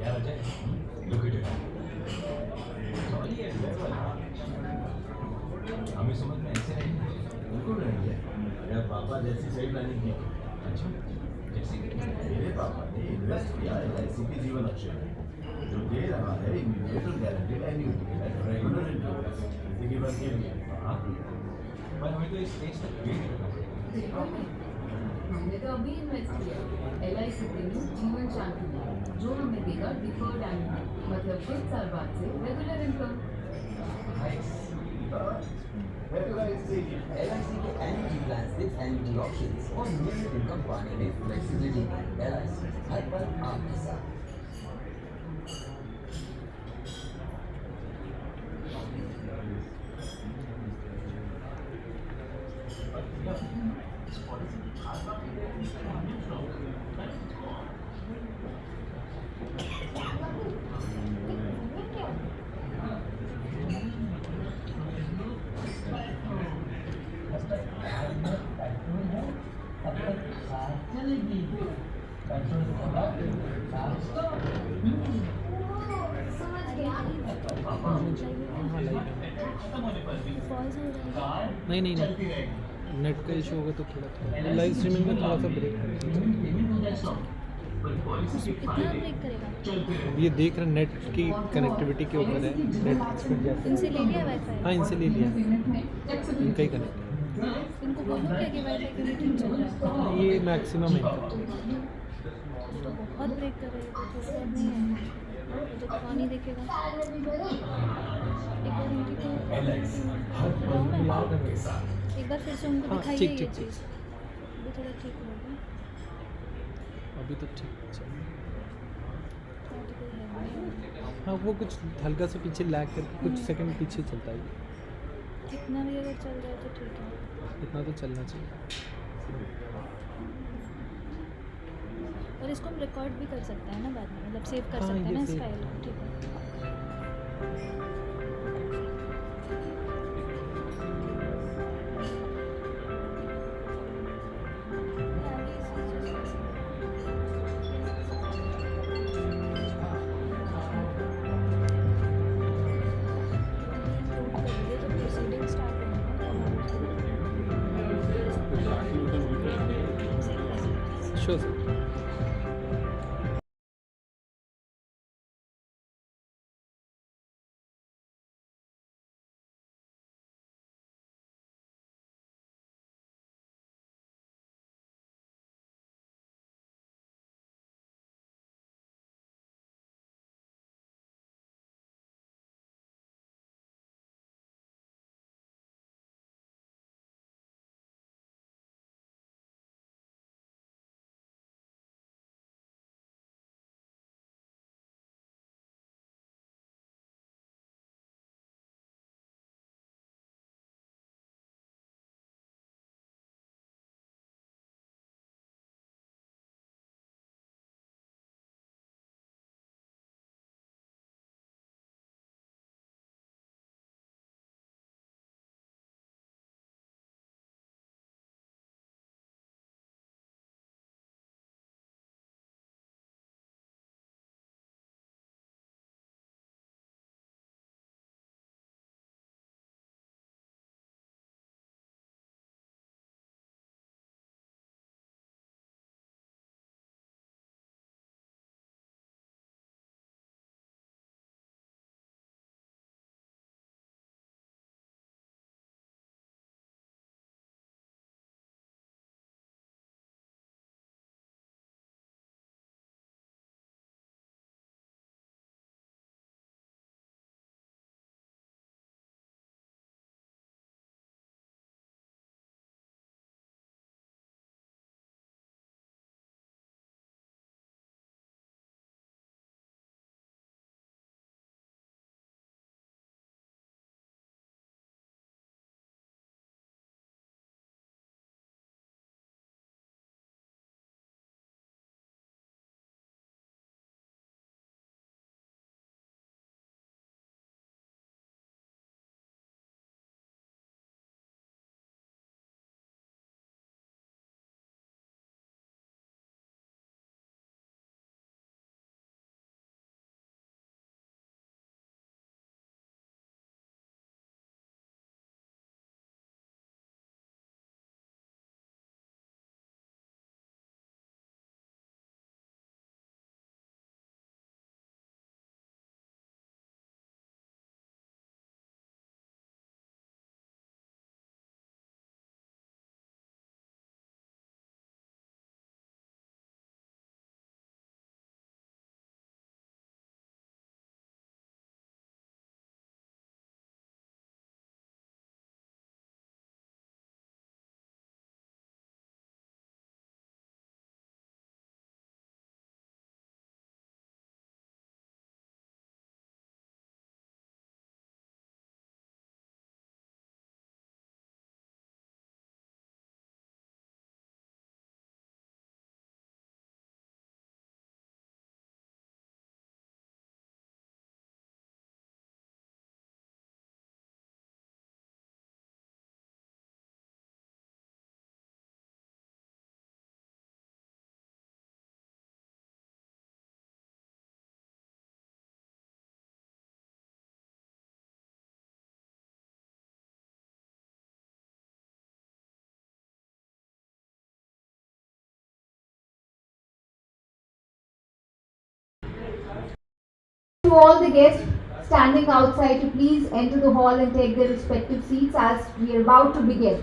Look at it. हमें समझ में ऐसे नहीं है। बिल्कुल नहीं है। मेरे पापा जैसी सही प्लानिंग की। अच्छा, जैसे कि मेरे पापा ने इन्वेस्ट किया एलआईसी के जीवन अक्षय में, जो दे रहा है individual guaranteed annuity at regular intervals जिंदगी भर के लिए। हाँ, पर हमें तो इस स्टेज तक वेट करना पड़ेगा। हमने तो अभी इन्वेस्ट किया एलआईसी के लिए जीवन शांति जो हमें देगा डिफर्ड एन्युटी मतलब कुछ साल बाद से रेगुलर इनकम। LIC के एन्युटी प्लान से एन्युटी ऑप्शंस और नियमित इनकम पाने में फ्लेक्सिबिलिटी। LIC हर पल आपके साथ। नहीं नहीं नहीं, नेट का इशू होगा तो थोड़ा लाइव स्ट्रीमिंग में थोड़ा सा ब्रेक कितना ब्रेक करेगा? अब ये देख रहे नेट की कनेक्टिविटी के ऊपर है। नेट स्पीड जैसे इनसे ले लिया वाईफाई? हाँ, इनसे ले लिया, इनका ही कनेक्ट है। इनको बोलो क्या कि वाईफाई कनेक्टिंग चल रहा है? ये मैक्सिमम है। तो बहुत ब्रेक कर रहे हैं, तो थोड़ा बहुत नहीं है, तो कौन ही देखेगा? एक बार फिर से उनको हाँ, दिखाइए ठीक ये ठीक ठीक। चीज़, अभी थोड़ा ठीक होगा। अभी तो ठीक चल। थोड़ा तो कोई है नहीं। हाँ, वो कुछ हल्का सा पीछे लैग करके कुछ सेकंड पीछे चलता है। कितना भी अगर चल जाए तो ठीक है। इतना तो चलना चाहिए। और इसको हम रिकॉर्ड भी कर सकते हैं ना बाद में, मतलब सेव कर हाँ, सकते हैं ये ना इस सेव फाइल को, ठीक है। Sure sir. To all the guests standing outside to please enter the hall and take their respective seats as we are about to begin.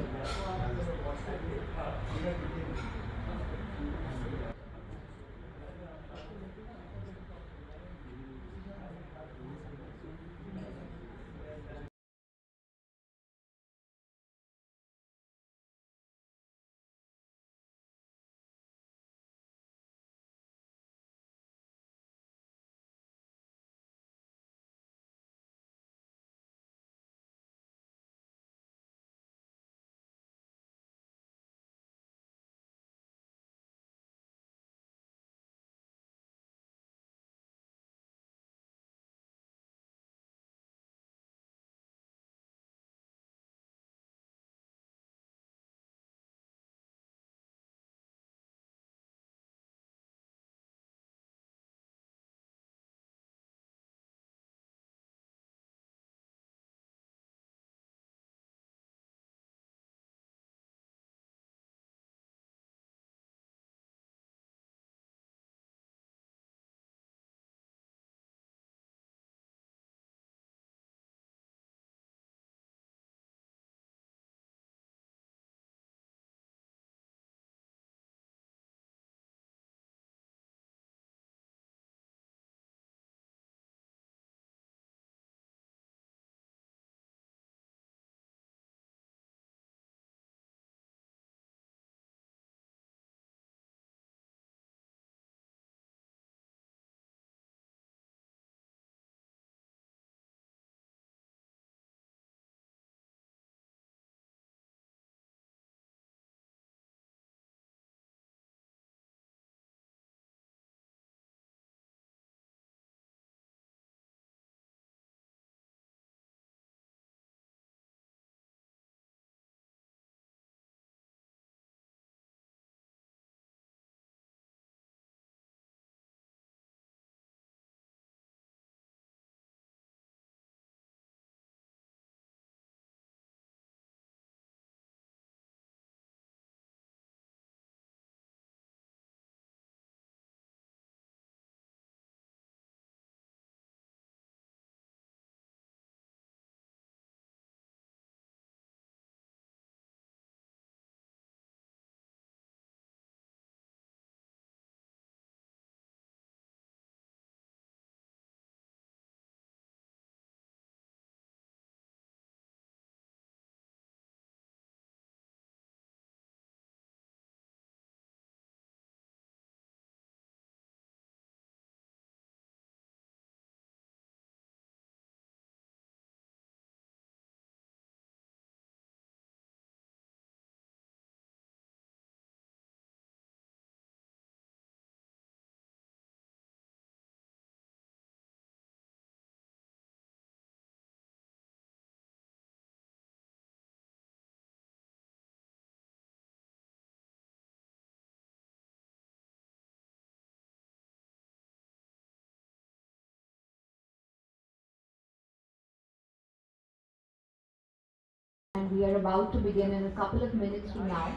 And we are about to begin in a couple of minutes from now.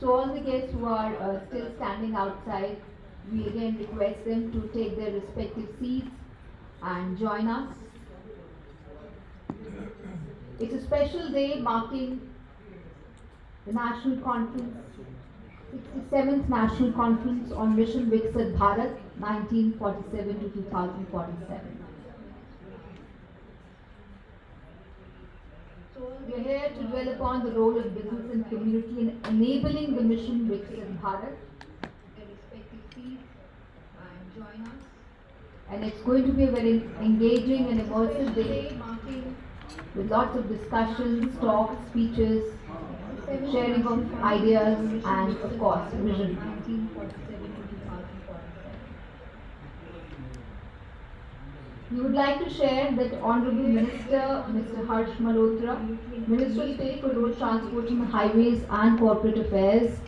So all the guests who are still standing outside, we again request them to take their respective seats and join us. It's a special day marking the National Conference, 67th National Conference on Mission Viksit Bharat, 1947 to 2047. We are here to dwell upon the role of business and community in enabling the mission Viksit Bharat. Their respective seats and join us. And it's going to be a very engaging and immersive day, with lots of discussions, talks, speeches, sharing of ideas, and of course, vision. We would like to share that Honorable Minister, Mr. Harsh Malhotra, Minister of State for Road Transport and Highways and Corporate Affairs,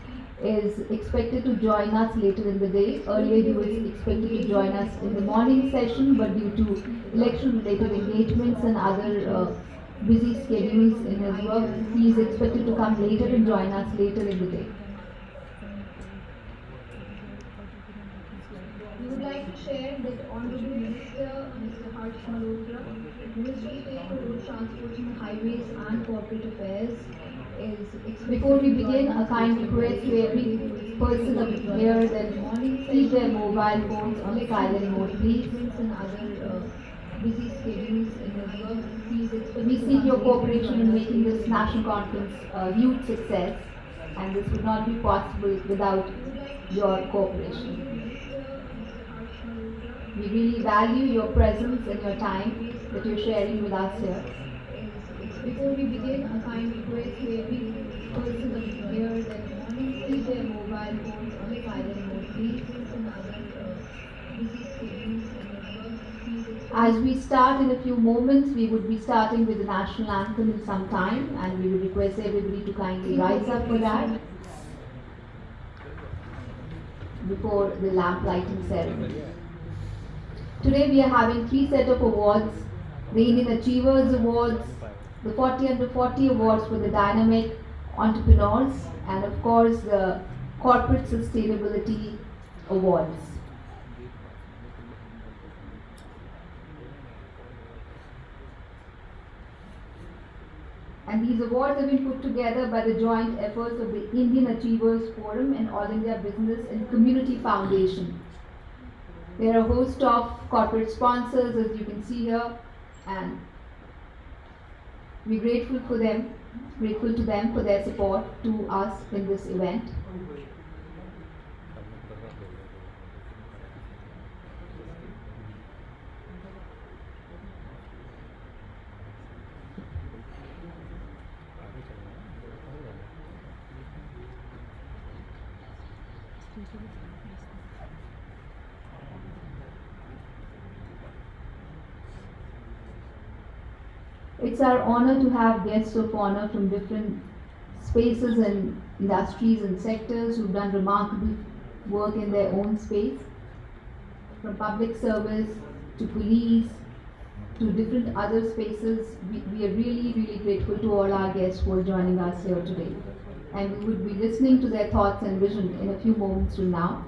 is expected to join us later in the day. Earlier he was expected to join us in the morning session, but due to election-related engagements and other busy schedules in his work, he is expected to come later and join us later in the day. We would like to share that Honorable Minister, Mr. Harsh Malhotra, Minister of State for Road Transportation, Highways and Corporate Affairs, is before we begin, a kind request to every person of here that keep their mobile phones on silent mode, please. And other busy schedules in his work, we seek your cooperation in making this national conference a huge success, and this would not be possible without your cooperation. We really value your presence and your time that you're sharing with us here. Before we begin, a kind request to every person of here that keep their mobile phones on silent mode, please. And other busy schedules in his work, as we start in a few moments, we would be starting with the national anthem in some time, and we would request everybody to kindly rise up for that before the lamp lighting ceremony. Today we are having three sets of awards: the Indian Achievers Awards, the 40 Under 40 Awards for the dynamic entrepreneurs, and of course the Corporate Sustainability Awards. And these awards have been put together by the joint efforts of the Indian Achievers Forum and All India Business and Community Foundation. There are a host of corporate sponsors, as you can see here, and we're grateful to them for their support to us in this event. It's our honor to have guests of honor from different spaces and industries and sectors who've done remarkable work in their own space, from public service to police to different other spaces. We are really, really grateful to all our guests who are joining us here today. And we would be listening to their thoughts and vision in a few moments from now.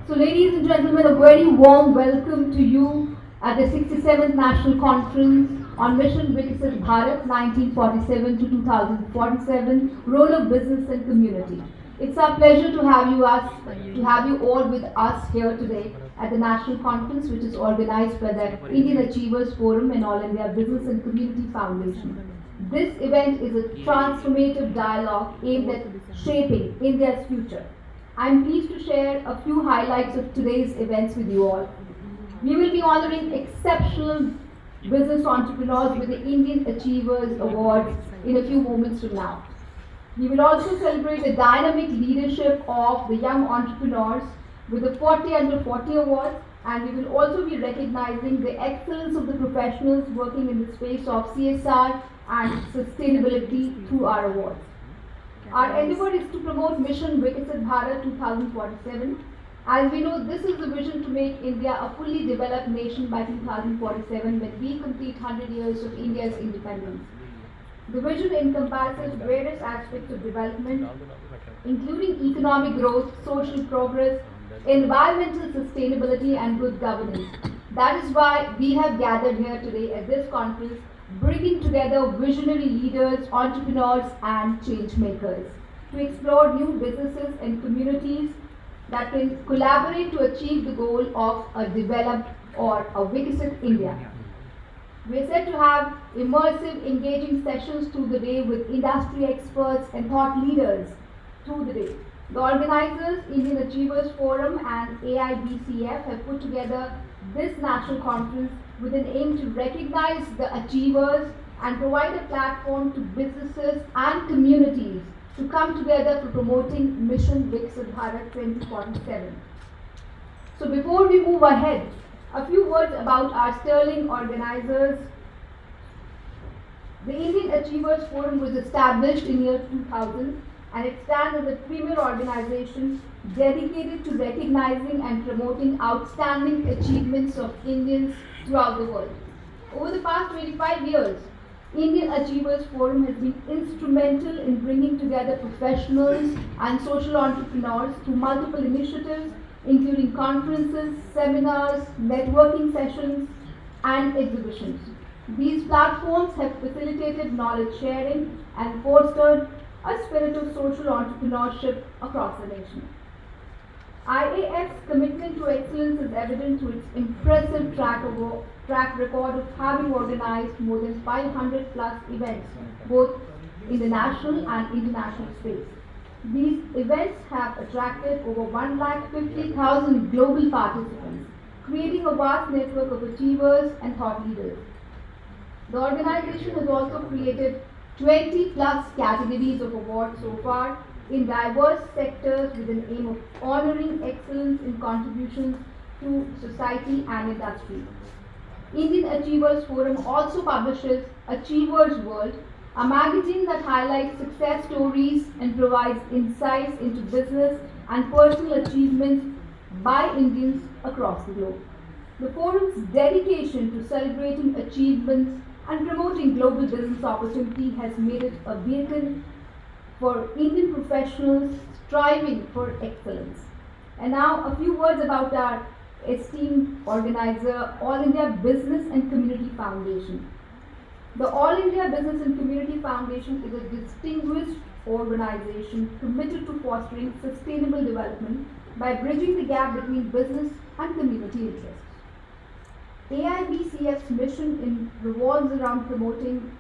So ladies and gentlemen, a very warm welcome to you at the 67th National Conference on Mission Viksit Bharat 1947 to 2047, Role of Business and Community. It's our pleasure to have you all with us here today at the National Conference, which is organized by the Indian Achievers Forum and All India Business and Community Foundation. This event is a transformative dialogue aimed at shaping India's future. I'm pleased to share a few highlights of today's events with you all. We will be honoring exceptional business entrepreneurs with the Indian Achievers Awards in a few moments from now. We will also celebrate the dynamic leadership of the young entrepreneurs with the 40 Under 40 Awards, and we will also be recognizing the excellence of the professionals working in the space of CSR and sustainability through our awards. Our endeavor is to promote Mission Viksit Bharat 2047. As we know, this is the vision to make India a fully developed nation by 2047 when we complete 100 years of India's independence. The vision encompasses various aspects of development, including economic growth, social progress, environmental sustainability, and good governance. That is why we have gathered here today at this conference, bringing together visionary leaders, entrepreneurs, and change makers to explore new businesses and communities that can collaborate to achieve the goal of a developed or a Viksit India. We are set to have immersive, engaging sessions through the day with industry experts and thought leaders through the day. The organizers, Indian Achievers Forum and AIBCF, have put together this national conference with an aim to recognize the achievers and provide a platform to businesses and communities to come together for promoting Mission Viksit Bharat 2047. So before we move ahead, a few words about our sterling organizers. The Indian Achievers Forum was established in year 2000 and it stands as a premier organization dedicated to recognizing and promoting outstanding achievements of Indians throughout the world. Over the past 25 years, Indian Achievers Forum has been instrumental in bringing together professionals and social entrepreneurs through multiple initiatives, including conferences, seminars, networking sessions, and exhibitions. These platforms have facilitated knowledge sharing and fostered a spirit of social entrepreneurship across the nation. IAF's commitment to excellence is evident through its impressive track record of having organized more than 500 plus events, both in the national and international space. These events have attracted over 150,000 global participants, creating a vast network of achievers and thought leaders. The organization has also created 20 plus categories of awards so far in diverse sectors with an aim of honoring excellence in contributions to society and industry. Indian Achievers Forum also publishes Achievers World, a magazine that highlights success stories and provides insights into business and personal achievements by Indians across the globe. The forum's dedication to celebrating achievements and promoting global business opportunity has made it a beacon for Indian professionals striving for excellence. And now a few words about our esteemed organizer, All India Business and Community Foundation. The All India Business and Community Foundation is a distinguished organization committed to fostering sustainable development by bridging the gap between business and community interests. AIBCF's mission revolves around promoting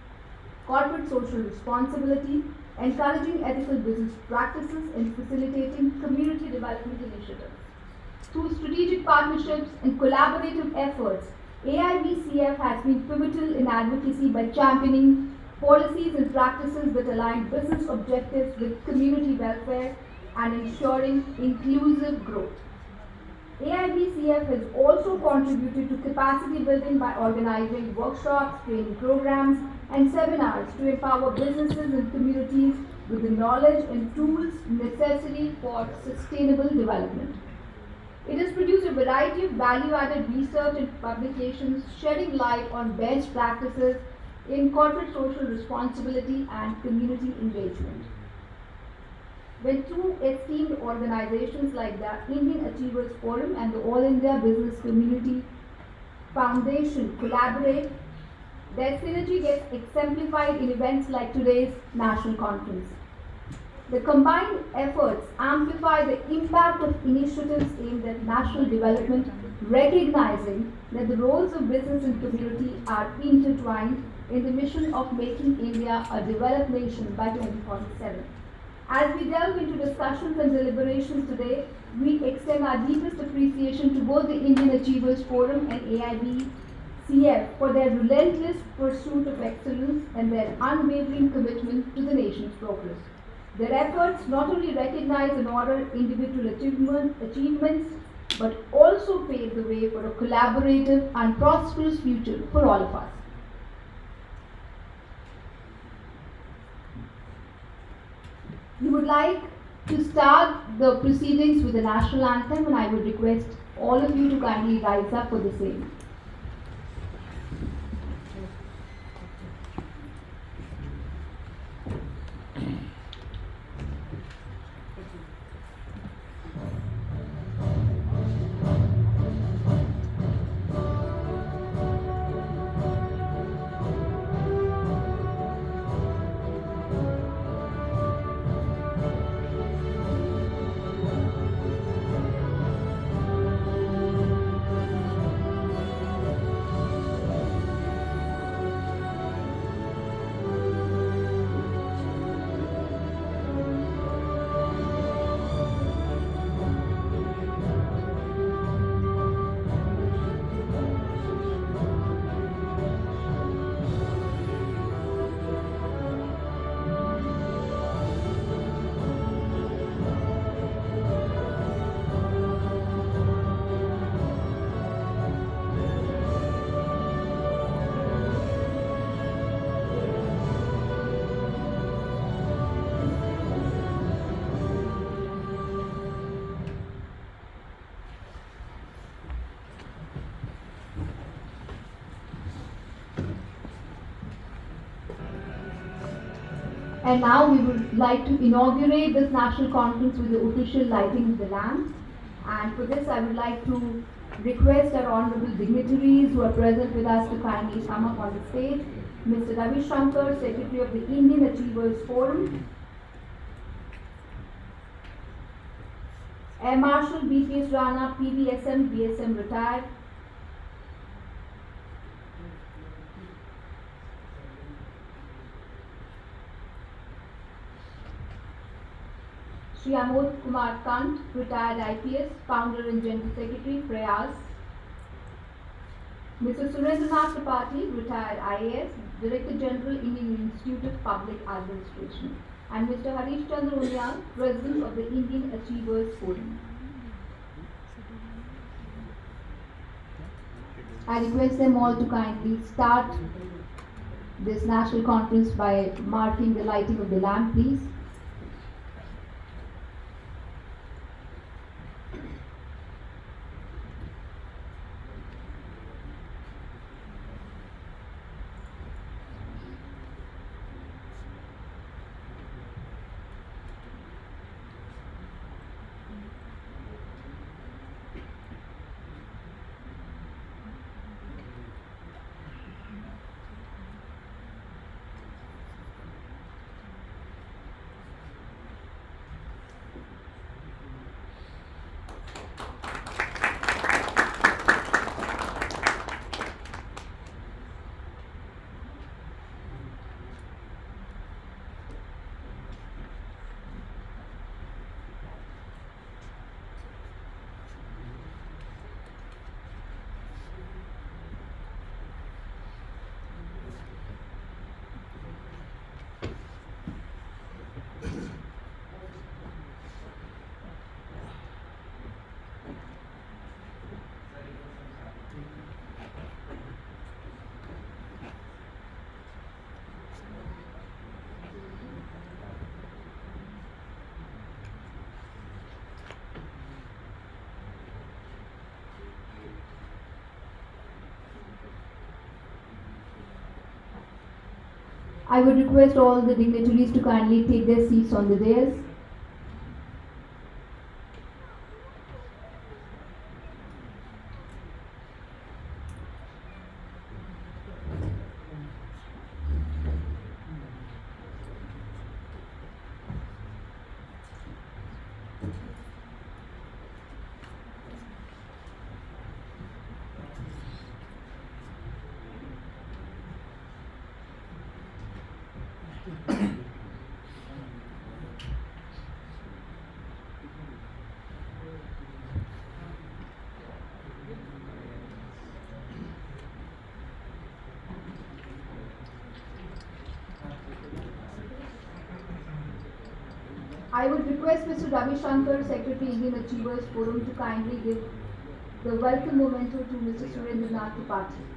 corporate social responsibility, encouraging ethical business practices, and facilitating community development initiatives. Through strategic partnerships and collaborative efforts, AIBCF has been pivotal in advocacy by championing policies and practices that align business objectives with community welfare and ensuring inclusive growth. AIBCF has also contributed to capacity building by organizing workshops, training programs, and seminars to empower businesses and communities with the knowledge and tools necessary for sustainable development. It has produced a variety of value-added research and publications shedding light on best practices in corporate social responsibility and community engagement. When two esteemed organizations like the Indian Achievers Forum and the All India Business Community Foundation collaborate, their synergy gets exemplified in events like today's national conference. The combined efforts amplify the impact of initiatives aimed at national development, recognizing that the roles of business and community are intertwined in the mission of making India a developed nation by 2047. As we delve into discussions and deliberations today, we extend our deepest appreciation to both the Indian Achievers Forum and AIBCF for their relentless pursuit of excellence and their unwavering commitment to the nation's progress. Their efforts not only recognize and honor individual achievements, but also pave the way for a collaborative and prosperous future for all of us. We would like to start the proceedings with the national anthem, and I would request all of you to kindly rise up for the same. And now we would like to inaugurate this national conference with the official lighting of the lamp. And for this, I would like to request our honorable dignitaries who are present with us to kindly come up on the stage. Mr. Ravi Shankar, Secretary of the Indian Achievers Forum. Air Marshal B.P.S. Rana, PVSM, BSM retired. Shri Amod Kumar Kant, retired IPS, founder and General Secretary, Prayas. Mr. Surendranath Tripathi, retired IAS, Director General, Indian Institute of Public Administration. And Mr. Harish Chandra Unyal, President of the Indian Achievers Forum. I request them all to kindly start this national conference by marking the lighting of the lamp, please. I would request all the dignitaries to kindly take their seats on the dais. I would request Mr. Ravi Shankar, Secretary Indian Achievers Forum, to kindly give the welcome memento to Mr. Surendranath Tripathi.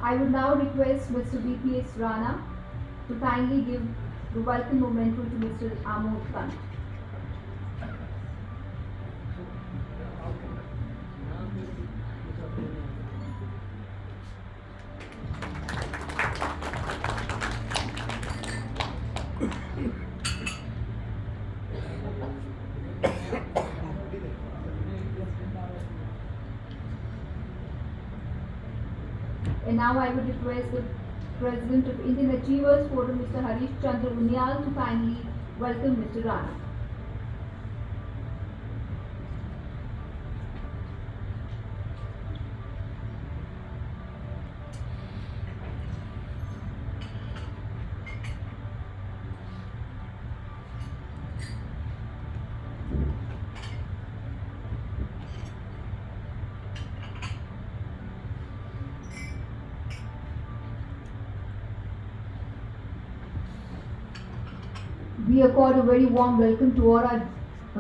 I would now request Mr. B.P.S. Rana to kindly give the welcome memento to Mr. Amod Kant. And now I would request the President of Indian Achievers Forum, Mr. Harish Chandra Unyal, to kindly welcome Mr. Rana. We accord a very warm welcome to all our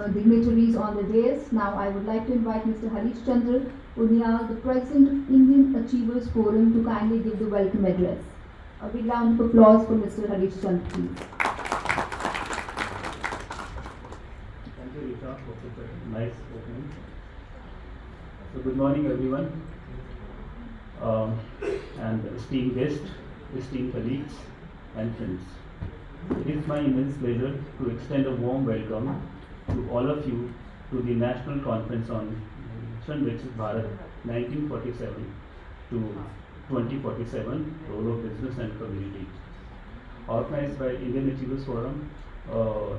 dignitaries on the dais. Now I would like to invite Mr. Harish Chandra Unial, the President of Indian Achievers Forum, to kindly give the welcome address. A big round of applause for Mr. Harish Chandra, please. Thank you, Risha, for such a nice opening. So, good morning, everyone, and esteemed guests, esteemed colleagues, and friends. It is my immense pleasure to extend a warm welcome to all of you to the National Conference on Viksit Bharat 1947 to 2047, Role of Business and Community, organized by Indian Achievers Forum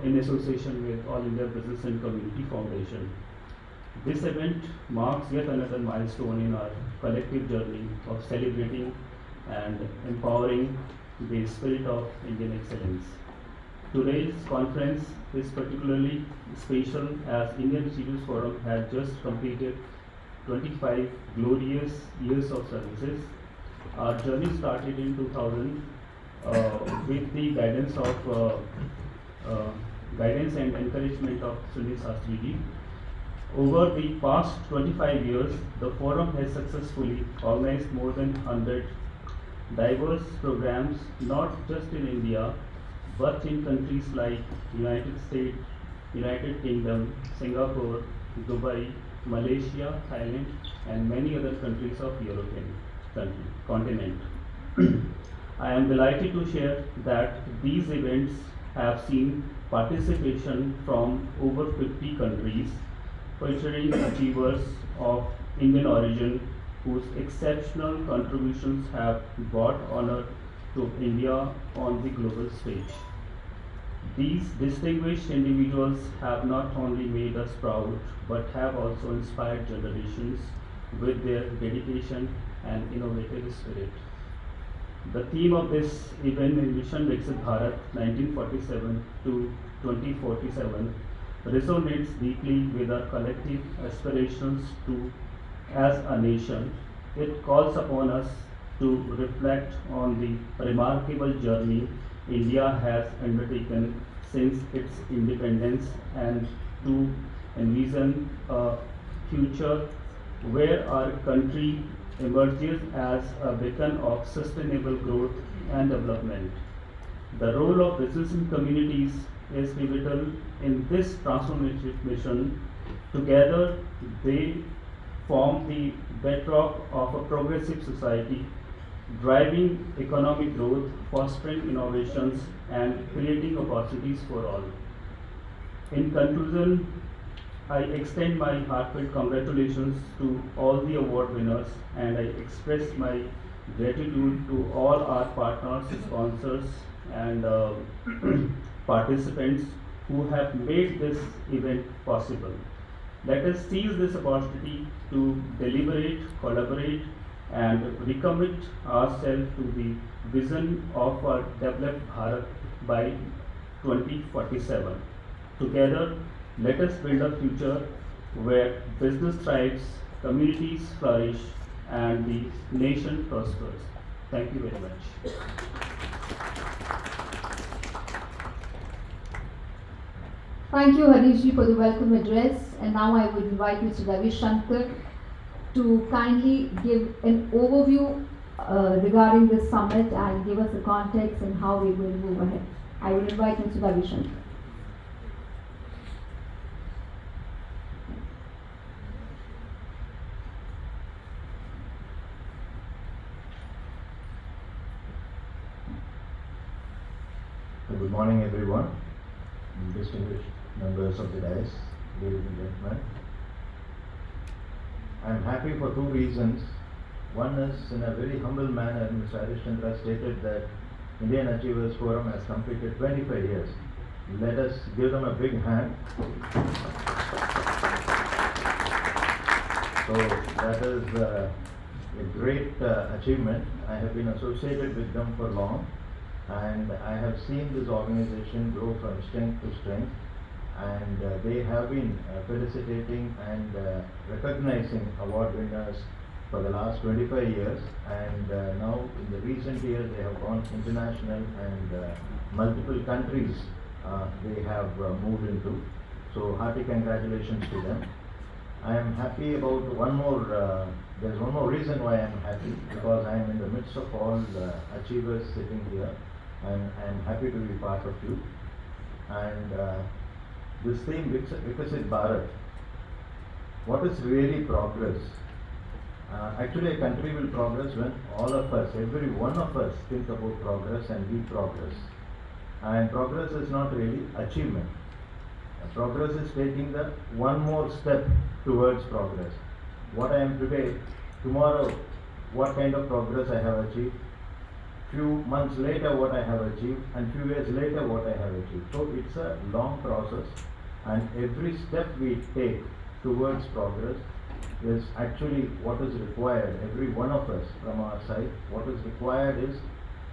in association with All India Business and Community Foundation. This event marks yet another milestone in our collective journey of celebrating and empowering the spirit of Indian excellence. Today's conference is particularly special as Indian Achievers Forum has just completed 25 glorious years of services. Our journey started in 2000 with the guidance and encouragement of Sunil Shastriji. Over the past 25 years, the forum has successfully organized more than 100 diverse programs, not just in India, but in countries like United States, United Kingdom, Singapore, Dubai, Malaysia, Thailand, and many other countries of European continent. I am delighted to share that these events have seen participation from over 50 countries, featuring achievers of Indian origin whose exceptional contributions have brought honor to India on the global stage. These distinguished individuals have not only made us proud, but have also inspired generations with their dedication and innovative spirit. The theme of this event in Mission Viksit Bharat 1947 to 2047 resonates deeply with our collective aspirations to as a nation. It calls upon us to reflect on the remarkable journey India has undertaken since its independence and to envision a future where our country emerges as a beacon of sustainable growth and development. The role of business and communities is pivotal in this transformative mission. Together, they form the bedrock of a progressive society, driving economic growth, fostering innovations, and creating opportunities for all. In conclusion, I extend my heartfelt congratulations to all the award winners, and I express my gratitude to all our partners, sponsors, and participants who have made this event possible. Let us seize this opportunity to deliberate, collaborate, and recommit ourselves to the vision of a developed Bharat by 2047. Together, let us build a future where business thrives, communities flourish, and the nation prospers. Thank you very much. Thank you, Harishji, for the welcome address. And now I would invite Mr. Ravi Shankar to kindly give an overview regarding this summit and give us the context and how we're going to move ahead. I will invite Mr. Ravi Shankar. Good morning, everyone, distinguished members of the dais, ladies and gentlemen. I am happy for two reasons. One is, in a very humble manner, Mr. Harish Chandra stated that Indian Achievers Forum has completed 25 years. Let us give them a big hand. So that is a great achievement. I have been associated with them for long, and I have seen this organization grow from strength to strength, and they have been felicitating and recognizing award winners for the last 25 years, and now in the recent years they have gone international, and multiple countries they have moved into. So hearty congratulations to them. I am happy about one more, there's one more reason why I am happy, because I am in the midst of all the achievers sitting here, and I am happy to be part of you. And this theme, Viksit Bharat, what is really progress? Actually, a country will progress when all of us, every one of us, think about progress and we progress. And progress is not really achievement. Progress is taking the one more step towards progress. What I am today, tomorrow, what kind of progress I have achieved, few months later what I have achieved, and few years later what I have achieved. So it's a long process, and every step we take towards progress is actually what is required, every one of us from our side. What is required is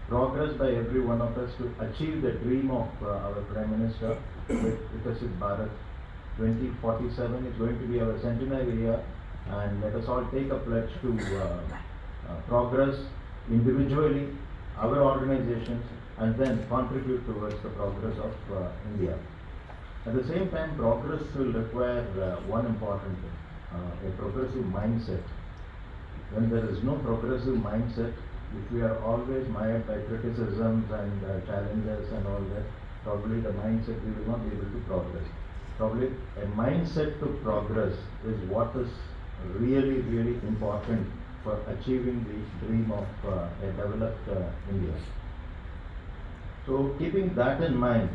progress by every one of us to achieve the dream of our Prime Minister with Viksit Bharat. 2047 is going to be our centenary year, and let us all take a pledge to progress individually, our organizations, and then contribute towards the progress of India. At the same time, progress will require one important thing, a progressive mindset. When there is no progressive mindset, if we are always mired by criticisms and challenges and all that, probably the mindset, we will not be able to progress. Probably a mindset to progress is what is really, really important for achieving the dream of a developed India. So keeping that in mind,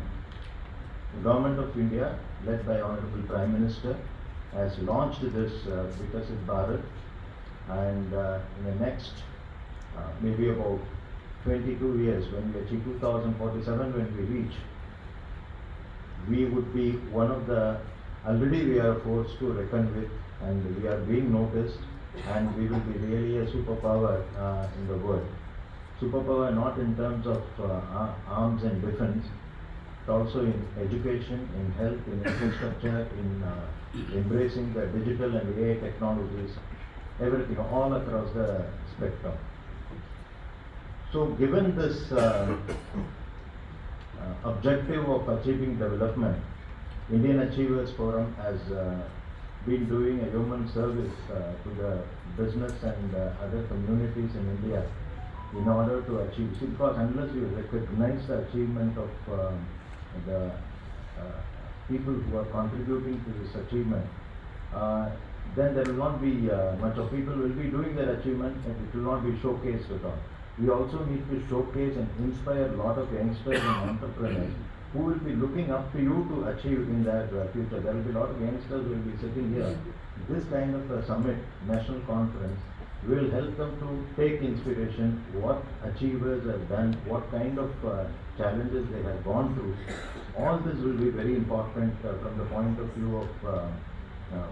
the Government of India, led by Honorable Prime Minister, has launched this Viksit Bharat, and in the next maybe about 22 years, when we achieve 2047, when we reach, we would be one of the, already we are a force to reckon with, and we are being noticed, and we will be really a superpower in the world. Superpower not in terms of arms and defense, but also in education, in health, in infrastructure, in embracing the digital and AI technologies, everything, all across the spectrum. So given this objective of achieving development, Indian Achievers Forum has been doing a human service to the business and other communities in India in order to achieve. See, because unless you recognize the achievement of the people who are contributing to this achievement, then there will not be much of people will be doing their achievement, and it will not be showcased at all. We also need to showcase and inspire a lot of youngsters and entrepreneurs who will be looking up to you to achieve in their future. There will be a lot of youngsters who will be sitting here. This kind of a summit, national conference, will help them to take inspiration, what achievers have done, what kind of challenges they have gone through. All this will be very important from the point of view of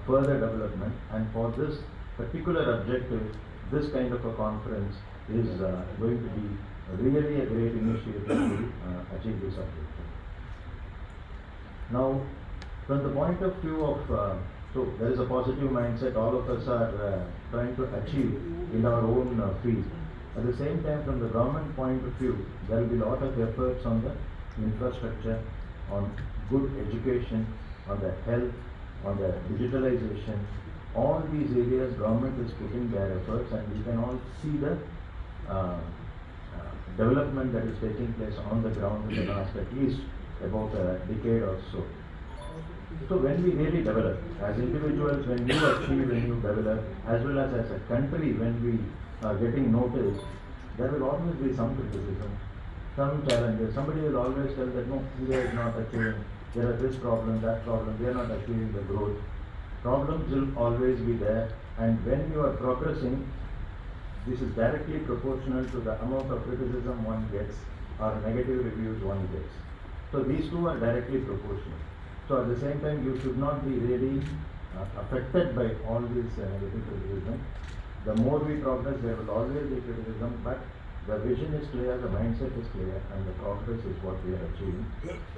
further development, and for this particular objective, this kind of a conference is going to be really a great initiative to achieve this objective. Now, from the point of view of, so there is a positive mindset, all of us are trying to achieve in our own field. At the same time, from the government point of view, there will be a lot of efforts on the infrastructure, on good education, on the health, on the digitalization. All these areas government is putting their efforts, and we can all see the development that is taking place on the ground in the last at least about a decade or so. So when we really develop, as individuals, when you achieve, when you develop, as well as a country, when we are getting noticed, there will always be some criticism, some challenges. Somebody will always tell that no, India is not achieving, there are this problem, that problem, we are not achieving the growth. Problems will always be there, and when you are progressing, this is directly proportional to the amount of criticism one gets or negative reviews one gets. So these two are directly proportional. So at the same time, you should not be really affected by all this negative criticism. The more we progress, there will always be criticism, but the vision is clear, the mindset is clear, and the progress is what we are achieving,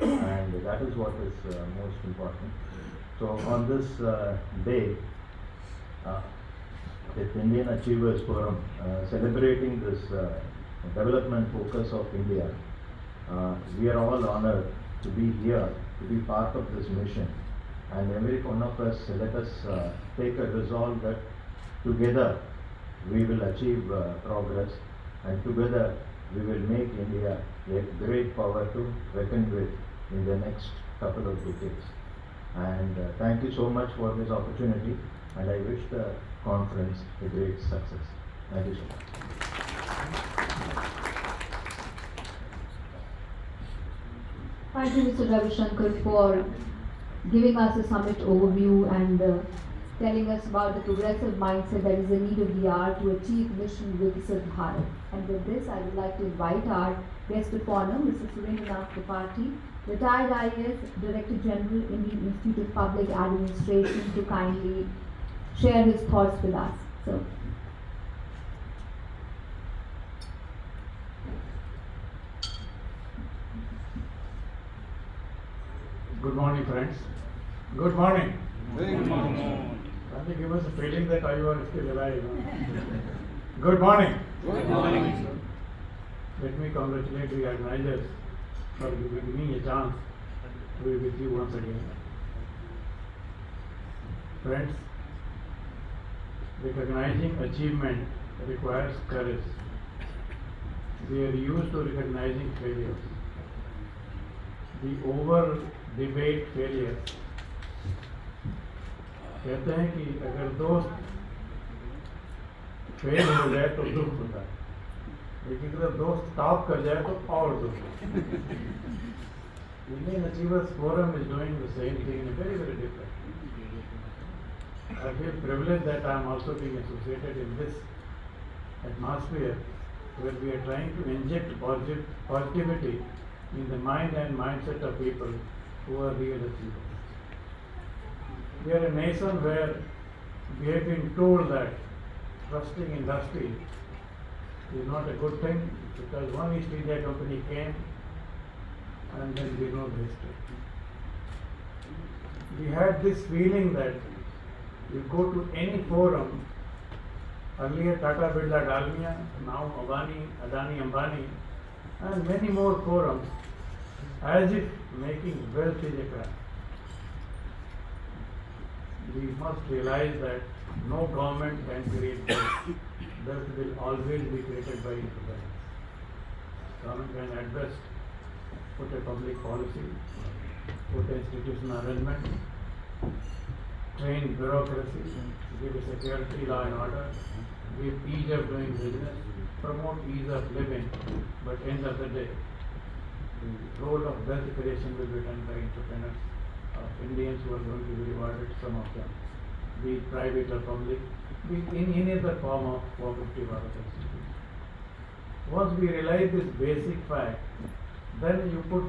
and that is what is most important. So on this day, the Indian Achievers Forum, celebrating this development focus of India, we are all honored to be here, to be part of this mission. And every one of us, let us take a resolve that together we will achieve progress, and together we will make India a great power to reckon with in the next couple of decades. And thank you so much for this opportunity, and I wish the conference a great success. Thank you so much. Thank you, Mr. Ravi Shankar, for giving us a summit overview and telling us about the progressive mindset that is the need of the hour to achieve mission Viksit Bharat. And with this, I would like to invite our guest of honor, Mr. Surendranath Tripathi, retired IAS, Director General, Indian Institute of Public Administration, to kindly share his thoughts with us. So. Good morning, friends. Good morning. Good morning. I think give us a feeling that you are still alive. Good morning. Good morning. Let me congratulate the organizers for giving me a chance to be with you once again. Friends, recognizing achievement requires courage. We are used to recognizing failures. The over debate failure. कहते हैं कि अगर दोस्त fail हो जाए तो दुख होता है, लेकिन अगर दोस्त टॉप कर जाए तो और दुख होता है. Indian Achievers Forum is doing the same thing in a very, very different way. I feel privileged that I am also being associated in this atmosphere where we are trying to inject positivity in the mind and mindset of people who are real achievers. We are a nation where we have been told that trusting industry is not a good thing because one East India Company came and then we know the history. We had this feeling that you go to any forum, earlier Tata Birla Dalmia, now Adani Ambani, and many more forums, as if making wealth is a crime. We must realize that no government can create wealth. Wealth will always be created by enterprise. Government can at best put a public policy, put institutional arrangement, train bureaucracy, give a security, law and order, give ease of doing business, promote ease of living, but end of the day, the role of wealth creation will be done by entrepreneurs, Indians who are going to be rewarded, some of them, be it private or public, be it in any other form of cooperative or other institution. Once we realize this basic fact, then you put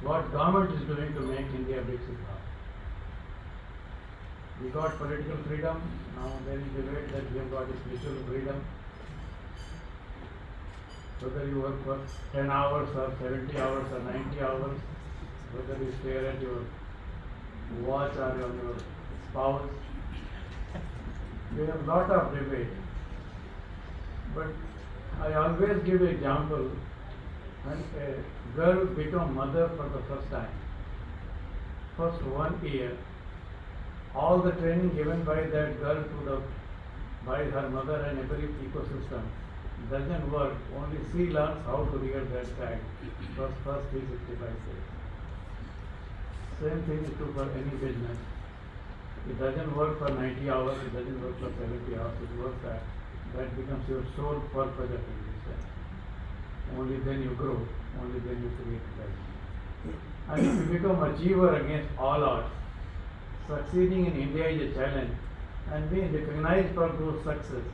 what government is doing to make India Viksit Bharat. We got political freedom, now there is debate that we have got spiritual freedom. Whether you work for 10 hours or 70 hours or 90 hours, whether you stare at your watch or on your spouse, we have lot of debate. But I always give an example when a girl becomes mother for the first time. First 1 year, all the training given by that girl by her mother and every ecosystem doesn't work. Only she learns how to rear that child first 365 days. Same thing is true for any business. It doesn't work for 90 hours, it doesn't work for 70 hours, it works that becomes your sole purpose of existence. Only then you grow, only then you create wealth. And if you become achiever against all odds, succeeding in India is a challenge, and being recognized for those success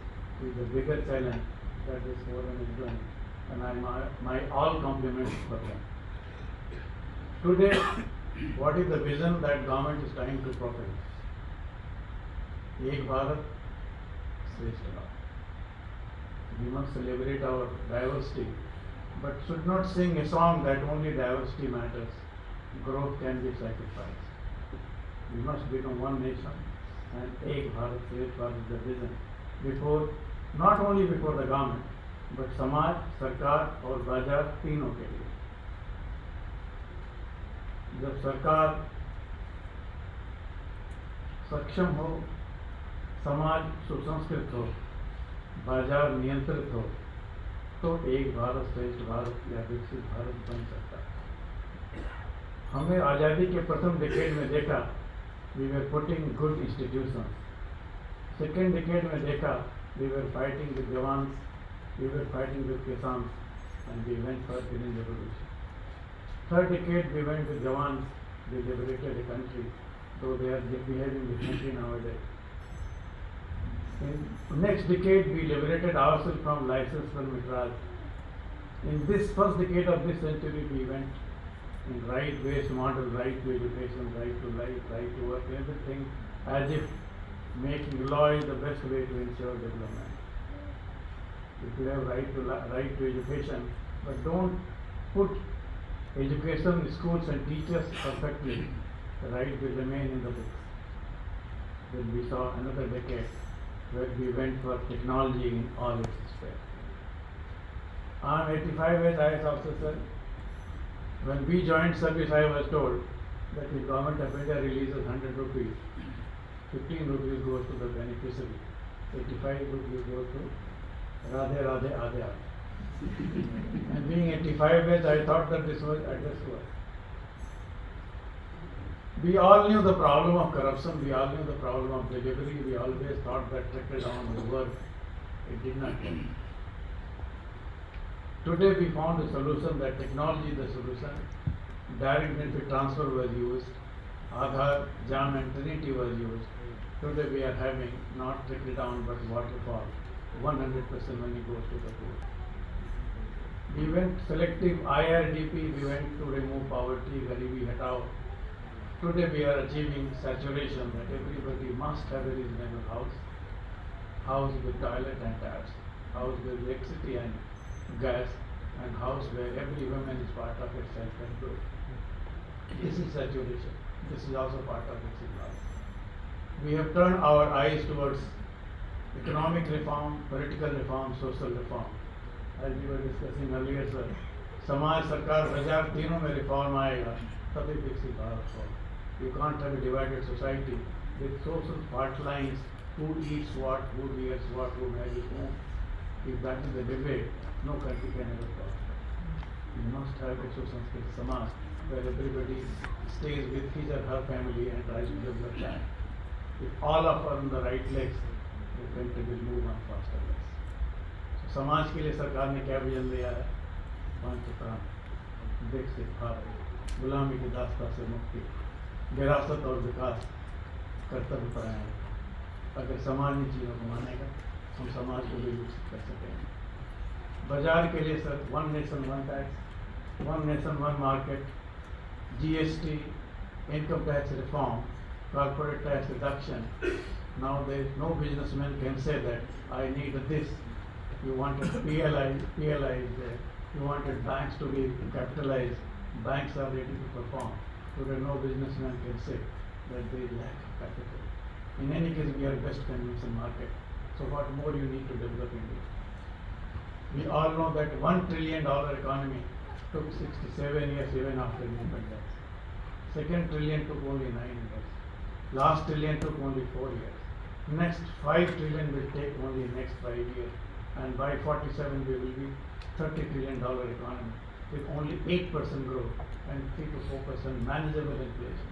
is the bigger challenge that this forum is doing. And my all compliments for them. Today, what is the vision that government is trying to propel? Ek Bharat, Shrestha Bharat. We must celebrate our diversity, but should not sing a song that only diversity matters. Growth can be sacrificed. We must become one nation, and Ek Bharat, Shrestha Bharat is the vision. Not only before the government, but Samaj, Sarkar और बाजार तीनों के लिए. जब सरकार सक्षम हो, समाज सुसंस्कृत हो, बाजार नियंत्रित हो, तो एक भारत श्रेष्ठ भारत या विकसित भारत बन सकता है। हमने आज़ादी के प्रथम डिकेड में देखा we were putting good institutions, second decade में देखा we were fighting with jawans, we were fighting with kisans and we went for green revolution. Third decade we went with Jawans, we liberated the country, though they are behaving differently nowadays. In next decade we liberated ourselves from license for mitrage. In this first decade of this century we went in right based model, right to education, right to life, right to work, everything as if making law is the best way to ensure development. If you have right to education, but don't put education, schools and teachers perfectly, the right will remain in the books. Then we saw another decade where we went for technology in all its aspects. I am 85 as IAS officer. When we joined service, I was told that the government of India releases 100 rupees, 15 rupees goes to the beneficiary, 85 rupees goes to Radhe Radhe Adhe Adhe. And being 85 years, I thought that this was addressed to us. We all knew the problem of corruption, we all knew the problem of delivery, we always thought that trickled down the work. It did not come. Today we found a solution, that technology is the solution. Direct benefit transfer was used, Aadhaar, JAM and Trinity was used. Today we are having not trickle down but waterfall. 100% money goes to the poor. We went selective IRDP, we went to remove poverty, Garibi Hatao. Today we are achieving saturation, that everybody must have a reasonable house with toilet and taps, house with electricity and gas, and house where every woman is part of its self-control. This is saturation. This is also part of its life. We have turned our eyes towards economic reform, political reform, social reform. As we were discussing earlier, sir, समाज सरकार बाजार तीनों में reform आएगा तभी विकसित भारत होगा. You can't have a divided society with social fault lines, who eats what, who wears what, who marries whom. If that is the debate, no country can ever prosper. You must have a social samaj where everybody stays with his or her family and tries to develop that. If all of us are on the right legs, the country will move on faster legs. So, समाज के लिए सरकार ने क्या vision लिया है? पंचप्राण, विकसित भारत, गुलामी की दास्ता से मुक्ति, विरासत और विकास, कर्तव्य परायण. अगर समाज इन चीज़ों को मानेगा, हम समाज को भी विकसित कर सकेंगे. बाजार के लिए sir, one nation one tax, one nation one market, GST, income tax reform, corporate tax reduction. Now there is no businessman can say that I need this. You wanted PLI is there. You wanted banks to be capitalized. Banks are ready to perform. Today no businessman can say that there is lack of capital. In any case, we are best consumption market. So what more you need to develop India? We all know that $1 trillion economy took 67 years even after independence. Second trillion took only 9 years. Last trillion took only 4 years. Next 5 trillion will take only next 5 years. And by 47 we will be $30 trillion economy with only 8% growth and 3 to 4% manageable inflation.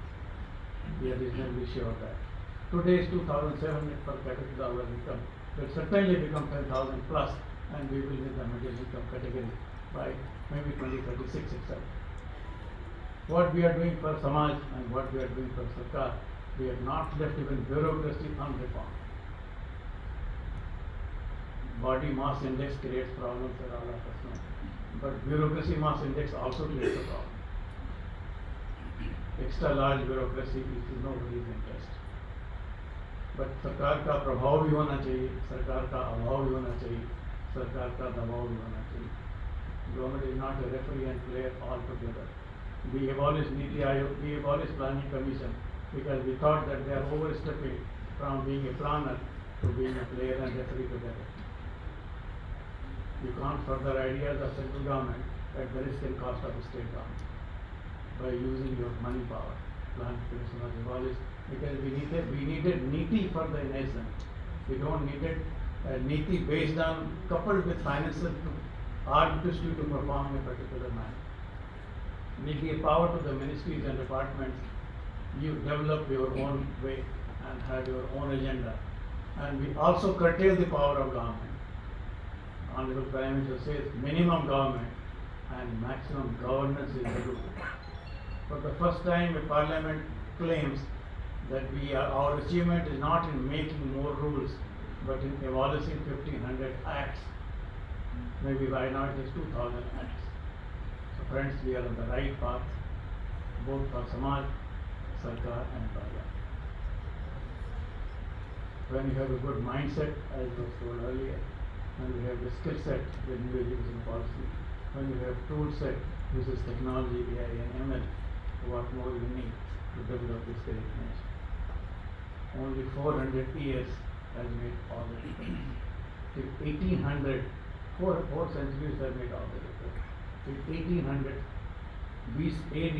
We are reasonably sure of that. Today's 2,700 per capita dollar income will certainly become 10,000 plus, and we will hit the middle income category by maybe 2036 itself. What we are doing for Samaj and what we are doing for Sarkar, we have not left even bureaucracy unreformed. Body mass index creates problems for all of us now, but bureaucracy mass index also creates a problem. Extra large bureaucracy is in nobody's interest. But सरकार का प्रभाव भी होना चाहिए, सरकार का अभाव भी होना चाहिए, सरकार का दबाव भी होना चाहिए. Government is not a referee and player altogether. We abolished Niti Aayog, we abolished Planning Commission because we thought that they are overstepping from being a planner to being a player and referee together. You can't further ideas of central government at the risk and cost of the state government. by using your money power. Plant personal abolish, because we needed niti for the nation. We don't needed a niti based on coupled with financial arbitrary to perform a particular manner. We give power to the ministries and departments. You develop your own way and have your own agenda. And we also curtail the power of government. Honorable Prime Minister says minimum government and maximum governance is the rule. For the first time, a parliament claims that our achievement is not in making more rules, but in abolishing 1500 acts. Maybe by now it is 2000 acts. So friends, we are on the right path, both for Samaj, Sarkar and Parliament. When you have a good mindset, as was told earlier, when you have the skill set, the new education policy, when you have tool set, which is technology, AI and ML, what more you need to develop this great nation. Only 400 years has made all the difference. Till 1800, four centuries have made all the difference. Till 1800 AD,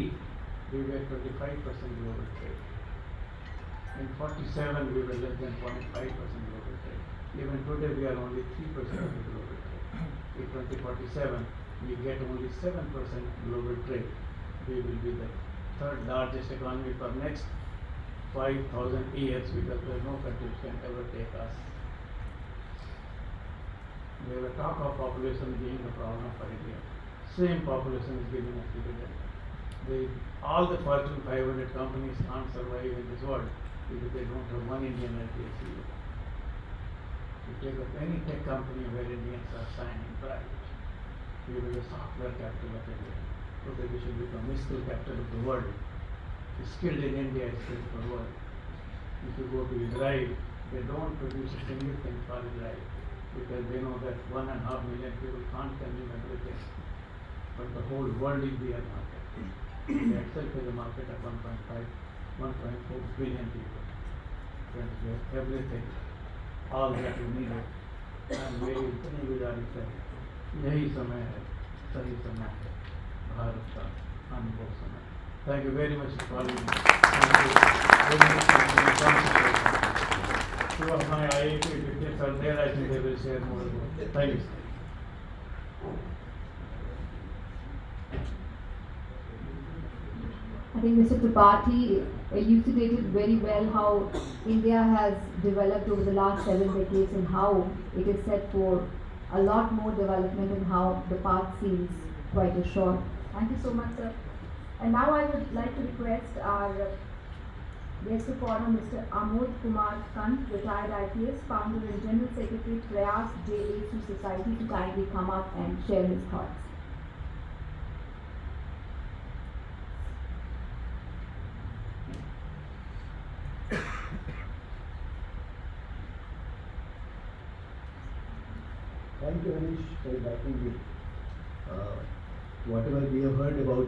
we were 25% global trade. In 47, we were less than 0.5% global trade. Even today, we are only 3% of the global trade. In 2047, we get only 7% global trade. We will be the third largest economy for next 5,000 years, because there are no country which can ever take us. We have a talk of population being the problem for India. Same population is giving us dividend. All the Fortune 500 companies can't survive in this world because they don't have one Indian as their CEO. You take up any tech company where Indians are signing private, we will be the software capital of India. Today we should become the skill capital of the world. Skilled in India is skilled for the world. If you go to Israel, they don't produce a single thing for Israel because they know that 1.5 million people can't consume everything. But the whole world is their market. They itself is a market of 1.4 billion people. Friends, we have everything, all that we needed. And मेरी इतनी गुजारिश है, यही समय है, सही समय है, भारत का अनुभव समय. Thank you very much for calling me. Thank you very much for being considered. Two of my IIT delegates are there. I think they will share more about it. Thank you. I think Mr. Tripathi elucidated very well how India has developed over the last 7 decades and how it is set for a lot more development and how the path seems quite assured. Thank you so much, sir. And now I would like to request our guest of honor, Mr. Amod Kumar Kant, retired IPS, founder and General Secretary, Prayas JAC Society, to kindly come up and share his thoughts. Thank you, Anish, for inviting me. Whatever we have heard about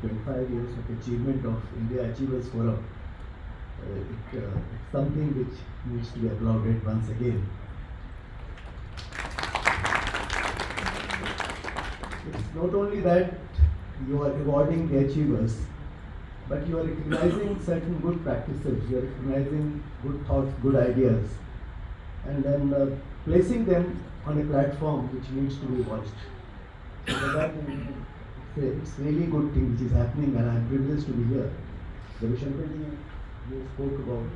25 years of achievement of India Achievers Forum, it's something which needs to be applauded once again. It's not only that you are rewarding the achievers, but you are recognizing certain good practices, you are recognizing good thoughts, good ideas, and then placing them on a platform which needs to be watched. So that it's really good thing which is happening, and I am privileged to be here. Ravishankarji, you spoke about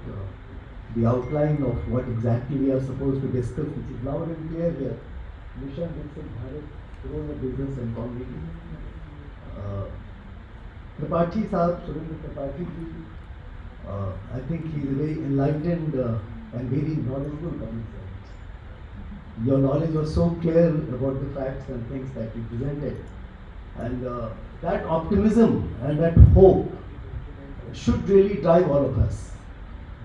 the outline of what exactly we are supposed to discuss, which is loud and clear here. Mission Viksit Bharat, grow the business and community. Tripathi Sahab, Surendra Tripathi ji, I think he is a very enlightened and very knowledgeable public servant. Your knowledge was so clear about the facts and things that you presented, and that optimism and that hope should really drive all of us.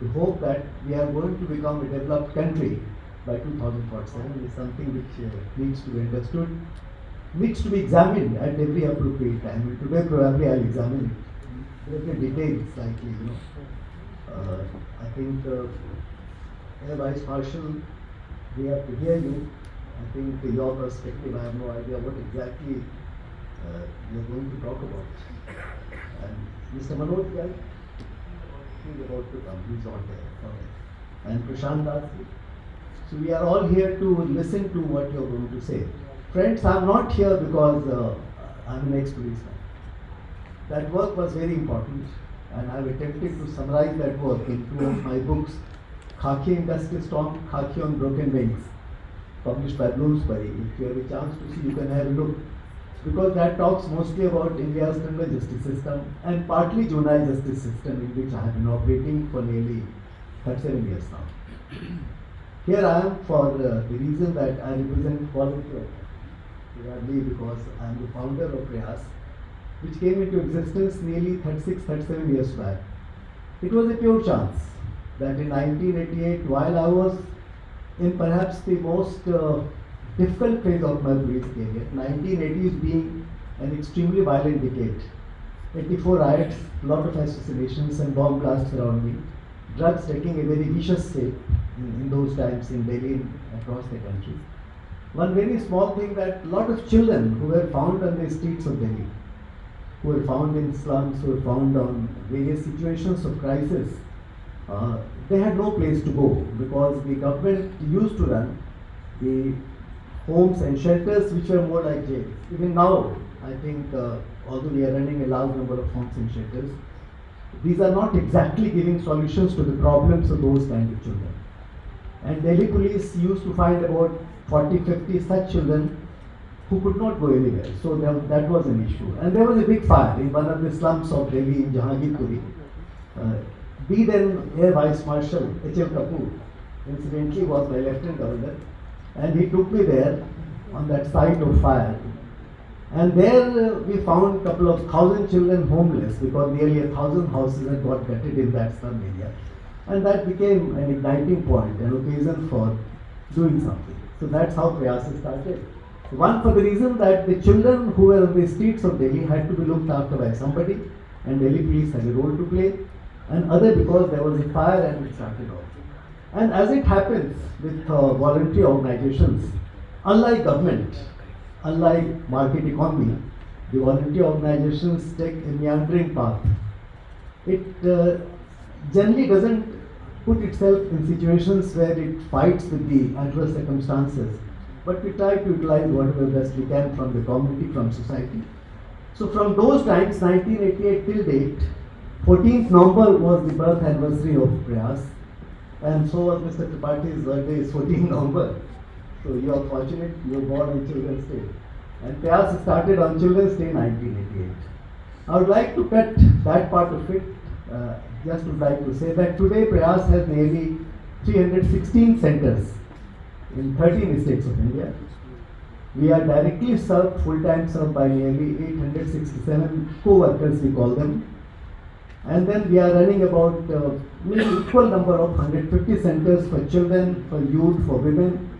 The hope that we are going to become a developed country by 2047 is something which needs to be understood, needs to be examined at every appropriate time. And today probably I'll examine it in every detail slightly, I think as Vice Marshal, we have to hear you. I think your perspective, I have no idea what exactly you're going to talk about. And Mr. Manoj Gai, he's about to come, he's not there. Okay. And Prashant Das. So we are all here to listen to what you're going to say. Friends, I'm not here because I'm an ex-policeman. That work was very important, and I've attempted to summarize that work in two of my books, Khaki in Dusty Storm, Khaki on Broken Wings, published by Bloomsbury. If you have a chance to see, you can have a look. Because that talks mostly about India's criminal justice system and partly juvenile justice system, in which I have been operating for nearly 37 years now. Here I am for the reason that I represent volunteer, probably because I am the founder of Prayas, which came into existence nearly 37 years back. It was a pure chance that in 1988, while I was in perhaps the most difficult phase of my police career, 1980s being an extremely violent decade, 84 riots, lot of assassinations and bomb blasts around me, drugs taking a very vicious shape in those times in Delhi and across the country. One very small thing, that a lot of children who were found on the streets of Delhi, who were found in slums, who were found on various situations of crisis, they had no place to go because the government used to run the homes and shelters which were more like jails. Even now, I think, although we are running a large number of homes and shelters, these are not exactly giving solutions to the problems of those kind of children. And Delhi police used to find about 40-50 such children who could not go anywhere. So that was an issue. And there was a big fire in one of the slums of Delhi in Jahangirpuri. The then Air Vice Marshal H.M. Kapoor, incidentally, was my Lieutenant Governor, and he took me there on that site of fire. And there we found a couple of 1,000 children homeless because nearly 1,000 houses had got gutted in that slum area. And that became an igniting point, an occasion for doing something. So that's how Prayas started. One, for the reason that the children who were on the streets of Delhi had to be looked after by somebody, and Delhi police had a role to play. And other, because there was a fire and it started off. And as it happens with voluntary organizations, unlike government, unlike market economy, the voluntary organizations take a meandering path. It generally doesn't put itself in situations where it fights with the adverse circumstances, but we try to utilize whatever best we can from the community, from society. So from those times, 1988 till date, 14th November was the birth anniversary of Prayas, and so was Mr. Tripathi's birthday is 14th November. So you are fortunate, you were born on Children's Day. And Prayas started on Children's Day 1988. I would like to cut that part of it. Just would like to say that today Prayas has nearly 316 centers in 13 states of India. We are directly served, full-time served by nearly 867 co-workers, we call them. And then we are running about equal number of 150 centers for children, for youth, for women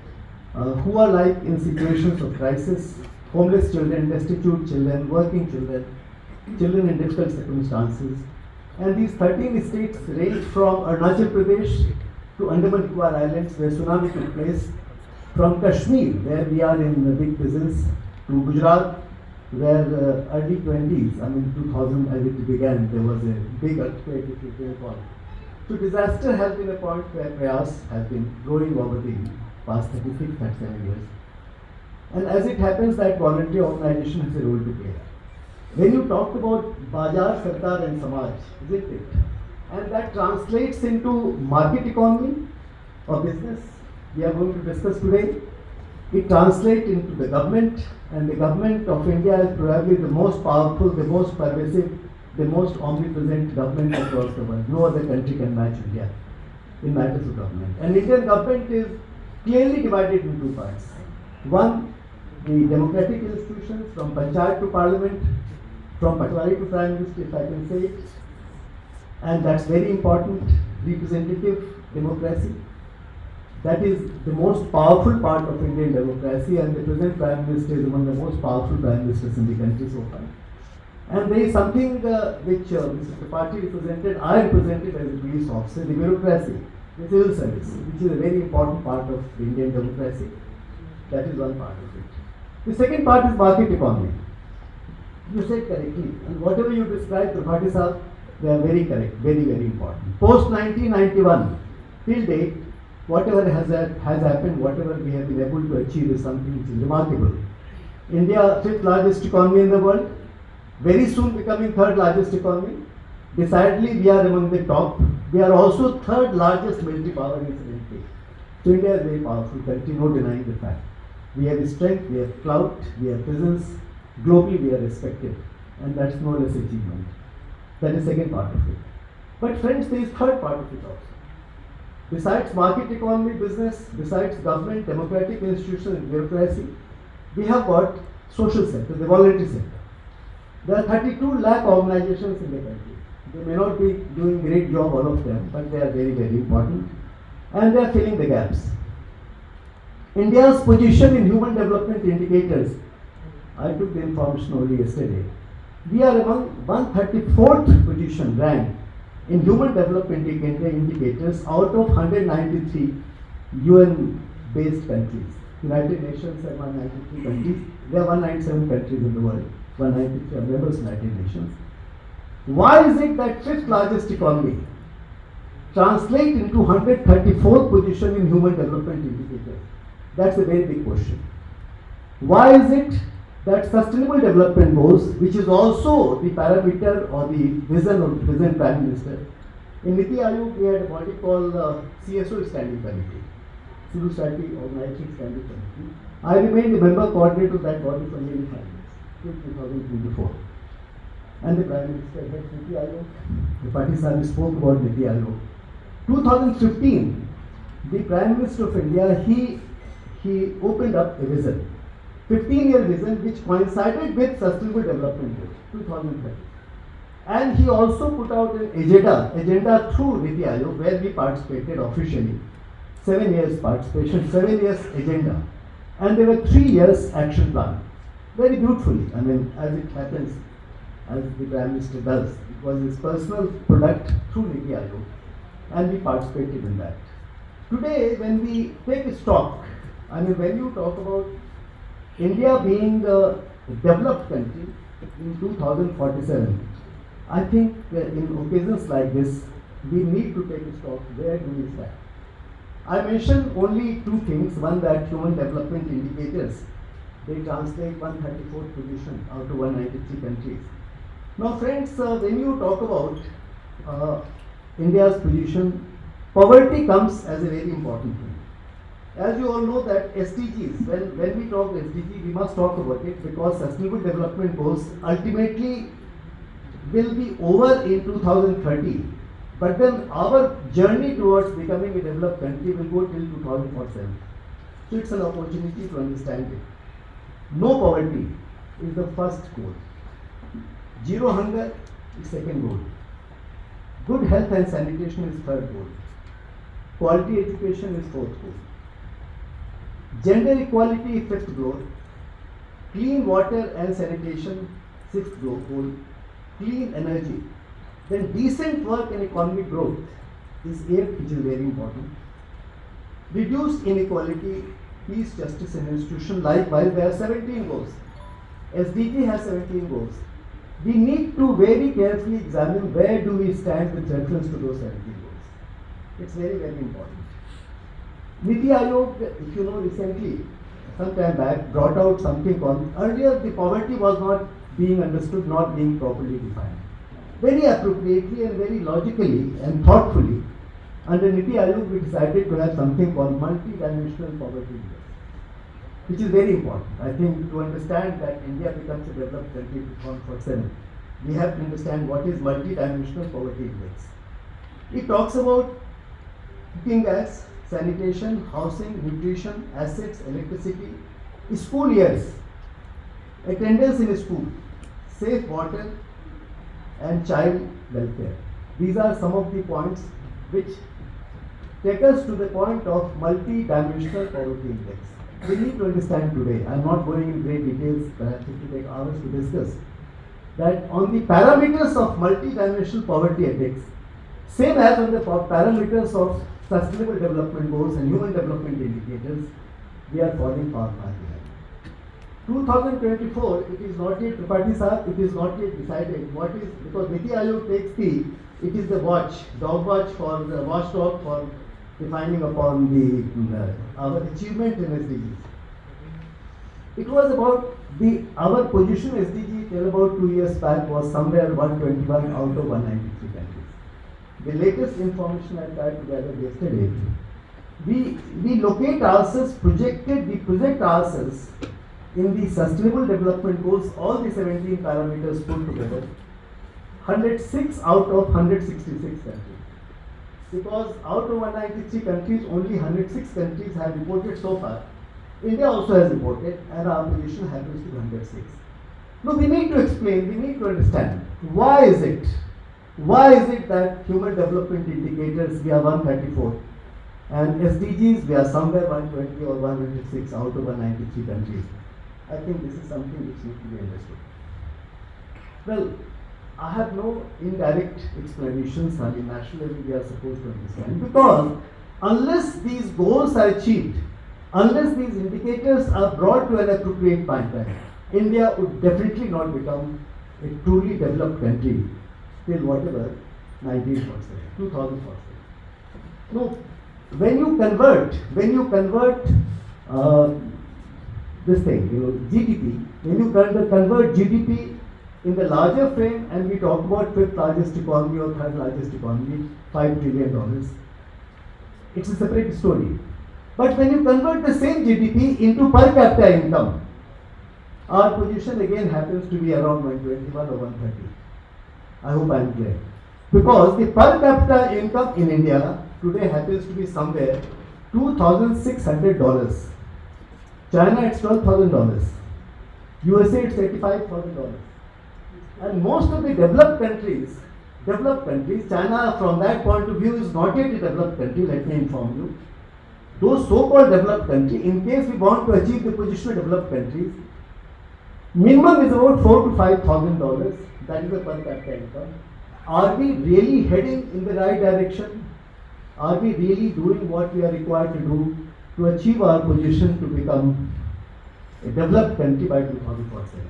who are like in situations of crisis, homeless children, destitute children, working children, children in difficult circumstances. And these 13 states range from Arunachal Pradesh to Andaman Nicobar Islands where tsunami took place, from Kashmir where we are in big business, to Gujarat where early 20s, 2000 as it began, there was a big earthquake, if you can recall. So disaster has been a point where Prayas has been growing over the past 36-37 years. And as it happens that voluntary organization has a role to play. When you talked about Bajar, Sarkar and Samaj, isn't it? And that translates into market economy or business, we are going to discuss today. It translates into the government, and the government of India is probably the most powerful, the most pervasive, the most omnipresent government across the world. No other country can match India in matters of government. And Indian government is clearly divided into two parts. One, the democratic institutions from Panchayat to Parliament, from Patwari to Prime Minister, if I can say it. And that's very important, representative democracy. That is the most powerful part of Indian democracy, and the present Prime Minister is among the most powerful Prime Ministers in the country so far. And there is something which Mr. Tripathi represented, I represented as a police officer, the bureaucracy, the civil service, which is a very important part of the Indian democracy. That is one part of it. The second part is market economy. You said correctly, and whatever you described, Tripathi sir, they are very correct, very, very important. Post 1991, till date, whatever has happened, whatever we have been able to achieve is something which is remarkable. India, fifth largest economy in the world, very soon becoming third largest economy. Decidedly, we are among the top. We are also third largest military power incidentally. So India is a very powerful country, no denying the fact. We have strength, we have clout, we have presence. Globally, we are respected, and that's no less achievement. That is second part of it. But friends, there is third part of it also. Besides market economy, business, besides government, democratic institutions, and bureaucracy, we have got social sector, the voluntary sector. There are 32 lakh organizations in the country. They may not be doing great job, all of them, but they are very, very important, and they are filling the gaps. India's position in human development indicators, I took the information only yesterday. We are among 134th position ranked in human development indicators out of 193 UN-based countries. United Nations have 193 countries. There are 197 countries in the world. 193 are members of United Nations. Why is it that fifth largest economy translate into 134th position in human development indicators? That's a very big question. Why is it that sustainable development goals, which is also the parameter or the vision of the present Prime Minister, in Niti Aayog we had a body called CSR Standing Committee, Civil Society Organization Standing Committee. I remained a member coordinator of that body for nearly 5 years, till 2024. And the Prime Minister heads Niti Aayog. The Party Sami spoke about Niti Aayog. 2015, the Prime Minister of India, he opened up a vision, 15-year vision, which coincided with Sustainable Development Goals, 2030. And he also put out an agenda through Niti Aayog, where we participated officially. 7 years participation, 7 years agenda. And there were 3 years action plan. Very beautifully, I mean, as it happens, as the Prime Minister does. It was his personal product through Niti Aayog, and we participated in that. Today, when we take stock, I mean, when you talk about India being a developed country in 2047, I think in occasions like this, we need to take stock. Where do we stand? I mentioned only 2 things. One, that human development indicators, they translate 134th position out of 193 countries. Now friends, when you talk about India's position, poverty comes as a very important thing. As you all know that SDGs, when we talk SDG, we must talk about it, because Sustainable Development Goals ultimately will be over in 2030. But then our journey towards becoming a developed country will go till 2047. So it's an opportunity to understand it. No poverty is the first goal. Zero hunger is second goal. Good health and sanitation is third goal. Quality education is fourth goal. Gender equality is fifth goal. Clean water and sanitation, sixth goal. Clean energy. Then decent work and economic growth is eighth, which is very important. Reduce inequality, peace, justice and institution. Likewise, there are 17 goals. SDG has 17 goals. We need to very carefully examine where do we stand with reference to those 17 goals. It's very, very important. Niti Aayog, if you know, recently, some time back, brought out something called, earlier the poverty was not being understood, not being properly defined. Very appropriately and very logically and thoughtfully, under Niti Aayog we decided to have something called multi-dimensional poverty index, which is very important. I think to understand that India becomes a developed country in 2047, we have to understand what is multi-dimensional poverty index. It talks about cooking gas, sanitation, housing, nutrition, assets, electricity, school years, attendance in school, safe water, and child welfare. These are some of the points which take us to the point of multi-dimensional poverty index. We need to understand today, I am not going in great details, perhaps it will take hours to discuss, that on the parameters of multi-dimensional poverty index, same as on the parameters of Sustainable Development Goals and Human Development Indicators, we are falling far behind. 2024, it is not yet, Tripathi sir, it is not yet decided what is, because Niti Ayog takes it is the dog watch for the watchdog for defining upon our achievement in SDGs. It was about our position SDG till about 2 years back was somewhere 121 out of 193 countries. The latest information I tried to gather yesterday, we locate ourselves, we project ourselves in the Sustainable Development Goals, all the 17 parameters put together, 106 out of 166 countries. Because out of 193 countries, only 106 countries have reported so far. India also has reported, and our position happens to be 106. Now we need to explain, we need to understand, why is it that human development indicators we are 134 and SDGs we are somewhere 120 or 106 out of 193 countries? I think this is something which needs to be understood. Well, I have no indirect explanations. I mean, nationally we are supposed to understand, because unless these goals are achieved, unless these indicators are brought to an appropriate point, India would definitely not become a truly developed country till whatever 1947, 2047. No, when you convert this thing, GDP, when you convert GDP in the larger frame, and we talk about fifth largest economy or third largest economy, $5 trillion, it's a separate story. But when you convert the same GDP into per capita income, our position again happens to be around 121 or 130. I hope I am clear. Because the per capita income in India today happens to be somewhere $2,600. China, it's $12,000. USA, it's $85,000. And most of the developed countries, China from that point of view is not yet a developed country, let me inform you. Those so-called developed countries, in case we want to achieve the position of developed countries, minimum is about $4,000 to $5,000. That is the per capita income. Are we really heading in the right direction? Are we really doing what we are required to do to achieve our position to become a developed country by 2047?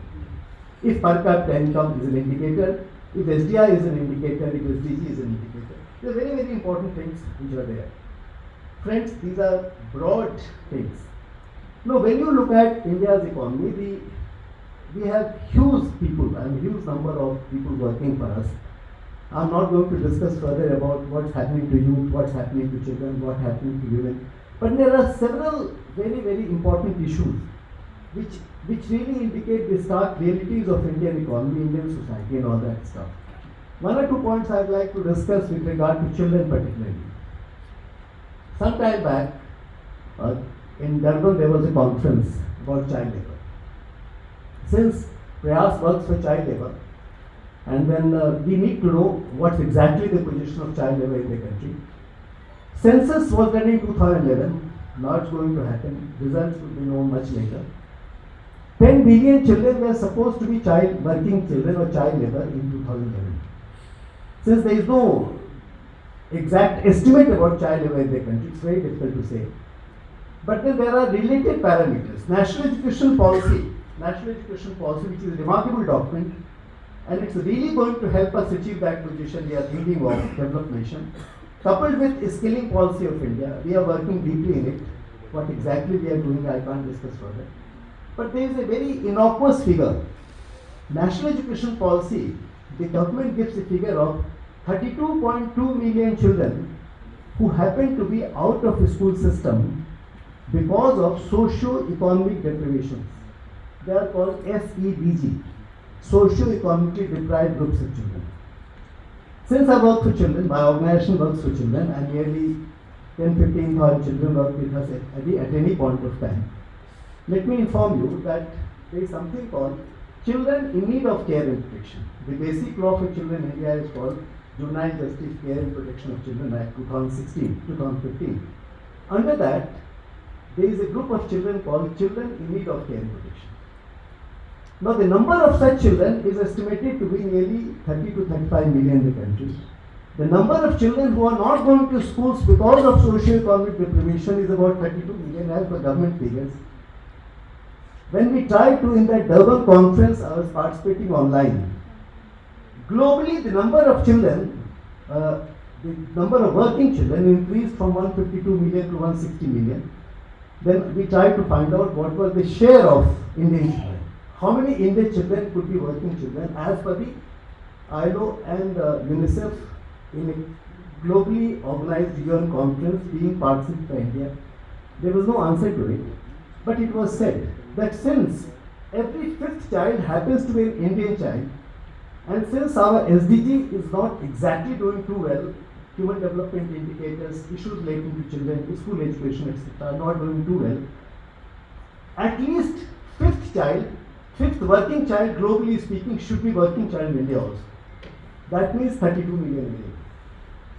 If per capita income is an indicator, if SDI is an indicator, if SDG is an indicator, there are very, very important things which are there. Friends, these are broad things. Now, when you look at India's economy, we have huge number of people working for us. I'm not going to discuss further about what's happening to youth, what's happening to children, what's happening to women. But there are several very, very important issues which really indicate the stark realities of Indian economy, Indian society and all that stuff. One or two points I'd like to discuss with regard to children particularly. Some time back, in Durban there was a conference about child labor. Since Prayas works for child labor, and then we need to know what's exactly the position of child labor in the country. Census was done in 2011, now it's going to happen, results will be known much later. 10 billion children were supposed to be working children or child labor in 2011. Since there is no exact estimate about child labor in the country, it's very difficult to say. But then there are related parameters. National education policy, which is a remarkable document, and it's really going to help us achieve that position we are thinking of, developed nation. Coupled with skilling policy of India, we are working deeply in it. What exactly we are doing, I can't discuss further. But there is a very innocuous figure. National education policy, the government gives a figure of 32.2 million children who happen to be out of the school system because of socio-economic deprivations. They are called SEDG, socio-economically deprived groups of children. Since I work for children, my organization works for children, and nearly 10-15,000 children work with us at any point of time. Let me inform you that there is something called Children in Need of Care and Protection. The basic law for children in India is called Juvenile Justice, Care and Protection of Children Act 2015. Under that, there is a group of children called Children in Need of Care and Protection. Now, the number of such children is estimated to be nearly 30 to 35 million in the country. The number of children who are not going to schools because of socio-economic deprivation is about 32 million as per government figures. When we tried to, in that Durban conference, I was participating online. Globally, the number of children, the number of working children increased from 152 million to 160 million. Then we tried to find out what was the share of Indian children. How many Indian children could be working children as per the ILO and UNICEF in a globally organized UN conference being participated by India. There was no answer to it, but it was said that since every fifth child happens to be an Indian child, and since our SDG is not exactly doing too well, human development indicators, issues relating to children, school education, etc., are not doing too well, at least fifth working child, globally speaking, should be working child in India also. That means 32 million Indians.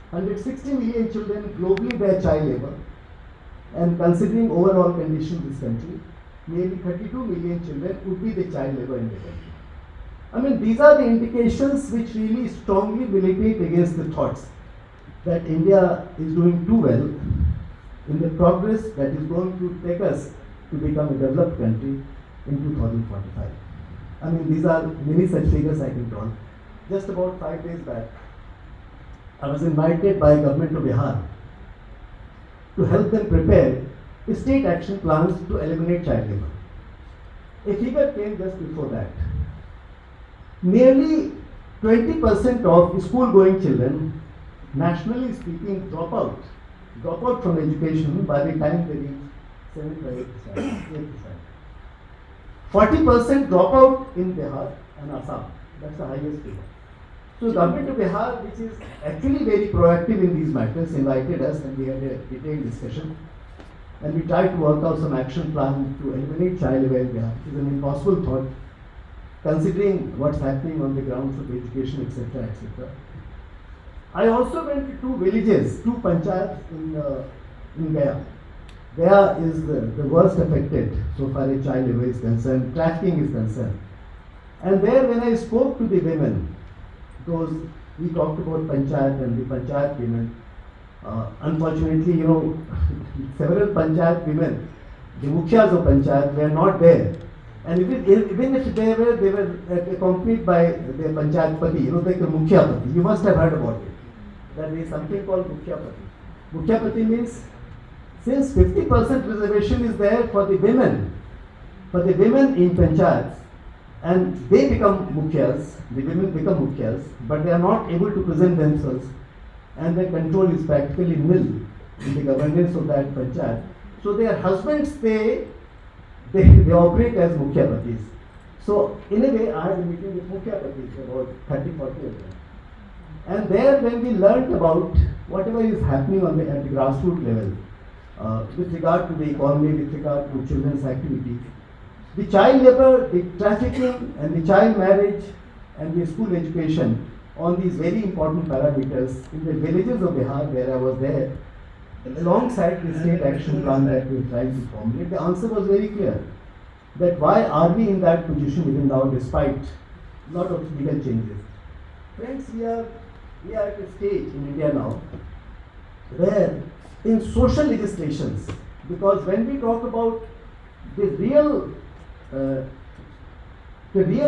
160 million children globally bear child labor, and considering overall condition of this country, nearly 32 million children would be the child labor in the country. I mean, these are the indications which really strongly militate against the thoughts that India is doing too well in the progress that is going to take us to become a developed country in 2045. I mean, these are many such figures I can draw. Just about 5 days back, I was invited by Government of Bihar to help them prepare state action plans to eliminate child labor. A figure came just before that. Nearly 20% of school-going children, nationally speaking, drop out from education by the time they reach 7-8%. 40% drop out in Bihar and Assam. That's the highest figure. So Government of Bihar, which is actually very proactive in these matters, invited us and we had a detailed discussion. And we tried to work out some action plan to eliminate child labor in Bihar, which is an impossible thought, considering what's happening on the grounds of education, etc., etc. I also went to two villages, two panchayats in Gaya. Gaya is the worst affected so far as child labor is concerned, trafficking is concerned. And there, when I spoke to the women, because we talked about panchayat and the panchayat women, unfortunately, several panchayat women, the mukhyas of panchayat, were not there. And even if they were accompanied by their panchayat pati, like the mukhya pati. You must have heard about it. That there is something called mukhya pati. Mukhya pati means, since 50% reservation is there for the women in panchayats, and they become mukhyas, the women become mukhyas, but they are not able to present themselves, and their control is practically nil in the governance of that panchayat. So their husbands, they operate as mukhyapatis. So in a way, I had a meeting with mukhyapatis, about 30-40 of them. And there, when we learnt about whatever is happening at the grassroots level, with regard to the economy, with regard to children's activities, the child labor, the trafficking, and the child marriage, and the school education, on these very important parameters in the villages of Bihar where I was there, alongside the state action plan that we were trying to formulate, the answer was very clear. That why are we in that position even now, despite a lot of legal changes? Friends, we are at a stage in India now where in social legislations, because when we talk about the real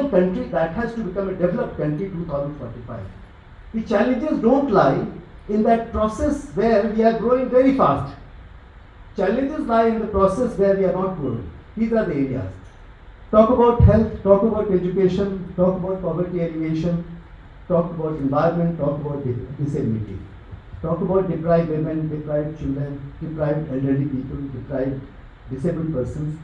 country that has to become a developed country 2045, the challenges don't lie in that process where we are growing very fast. Challenges lie in the process where we are not growing. These are the areas. Talk about health, talk about education, talk about poverty alleviation, talk about environment, talk about disability. Talk about deprived women, deprived children, deprived elderly people, deprived disabled persons.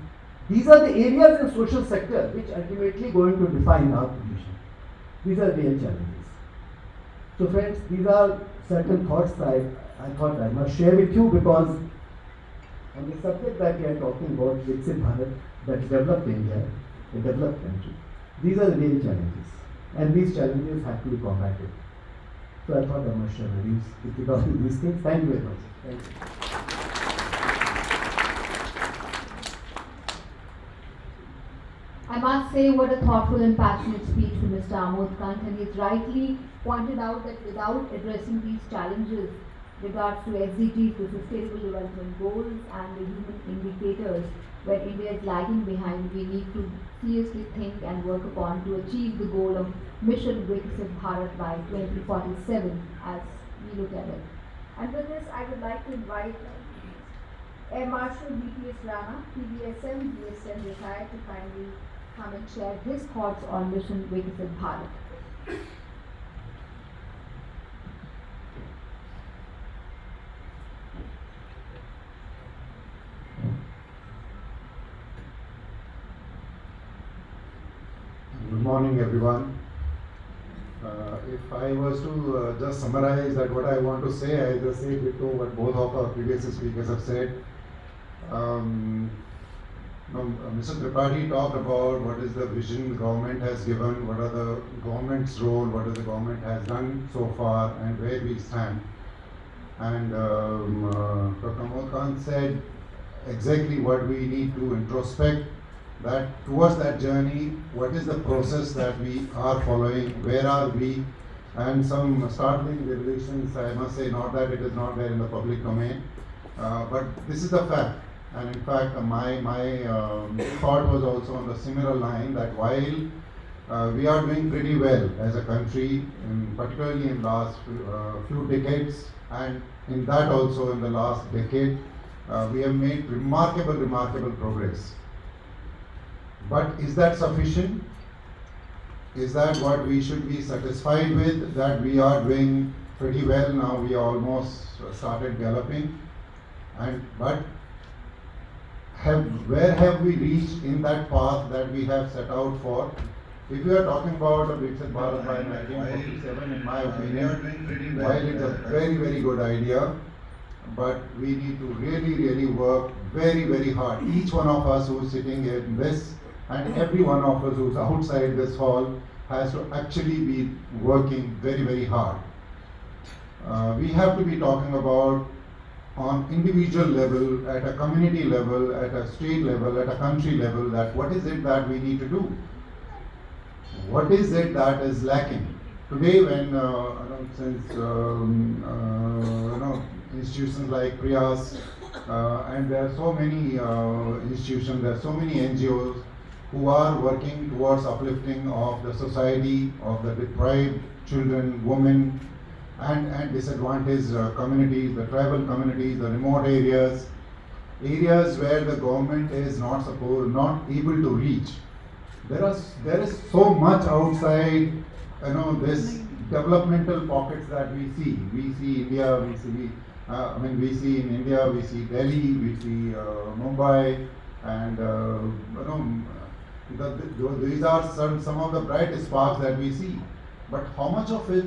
These are the areas in social sector which ultimately going to define our position. These are real challenges. So friends, these are certain thoughts that I thought I must share with you, because on the subject that we are talking about, Viksit Bharat, that developed India, a developed country, these are the real challenges, and these challenges have to be combated. So I thought I must share my views with regard to these things. Thank you very much. Thank you. I must say, what a thoughtful and passionate speech from Mr. Amod Kant, and he's rightly pointed out that without addressing these challenges regards to SDGs, to Sustainable Development Goals and the human indicators, where India is lagging behind, we need to seriously think and work upon to achieve the goal of Mission Viksit Bharat by 2047 as we look at it. And with this, I would like to invite Air Marshal BPS Rana, PDSM, DSM retired, to kindly come and share his thoughts on Mission Viksit Bharat. Good morning, everyone. If I was to just summarize that what I want to say, I just say it to what both of our previous speakers have said. Mr. Tripathi talked about what is the vision the government has given, what are the government's role, what is the government has done so far, and where we stand. And Dr. Amol Khan said exactly what we need to introspect, that towards that journey, what is the process that we are following, where are we, and some startling revelations, I must say, not that it is not there in the public domain, but this is the fact. And in fact, my thought was also on the similar line, that while we are doing pretty well as a country, particularly in last few decades, and in that also in the last decade, we have made remarkable progress. But is that sufficient? Is that what we should be satisfied with, that we are doing pretty well now? We almost started galloping, but where have we reached in that path that we have set out for? If we are talking about a Viksit Bharat by 1947, in my opinion, while it's a very good idea, but we need to really work very hard. Each one of us who is sitting in this, and every one of us who's outside this hall, has to actually be working very hard. We have to be talking about on individual level, at a community level, at a state level, at a country level, that what is it that we need to do? What is it that is lacking? Today, when institutions like Priyas, and there are so many institutions, there are so many NGOs who are working towards uplifting of the society, of the deprived children, women, and disadvantaged communities, the tribal communities, the remote areas where the government is not able to reach. There is so much outside, this developmental pockets that we see. We see India, we see in India, we see Delhi, we see Mumbai, and these are some of the brightest sparks that we see. But how much of it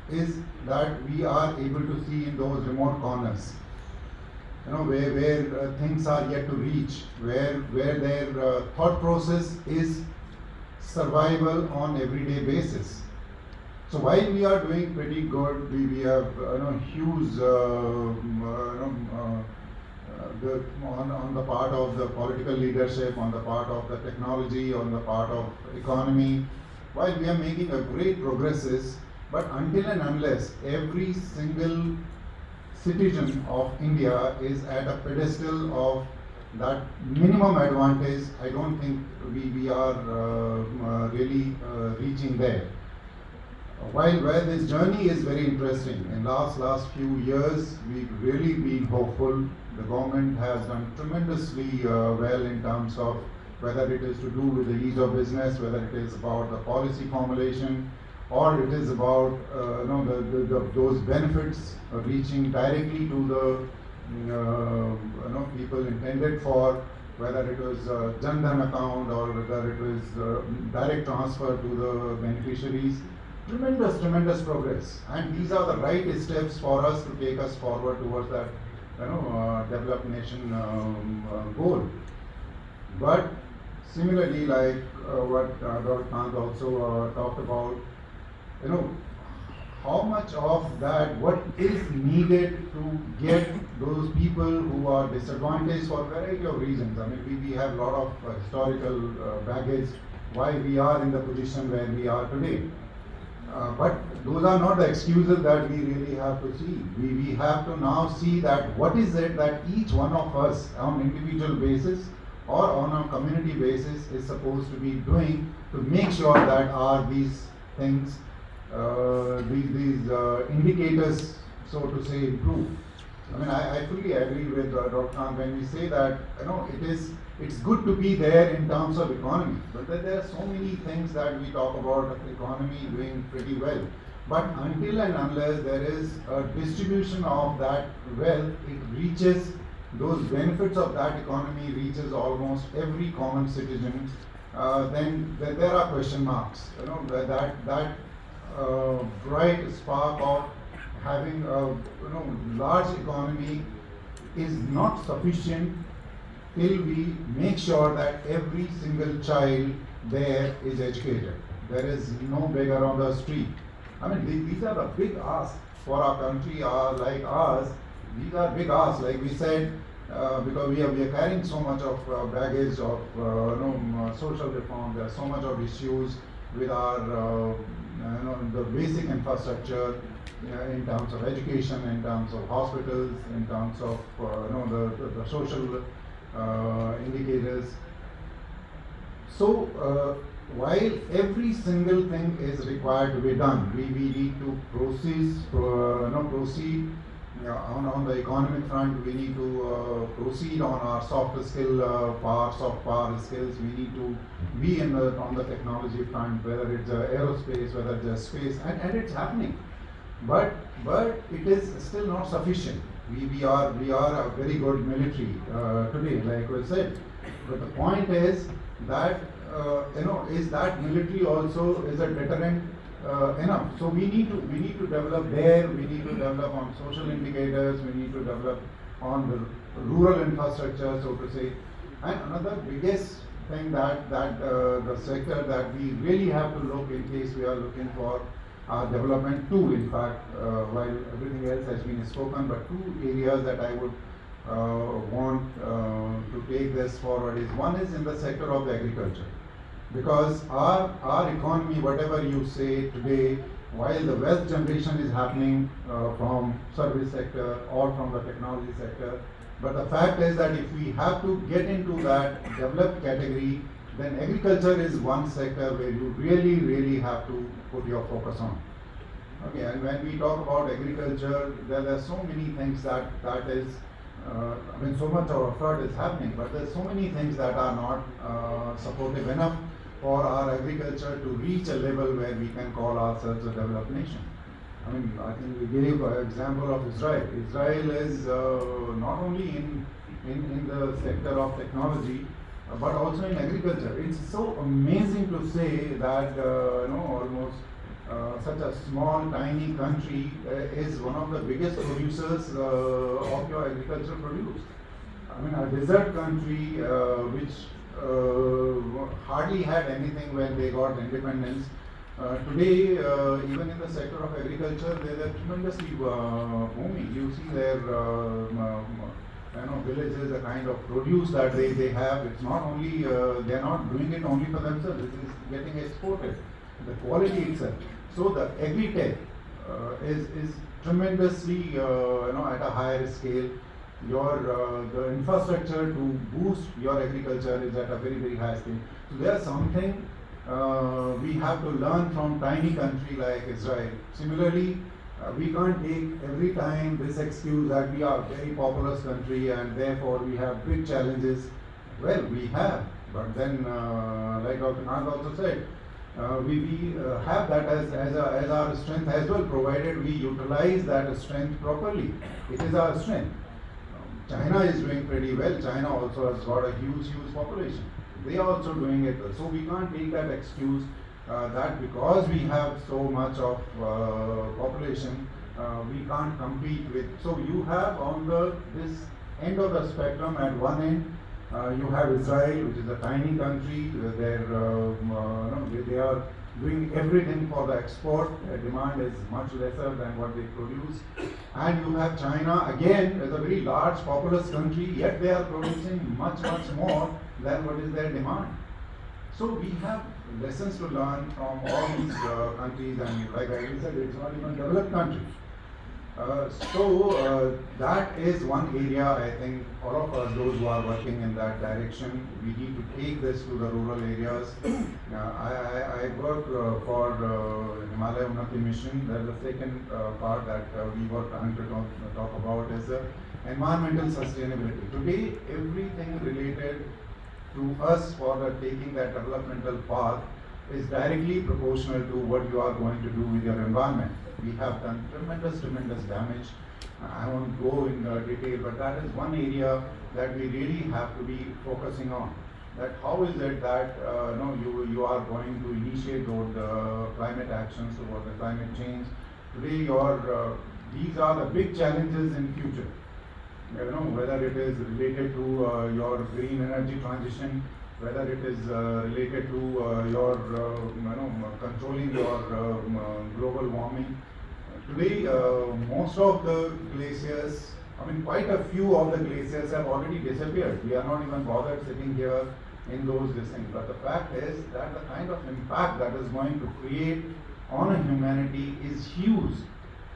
is that we are able to see in those remote corners, where things are yet to reach, where their thought process is survival on everyday basis. So while we are doing pretty good, we have huge on the part of the political leadership, on the part of the technology, on the part of economy, while we are making a great progresses, but until and unless every single citizen of India is at a pedestal of that minimum advantage, I don't think we are really reaching there. While this journey is very interesting, in last few years, we've really been hopeful. The government has done tremendously well in terms of whether it is to do with the ease of business, whether it is about the policy formulation, or it is about those benefits reaching directly to the people intended for, whether it was Jan Dhan account or whether it was direct transfer to the beneficiaries. Tremendous progress, and these are the right steps for us to take us forward towards that developed nation goal. But similarly, like what Dr. Kant also talked about, how much of that, what is needed to get those people who are disadvantaged for a variety of reasons. We have a lot of historical baggage why we are in the position where we are today. But those are not the excuses that we really have to see. We have to now see that what is it that each one of us on individual basis or on a community basis is supposed to be doing to make sure that these things, these indicators, so to say, improve. I mean, I fully agree with Dr. Khan when we say that it's good to be there in terms of economy, but there are so many things that we talk about economy doing pretty well. But until and unless there is a distribution of that wealth, it reaches those benefits of that economy reaches almost every common citizen. Then there are question marks. That bright spark of having a large economy is not sufficient till we make sure that every single child there is educated. There is no beggar on the street. I mean, these are the big asks for our country like ours. These are big asks, like we said, because we are carrying so much of baggage of social reform. There are so much of issues with our the basic infrastructure in terms of education, in terms of hospitals, in terms of the social indicators. So while every single thing is required to be done, we need to proceed on the economic front. We need to proceed on our soft power skills. We need to be on the technology front, whether it's aerospace, whether it's space, and it's happening. But it is still not sufficient. We are a very good military today, like we said. But the point is that is that military also is a deterrent enough? So we need to develop there. We need to develop on social indicators. We need to develop on the rural infrastructure, so to say. And another biggest thing that the sector that we really have to look in case we are looking for development too, in fact, while everything else has been spoken, but two areas that I would want to take this forward is one is in the sector of the agriculture, because our economy, whatever you say today, while the wealth generation is happening from service sector or from the technology sector, but the fact is that if we have to get into that developed category, then agriculture is one sector where you really have to put your focus on. Okay, and when we talk about agriculture, there are so many things that is, I mean, so much of effort is happening, but there's so many things that are not supportive enough for our agriculture to reach a level where we can call ourselves a developed nation. I mean, I think we gave an example of Israel. Israel is not only in the sector of technology, but also in agriculture. It's so amazing to say that almost such a small, tiny country is one of the biggest producers of your agricultural produce. I mean, a desert country which hardly had anything when they got independence. Today, even in the sector of agriculture, they are tremendously booming. You see their villages, the kind of produce that they have. It's not only they are not doing it only for themselves. It is getting exported. The quality itself. So the agri-tech is tremendously at a higher scale. The infrastructure to boost your agriculture is at a very high scale. So there's something we have to learn from tiny country like Israel. Similarly, we can't take every time this excuse that we are a very populous country and therefore we have big challenges. Well, we have, but then like Dr. Khan also said, we have that as our strength as well, provided we utilize that strength properly. It is our strength. China is doing pretty well. China also has got a huge population. They are also doing it well. So we can't take that excuse that because we have so much of population, we can't compete with. So you have on this end of the spectrum, at one end, you have Israel, which is a tiny country. They are doing everything for the export. Their demand is much lesser than what they produce. And you have China, again, as a very large populous country, yet they are producing much more than what is their demand. So we have lessons to learn from all these countries, and like I said, it's not even developed countries. That is one area I think all of us, those who are working in that direction, we need to take this to the rural areas. I work for Himalaya Unnati Mission. There's the second part that we were trying to talk about is environmental sustainability. Today, everything related to us for taking that developmental path is directly proportional to what you are going to do with your environment. We have done tremendous damage. I won't go in detail, but that is one area that we really have to be focusing on. That how is it that you are going to initiate those climate actions or the climate change. Today, these are the big challenges in future. Whether it is related to your green energy transition, whether it is related to your controlling your global warming. Today, most of the glaciers, quite a few of the glaciers have already disappeared. We are not even bothered sitting here in those things. But the fact is that the kind of impact that is going to create on humanity is huge.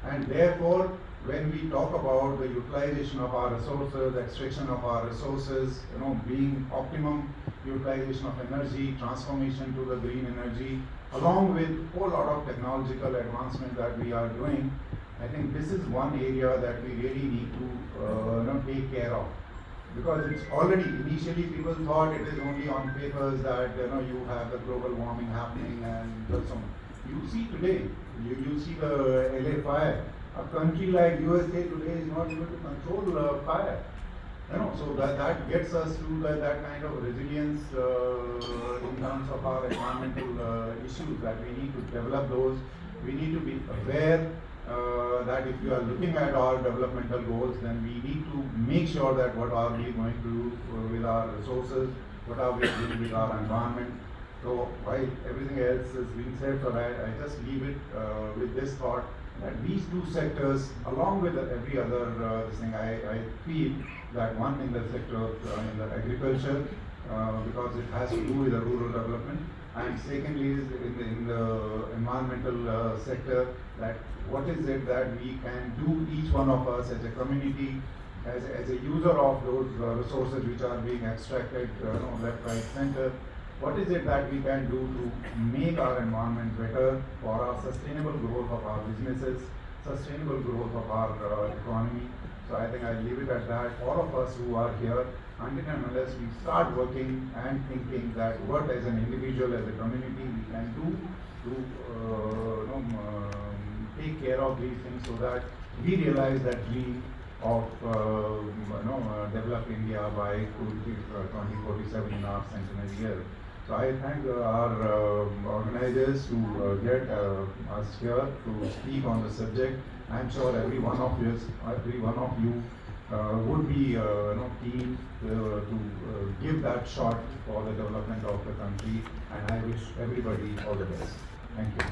And therefore, when we talk about the utilization of our resources, extraction of our resources, being optimum utilization of energy, transformation to the green energy, along with a whole lot of technological advancement that we are doing, I think this is one area that we really need to take care of. Because it's already, initially people thought it is only on papers that you have the global warming happening and so on. You see today, you see the LA fire. A country like USA today is not able to control fire. So that gets us to that kind of resilience in terms of our environmental issues, that we need to develop those. We need to be aware that if you are looking at our developmental goals, then we need to make sure that what are we going to do with our resources, what are we doing with our environment. So while everything else is being said, so I just leave it with this thought that these two sectors, along with every other thing, I feel that one in the sector in the agriculture, because it has to do with the rural development, and secondly is in the environmental sector, that what is it that we can do, each one of us as a community, as a user of those resources which are being extracted left, right, center. What is it that we can do to make our environment better for our sustainable growth of our businesses, sustainable growth of our economy? So I think I leave it at that. All of us who are here, until and unless we start working and thinking that what as an individual, as a community we can do to take care of these things, so that we realize that dream of develop India by 2047 in our centenary year. So I thank our organizers to get us here to speak on the subject. I'm sure every one of you would be keen to give that shot for the development of the country, and I wish everybody all the best. Thank you.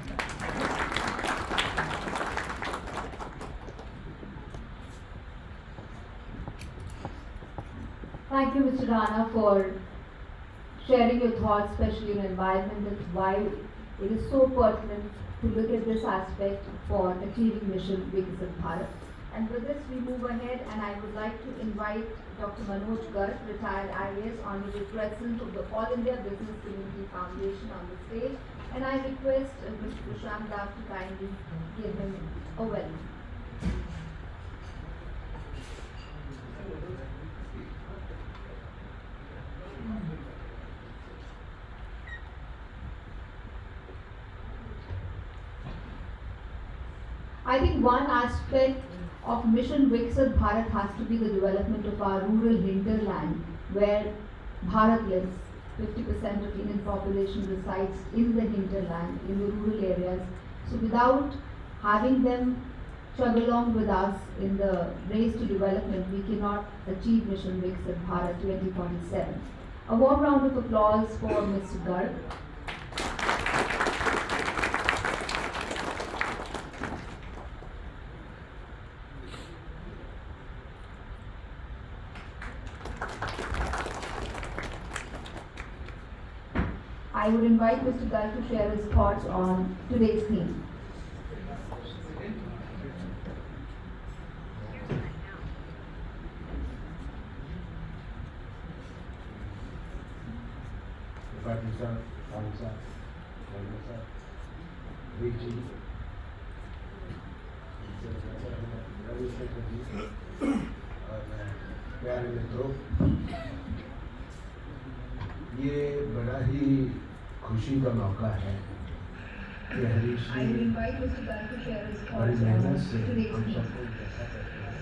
Thank you, Mr. Rana, for sharing your thoughts, especially on environment, and why it is so pertinent to look at this aspect for achieving mission Viksit Bharat. And with this, we move ahead, and I would like to invite Dr. Manoj Garg, retired IAS, Honorable President of the All India Business Community Foundation, on the stage, and I request Mr. Prashant Das to kindly give him a welcome. I think one aspect of Mission Viksit Bharat has to be the development of our rural hinterland, where Bharat lives. 50% of Indian population resides in the hinterland, in the rural areas. So without having them chug along with us in the race to development, we cannot achieve Mission Viksit Bharat 2047. A warm round of applause for Mr. Garg. I I would invite Mr. Garg to share his thoughts on today's theme. प्यारे मित्रों, ये बड़ा ही खुशी का मौका है कि हरीश जी बड़ी मेहनत से हम सबको इकट्ठा करते हैं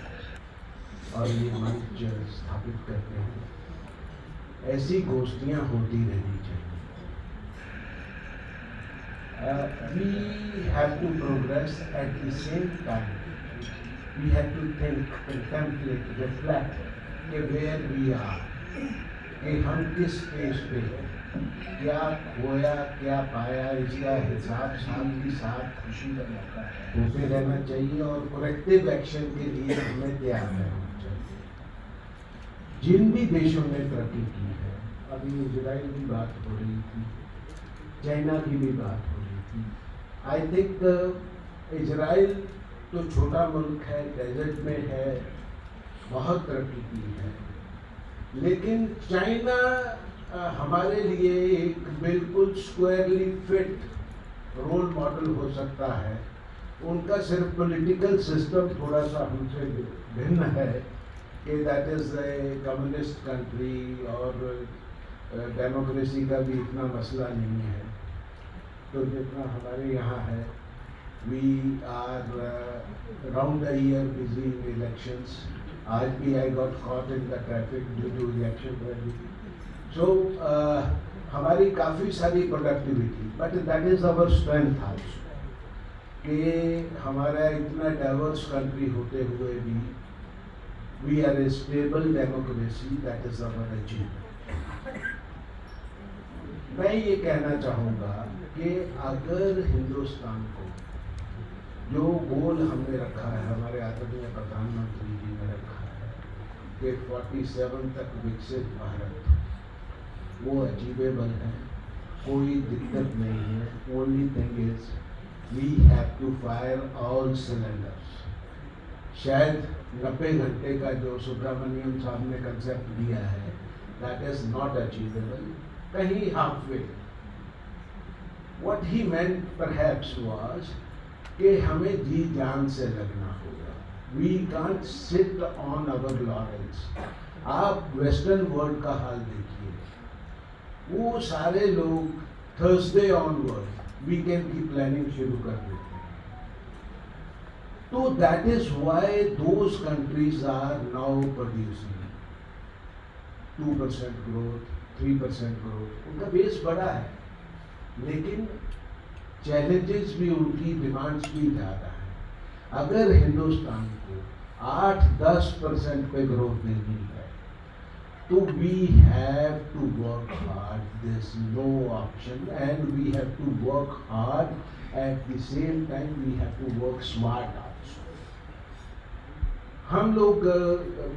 और ये मंच स्थापित करते हैं। ऐसी गोष्ठियाँ होती रहनी चाहिए। We have to progress at the same time. We have to think, contemplate, reflect कि where we are, कि हम किस स्टेज पे हैं, क्या खोया क्या पाया, इसका हिसाब साथ ही साथ खुशी का मौका होते रहना चाहिए और करेक्टिव एक्शन के लिए हमें तैयार रहना चाहिए। जिन भी देशों ने तरक्की की है, अभी इजराइल की बात हो रही थी, चाइना की भी बात हो रही थी। आई थिंक इजराइल तो छोटा मुल्क है, डेजर्ट में है, बहुत तरक्की की है, लेकिन चाइना हमारे लिए एक बिल्कुल स्क्वायरली फिट रोल मॉडल हो सकता है। उनका सिर्फ पॉलिटिकल सिस्टम थोड़ा सा हमसे भिन्न है कि that is a communist country और डेमोक्रेसी का भी इतना मसला नहीं है तो जितना हमारे यहाँ है। We are round the year busy in elections. आज भी I got caught in the traffic due to election rally. So हमारी काफ़ी सारी productivity, but that is our strength also कि हमारा इतना डाइवर्स कंट्री होते हुए भी we are a stable democracy, that is our achievement. मैं ये कहना चाहूँगा कि अगर हिंदुस्तान को जो गोल हमने रखा है, हमारे आदरणीय प्रधानमंत्री जी ने रखा है कि 47 तक विकसित भारत, वो अचीवेबल है, कोई दिक्कत नहीं है। Only thing is we have to fire all cylinders. शायद 90 घंटे का जो सुब्रमण्यम साहब ने कंसेप्ट दिया है, दैट इज नॉट अचीवेबल, कहीं half way. What he meant perhaps was कि हमें जी जान से लगना होगा। We can't sit on our laurels. आप वेस्टर्न वर्ल्ड का हाल देखिए, वो सारे लोग थर्सडे ऑनवर्ड वीकेंड की प्लानिंग शुरू कर देते हैं। तो that is why those countries are now producing 2% growth, 3% growth. उनका बेस बड़ा है, लेकिन चैलेंजेस भी, उनकी डिमांड्स भी ज़्यादा है। अगर हिंदुस्तान को 8-10% पे ग्रोथ देनी है तो we have to work hard, there is no option, and we have to work hard at the same time we have to work smart also. हम लोग,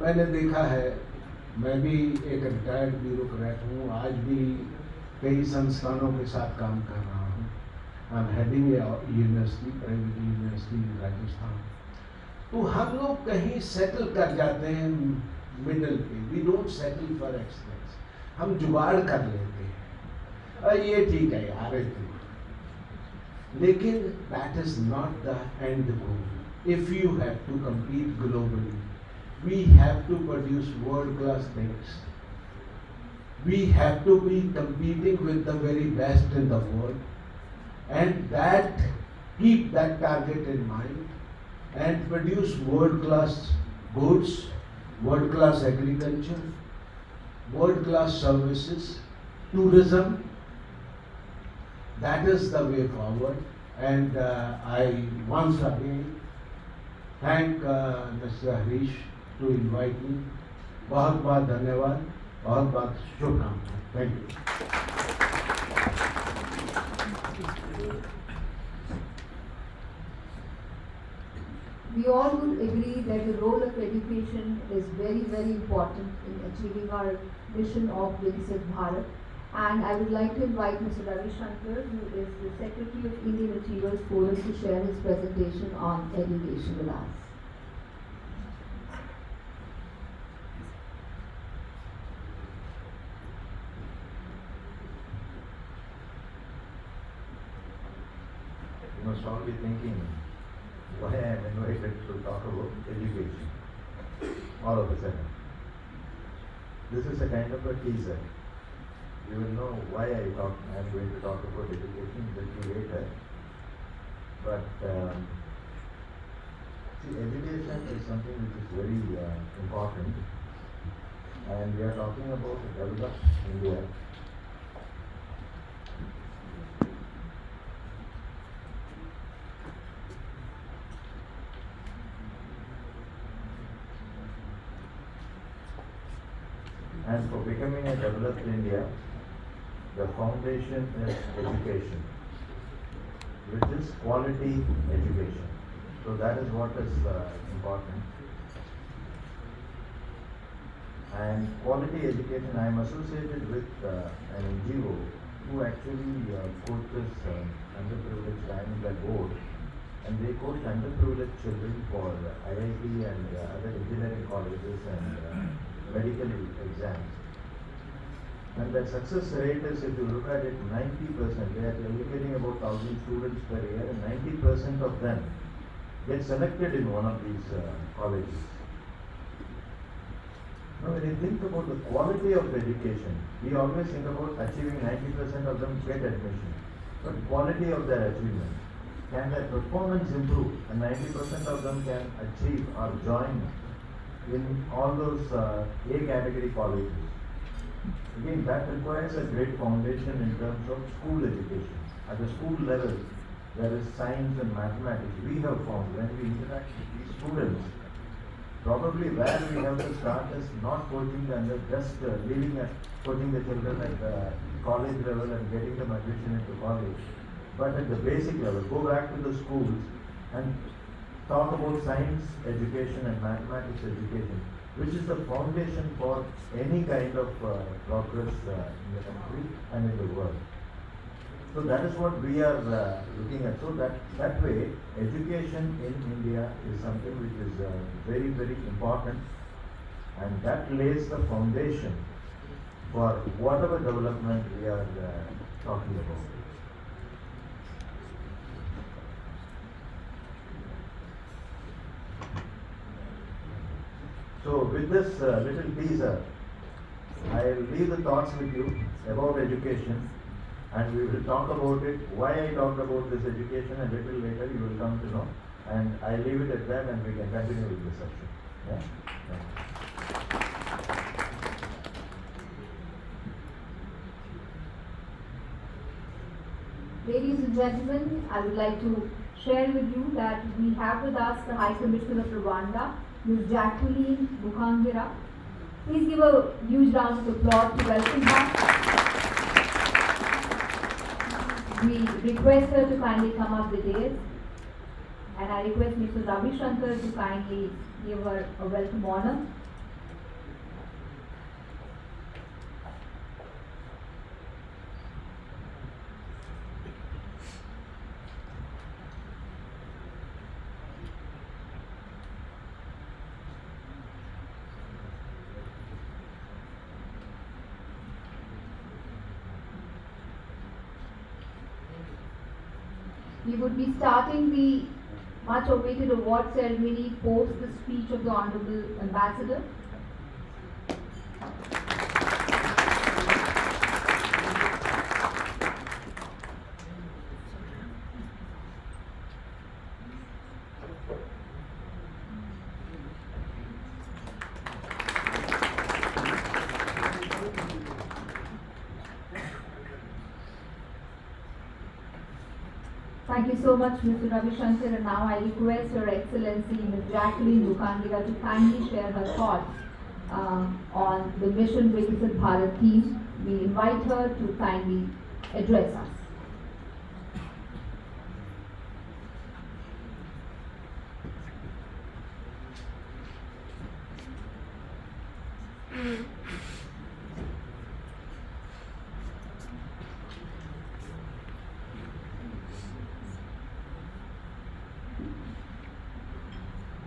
मैंने देखा है, मैं भी एक रिटायर्ड ब्यूरोक्रेट हूँ, आज भी कई संस्थानों के साथ काम कर रहा हूँ। I am heading a university, private university in Rajasthan. तो हम लोग कहीं सेटल कर जाते हैं मिडल पे, we don't settle for excellence. हम जुगाड़ कर लेते हैं, और ये ठीक है यार, लेकिन that is not the end goal. If you have to compete globally, we have to produce world-class things. We have to be competing with the very best in the world, and that keep that target in mind and produce world-class goods, world-class agriculture, world-class services, tourism. That is the way forward. And I once again thank Mr. Harish to invite me. बहुत बहुत धन्यवाद, बहुत बहुत शुभकामनाएं। Thank you. We all would agree that the role of education is very, very important in achieving our mission of Viksit Bharat. And I would like to invite Mr. Ravi Shankar, who is the Secretary of Inidviduals Forum, to share his presentation on education with us. You must all be thinking why I am invited to talk about education all of a sudden. This is a kind of a teaser. You will know why I am going to talk about education a little later. But see, education is something which is very important, and we are talking about developed India. And for becoming a developed India, the foundation is education, which is quality education. So that is what is important. And quality education, I am associated with an NGO who actually put this underprivileged line in their board, and they coach underprivileged children for IIT and other engineering colleges and medical exams. And the success rate is, if you look at it, 90%. They are educating about 1,000 students per year, and 90% of them get selected in one of these colleges. Now, when you think about the quality of education, we always think about achieving 90% of them get admission. But quality of their achievement, can their performance improve, and 90% of them can achieve or join in all those A category colleges. Again, that requires a great foundation in terms of school education. At the school level, there is science and mathematics. We have found when we interact with these students, probably where we have to start is not coaching them, just coaching the children at the college level and getting them admission into college. But at the basic level, go back to the schools and talk about science education and mathematics education, which is the foundation for any kind of progress in the country and in the world. So that is what we are looking at. So that way, education in India is something which is very, very important, and that lays the foundation for whatever development we are talking about. So with this little teaser, I will leave the thoughts with you about education, and we will talk about it, why I talked about this education, and a little later you will come to know. And I leave it at that, and we can continue with the session. Yeah? Ladies and gentlemen, I would like to share with you that we have with us the High Commissioner of Rwanda, Ms. Jacqueline Mukangira. Please give a huge round of applause to welcome her. We request her to kindly come up with this, and I request Mr. Ravi Shankar to kindly give her a welcome honor. We would be starting the much awaited award ceremony post the speech of the Honorable Ambassador. Thank you so much, Mr. Ravi Shankar, and now I request Her Excellency Ms. Jacqueline Mukangira to kindly share her thoughts on the Mission Viksit Bharat theme. We invite her to kindly address us.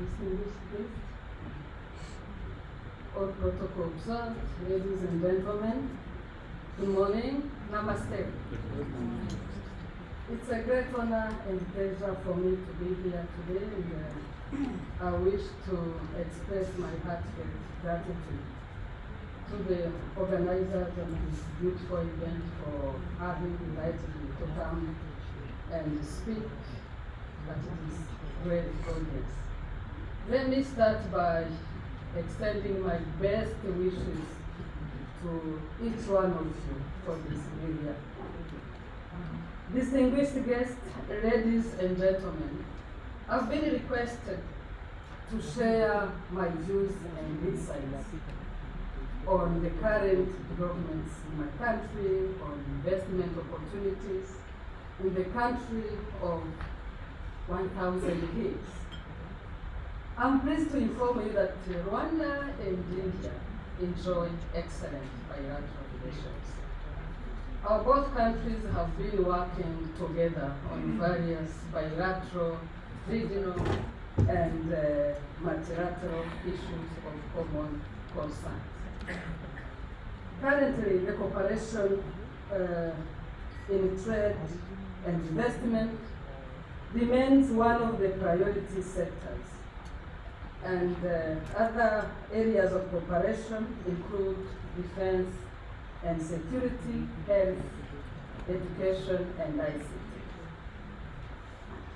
distinguished guests, all protocol observed, ladies and gentlemen, good morning, namaste. It's a great honor and pleasure for me to be here today, and I wish to express my heartfelt gratitude to the organizers of this beautiful event for having invited me to come and speak at this great audience. Let me start by extending my best wishes to each one of you for this new year. Distinguished guests, ladies and gentlemen, I've been requested to share my views and insights on the current developments in my country, on investment opportunities in the country of 1,000 hills. I'm pleased to inform you that Rwanda and India enjoy excellent bilateral relations. Our both countries have been working together on various bilateral, regional, and multilateral issues of common concerns. Currently, the cooperation in trade and investment remains one of the priority sectors. And other areas of cooperation include defense and security, health, education, and ICT.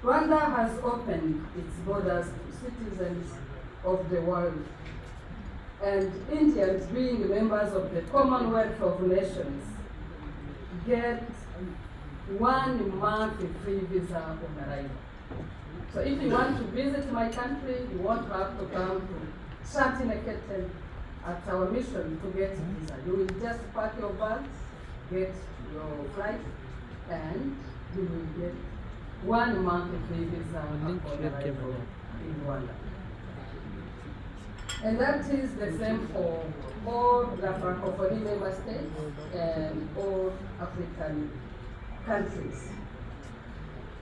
Rwanda has opened its borders to citizens of the world, and Indians, being members of the Commonwealth of Nations, get 1 month free visa on arrival. So if you want to visit my country, you won't have to come to Shantineketen at our mission to get visa. You will just pack your bags, get your flight, and you will get 1 month free visa on arrival in Rwanda. And that is the same for all the Francophonie member states and all African countries.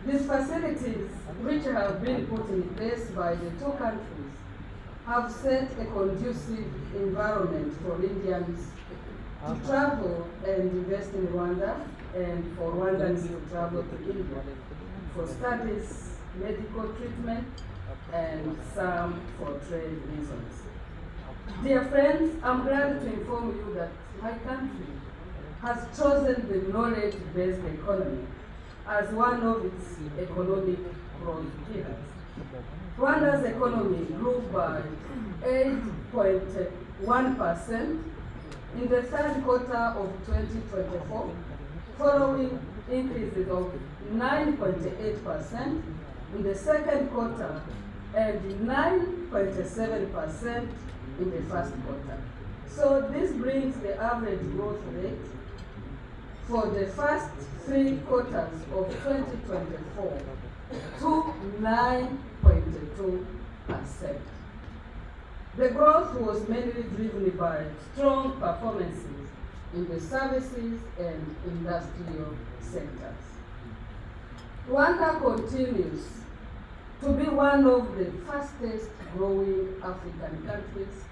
These facilities, which have been put in place by the two countries, have set a conducive environment for Indians to travel and invest in Rwanda, and for Rwandans to travel to India for studies, medical treatment, and some for trade reasons. Dear friends, I'm glad to inform you that my country has chosen the knowledge-based economy as one of its economic growth pillars. Rwanda's economy grew by 8.1% in the third quarter of 2024, following increases of 9.8% in the second quarter and 9.7% in the first quarter. So this brings the average growth rate for the first 3 quarters of 2024 to 9.2%. The growth was mainly driven by strong performances in the services and industrial sectors. Rwanda continues to be one of the fastest growing African countries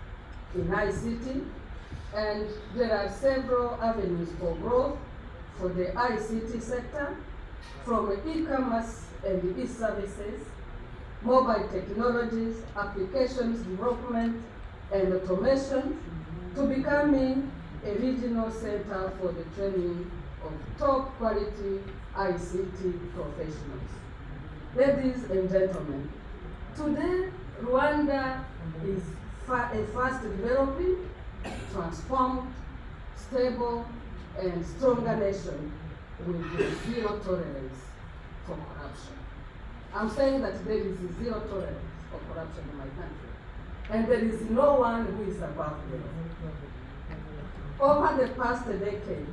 in ICT, and there are several avenues for growth for the ICT sector, from e-commerce and e-services, mobile technologies, applications development, and automation, to becoming a regional center for the training of top quality ICT professionals. Ladies and gentlemen, today Rwanda is a fast developing, transformed, stable, and stronger nation with zero tolerance for corruption. I'm saying that there is zero tolerance for corruption in my country, and there is no one who is above the law. Over the past decade,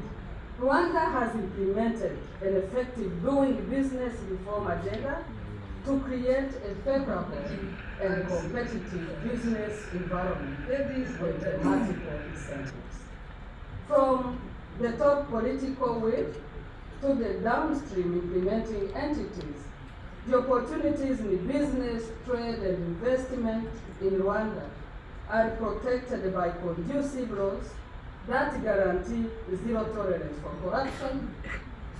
Rwanda has implemented an effective doing business reform agenda to create a favorable and competitive business environment with multiple incentives. From the top political will to the downstream implementing entities, The opportunities in business, trade, and investment in Rwanda are protected by conducive laws that guarantee zero tolerance for corruption,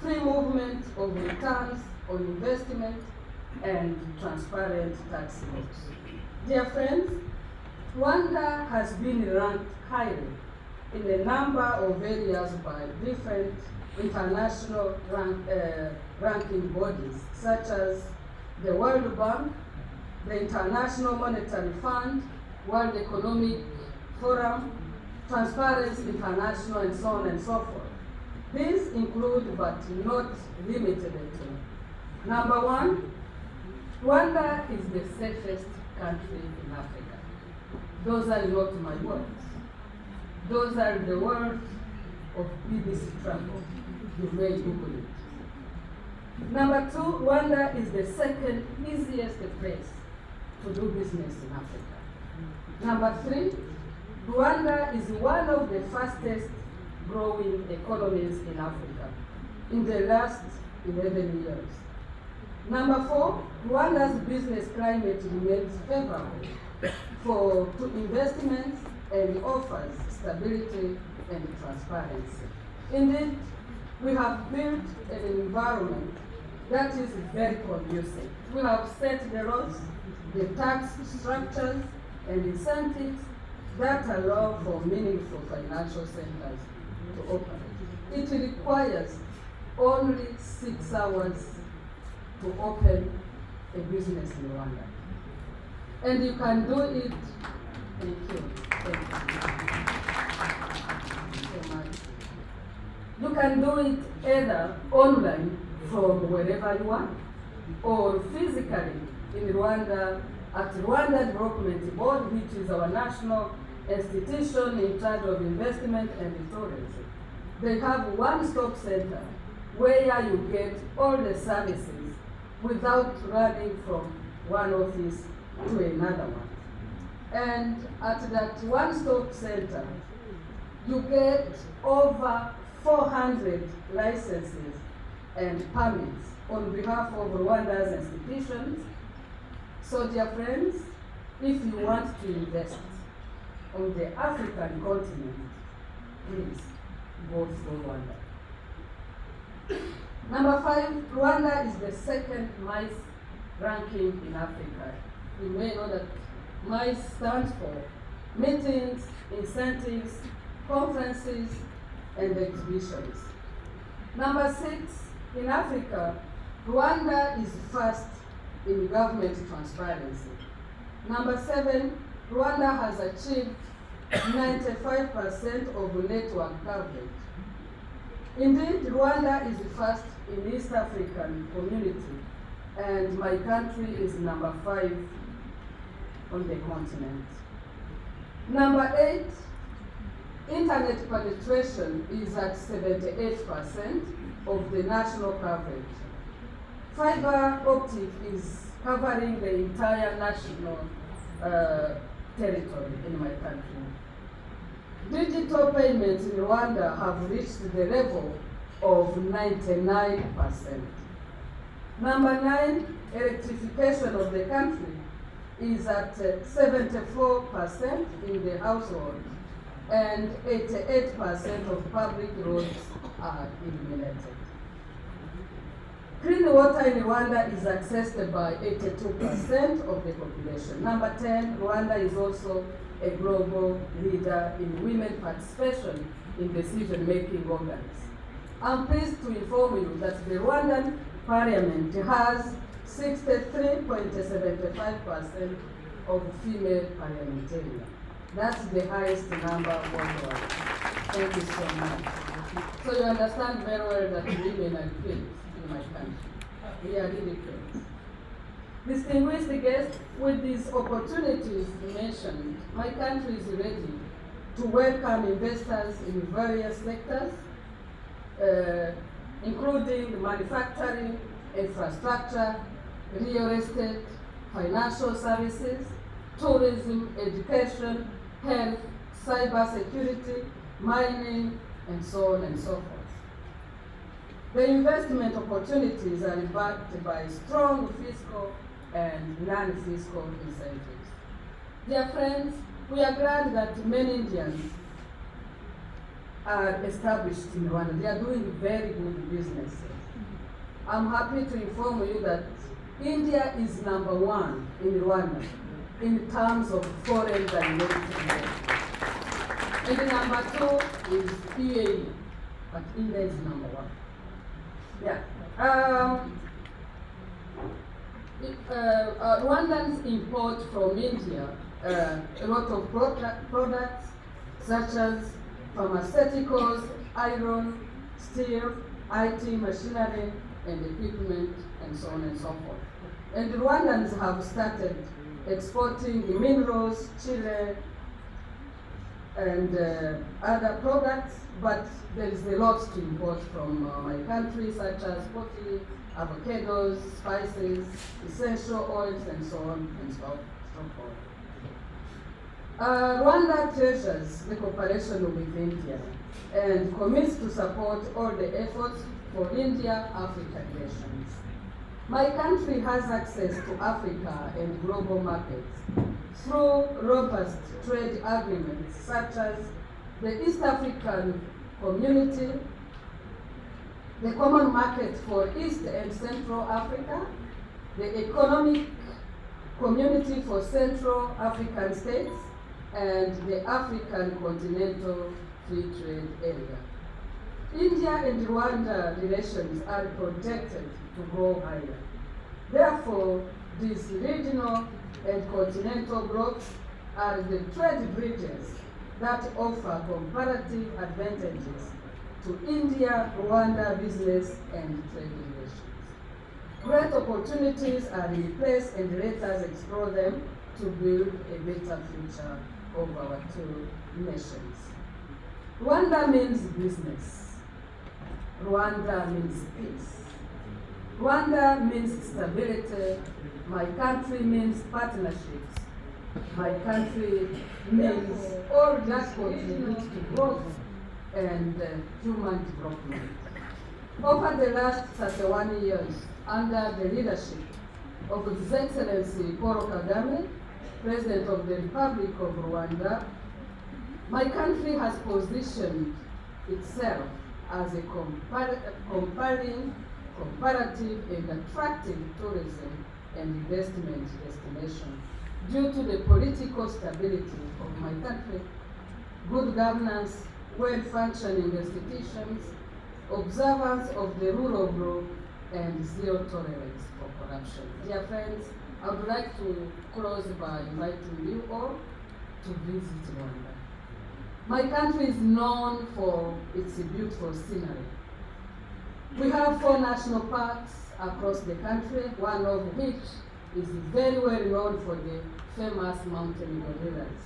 free movement of returns on investment, and transparent tax laws. Dear friends, Rwanda has been ranked highly in a number of areas by different international ranking bodies, such as the World Bank, the International Monetary Fund, World Economic Forum, Transparency International, and so on and so forth. These include, but not limited to, number one, Rwanda is the safest country in Africa. Those are not my words. Those are the words of BBC Travel. You may Google it. Number two, Rwanda is the second easiest place to do business in Africa. Number three, Rwanda is one of the fastest growing economies in Africa in the last 11 years. Number four, Rwanda's business climate remains favorable for investments and offers stability and transparency. Indeed, we have built an environment that is very conducive. We have set the laws, the tax structures, and incentives that allow for meaningful financial centers to operate. It requires only 6 hours to open a business in Rwanda. And you can do it, thank you so much. You can do it either online from wherever you are, or physically in Rwanda at Rwanda Development Board, which is our national institution in charge of investment and tourism. They have one-stop center where you get all the services without running from one office to another one. And at that one-stop center, you get over 400 licenses and permits on behalf of Rwanda's institutions. So, dear friends, if you want to invest on the African continent, please go through Rwanda. Number five, Rwanda is the second MICE ranking in Africa. You may know that MICE stands for meetings, incentives, conferences, and exhibitions. Number six, in Africa, Rwanda is first in government transparency. Number seven, Rwanda has achieved 95% of network coverage. Indeed, Rwanda is first in East African community, and my country is number 5 on the continent. Number 8, internet penetration is at 78% of the national coverage. Fiber optic is covering the entire national territory in my country. Digital payments in Rwanda have reached the level of 99%. Number 9, electrification of the country is at 74% in the household, and 88% of public roads are illuminated. Clean water in Rwanda is accessed by 82% of the population. Number 10, Rwanda is also a global leader in women participation in decision-making organs. I'm pleased to inform you that the Rwandan Parliament has 63.75% of female parliamentarians. That's the highest number worldwide. Thank you so much. So you understand very well that women are kings in my country. We are really kings. Distinguished guests, with these opportunities mentioned, my country is ready to welcome investors in various sectors, including manufacturing, infrastructure, real estate, financial services, tourism, education, health, cyber security, mining, and so on and so forth. The investment opportunities are backed by strong fiscal and non-fiscal incentives. Dear friends, we are glad that many Indians are established in Rwanda. They are doing very good business. I'm happy to inform you that India is #1 in Rwanda in terms of foreign direct investment. And the #2 is UAE, but India is #1. Yeah. Rwandans import from India a lot of products such as pharmaceuticals, iron, steel, IT, machinery, and equipment, and so on and so forth. And Rwandans have started exporting minerals, chile, and other products, but there is a lot to import from my country, such as coffee, avocados, spices, essential oils, and so on and so forth. Rwanda treasures the cooperation with India and commits to support all the efforts for India-Africa relations. My country has access to Africa and global markets through robust trade agreements such as the East African Community, the Common Market for East and Central Africa, the Economic Community for Central African States, and the African Continental Free Trade Area. India and Rwanda relations are projected to grow higher. Therefore, these regional and continental blocks are the trade bridges that offer comparative advantages to India-Rwanda business and trade relations. Great opportunities are in place, and let us explore them to build a better future of our two nations. Rwanda means business. Rwanda means peace. Rwanda means stability. My country means partnerships. My country means all that contributes to growth and human development. Over the last 31 years, under the leadership of His Excellency Paul Kagame, President of the Republic of Rwanda, my country has positioned itself as a compelling, comparative, and attractive tourism and investment destination due to the political stability of my country, good governance, well-functioning institutions, observance of the rule of law, and zero tolerance for corruption. Dear friends, I would like to close by inviting you all to visit Rwanda. My country is known for its beautiful scenery. We have 4 national parks across the country, one of which is very well known for the famous mountain gorillas.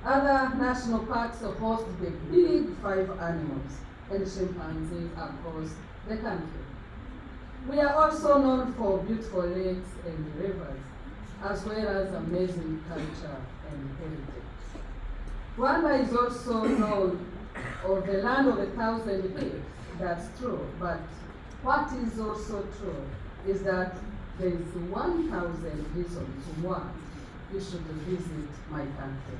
Other national parks host the big 5 animals and chimpanzees across the country. We are also known for beautiful lakes and rivers, as well as amazing culture and heritage. Rwanda is also known of the land of 1,000 peaks. That's true, but what is also true is that there is 1,000 reasons why you should visit my country.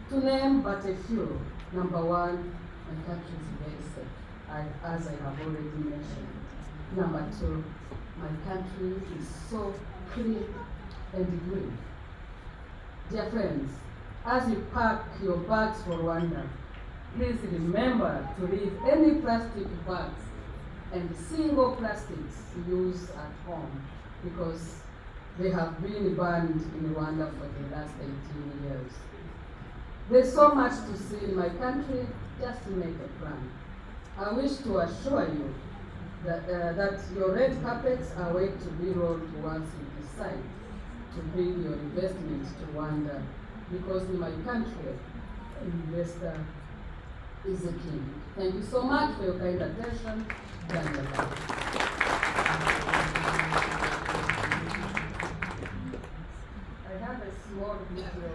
To name but a few, number 1, my country is very safe, as I have already mentioned. Number 2, my country is so clean and green. Dear friends, as you pack your bags for Rwanda, please remember to leave any plastic bags and single plastics used at home, because they have been banned in Rwanda for the last 18 years. There's so much to see in my country, just make a plan. I wish to assure you that your red carpets are waiting to be rolled once you decide to bring your investments to Rwanda, because in my country, investor is a king. Thank you so much for your kind attention. I have a small video,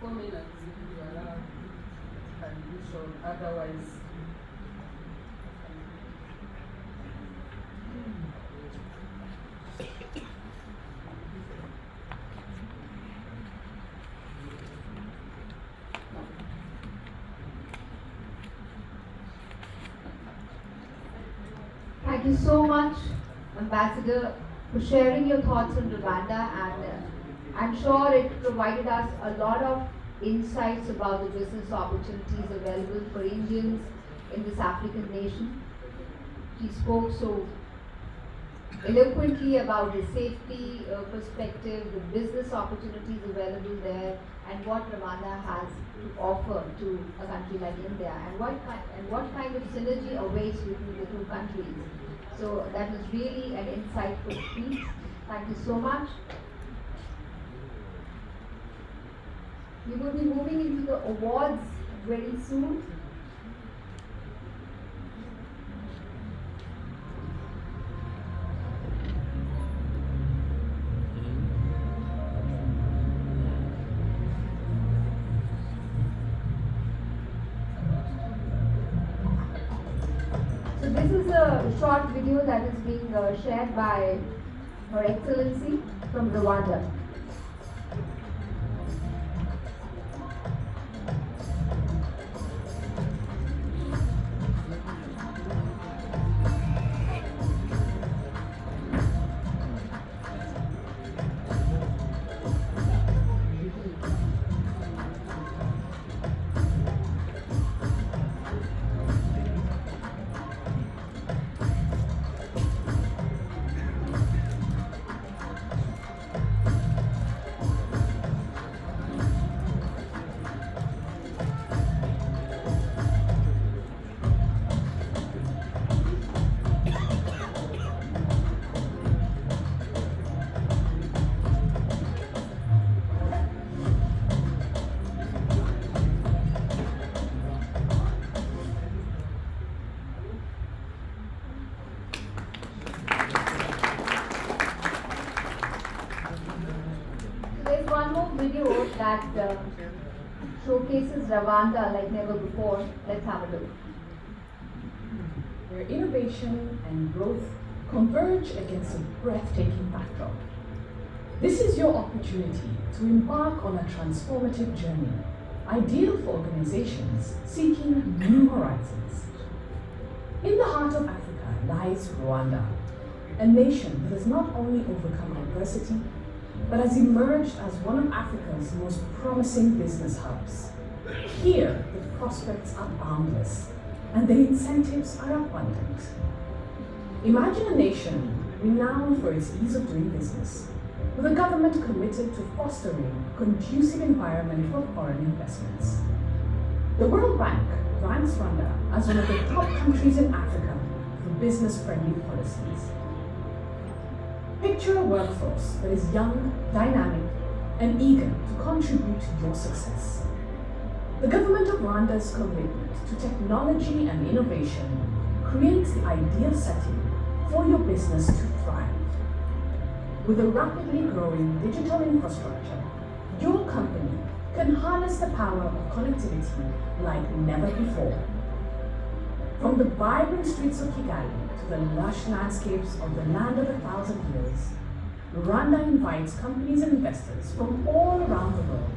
4 minutes if you allow, and you should otherwise. Thank you so much, Ambassador, for sharing your thoughts on Rwanda, and I'm sure it provided us a lot of insights about the business opportunities available for Indians in this African nation. He spoke so eloquently about the safety perspective, the business opportunities available there, and what Rwanda has to offer to a country like India, and what kind of synergy awaits between the two countries. So that was really an insightful speech. Thank you so much. We will be moving into the awards very soon. So this is a short video that is being shared by Her Excellency from Rwanda. One more video that showcases Rwanda like never before. Let's have a look. Where innovation and growth converge against a breathtaking backdrop. This is your opportunity to embark on a transformative journey, ideal for organizations seeking new horizons. In the heart of Africa lies Rwanda, a nation that has not only overcome adversity, but has emerged as one of Africa's most promising business hubs. Here, the prospects are boundless, and the incentives are abundant. Imagine a nation renowned for its ease of doing business, with a government committed to fostering a conducive environment for foreign investments. The World Bank ranks Rwanda as one of the top countries in Africa for business-friendly policies. Picture a workforce that is young, dynamic, and eager to contribute to your success. The government of Rwanda's commitment to technology and innovation creates the ideal setting for your business to thrive. With a rapidly growing digital infrastructure, your company can harness the power of connectivity like never before. From the vibrant streets of Kigali to the lush landscapes of the land of 1,000 years, Rwanda invites companies and investors from all around the world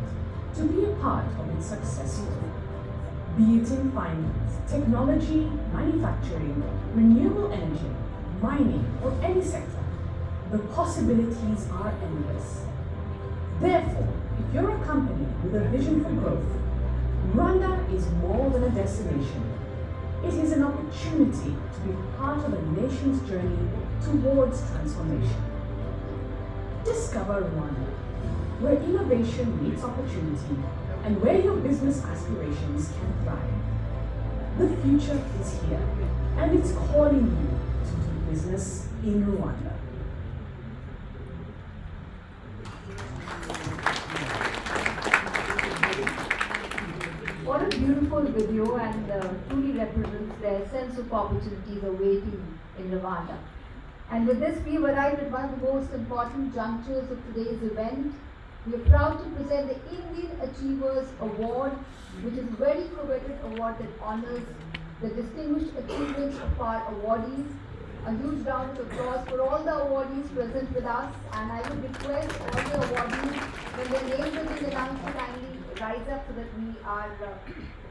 to be a part of its success story. Be it in finance, technology, manufacturing, renewable energy, mining, or any sector, the possibilities are endless. Therefore, if you're a company with a vision for growth, Rwanda is more than a destination. It is an opportunity to be part of a nation's journey towards transformation. Discover Rwanda, where innovation meets opportunity and where your business aspirations can thrive. The future is here, and it's calling you to do business in Rwanda. What a beautiful video, and truly represents their sense of opportunities awaiting in Rwanda. And with this, we have arrived at one of the most important junctures of today's event. We are proud to present the Indian Achievers Award, which is a very coveted award that honors the distinguished achievements of our awardees A huge round of applause for all the awardees present with us, and I would request all the awardees, when their names have been announced, to kindly rise up so that we are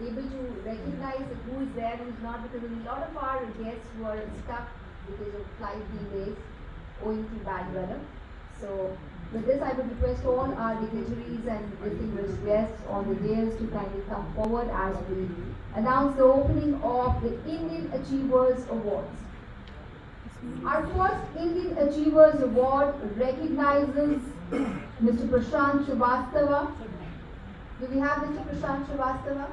able to recognize who is there, who is not, because a lot of our guests were stuck because of flight delays owing to bad weather. So with this, I would request all our dignitaries and distinguished guests on the dais to kindly come forward as we announce the opening of the Indian Achievers Awards. Our first Indian Achievers Award recognizes Mr. Prashant Shrivastava. Do we have Mr. Prashant Shrivastava?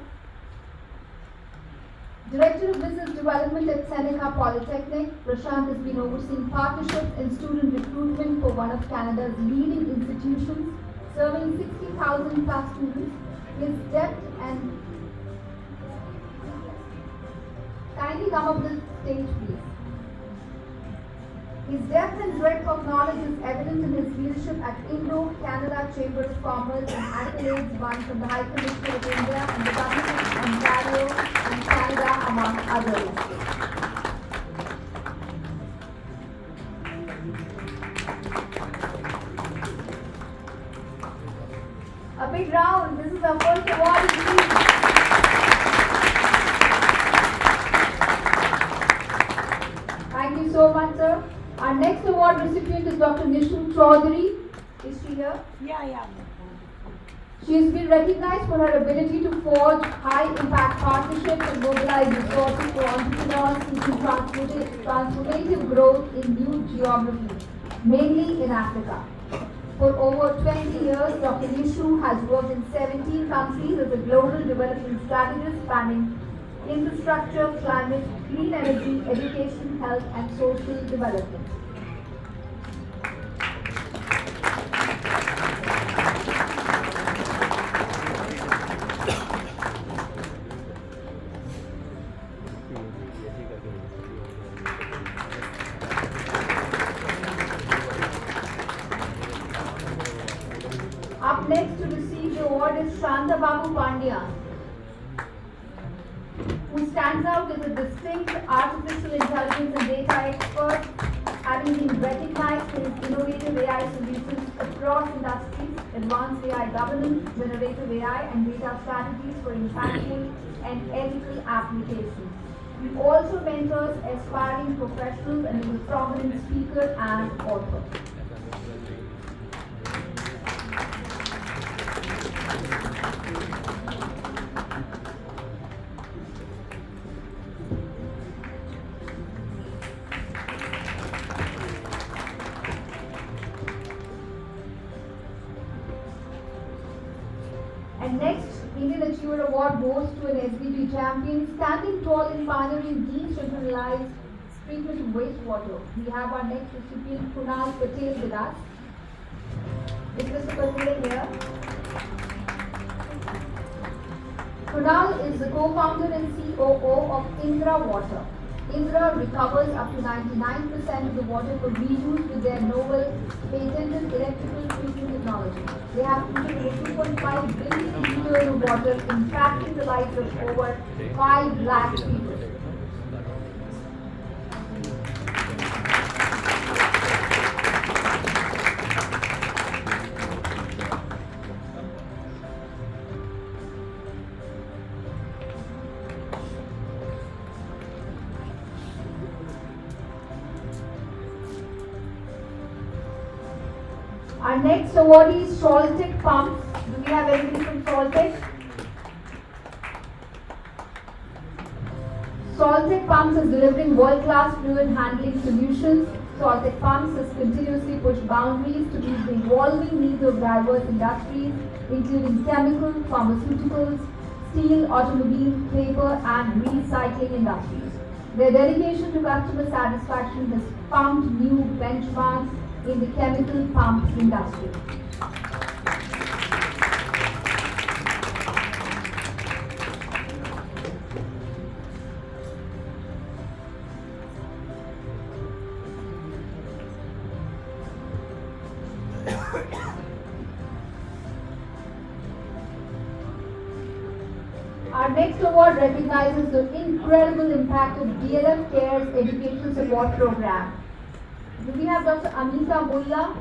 Director of Business Development at Seneca Polytechnic, Prashant has been overseeing partnerships and student recruitment for one of Canada's leading institutions, serving 60,000 plus students. His depth and kindly come up the stage, please. His depth and breadth of knowledge is evident in his leadership at Indo-Canada Chamber of Commerce and accolades won from the High Commissioner of India and the Government of Ontario and Canada, among others. A big round. This is our first award. Thank you so much, sir. Our next award recipient is Dr. Nishu Chaudhary. Is she here? Yeah. She has been recognized for her ability to forge high-impact partnerships and mobilize resources for entrepreneurs seeking transformative growth in new geographies, mainly in Africa. For over 20 years, Dr. Nishu has worked in 17 countries as a global development strategist spanning infrastructure, climate, clean energy, education, health, and social development. Up next to receive the award is Shanta Babu Pandya, who stands out as a distinct artificial intelligence and data expert, having been recognized for his innovative AI solutions across industries, advanced AI governance, generative AI, and data strategies for impactful and ethical applications. He also mentors aspiring professionals and is a prominent speaker and author. And next, Indian Achiever Award goes to an SDG champion standing tall in pioneering decentralized treatment of wastewater. We have our next recipient, Kunal Patel, with us. Is Mr. Patel here? Kunal is the co-founder and COO of Indra Water. Indra recovers up to 99% of the water for reuse with their novel patented electrical treatment technology. They have treated 2.5 billion liters of water, impacting the lives of over 5 lakh people. Our next awardee is Soltec Pumps. Do we have anybody from Soltec? Soltec Pumps is delivering world-class fluid handling solutions. Soltec Pumps has continuously pushed boundaries to meet the evolving needs of diverse industries, including chemical, pharmaceuticals, steel, automobile, paper, and recycling industries. Their dedication to customer satisfaction has pumped new benchmarks in the chemical pump industry. Our next award recognizes the incredible impact of DLF Care's Educational Support Program. Do we have Dr. Amita Mulla?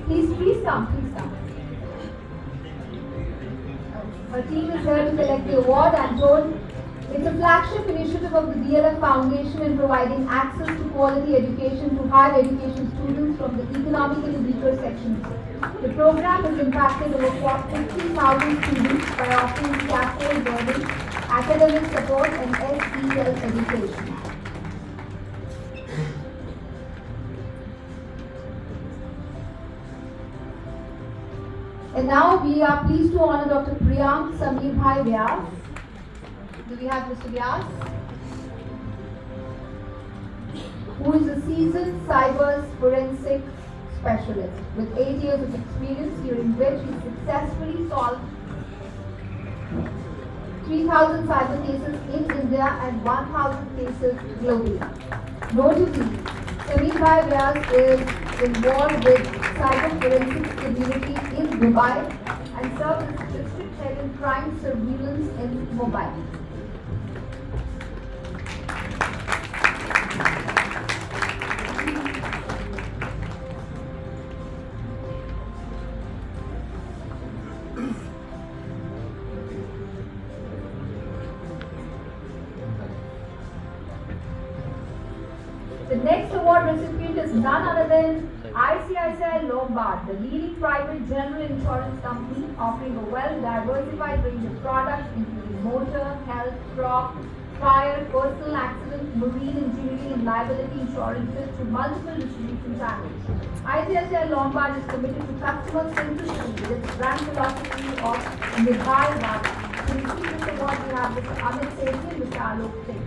Please come. Her team is here to collect the award and told it's a flagship initiative of the DLF Foundation in providing access to quality education to higher education students from the economically weaker sections. The program has impacted over 50,000 students by offering scaffold learning, academic support and SEL education. And now we are pleased to honor Dr. Priyank Samir Bhai Vyas. Do we have Mr. Vyas? Who is a seasoned cyber forensic specialist with 8 years of experience, during which he successfully solved 3,000 cyber cases in India and 1,000 cases globally. Notably, Samir Bhai Vyas is involved with cyber forensics community in Dubai and serves as district head in crime surveillance in Mumbai. The next award recipient is none other than ICICI Lombard, the leading private general insurance company offering a well-diversified range of products including motor, health, crop, fire, personal accident, marine engineering and liability insurances to multiple distribution channels. ICICI Lombard is committed to customer centricity with its brand philosophy of Nibhai Bharat. To receive this award, we have Mr. Amit Sethi and Mr. Alok Singh.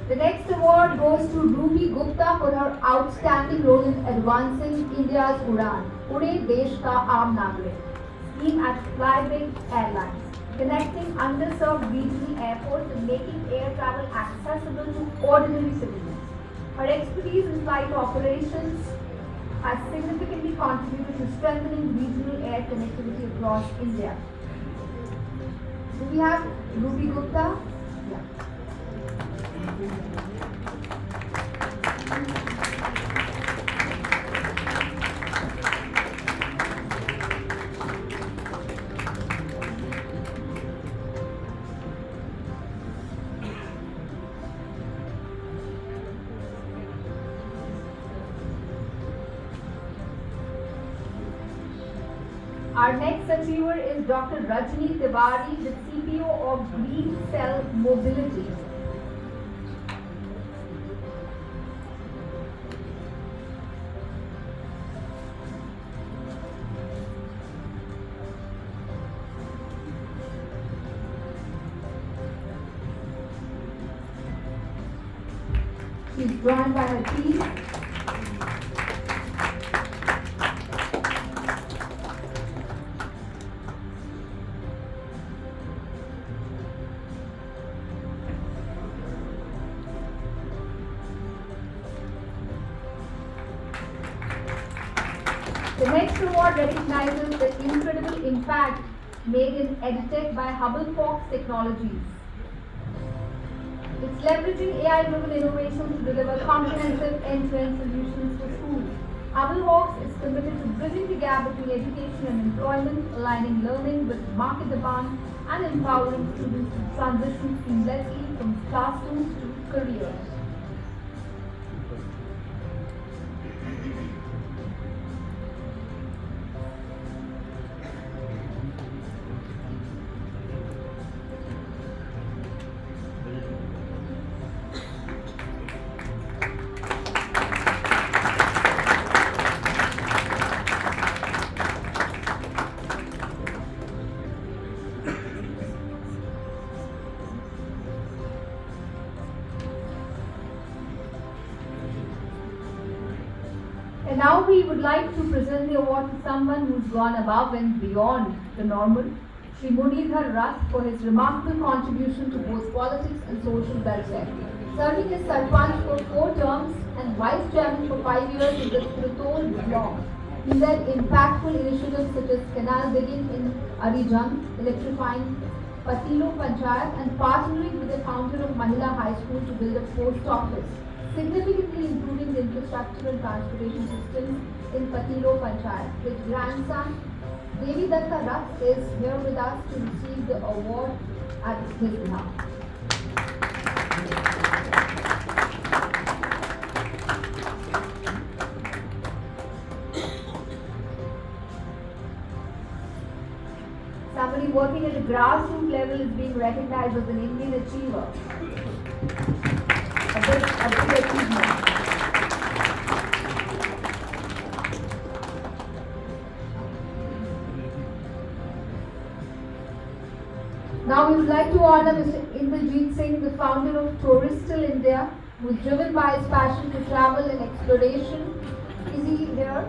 The next award goes to Ruby Gupta for her outstanding role in advancing India's Udan, Ude Desh Ka Aam Nagrik scheme at Flybig Airlines, connecting underserved regional airports and making air travel accessible to ordinary citizens. Her expertise in flight operations has significantly contributed to strengthening regional air connectivity across India. Do we have Ruby Gupta? Yeah. Our next achiever is Dr. Rajni Tiwari, the CPO of Green Cell Mobility. She's joined by her team. The next award recognizes the incredible impact made in EdTech by Hubble Fox Technologies. It's leveraging AI-driven innovation to deliver comprehensive end-to-end solutions for schools. Hubble Fox is committed to bridging the gap between education and employment, aligning learning with market demand, and empowering students to transition seamlessly from classrooms to careers. And now we would like to present the award to someone who's gone above and beyond the normal, Shri Munidhar Rath, for his remarkable contribution to both politics and social welfare. Serving as Sarpanch for 4 terms and Vice Chairman for 5 years in the Trutol block. He led impactful initiatives such as canal digging in Arijang, electrifying Patilo Panchayat, and partnering with the founder of Mahila High School to build a post office, significantly improving the infrastructure and transportation systems in Patilo Panchayat. His grandson, Devi Datta Rath, is here with us to receive the award at his behalf. Somebody working at a grassroots level is being recognized as an Indian achiever. A big achievement. Now we would like to honor Mr. Inidviduals, the founder of Touristal India, who is driven by his passion for travel and exploration. Is he here?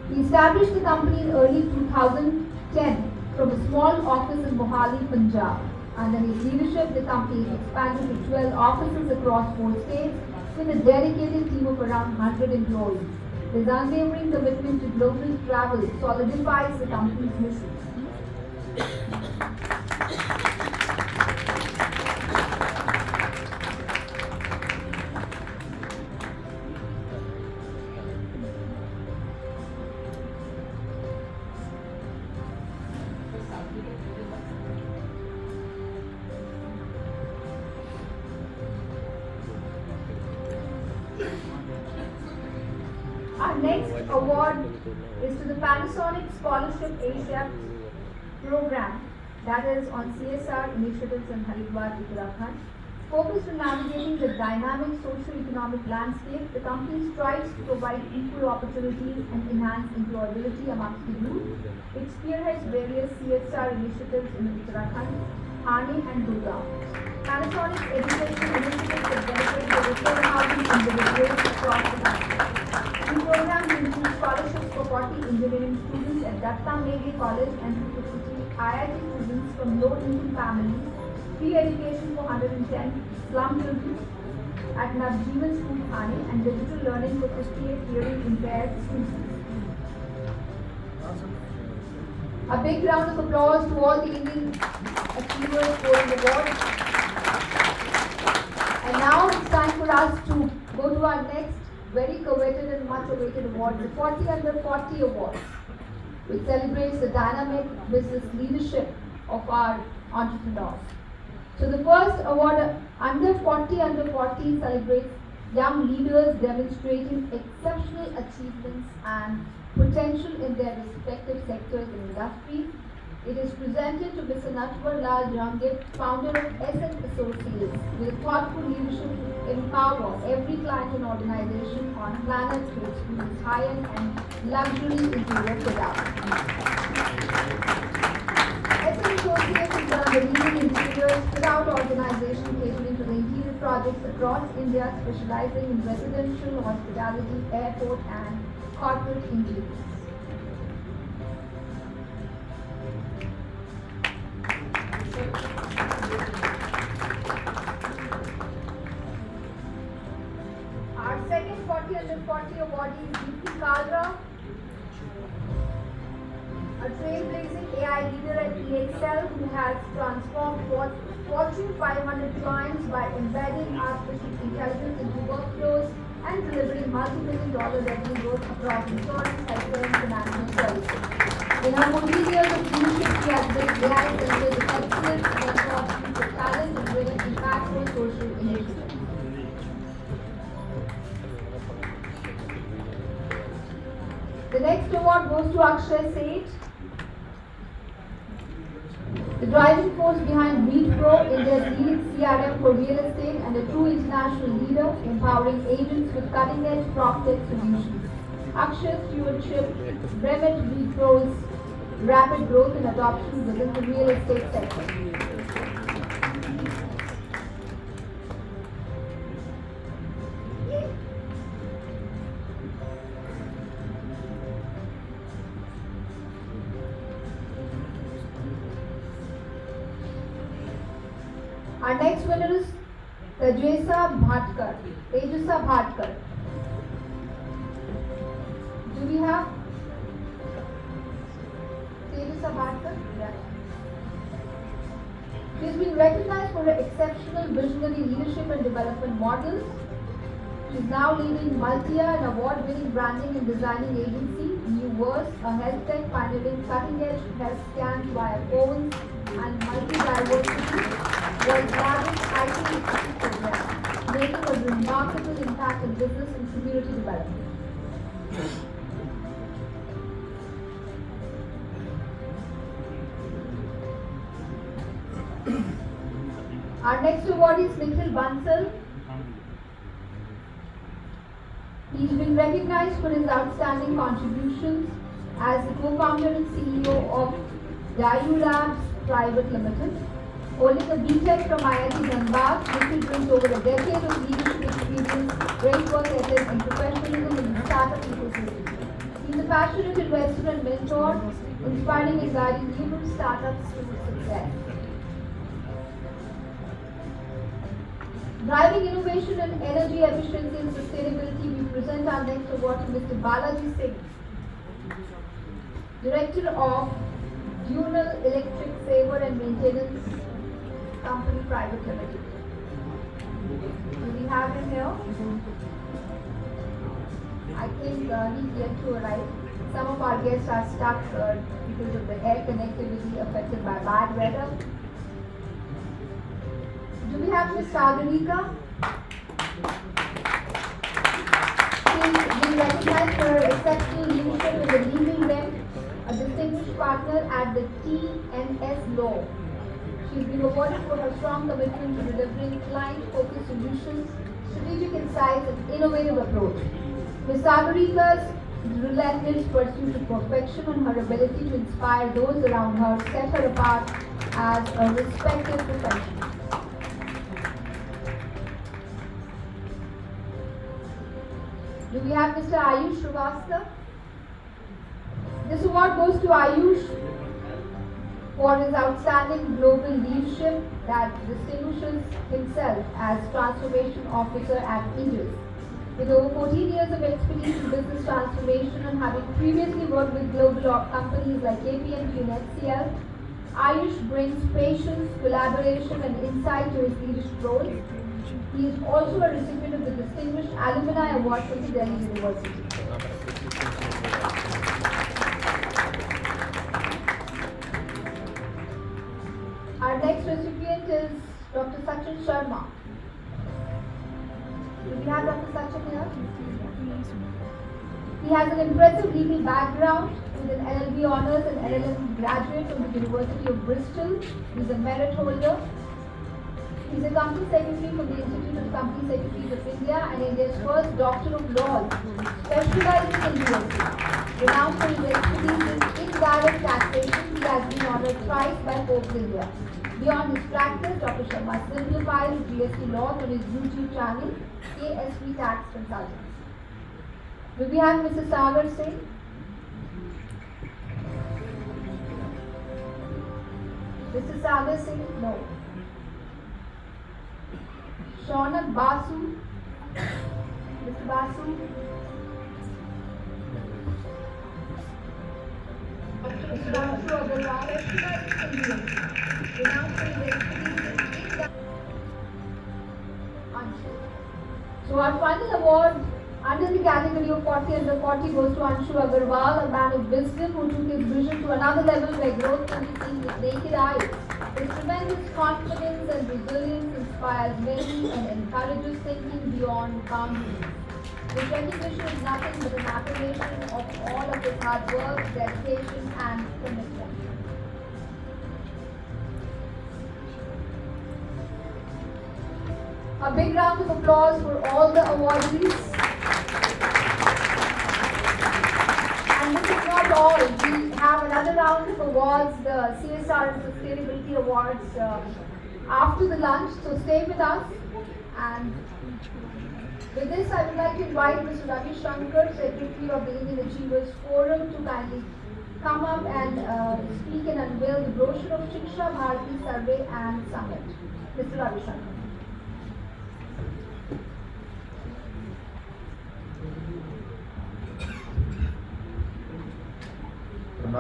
He established the company in early 2010 from a small office in Mohali, Punjab. Under his leadership, the company has expanded to 12 offices across 4 states with a dedicated team of around 100 employees. His unwavering commitment to global travel solidifies the company's mission. Our next award is to the Panasonic Scholarship Asia program, that is on CSR initiatives in Haridwar, Uttarakhand. Focused on navigating the dynamic socio-economic landscape, the company strives to provide equal opportunities and enhance employability amongst the youth. It spearheads various CSR initiatives in Uttarakhand, Thane and Gurgaon. Panasonic's educational initiatives have benefited over 4,000 individuals across the country. These programs include scholarships for 40 engineering students at Datta Meghe College and 250 IIT students from low-income families, free education for 110 slum children at Navjeevan School Thane, and digital learning for 58 hearing impaired students. A big round of applause to all the Indian achievers for the award. And now it's time for us to go to our next very coveted and much awaited award, the 40 Under 40 Awards, which celebrates the dynamic business leadership of our entrepreneurs. So the first award, Under 40 celebrates young leaders demonstrating exceptional achievements and potential in their respective sectors and industries. It is presented to Mr. Natwar Lal Jangit, founder of S&P Associates, with thoughtful leadership to empower every client and organization on planet to experience high-end and luxury interior products. S&P Associates is one of the leading interior fit-out organization catering to the interior projects across India, specializing in residential, hospitality, airport, and corporate interiors. Our second 40 Under 40 awardee is Deepthi Kalra, a trailblazing AI leader at EXL who has transformed Fortune 500 clients by embedding artificial intelligence into workflows and delivering multi-million-dollar revenue growth across insurance, healthcare, and financial services. In her 14 years of leadership, she has built AI centers of excellence and opportunities for talent and driven impactful social initiatives. The next award goes to Akshay Seth, the driving force behind ReadPro, India's leading CRM for real estate and a true international leader, empowering agents with cutting-edge PropTech solutions. Akshay's stewardship remit ReadPro's rapid growth and adoption within the real estate sector. Our next winner is Tejusa Bhatkar. we have Bharat? Yeah. She has been recognized for her exceptional visionary leadership and development models. She is now leading multi-year and award-winning branding and designing agency, New Verse, a health tech pioneering cutting-edge health scans via phones and multi-diversity world-class IT literacy program, making a remarkable impact in business and community development. Our next awardee is Nikhil Bansal. He has been recognized for his outstanding contributions as the co-founder and CEO of Dayu Labs Private Limited. Holding a B.Tech from IIT Dhanbad, Nikhil brings over a decade of leadership experience, great work ethic and professionalism in the startup ecosystem. He is a passionate investor and mentor, inspiring and guiding numerous startups to success. Driving innovation and energy efficiency and sustainability, we present our next award to Mr. Balaji Singh, Director of Dual Electric Saver and Maintenance Company Private Limited. Do we have him here? I think he's yet to arrive. Some of our guests are stuck because of the air connectivity affected by bad weather. Do we have Ms. Sagarika? She is being recognized for her exceptional leadership in the legal bench, a distinguished partner at the TNS Law. She has been awarded for her strong commitment to delivering client-focused solutions, strategic insights, and innovative approach. Ms. Sagarika's relentless pursuit of perfection and her ability to inspire those around her set her apart as a respected professional. Do we have Mr. Ayush Srivastava? This award goes to Ayush for his outstanding global leadership that distinguishes himself as Transformation Officer at Aegis. With over 14 years of expertise in business transformation and having previously worked with global companies like KPMG and HCL, Ayush brings patience, collaboration and insight to his leadership role. He is also a recipient of the Distinguished Alumni Award from the Delhi University. Our next recipient is Dr. Sachin Sharma. Do we have Dr. Sachin here? He has an impressive legal background with an LLB Honours and LLM graduate from the University of Bristol. He is a merit holder. He is a company secretary from the Institute of Company Secretaries of India and India's first Doctor of Laws, specializing in GST. Renowned for his expertise in indirect taxation, he has been honored twice by Forbes India. Beyond his practice, Dr. Sharma simplifies GST laws on his YouTube channel, KSP Tax Consultants. Do we have Mrs. Sagar Singh? Mrs. Sagar Singh? No. Shaunak Basu. Mr. Basu. Mr. Basu Agarwal. So our final award under the category of 40 under 40 goes to Anshu Agarwal, a man of wisdom who took his vision to another level where growth can be seen with naked eyes. His tremendous confidence and resilience inspires many and encourages thinking beyond boundaries. This recognition is nothing but an affirmation of all of his hard work, dedication and commitment. A big round of applause for all the awardees. And this is not all. We have another round of awards, the CSR Sustainability Awards, after the lunch. So stay with us. And with this, I would like to invite Mr. Ravi Shankar, Secretary of the Indian Achievers Forum, to kindly come up and speak and unveil the brochure of Shiksha Bharati Survey and Summit. Mr. Ravi Shankar.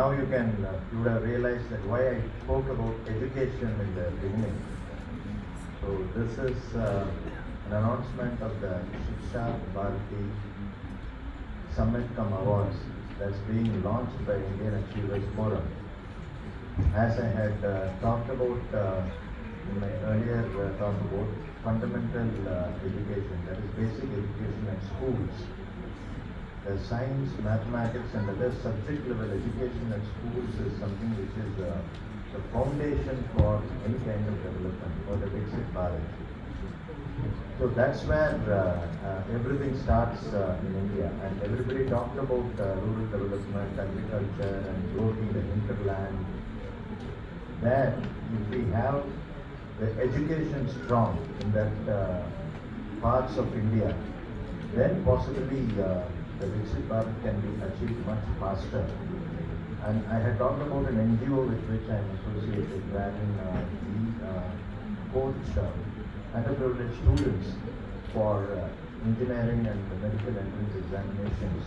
now you would have realized that why I spoke about education in the beginning. So this is an announcement of the CSR Sustainibility Awards that's being launched by Indian Achievers Forum. As I had talked about in my earlier talk about fundamental education, that is basic education at schools. The science, mathematics and other subject level education at schools is something which is the foundation for any kind of development for the Viksit Bharat. So that's where everything starts in India, and everybody talked about rural development, agriculture and growth in the hinterland. That if we have the education strong in that parts of India, then possibly the Viksit Bharat can be achieved much faster. And I had talked about an NGO with which I am associated, wherein we coach underprivileged students for engineering and medical entrance examinations.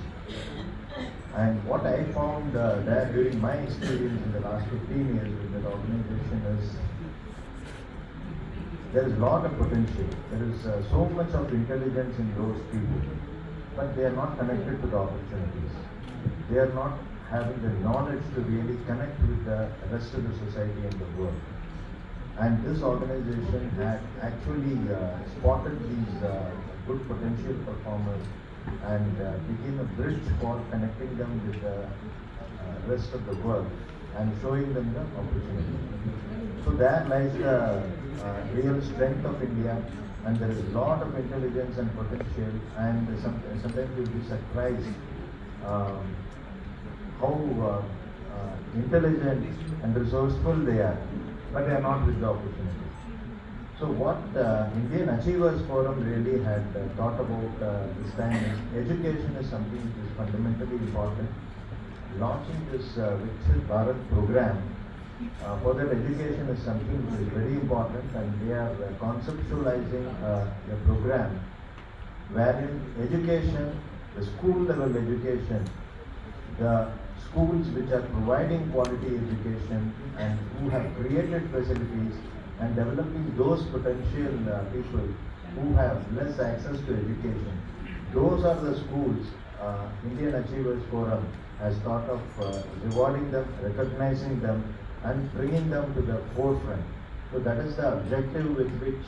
And what I found there during my experience in the last 15 years with that organization is there is a lot of potential. There is so much of intelligence in those people, but they are not connected to the opportunities. They are not having the knowledge to really connect with the rest of the society and the world. And this organization had actually spotted these good potential performers and became a bridge for connecting them with the rest of the world and showing them the opportunity. So there lies the real strength of India, and there is a lot of intelligence and potential, and sometimes you'll be surprised how intelligent and resourceful they are, but they are not with the opportunity. So what Indian Achievers Forum really had thought about this time is education is something which is fundamentally important. Launching this Viksit Bharat program for that education is something which is very important, and they are conceptualizing a program wherein education, the school level education, the schools which are providing quality education and who have created facilities and developing those potential people who have less access to education. Those are the schools Indian Achievers Forum has thought of rewarding them, recognizing them and bringing them to the forefront. So that is the objective with which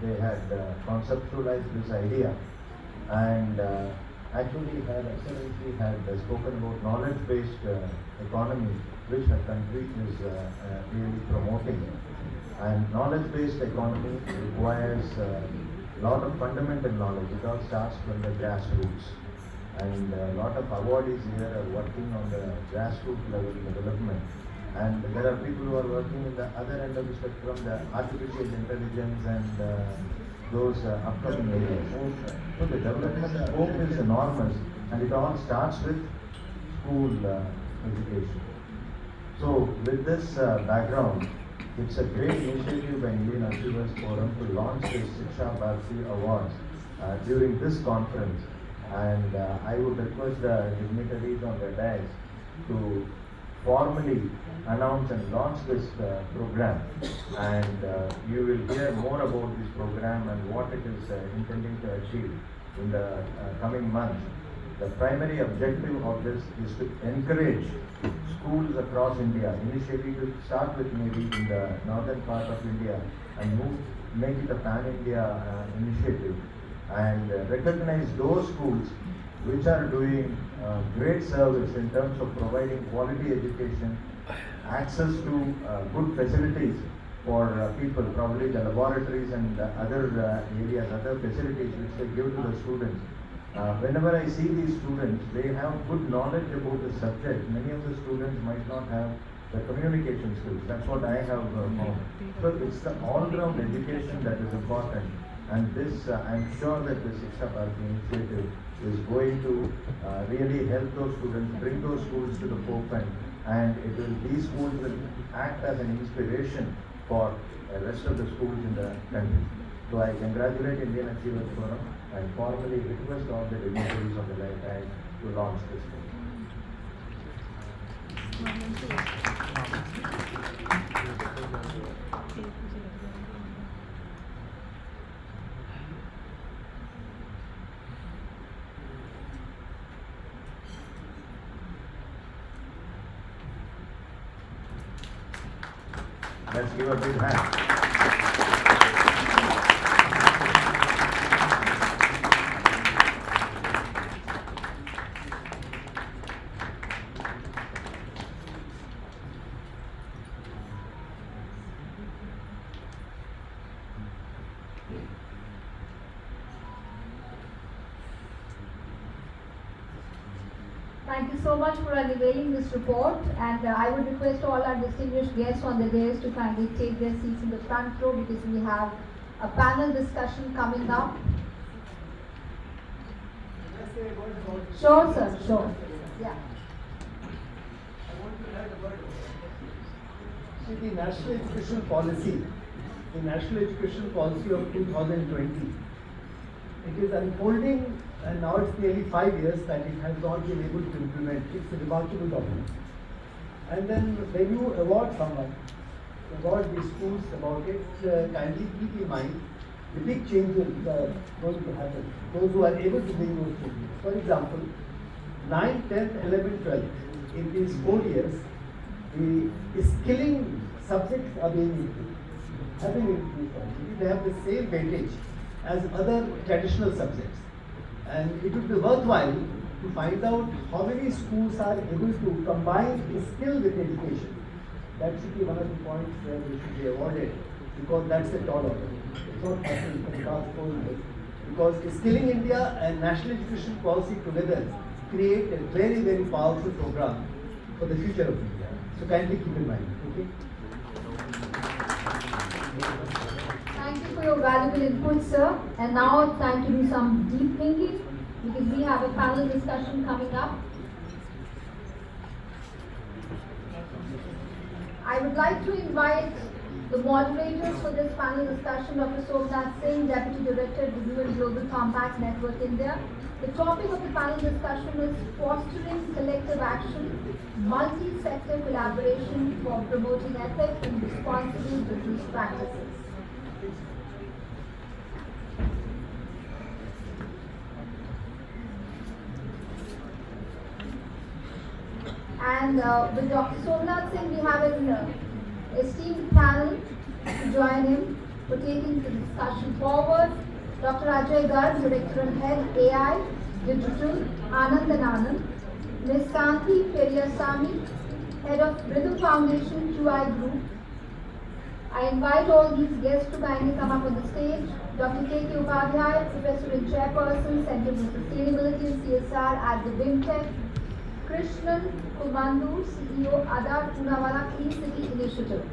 they had conceptualized this idea. And actually Her Excellency had spoken about knowledge-based economy, which her country is really promoting. And knowledge-based economy requires a lot of fundamental knowledge. It all starts from the grassroots. And a lot of awardees here are working on the grassroots level development. And there are people who are working in the other end of the spectrum, the artificial intelligence and those upcoming areas. So the development scope is enormous, and it all starts with school education. So with this background, it's a great initiative by Indian Achievers Forum to launch the CSR Sustainibility Awards during this conference. And I would request the dignitaries on the dais to formally announce and launch this program, and you will hear more about this program and what it is intending to achieve in the coming months. The primary objective of this is to encourage schools across India, initially to start with maybe in the northern part of India and make it a pan-India initiative, and recognize those schools which are doing great service in terms of providing quality education, access to good facilities for people, probably the laboratories and other areas, other facilities which they give to the students. Whenever I see these students, they have good knowledge about the subject. Many of the students might not have the communication skills. That's what I have found. So it's the all-round education that is important. And this, I'm sure that the CSR Sustainibility initiative is going to really help those students, bring those schools to the forefront, and these schools will act as an inspiration for the rest of the schools in the country. So I congratulate Indian Achievers Forum and formally request all the dignitaries of the right hand to launch this program. Let's give a big hand. Thank you so much for unveiling this report, and I would request all our distinguished guests on the dais to kindly take their seats in the front row because we have a panel discussion coming up. Sure, sir, sure. Yeah. See, the National Education Policy, the National Education Policy of 2020, it is unfolding, and now it's nearly 5 years that it has not been able to implement. It's a remarkable document. And then when you award someone, award the schools about it, kindly keep in mind the big changes are going to happen. Those who are able to bring those changes. For example, 9, 10, 11, 12, in these 4 years, the skilling subjects are being increased, have been increased. They have the same weightage as other traditional subjects. And it would be worthwhile to find out how many schools are able to combine skill with education. That should be one of the points where they should be awarded, because that's a tall order. It's not happening in the last 4 years. Because Skilling India and National Education Policy together create a very, very powerful program for the future of India. So kindly keep in mind. Okay? Thank you for your valuable input, sir. And now it's time to do some deep thinking because we have a panel discussion coming up. I would like to invite the moderators for this panel discussion, Dr. Somnath Singh, Deputy Director, Review and Global Compact Network India. The topic of the panel discussion is fostering collective action, multi-sector collaboration for promoting ethics and responsible business practices. And with Dr. Somnath Singh, we have an esteemed panel to join him for taking the discussion forward. Dr. Ajay Garg, Director and Head AI Digital, Anand and Anand. Ms. Santi Periyasamy, Head of Rhythm Foundation QI Group. I invite all these guests to kindly come up on the stage. Dr. K.K. Upadhyay, Professor and Chairperson, Center for Sustainability and CSR at the BIMTech. Krishnan Kumandu, CEO, Adar Poonawalla Clean City Initiative.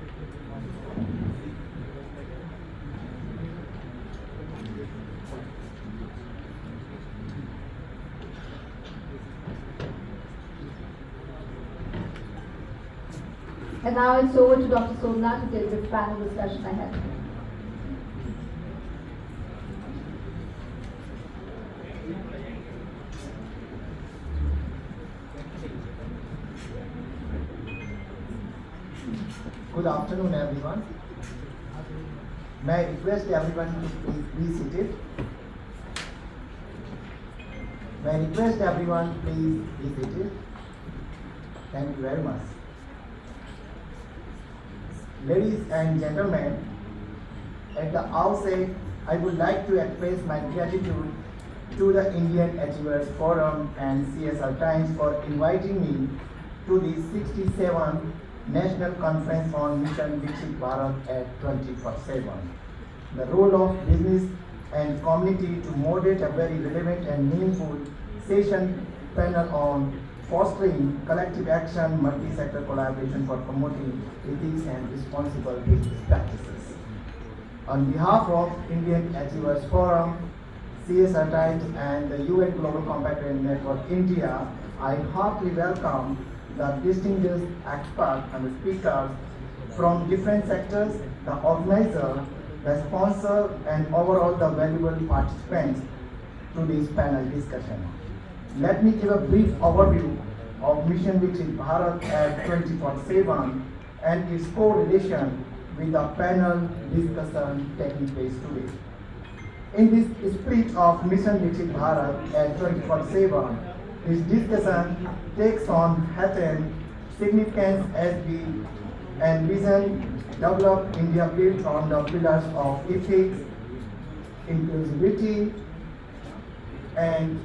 And now it's over to Dr. Somnath to take this panel discussion ahead. Good afternoon, everyone. May I request everyone to please be seated? May I request everyone please be seated? Thank you very much. Ladies and gentlemen, at the outset, I would like to express my gratitude to the Indian Achievers Forum and CSR Times for inviting me to the 67th National Conference on Mission Viksit Bharat at 24/7. The role of business and community to moderate a very relevant and meaningful session panel on fostering collective action, multi-sector collaboration for promoting ethics and responsible business practices. On behalf of Indian Achievers Forum, CSR Times and the UN Global Compact Network India, I heartily welcome the distinguished experts and speakers from different sectors, the organizer, the sponsor, and overall the valuable participants to this panel discussion. Let me give a brief overview of Mission Viksit Bharat at 24/7 and its correlation with the panel discussion taking place today. In this spirit of Mission Viksit Bharat at 24/7, this discussion takes on heightened significance as we envision develop India built on the pillars of ethics, inclusivity, and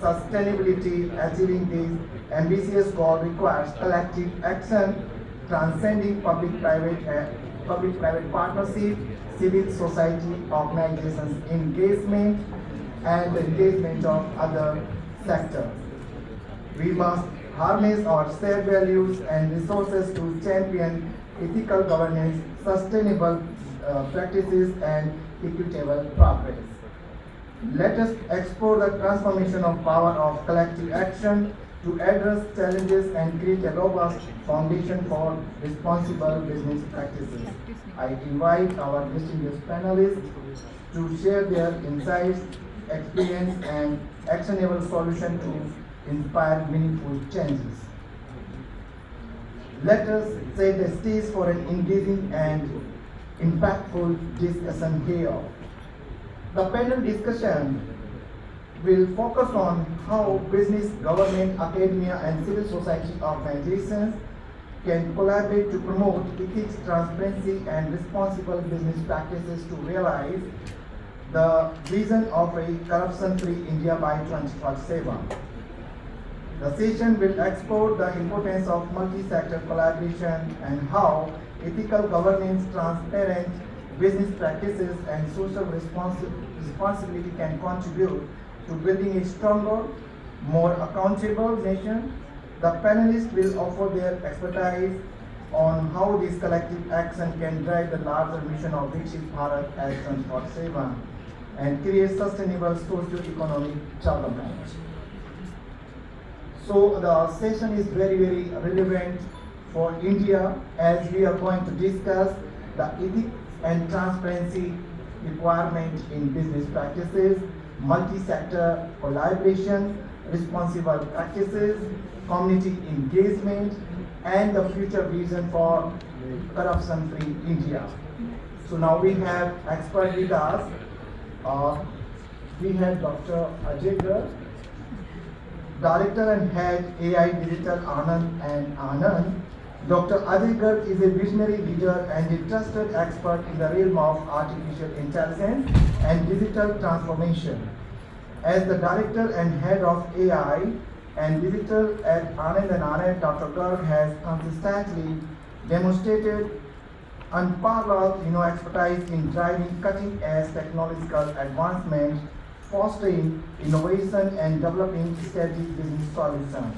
sustainability. Achieving this ambitious goal requires collective action, transcending public-private partnership, civil society organizations engagement, and the engagement of other sectors. We must harness our shared values and resources to champion ethical governance, sustainable practices, and equitable progress. Let us explore the transformation of power of collective action to address challenges and create a robust foundation for responsible business practices. I invite our distinguished panelists to share their insights, experience, and actionable solutions to inspire meaningful changes. Let us set the stage for an engaging and impactful discussion here. The panel discussion will focus on how business, government, academia, and civil society organizations can collaborate to promote ethics, transparency, and responsible business practices to realize the vision of a corruption-free India by 2047. The session will explore the importance of multi-sector collaboration and how ethical governance, transparent business practices, and social responsibility can contribute to building a stronger, more accountable nation. The panelists will offer their expertise on how this collective action can drive the larger mission of Viksit Bharat as 24/7 and create sustainable socio-economic development. So the session is very, very relevant for India as we are going to discuss the ethics and transparency requirement in business practices, multi-sector collaboration, responsible practices, community engagement, and the future vision for corruption-free India. So now we have experts with us. We have Dr. Ajay Garg, Director and Head AI Digital Anand. Dr. Ajay Garg is a visionary leader and a trusted expert in the realm of artificial intelligence and digital transformation. As the Director and Head of AI and Digital at Anand & Anand, Dr. Garg has consistently demonstrated unparalleled expertise in driving cutting-edge technological advancement, fostering innovation, and developing strategic business solutions.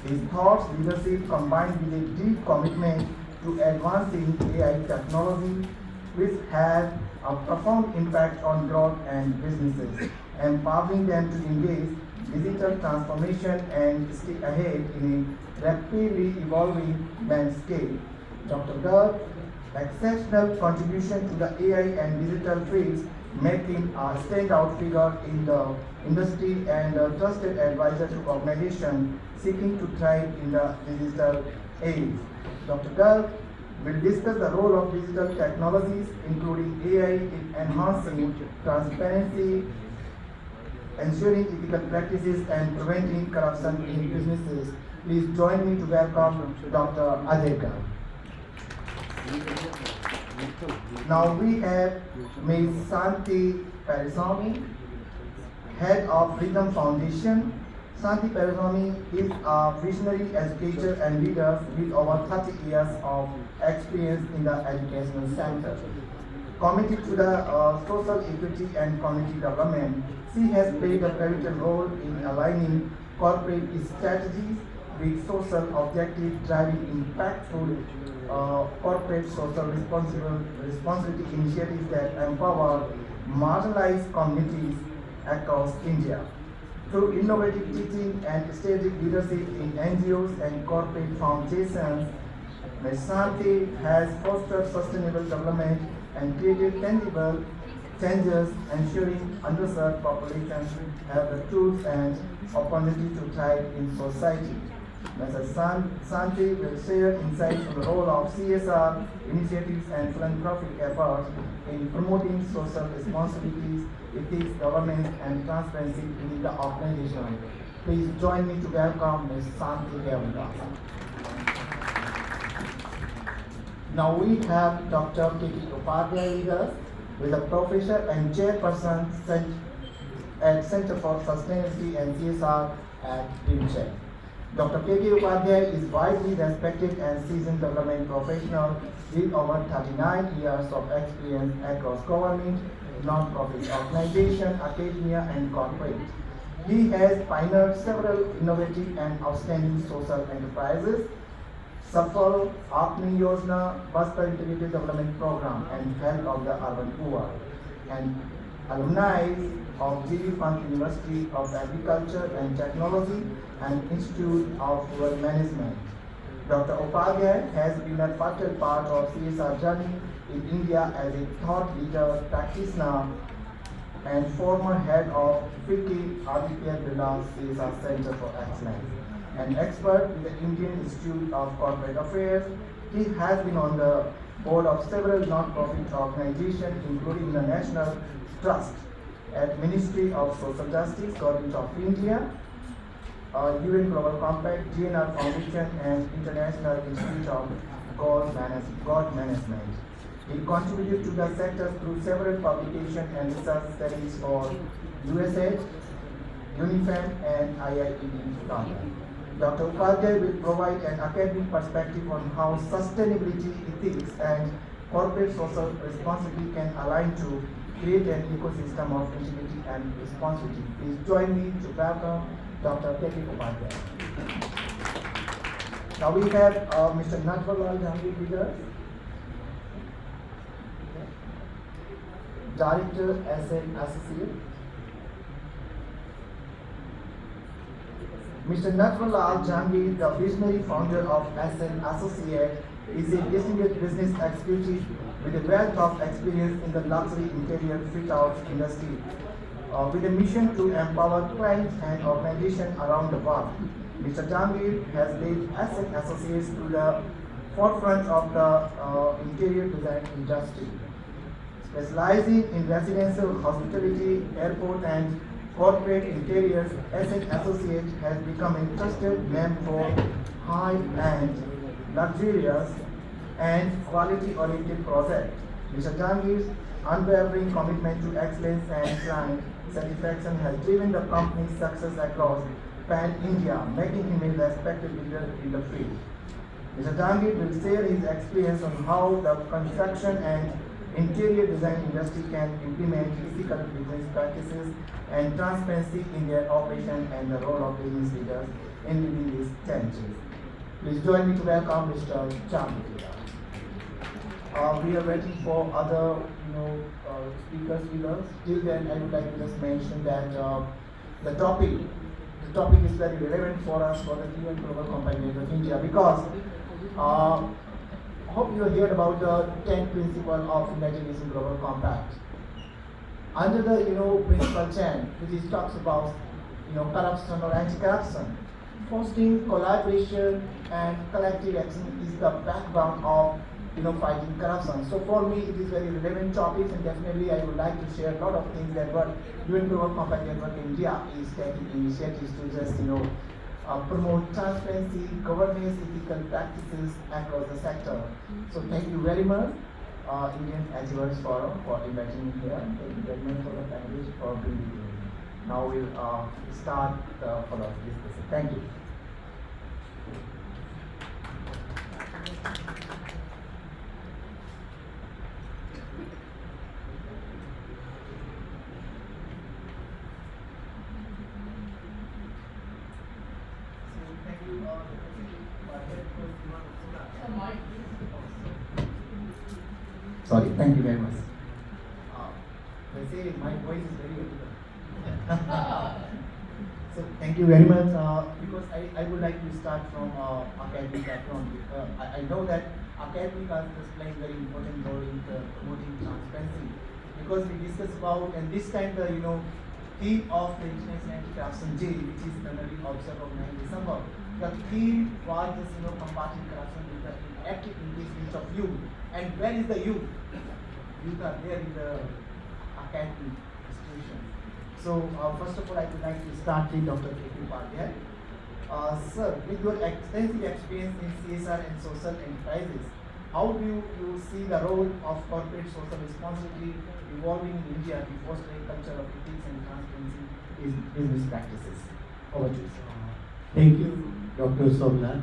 His thoughts, leadership combined with a deep commitment to advancing AI technology, which has a profound impact on growth and businesses, empowering them to engage digital transformation and stay ahead in a rapidly evolving landscape. Dr. Garg's exceptional contribution to the AI and digital fields make him a standout figure in the industry and a trusted advisor to organizations seeking to thrive in the digital age. Dr. Garg will discuss the role of digital technologies, including AI, in enhancing transparency, ensuring ethical practices, and preventing corruption in businesses. Please join me to welcome Dr. Ajay Garg. Now we have Ms. Santi Parisamy, Head of Rhythm Foundation. Santi Parisamy is a visionary educator and leader with over 30 years of experience in the educational sector. Committed to the social equity and community development, she has played a pivotal role in aligning corporate strategies with social objectives, driving impactful corporate social responsibility initiatives that empower marginalized communities across India. Through innovative teaching and strategic leadership in NGOs and corporate foundations, Ms. Santi has fostered sustainable development and created tangible changes, ensuring underserved populations have the tools and opportunities to thrive in society. Mrs. Santi will share insights on the role of CSR initiatives and philanthropic efforts in promoting social responsibilities, ethics, governance, and transparency in the organization. Please join me to welcome Ms. Santi here with us. Now we have Dr. K.K. Upadhyay with us, who is a professor and chairperson at Center for Sustainability and CSR at UNICEF. Dr. K.K. Upadhyay is widely respected and seasoned development professional with over 39 years of experience across government, non-profit organizations, academia, and corporate. He has pioneered several innovative and outstanding social enterprises, Safal Apni Yojana, Bastar Integrated Development Program, and Health of the Urban Poor, and alumni of G.V. Pant University of Agriculture and Technology and Institute of Rural Management. Dr. Upadhyay has been a vital part of CSR journey in India as a thought leader, practitioner, and former head of Viksit Aditya Birla CSR Center for Excellence. An expert with the Indian Institute of Corporate Affairs, he has been on the board of several non-profit organizations, including the National Trust at Ministry of Social Justice, Government of India, UN Global Compact, GNR Foundation, and International Institute of God Management. He contributed to the sector through several publications and research studies for USAID, UNIFEM, and IIED London. Dr. Upadhyay will provide an academic perspective on how sustainability, ethics, and corporate social responsibility can align to create an ecosystem of integrity and responsibility. Please join me to welcome Dr. K.K. Upadhyay. Now we have Mr. Natwarlal Jahangir with us, Director, SN Associate. Mr. Natwarlal Jahangir, the visionary founder of SN Associate, is a distinguished business executive with a wealth of experience in the luxury interior fit-out industry, with a mission to empower clients and organizations around the world. Mr. Jahangir has led SN Associates to the forefront of the interior design industry. Specializing in residential, hospitality, airport, and corporate interiors, SN Associates has become a trusted name for high-end, luxurious, and quality-oriented projects. Mr. Jahangir's unwavering commitment to excellence and client satisfaction has driven the company's success across pan-India, making him a respected leader in the field. Mr. Jahangir will share his experience on how the construction and interior design industry can implement ethical business practices and transparency in their operation and the role of business leaders in leading these challenges. Please join me to welcome Mr. Jahangir. We are waiting for other speakers with us. Till then, I would like to just mention that the topic is very relevant for us for the UN Global Compact of India, because hope you heard about the 10 principles of United Nations Global Compact. Under the principle 10, which talks about corruption or anti-corruption, fostering collaboration and collective action is the backbone of fighting corruption. So for me, it is very relevant topics, and definitely I would like to share a lot of things that what UN Global Compact Network India is taking initiatives to just promote transparency, governance, ethical practices across the sector. So thank you very much, Indian Achievers Forum, for inviting me here. Thank you very much for the panelists for being with me. Now we'll start the follow-up discussion. Thank you. Sorry, thank you very much. They say my voice is very audible. So thank you very much, because I would like to start from academic background. I know that academic is playing very important role in promoting transparency, because we discuss about, and this time the theme of the International Anti-Corruption Day, which is generally observed on 9 December, the theme was this, combating corruption with the active engagement of youth. And where is the youth? Youth are there in the academic institution. So first of all, I would like to start with Dr. K.P. Pandya. Sir, with your extensive experience in CSR and social enterprises, how do you see the role of corporate social responsibility evolving in India to foster a culture of ethics and transparency in business practices? Over to you, sir. Thank you doctor Somnath.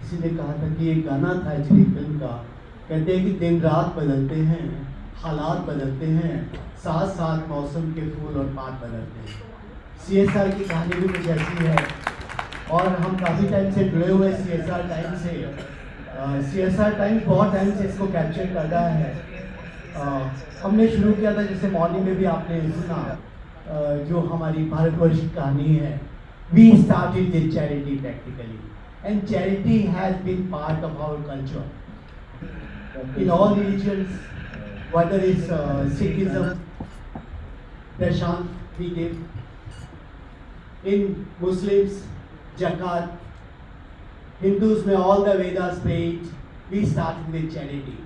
किसी ने कहा था कि एक गाना था actually film का, कहते हैं कि दिन रात बदलते हैं, हालात बदलते हैं, साथ साथ मौसम के फूल और पात बदलते हैं। CSR की कहानी भी कुछ ऐसी है और हम काफ़ी टाइम से जुड़े हुए हैं CSR टाइम से। CSR टाइम बहुत टाइम से इसको कैप्चर कर रहा है। हमने शुरू किया था, जैसे मॉर्निंग में भी आपने सुना, जो हमारी भारतवर्ष की कहानी है। We started with charity practically, and charity has been part of our culture. In all religions, whether it's Sikhism, Prashant we give. In Muslims, Zakat. Hindus, में all the Vedas prayed. We started with charity.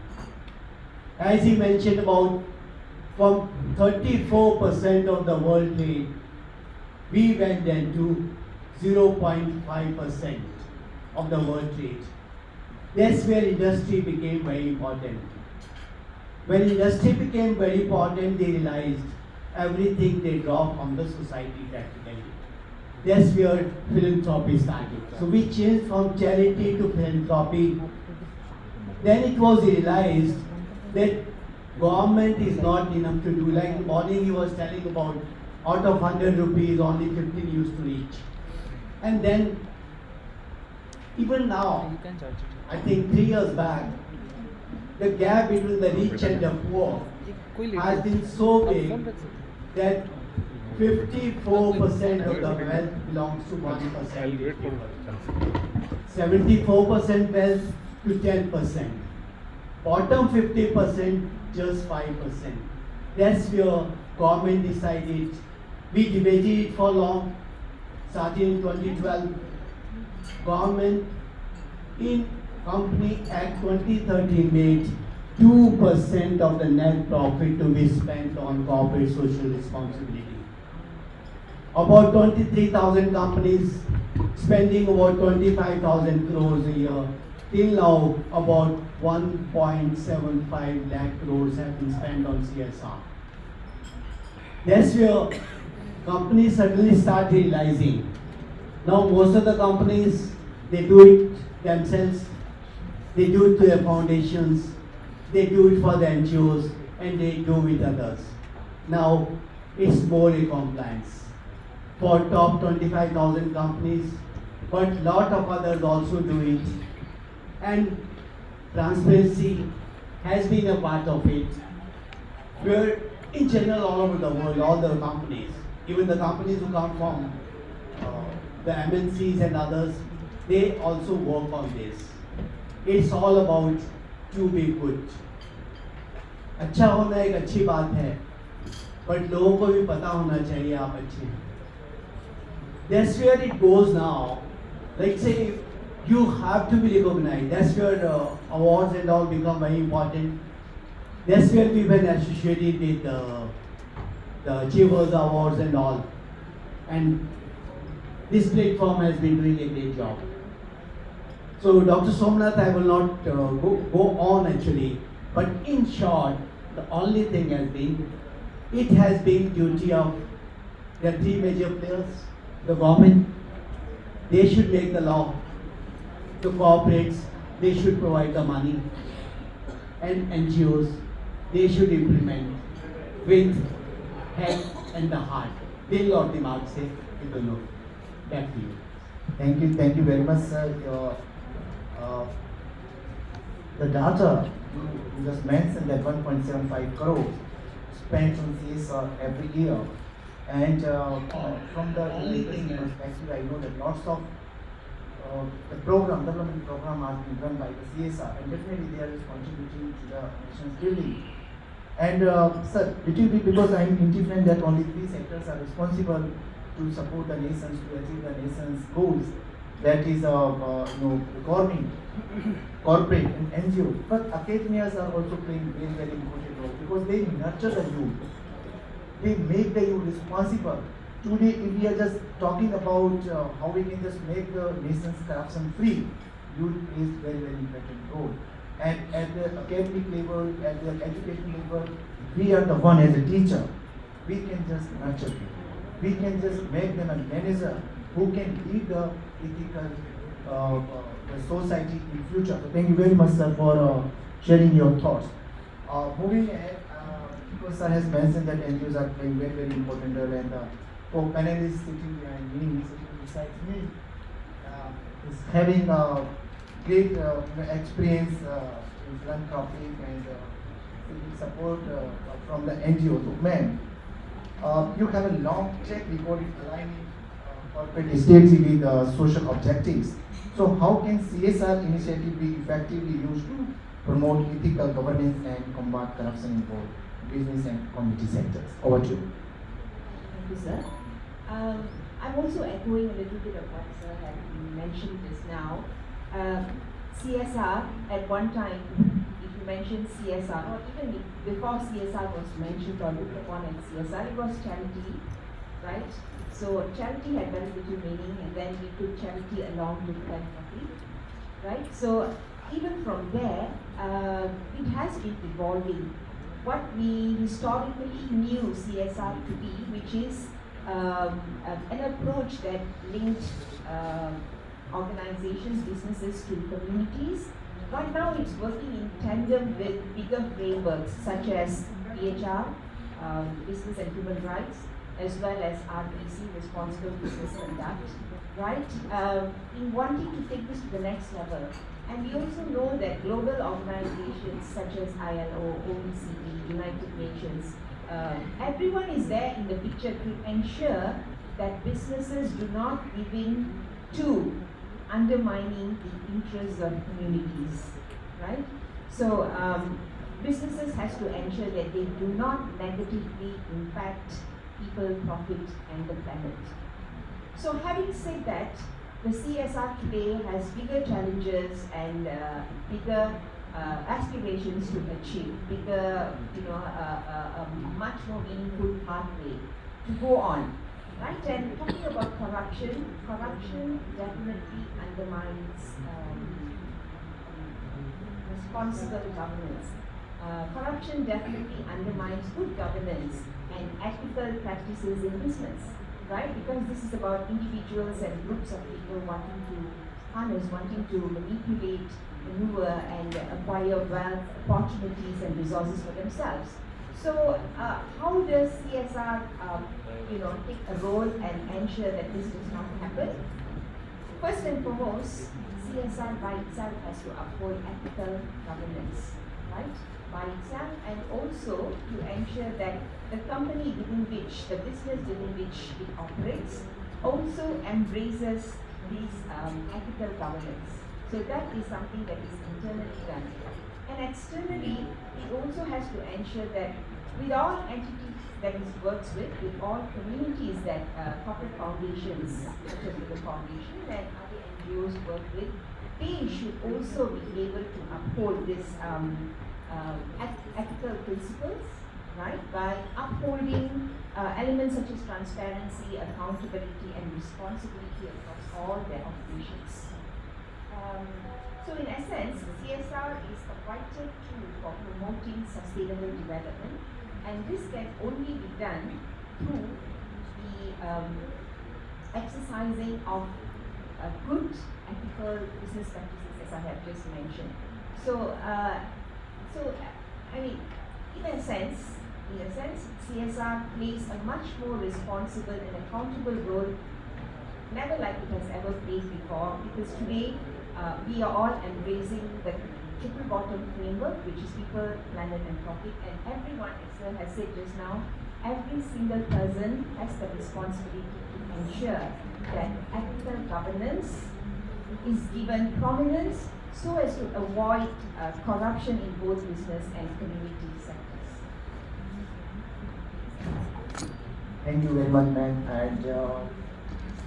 As he mentioned about, from 34% of the world trade, we went then to 0.5% of the world trade. That's where industry became very important. When industry became very important, they realized everything they draw from the society practically. That's where philanthropy started. So we changed from charity to philanthropy. Then it was realized that government is not enough to do. Like in the morning he was telling about, out of 100 rupees, only 15 used to reach. And then, even now, I think 3 years back, the gap between the rich and the poor has been so big that 54% of the wealth belongs to 1%. 74% wealth to 10%. Bottom 50%, just 5%. That's where government decided. We debated it for long, starting in 2012. Government in Company Act 2013 made 2% of the net profit to be spent on corporate social responsibility. About 23,000 companies spending about 25,000 crores a year. Till now, about 1.75 lakh crores have been spent on CSR. That's where companies suddenly start realizing. Now most of the companies, they do it themselves, they do it to their foundations, they do it for the NGOs, and they do with others. Now it's more a compliance for top 25,000 companies, but lot of others also do it. And transparency has been a part of it, where in general all over the world, all the companies, even the companies who come from the MNCs and others, they also work on this. It's all about to be good. अच्छा होना एक अच्छी बात है, but लोगों को भी पता होना चाहिए आप अच्छे हैं. That's where it goes now. Like say, you have to be recognized. That's where awards and all become very important. That's where we've been associated with the Achievers Awards and all. And this platform has been doing a great job. So Dr. Somnath, I will not go on actually, but in short, the only thing has been, it has been duty of the 3 major players, the government, they should make the law, the corporates, they should provide the money, and NGOs, they should implement with head and the heart. Dill और दिमाग से ये दोनों. Back to you. Thank you very much, sir. The data you just mentioned, that 1.75 crores spent on CSR every year, and from the Indian perspective, I know that lots of the development program has been run by the CSR, and definitely they are contributing to the nation's building. And sir, because I am indifferent that only 3 sectors are responsible to support the nations, to achieve the nation's goals. that is government, corporate and NGO, but academias are also playing very, very important role because they nurture the youth. They make the youth responsible. Today, if we are just talking about how we can just make the nation's corruption free, youth plays very, very important role. And at the academic level, at the education level, we are the one as a teacher. We can just nurture people. We can just make them a manager who can lead the ethical the society in future. So thank you very much, sir, for sharing your thoughts. Moving ahead, because sir has mentioned that NGOs are playing very, very important role, and for panelists sitting behind me, sitting beside me, is having a great experience in philanthropy and seeking support from the NGO. So, ma'am, you have a long track record in aligning corporate strategy with social objectives. So, how can CSR initiative be effectively used to promote ethical governance and combat corruption in both business and community sectors? Over to you. Thank you, sir. I'm also echoing a little bit of what sir had mentioned just now. CSR, at one time, if you mentioned CSR, or even before CSR was mentioned or looked upon as CSR, it was charity, right? So charity had very little meaning, and then we took charity along with philanthropy, right? So even from there, it has been evolving. What we historically knew CSR to be, which is an approach that linked organizations, businesses to communities. Right now it's working in tandem with bigger frameworks such as BHR, Business and Human Rights, as well as RBC, Responsible Business Conduct, right? In wanting to take this to the next level. And we also know that global organizations such as ILO, OECD, United Nations, everyone is there in the picture to ensure that businesses do not give in to undermining the interests of communities, right? So businesses has to ensure that they do not negatively impact people, profit, and the planet. So having said that, the CSR today has bigger challenges and bigger aspirations to achieve, bigger, a much more meaningful pathway to go on, right? And talking about corruption, corruption definitely undermines responsible governance. Corruption definitely undermines good governance and ethical practices in business, right? Because this is about individuals and groups of people wanting to harness, wanting to manipulate, maneuver, and acquire wealth, opportunities, and resources for themselves. So, how does CSR, take a role and ensure that this does not happen? First and foremost, CSR by itself has to uphold ethical governance, right? By itself, and also to ensure that the company within which, the business within which it operates, also embraces these ethical governance. So that is something that is internally done. And externally, it also has to ensure that with all entities that it works with all communities that corporate foundations, such as the foundation and other NGOs work with, they should also be able to uphold this ethical principles, right, by upholding elements such as transparency, accountability, and responsibility across all their operations. So in essence, CSR is a vital tool for promoting sustainable development, and this can only be done through the exercising of good ethical business practices, as I have just mentioned. So, in a sense, CSR plays a much more responsible and accountable role, never like it has ever played before, because today we are all embracing the triple bottom framework, which is people, planet, and profit, and everyone, as Sir has said just now, every single person has the responsibility to ensure that ethical governance is given prominence so as to avoid corruption in both business and community sectors. Thank you very much, ma'am. And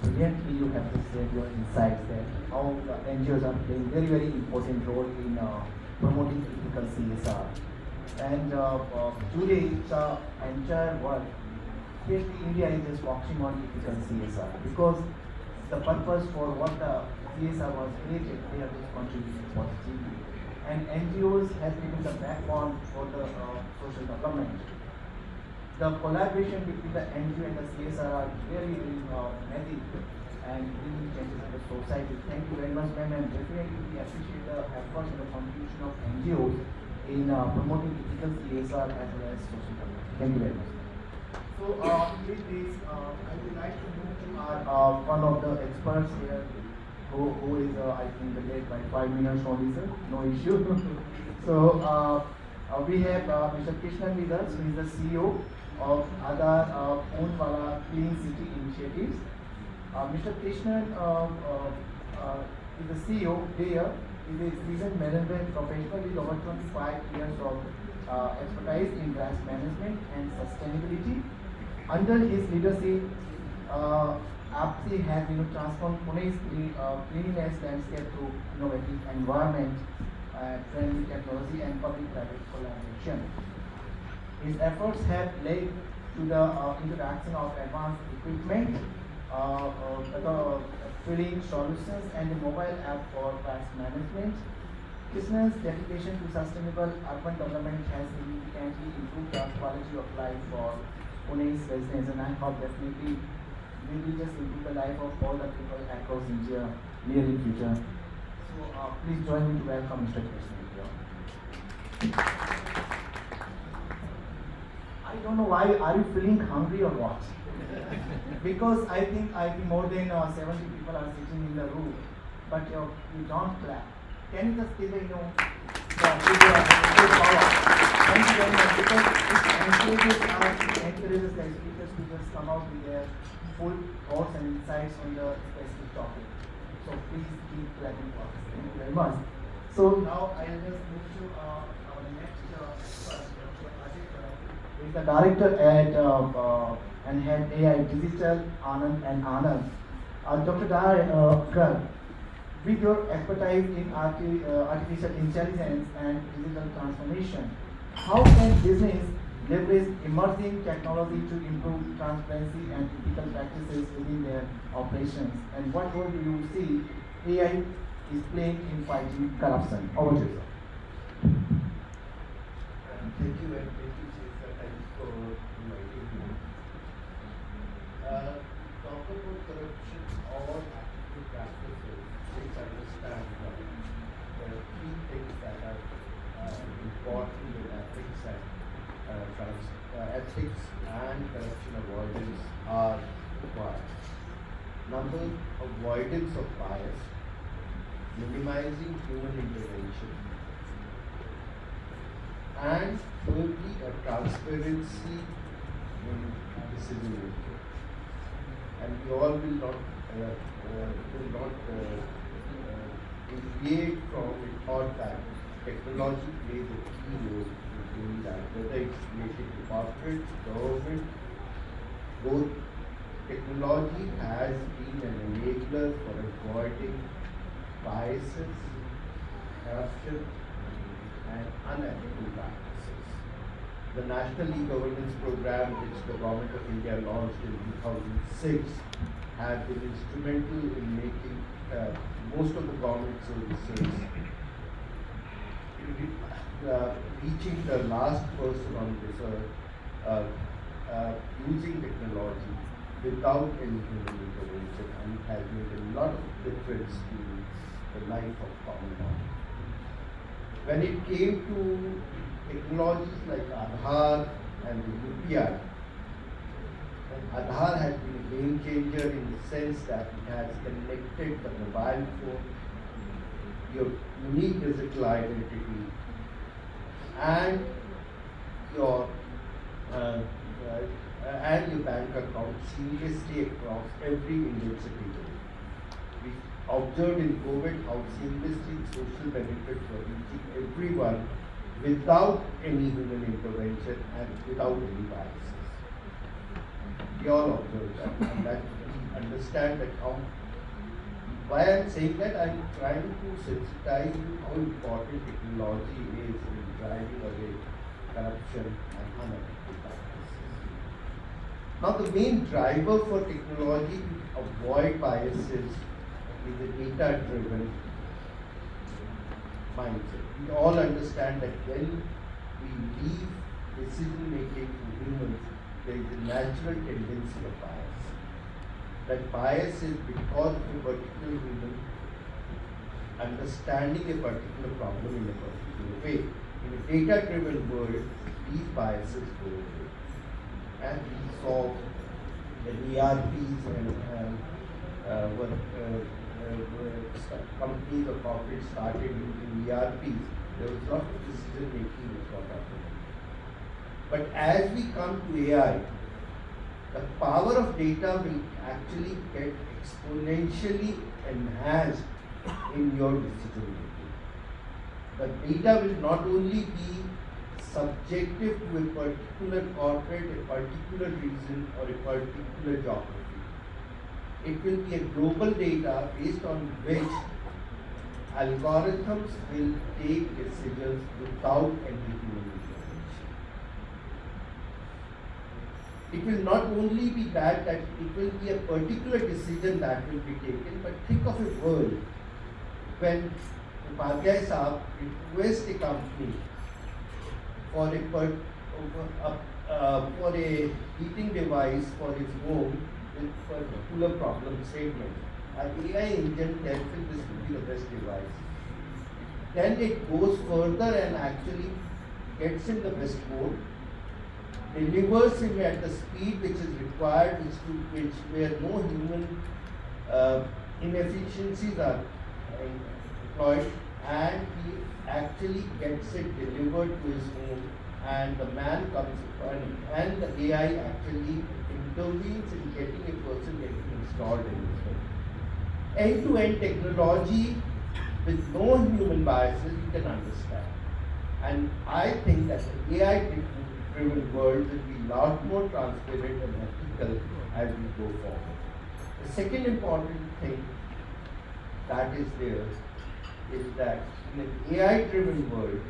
brilliantly you have to share your insights that how the NGOs are playing very important role in promoting ethical CSR. And today the entire world, especially India, is just focusing on ethical CSR because the purpose for what the CSR was created, they have just contributed positively. And NGOs has become the backbone for the social development. The collaboration between the NGO and the CSR are very magic and bringing changes in the society. Thank you very much, ma'am, and definitely we appreciate the efforts and the contribution of NGOs in promoting ethical CSR as well as social development. Thank you very much. So, with this, I would like to move to our one of the experts here, who is I think delayed by 5 minutes only, sir. No issue. So, we have Mr. Krishnan with us, who is the CEO of Aadhaar Poonwala Clean City Initiatives. Mr. Krishnan is the CEO there. He is a seasoned management professional with over 25 years of expertise in waste management and sustainability. Under his leadership, APSI has transformed Pune's cleanliness landscape through innovative environment, friendly technology, and public-private collaboration. His efforts have led to the introduction of advanced equipment, filling solutions, and a mobile app for waste management. Krishnan's dedication to sustainable urban development has significantly improved the quality of life for Pune's residents, and I hope definitely we will just improve the life of all the people across India near in future. So please join me to welcome Mr. Krishnan here. I don't know why, are you feeling hungry or what? Because I think more than 70 people are sitting in the room, but you don't clap. Can you just give a power? Thank you very much, because it encourages the speakers to just come out with their full thoughts and insights on the specific topic. So please keep clapping for us. Thank you very much. So now I'll just move to our next expert, Dr. Ajit, who is the director at and head AI Digital Anand and Anand. Dr. Gar, with your expertise in artificial intelligence and digital transformation, how can business leverage emerging technology to improve transparency and ethical practices within their operations? And what role do you see AI is playing in fighting corruption? Over to you, sir. Thank you, and thank you, CSR. Thank you for inviting me. Talk about corruption or ethical practices, let's understand there are three things that are important in ethics and ethics and corruption avoidance are required. Number, avoidance of bias, minimizing human intervention, and thirdly, a transparency in decision making. And we all will not deviate from the thought that technology plays a key role in doing that, whether it's related to corporate, government, both. Technology has been an enabler for avoiding biases, corruption, and unethical practices. The National E-Governance Program, which the Government of India launched in 2006, has been instrumental in making most of the government services reaching the last person on this earth using technology without any human intervention, and it has made a lot of difference to the life of common man. When it came to technologies like Aadhaar and the UPI, Aadhaar has been a game changer in the sense that it has connected the mobile phone, your unique digital identity, and your bank account seamlessly across every Indian citizen. We observed in COVID how seamlessly social benefits were reaching everyone without any human intervention and without any biases. We all observed that, and that's understand that why I'm saying that, I'm trying to sensitize you how important technology is in driving away corruption and unethical practices. Now the main driver for technology to avoid biases is a data-driven mindset. We all understand that when we leave decision making to humans, there is a natural tendency of bias. That bias is because of a particular human understanding a particular problem in a particular way. In a data-driven world, these biases go away. And we saw the ERPs and companies or corporates started using ERPs, there was a lot of decision making which got happening. But as we come to AI, the power of data will actually get exponentially enhanced in your decision making. The data will not only be subjective to a particular corporate, a particular region, or a particular geography. It will be a global data based on which algorithms will take decisions without any human intervention. It will not only be that it will be a particular decision that will be taken, but think of a world when Upadhyay Saab requests a company for a heating device for his home with particular problem statement. An AI engine tells him this will be the best device. Then it goes further and actually gets him the best code, delivers him at the speed which is required, where no human inefficiencies are employed, and he actually gets it delivered to his home, and the man comes and the AI actually intervenes in getting a person getting installed in his home. End-to-end technology with no human biases you can understand. And I think that the AI-driven world will be a lot more transparent and ethical as we go forward. The second important thing that is there is that in an AI-driven world,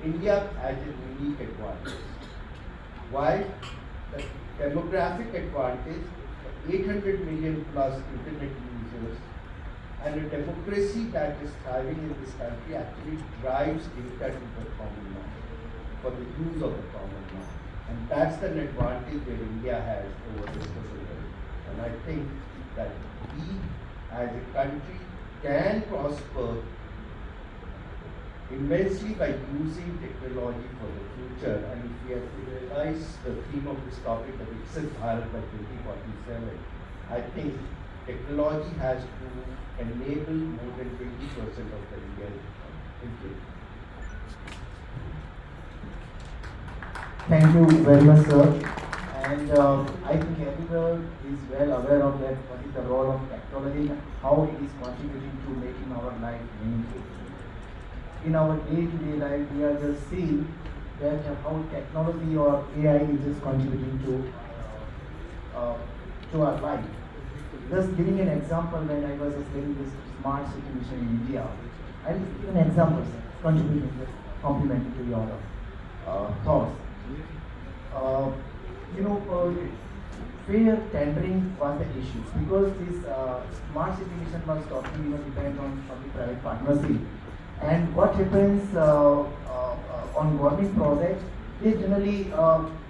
India has a unique advantage. Why? The demographic advantage, 800 million plus internet users, and a democracy that is thriving in this country actually drives data to the common man, for the use of the common man. And that's an advantage that India has over the rest of the world. And I think that we as a country can prosper immensely by using technology for the future. And if we have to realize the theme of this topic, the Viksit Bharat by 2047, I think technology has to enable more than 20% of the Indian economy. Thank you. Thank you very much, sir. And I think everyone is well aware of that, what is the role of technology and how it is contributing to making our life meaningful. In our day-to-day life, we are just seeing that how technology or AI is just contributing to our life. Just giving an example, when I was explaining this smart city mission in India, I will give an example, contributing, complementing to your thoughts. Fair tendering was the issue because this smart city mission was totally dependent on public-private partnership. And what happens on government projects, they generally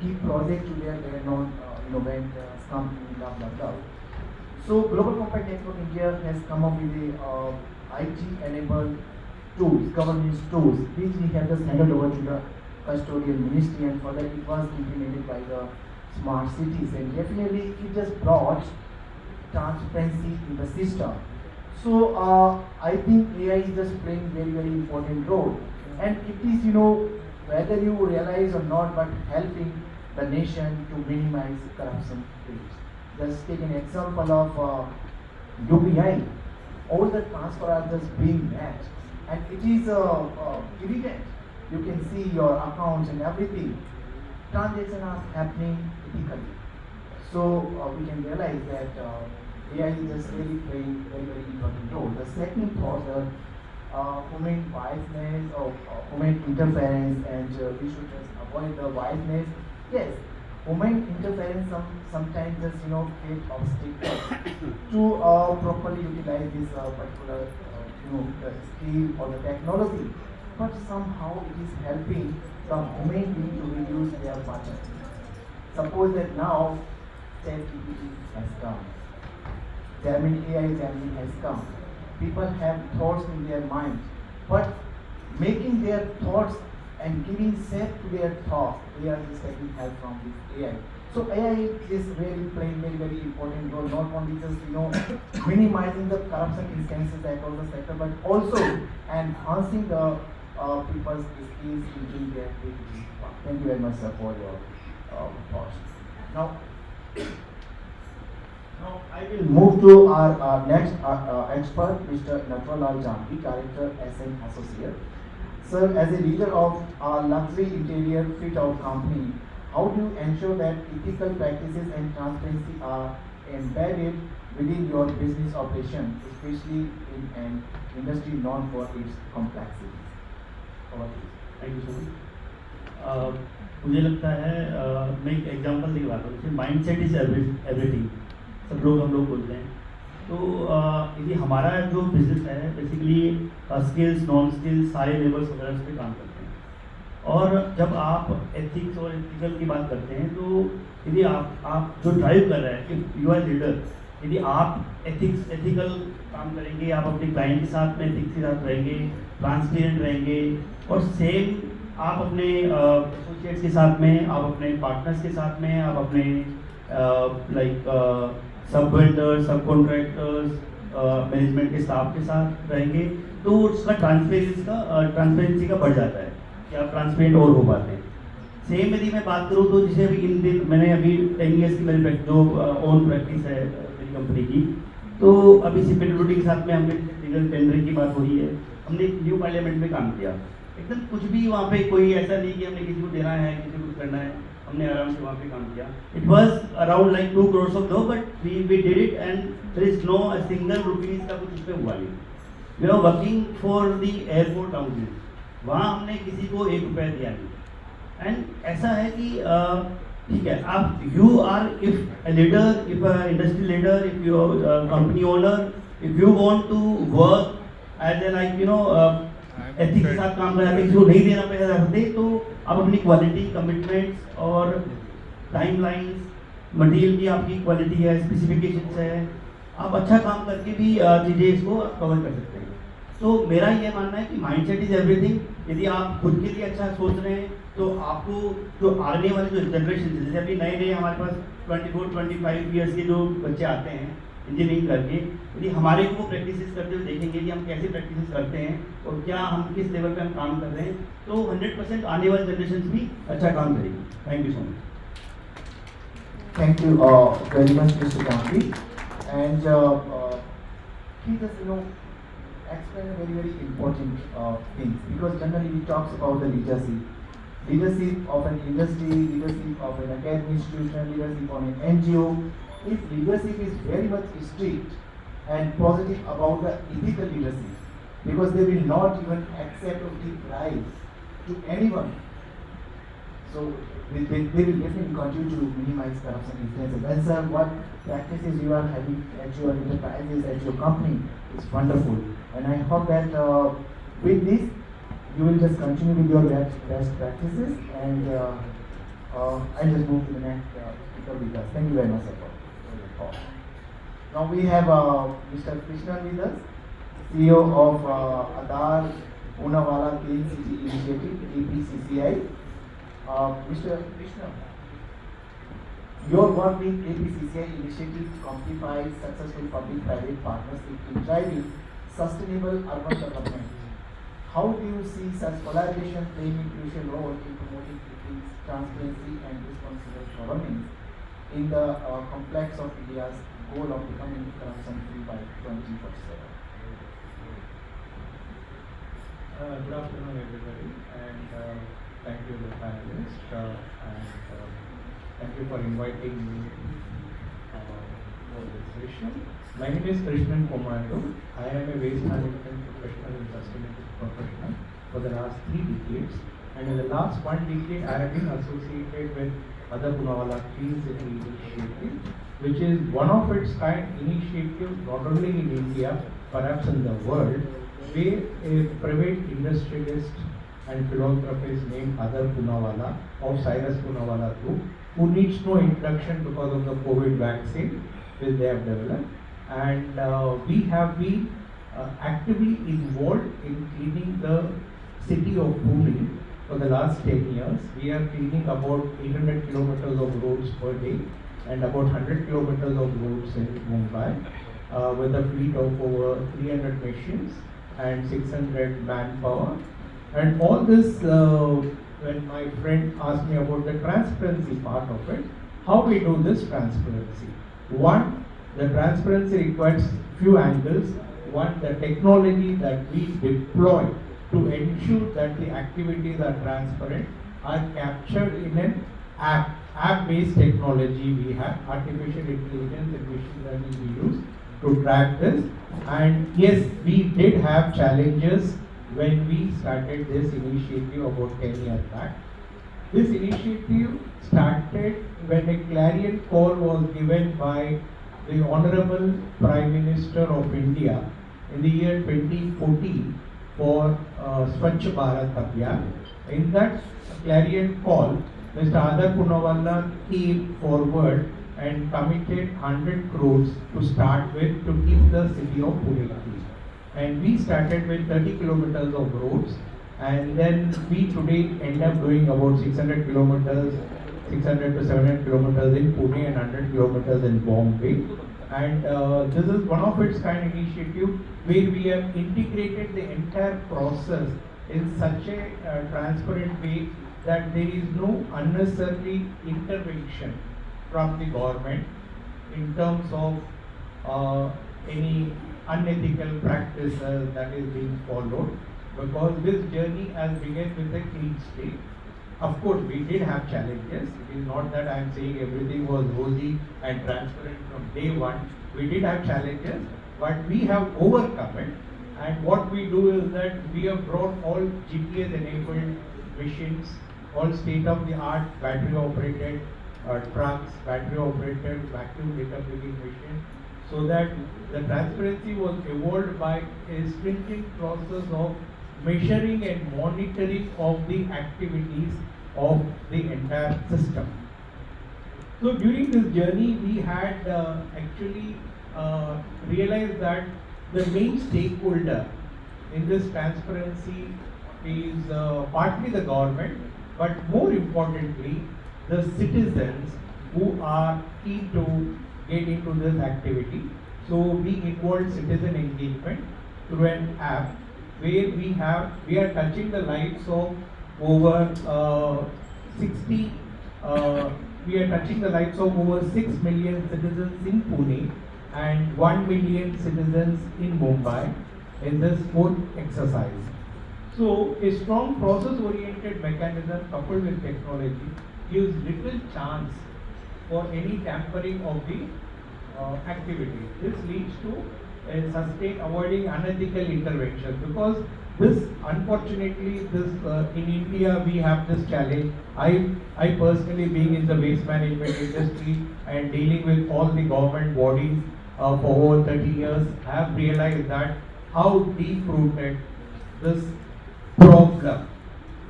keep projects to their known innovate company, blah blah blah. So Global Compact Network India has come up with the IT-enabled tools, governance tools, which we have just handed over to the custodial ministry, and further it was implemented by the smart cities, and definitely it just brought transparency in the system. So I think AI is just playing very important role, and it is whether you realize or not, but helping the nation to minimize corruption rates. Just take an example of UPI. All the transfer are just being matched, and it is evident. You can see your accounts and everything. Transactions are happening ethically. So we can realize that AI is just really playing very, very important role. The second thought that human biasness or human interference, and we should just avoid the biasness. Yes, human interference sometimes just create obstacles to properly utilize this particular the skill or the technology, but somehow it is helping the human being to reduce their budget. Suppose that now ChatGPT has come, Gemini has come. People have thoughts in their mind, but making their thoughts and giving shape to their thoughts, they are just taking help from this AI. So AI is really playing very, very important role, not only just minimizing the corruption instances across the sector, but also enhancing the people's skills in their activities. Thank you very much, sir, for your thoughts. Now I will move to our next expert, Mr. Natwarlal Janki, Director SM Associate. Sir, as a leader of our luxury interior fit-out company, how do you ensure that ethical practices and transparency are embedded within your business operation, especially in an industry known for its complexities? Thank you so much. मुझे लगता है मैं एक example दिखवाता हूँ, जैसे mind set is everything, सब लोग हम लोग बोलते हैं। तो यदि हमारा जो बिजनेस है बेसिकली स्किल्स नॉन स्किल्स सारे लेवल्स वगैरह उस पर काम करते हैं। और जब आप एथिक्स और एथिकल की बात करते हैं तो यदि आप जो ड्राइव कर रहे हैं कि यू आर लीडर, यदि आप एथिकल काम करेंगे, आप अपने क्लाइंट के साथ में एथिक्स के साथ रहेंगे, ट्रांसपेरेंट रहेंगे, और सेम आप अपने एसोसिएट्स के साथ में, आप अपने पार्टनर्स के साथ में, आप अपने सब वेंडर्स, सब कॉन्ट्रैक्टर्स, मैनेजमेंट के स्टाफ के साथ रहेंगे, तो उसका ट्रांसपेरेंसी का बढ़ जाता है कि आप ट्रांसपेरेंट और हो पाते हैं। सेम यदि मैं बात करूँ तो जैसे अभी इन दिन मैंने अभी 10 ईयर्स की मेरी जो ओन प्रैक्टिस है मेरी कंपनी की, तो अभी सिपेबिलिटी के साथ में हमने लीगल टेंडरिंग की बात हो रही है, हमने न्यू पार्लियामेंट में काम किया। एकदम कुछ भी वहाँ पे कोई ऐसा नहीं कि हमने किसी को देना है, किसी को कुछ करना है, हमने आराम से वहाँ पे काम किया। It was around like 2 crores of low, but we did it and there is no single rupees का कुछ उस पर हुआ नहीं। We are working for the airport houses, वहाँ हमने किसी को 1 रुपया दिया नहीं। एंड ऐसा है कि ठीक है, आप you are if a leader, if a industry leader, if you company owner, if you want to work as a ethics के साथ काम करा के किसी को नहीं देना पैसा सकते, तो आप अपनी क्वालिटी, कमिटमेंट्स और टाइमलाइंस, मटेरियल की आपकी क्वालिटी है, स्पेसिफिकेशंस है, आप अच्छा काम करके भी चीज़ें इसको कवर कर सकते हैं। तो मेरा ये मानना है कि माइंडसेट इज एवरीथिंग। यदि आप खुद के लिए अच्छा सोच रहे हैं तो आपको जो आने वाले जो जनरेशन है, जैसे अभी नए नए हमारे पास 24-25 ईयर्स के जो बच्चे आते हैं इंजीनियरिंग करके, यदि हमारे को प्रैक्टिसेस करते हुए देखेंगे कि हम कैसे प्रैक्टिसेस करते हैं और क्या हम किस लेवल पे हम काम कर रहे हैं, तो 100% आने वाली जनरेशन भी अच्छा काम करेगी। Thank you so much. Thank you very much, Mr. Gandhi. And he just explain a very, very important things, because generally he talks about the leadership of an industry, leadership of an academic institution, leadership on an NGO. If leadership is very much strict and positive about the ethical leadership, because they will not even accept or give rights to anyone, so they will definitely continue to minimize corruption instances. And sir, what practices you are having at your enterprises, at your company, is wonderful. And I hope that with this, you will just continue with your best practices. And I'll just move to the next speaker with us. Thank you very much, sir, for your talk. Now we have Mr. Krishnan with us, CEO of Adar Poonawalla Clean City Initiative, APCCI. Mr. Krishna, your work with APCCI initiative comprise successful public-private partnership in driving sustainable urban development. How do you see such collaboration playing a crucial role in promoting ethics, transparency, and responsible governance in the complex of India's goal of becoming corruption-free by 2047? Good afternoon, everybody, and thank you, the panelists, and thank you for inviting me for this session. My name is Krishnan Komando. I am a waste management professional and sustainability professional for the last 3 decades. And in the last 1 decade, I have been associated with Other Punawala Clean City Initiative, which is one of its kind initiative not only in India, perhaps in the world, where a private industrialist and philanthropist named Adar Punawala of Cyrus Punawala Group, who needs no introduction because of the COVID vaccine which they have developed. And we have been actively involved in cleaning the city of Pune for the last 10 years. We are cleaning about 800 kilometers of roads per day and about 100 kilometers of roads in Mumbai with a fleet of over 300 machines and 600 manpower. And all this, when my friend asked me about the transparency part of it, how we do this transparency? One, the transparency requires few angles. One, the technology that we deploy to ensure that the activities are transparent are captured in an app-based technology we have, artificial intelligence and machine learning we use to track this. And yes, we did have challenges when we started this initiative about 10 years back. This initiative started when a clarion call was given by the Honorable Prime Minister of India in the year 2014 for Swachh Bharat Abhiyan. In that clarion call, Mr. Adar Punawala came forward and committed 100 crores to start with to keep the city of Pune clean. And we started with 30 kilometers of roads, and then we today end up doing about 600 kilometers, 600 to 700 kilometers in Pune and 100 kilometers in Bombay. And this is one of its kind initiative where we have integrated the entire process in such a transparent way that there is no unnecessary intervention from the government in terms of any unethical practices that is being followed, because this journey has begun with a clean state. Of course, we did have challenges. It is not that I am saying everything was rosy and transparent from day one. We did have challenges, but we have overcome it. And what we do is that we have brought all GPS-enabled machines, all state-of-the-art battery-operated trucks, battery-operated vacuum data picking machines, so that the transparency was evolved by a stringent process of measuring and monitoring of the activities of the entire system. So during this journey, we had actually realized that the main stakeholder in this transparency is partly the government, but more importantly, the citizens who are keen to get into this activity. So we involved citizen engagement through an app where we are touching the lives of over 6 million citizens in Pune and 1 million citizens in Mumbai in this whole exercise. So a strong process-oriented mechanism coupled with technology gives little chance for any tampering of the activity. This leads to a sustained avoiding unethical intervention, because this, unfortunately, in India we have this challenge. I personally, being in the waste management industry and dealing with all the government bodies for over 30 years, have realized that how deep-rooted this problem,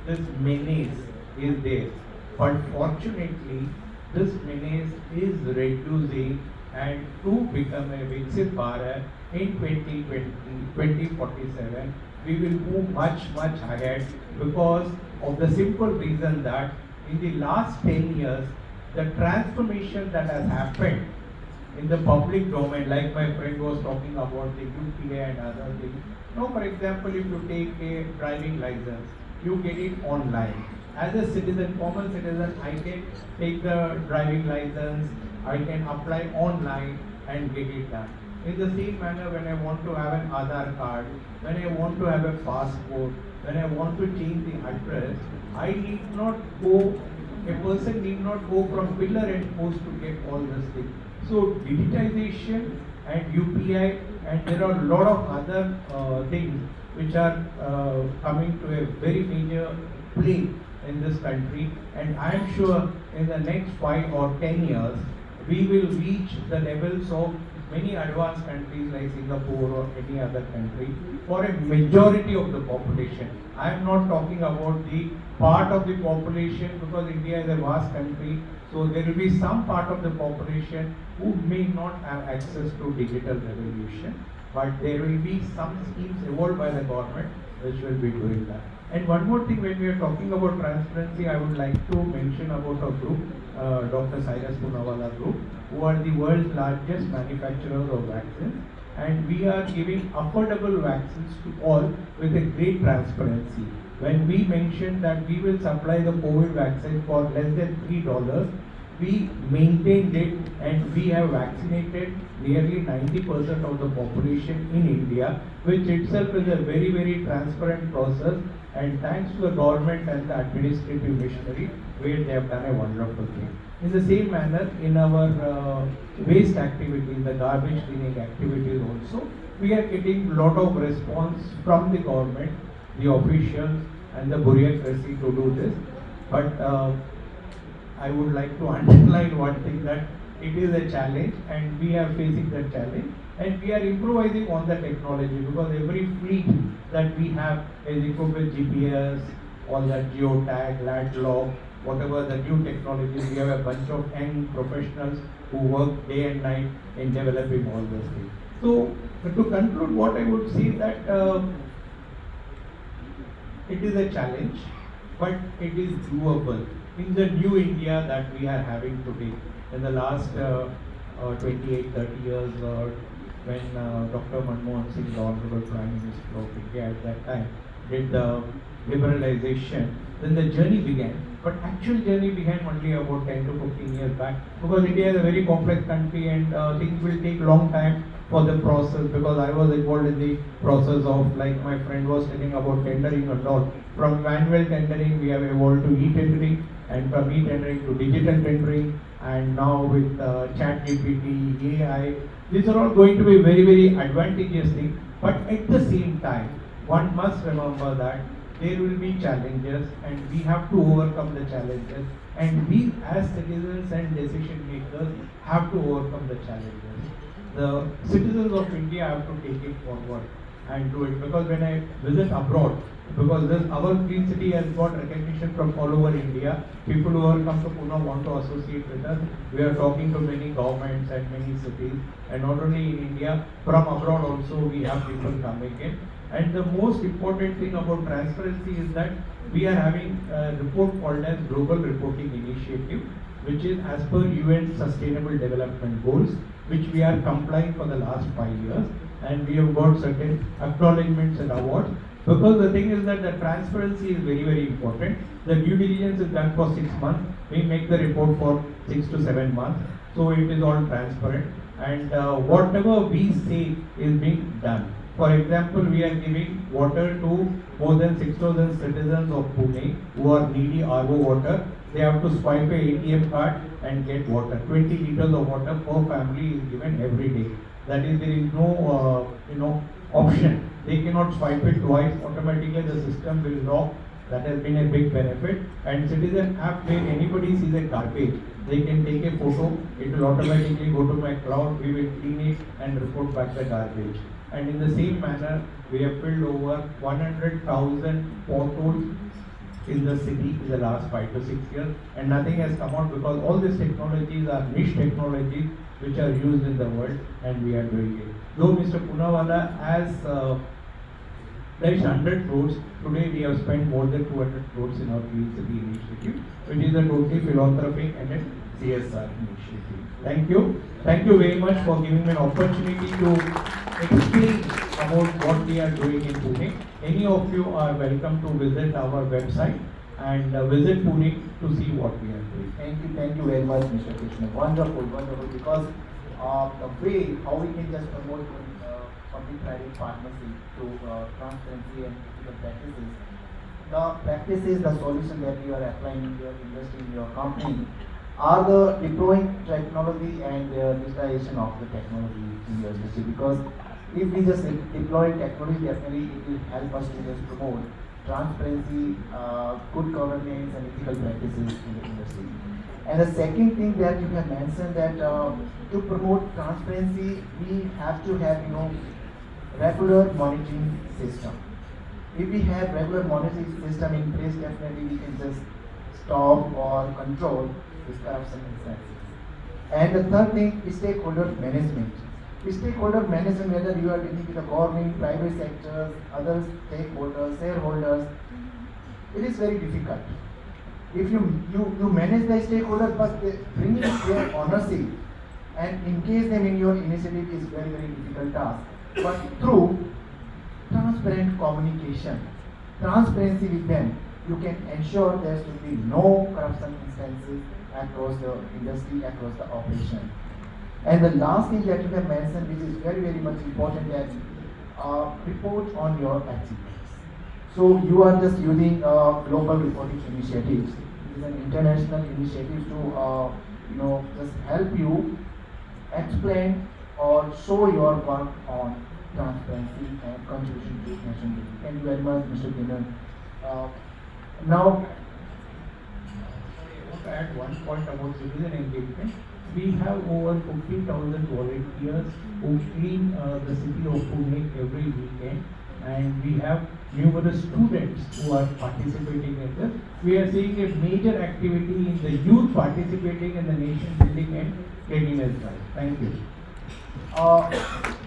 this menace is there. But fortunately, this menace is reducing, and to become a Viksit Bharat in 2047, we will move much ahead, because of the simple reason that in the last 10 years, the transformation that has happened in the public domain, like my friend was talking about the UPI and other things. Now, for example, if you take a driving license, you get it online. As a citizen, common citizen, I can take the driving license, I can apply online and get it done. In the same manner, when I want to have an Aadhaar card, when I want to have a passport, when I want to change the address, I need not go a person need not go from pillar and post to get all this thing. So digitization and UPI, and there are a lot of other things which are coming to a very major play in this country, and I am sure in the next 5 or 10 years we will reach the levels of many advanced countries like Singapore or any other country for a majority of the population. I am not talking about the part of the population, because India is a vast country, so there will be some part of the population who may not have access to digital revolution, but there will be some schemes evolved by the government which will be doing that. And one more thing, when we are talking about transparency, I would like to mention about a group, Dr. Cyrus Poonawalla group, who are the world's largest manufacturers of vaccines, and we are giving affordable vaccines to all with a great transparency. When we mentioned that we will supply the COVID vaccine for less than $3, we maintained it, and we have vaccinated nearly 90% of the population in India, which itself is a very, very transparent process, and thanks to the government and the administrative machinery, where they have done a wonderful thing. In the same manner, in our waste activities, the garbage cleaning activities also, we are getting a lot of response from the government, the officials and the bureaucracy to do this. But I would like to underline one thing, that it is a challenge and we are facing that challenge, and we are improvising on the technology, because every fleet that we have is equipped with GPS, all that geotag, lat lock, whatever the new technologies. We have a bunch of young professionals who work day and night in developing all those things. So to conclude, what I would say that it is a challenge, but it is doable in the new India that we are having today. In the last 28-30 years, when Dr. Manmohan Singh, the Honorable Prime Minister of India at that time, did the liberalization, then the journey began. But actual journey began only about 10 to 15 years back, because India is a very complex country, and things will take long time for the process, because I was involved in the process of, like my friend was telling about tendering and all. From manual tendering, we have evolved to e-tendering, and from e-tendering to digital tendering, and now with ChatGPT, AI, these are all going to be very, very advantageous things. But at the same time, one must remember that there will be challenges, and we have to overcome the challenges, and we as citizens and decision makers have to overcome the challenges. The citizens of India have to take it forward and do it, because when I visit abroad, because our green city has got recognition from all over India, people who have come to Pune want to associate with us. We are talking to many governments and many cities, and not only in India, from abroad also we have people coming in. And the most important thing about transparency is that we are having a report called as Global Reporting Initiative, which is as per UN Sustainable Development Goals, which we are complying for the last 5 years, and we have got certain acknowledgements and awards. Because the thing is that the transparency is very, very important. The due diligence is done for 6 months. We make the report for 6 to 7 months. So it is all transparent, and whatever we say is being done. For example, we are giving water to more than 6,000 citizens of Pune who are needy RO water. They have to swipe a ATM card and get water. 20 liters of water per family is given every day. That is, there is no option. They cannot swipe it twice. Automatically the system will lock. That has been a big benefit. And citizen app, where anybody sees a garbage, they can take a photo. It will automatically go to my cloud. We will clean it and report back the garbage. And in the same manner, we have filled over 100,000 potholes in the city in the last 5 to 6 years, and nothing has come out, because all these technologies are niche technologies which are used in the world, and we are doing it. Though Mr. Poonawalla has pledged 100 crores, today we have spent more than 200 crores in our Green City initiative, which is a totally philanthropic and a CSR initiative. Thank you. Thank you very much for giving me an opportunity to explain about what we are doing in Pune. Any of you are welcome to visit our website and visit Pune to see what we are doing. Thank you very much, Mr. Krishna. Wonderful, because the way how we can just promote public-private partnership to transparency and ethical practices, the practices, the solution that you are applying in your industry, in your company, are the deploying technology and digitization of the technology in your industry. Because if we just deploy technology, definitely it will help us to just promote transparency, good governance, and ethical practices in the industry. And the second thing that you have mentioned that to promote transparency, we have to have regular monitoring system. If we have regular monitoring system in place, definitely we can just stop or control this corruption instances. And the third thing is stakeholder management. Stakeholder management, whether you are dealing with the government, private sectors, other stakeholders, shareholders, it is very difficult. If you manage the stakeholders, but bring their ownership and engage them in your initiative is very, very difficult task. But through transparent communication, transparency with them, you can ensure there should be no corruption instances across the industry, across the operation. And the last thing that you have mentioned, which is very, very much important, that report on your achievements. So you are just using global reporting initiatives. It is an international initiative to just help you explain or show your work on transparency and contribution to nation building. Thank you very much, Mr. Kinnan. Now, I want to add one point about citizen engagement. We have over 50,000 volunteers who clean the city of Pune every weekend, and we have numerous students who are participating in this. We are seeing a major activity in the youth participating in the nation building and cleanliness drive. Thank you.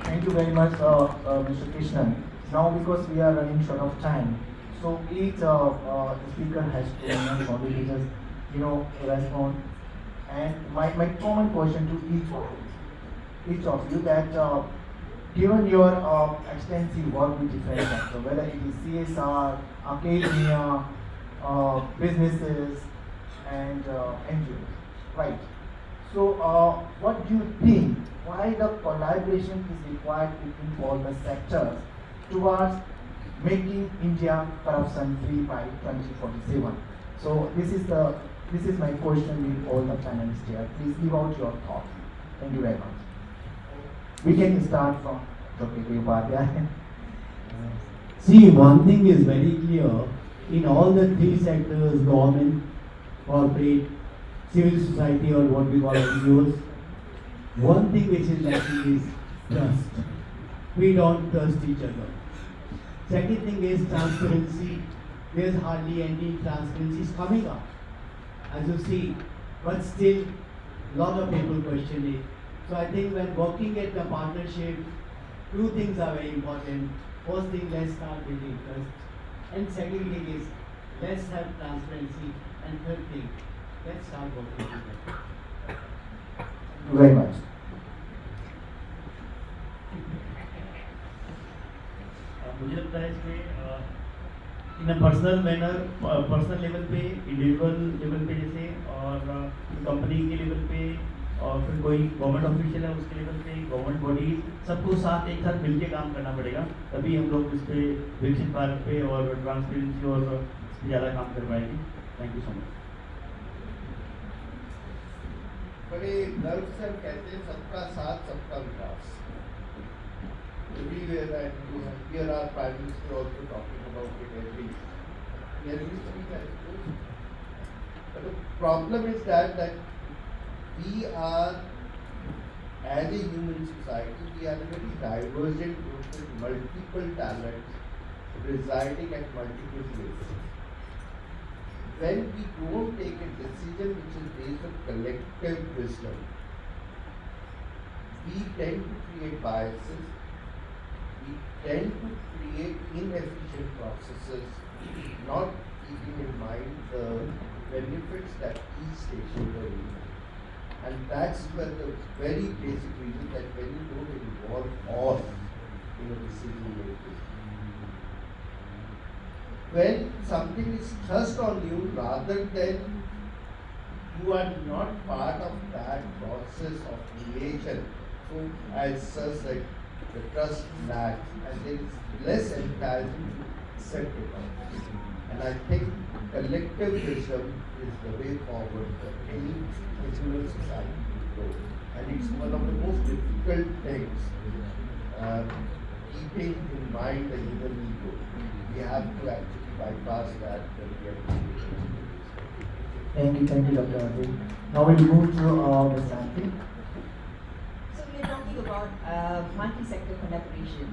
Thank you very much, Mr. Krishnan. Now, because we are running short of time, so each speaker has 2 minutes only to just respond. And my common question to each of you that given your extensive work with different sectors, whether it is CSR, academia, businesses, and NGOs, right? So, what do you think? Why the collaboration is required between all the sectors towards making India corruption free by 2047? So, this is my question with all the panelists here. Please give out your thoughts. Thank you very much. We can start from Dr. Upadhyay. See, one thing is very clear, in all the 3 sectors, government, corporate, civil society, or what we call NGOs, one thing which is lacking is trust. We don't trust each other. Second thing is transparency. There's hardly any transparency is coming up, as you see, but still lot of people question it. So I think when working at the partnership, 2 things are very important. First thing, let's start building trust. And second thing is, let's have transparency. And third thing, let's start working together. Thank you very much. मुझे लगता है इसमें in a personal manner, personal level पे, individual level पे जैसे, और company के level पे, और फिर कोई गवर्नमेंट ऑफिशियल है उसके लेवल पे, गवर्नमेंट बॉडीज, सबको साथ एक साथ मिलके काम करना पड़ेगा, तभी हम लोग इस पे विकसित भारत पे और ट्रांसपेरेंसी और इस पे ज़्यादा काम कर पाएंगे. Thank you so much. बड़े गर्व से कहते हैं सबका साथ सबका विकास. Everywhere and here our Prime Minister also talking about it every speech, I suppose. But the problem is that we are, as a human society, we are a very divergent group with multiple talents residing at multiple places. When we don't take a decision which is based on collective wisdom, we tend to create biases. We tend to create inefficient processes, not keeping in mind the benefits that each stakeholder will have. And that's where the very basic reason that when you don't involve all in a decision making, when something is thrust on you rather than you are not part of that process of creation, so as Sir said, the trust lacks and there is less encouragement to set the tone. And I think collective wisdom is the way forward for any civil society to grow. And it's one of the most difficult things, keeping in mind the human ego. We have to actually bypass that when we are doing. Thank you, Dr. Ajay. Now we'll move to Ms. Santi. So we are talking about multi-sector collaboration,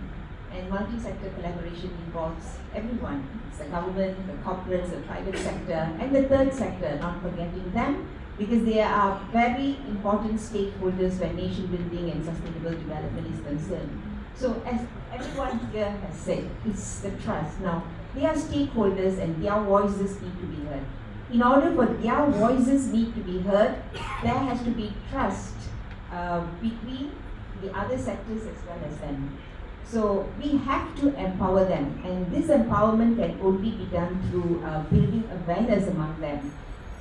and multi-sector collaboration involves everyone. It's the government, the corporates, the private sector, and the third sector, not forgetting them, because they are very important stakeholders when nation building and sustainable development is concerned. So as everyone here has said, it's the trust. Now, they are stakeholders and their voices need to be heard. In order for their voices need to be heard, there has to be trust between the other sectors as well as them. So we have to empower them, and this empowerment can only be done through building awareness among them.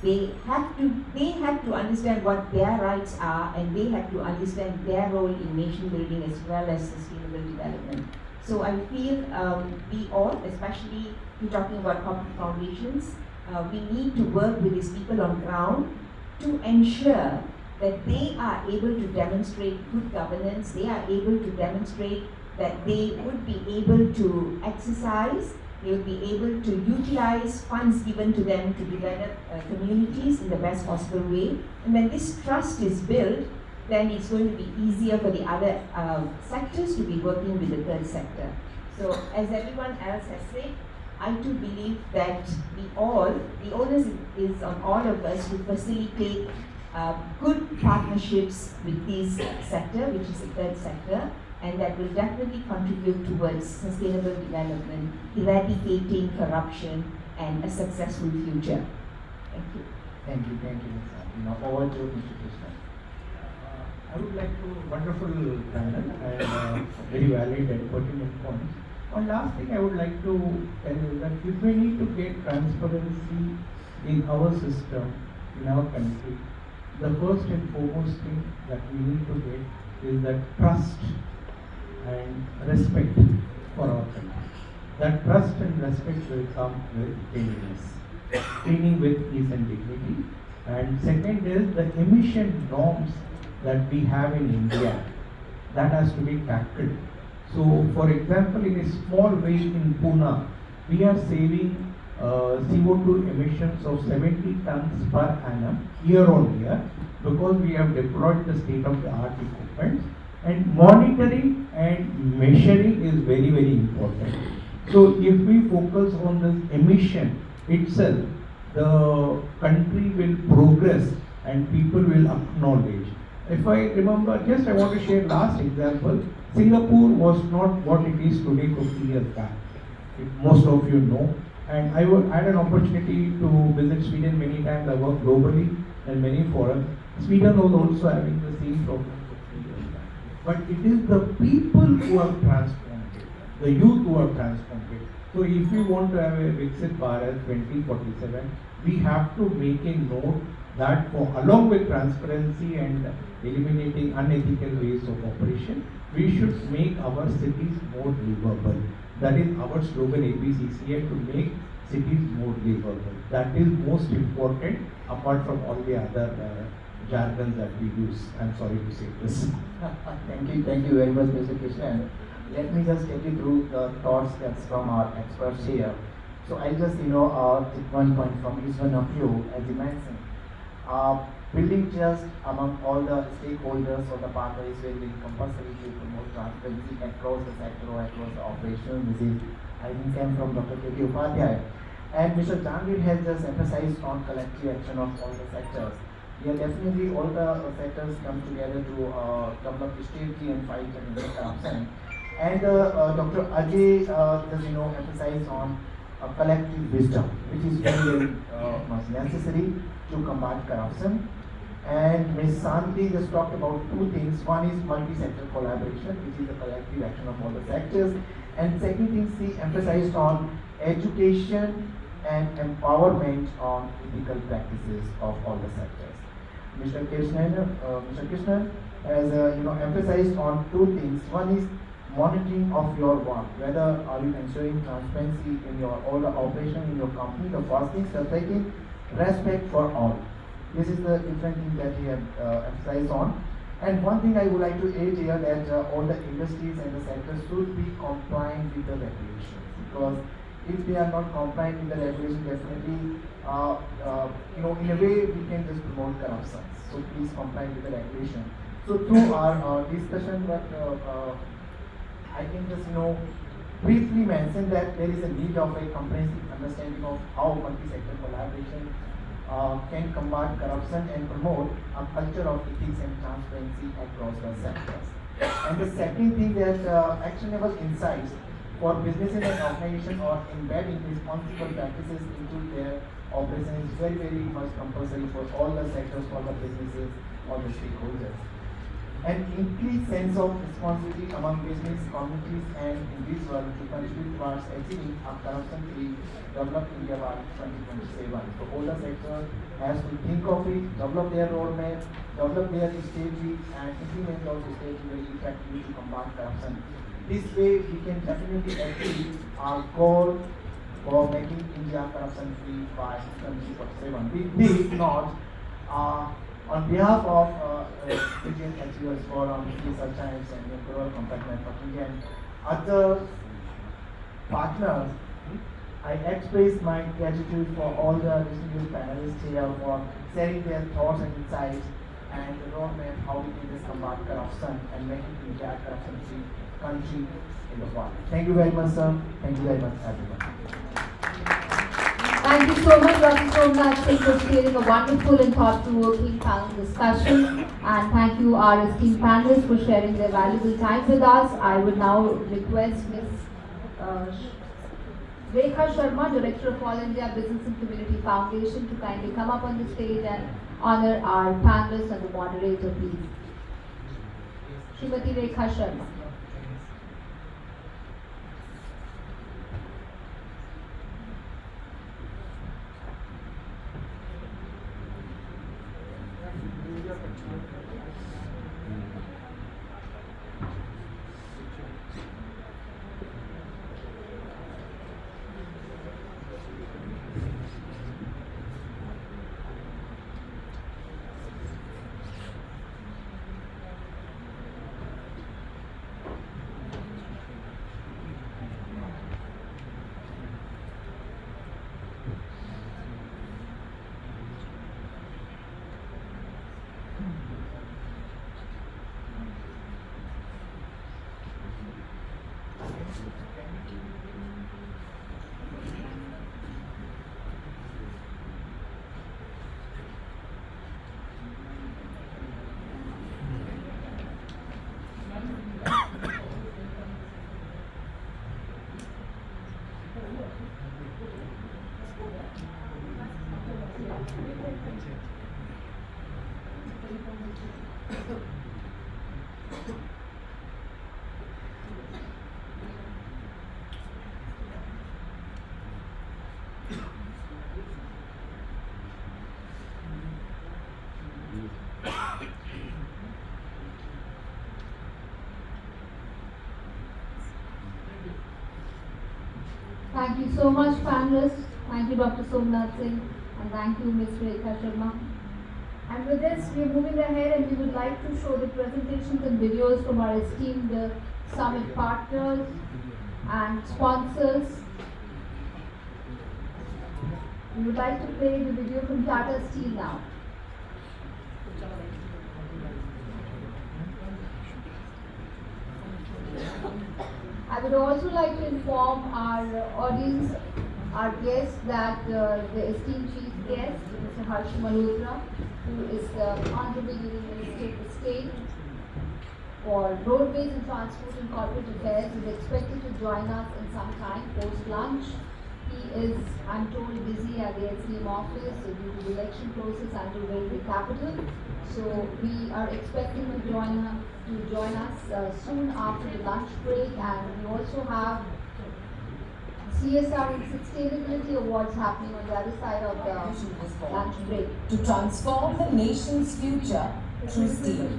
They have to understand what their rights are, and they have to understand their role in nation building as well as sustainable development. So I feel we all, especially we're talking about corporate foundations, we need to work with these people on ground to ensure that they are able to demonstrate good governance, they are able to demonstrate that they would be able to exercise, they will be able to utilize funds given to them to develop communities in the best possible way. And when this trust is built, then it's going to be easier for the other sectors to be working with the third sector. So as everyone else has said, I too believe that the onus is on all of us to facilitate good partnerships with this sector, which is the third sector, and that will definitely contribute towards sustainable development, eradicating corruption, and a successful future. Thank you. Thank you, Ms. Santi. Now over to Mr. Krishnan. I would like to, wonderful panel and very valid and pertinent points. One last thing I would like to tell you that if we need to get transparency in our system, in our country, the first and foremost thing that we need to get is that trust and respect for our country. That trust and respect will come with cleanliness, cleaning with ease and dignity. And second is the emission norms that we have in India, that has to be tackled. So, for example, in a small way in Pune, we are saving CO2 emissions of 70 tons per annum year on year because we have deployed the state-of-the-art equipment, and monitoring and measuring is very, very important. So, if we focus on this emission itself, the country will progress and people will acknowledge. If I remember, just I want to share last example. Singapore was not what it is today 50 years back. Most of you know. And I had an opportunity to visit Sweden many times. I worked globally and many forums. Sweden was also having the same problem 50 years back. But it is the people who have transformed it, the youth who have transformed it. So if we want to have a Viksit Bharat 2047, we have to make a note that along with transparency and eliminating unethical ways of operation, we should make our cities more livable. That is our slogan ABCCA, to make cities more livable. That is most important apart from all the other jargons that we use. I'm sorry to say this. Thank you very much, Mr. Krishnan. Let me just take you through the thoughts that's from our experts here. So I'll just take one point from each one of you, as you mentioned. Building trust among all the stakeholders or the partners will be compulsory to promote transparency across the sector or across the operation. This is, I think, came from Dr. K.K. Upadhyay. And Mr. Jangir has just emphasized on collective action of all the sectors. Yeah, definitely all the sectors come together to develop strategy and fight against corruption. And Dr. Ajay just emphasized on collective wisdom, which is very much necessary to combat corruption. And Ms. Santi just talked about two things. One is multi-sector collaboration, which is the collective action of all the sectors. And second thing, she emphasized on education and empowerment on ethical practices of all the sectors. Mr. Krishnan has emphasized on two things. One is monitoring of your work, whether are you ensuring transparency in your all the operation in your company. The first thing, second, respect for all. This is the different thing that we have emphasized on. And one thing I would like to add here that all the industries and the sectors should be compliant with the regulations, because if they are not compliant with the regulation, definitely, in a way we can just promote corruption. So please comply with the regulation. So through our discussion, but I can just briefly mention that there is a need of a comprehensive understanding of how multi-sector collaboration can combat corruption and promote a culture of ethics and transparency across the sectors. And the second thing that actionable insights for businesses and organizations or embedding responsible practices into their operations is very, very much compulsory for all the sectors, for the businesses, all the stakeholders. An increased sense of responsibility among business, communities and individuals to contribute towards achieving a corruption-free developed India by 2027. So all the sector has to think of it, develop their roadmap, develop their strategy and implement those strategies very effectively to combat corruption. This way we can definitely achieve our goal for making India corruption-free by 2027. With this not, on behalf of Indian Achievers Forum, CSR Times and the Global Compact Network India and other partners, I express my gratitude for all the distinguished panelists here for sharing their thoughts and insights and the roadmap how we can just combat corruption and making India a corruption-free country in the world. Thank you very much, sir. Thank you very much, everyone. Thank you so much, Dr. Somnath Singh, for sharing a wonderful and thought-provoking panel discussion. And thank you, our esteemed panelists, for sharing their valuable time with us. I would now request Ms. Rekha Sharma, Director of All India Business and Community Foundation, to kindly come up on the stage and honor our panelists and the moderator, please. Srimati Rekha Sharma. Thank you so much, panelists. Thank you, Dr. Somnath Singh, and thank you, Ms. Rekha Sharma. And with this, we are moving ahead, and we would like to show the presentations and videos from our esteemed summit partners and sponsors. We would like to play the video from Tata Steel now. I would also like to inform our audience, our guests, that the esteemed chief guest, Mr. Harsh Malhotra, who is the Honorable Union Minister of the State for Roadways and Transport and Corporate Affairs, is expected to join us in some time post-lunch. He is, I'm told, busy at the SDM office due to the election process underway in the capital. So we are expecting him to join us soon after the lunch break, and we also have CSR Sustainability Awards happening on the other side of the lunch break. To transform the nation's future through steel.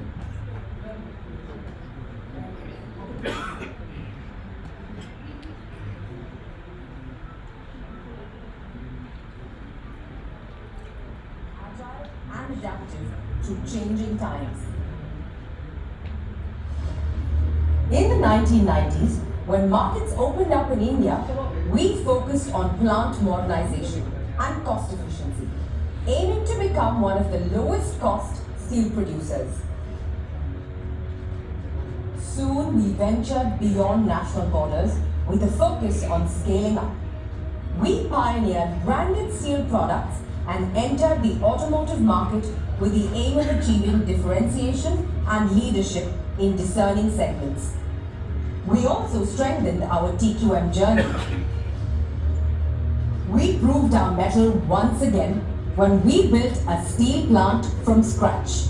to changing times. In the 1990s, when markets opened up in India, we focused on plant modernization and cost efficiency, aiming to become one of the lowest cost steel producers. Soon we ventured beyond national borders with a focus on scaling up. We pioneered branded steel products and entered the automotive market with the aim of achieving differentiation and leadership in discerning segments. We also strengthened our TQM journey. We proved our mettle once again when we built a steel plant from scratch.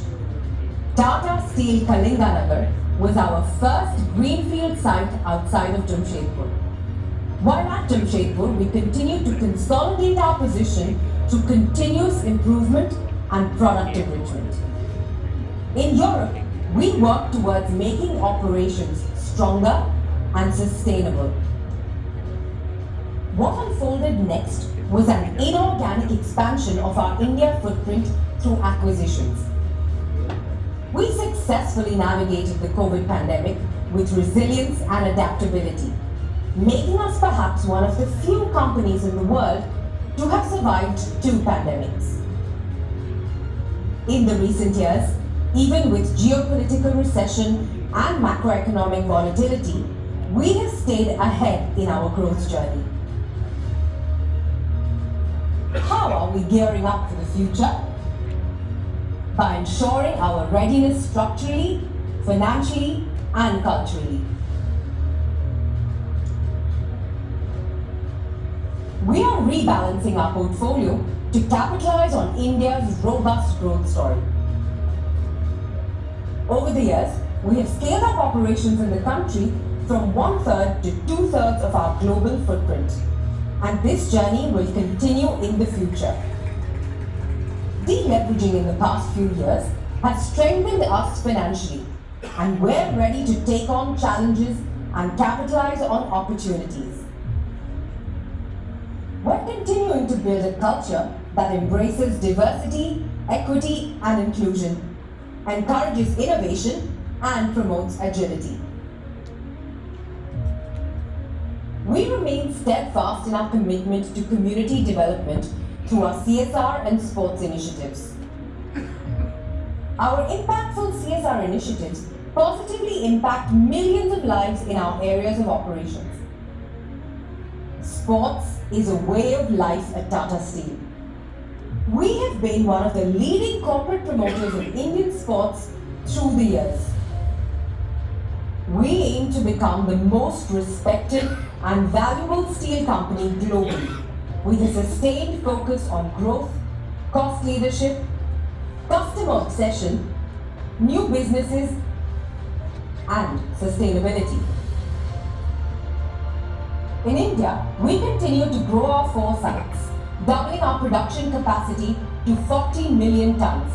Tata Steel Kalinganagar was our first greenfield site outside of Jamshedpur. While at Jamshedpur, we continued to consolidate our position through continuous improvement and product enrichment. In Europe, we worked towards making operations stronger and sustainable. What unfolded next was an inorganic expansion of our India footprint through acquisitions. We successfully navigated the COVID pandemic with resilience and adaptability, making us perhaps one of the few companies in the world to have survived 2 pandemics. In the recent years, even with geopolitical recession and macroeconomic volatility, we have stayed ahead in our growth journey. How are we gearing up for the future? By ensuring our readiness structurally, financially, and culturally. We are rebalancing our portfolio to capitalize on India's robust growth story. Over the years, we have scaled up operations in the country from 1/3 to 2/3 of our global footprint, and this journey will continue in the future. Deleveraging in the past few years has strengthened us financially, and we're ready to take on challenges and capitalize on opportunities. We're continuing to build a culture that embraces diversity, equity, and inclusion, encourages innovation, and promotes agility. We remain steadfast in our commitment to community development through our CSR and sports initiatives. Our impactful CSR initiatives positively impact millions of lives in our areas of operations. Sports is a way of life at Tata Steel. We have been one of the leading corporate promoters of Indian sports through the years. We aim to become the most respected and valuable steel company globally, with a sustained focus on growth, cost leadership, customer obsession, new businesses, and sustainability. In India, we continue to grow our 4 sites, doubling our production capacity to 40 million tons.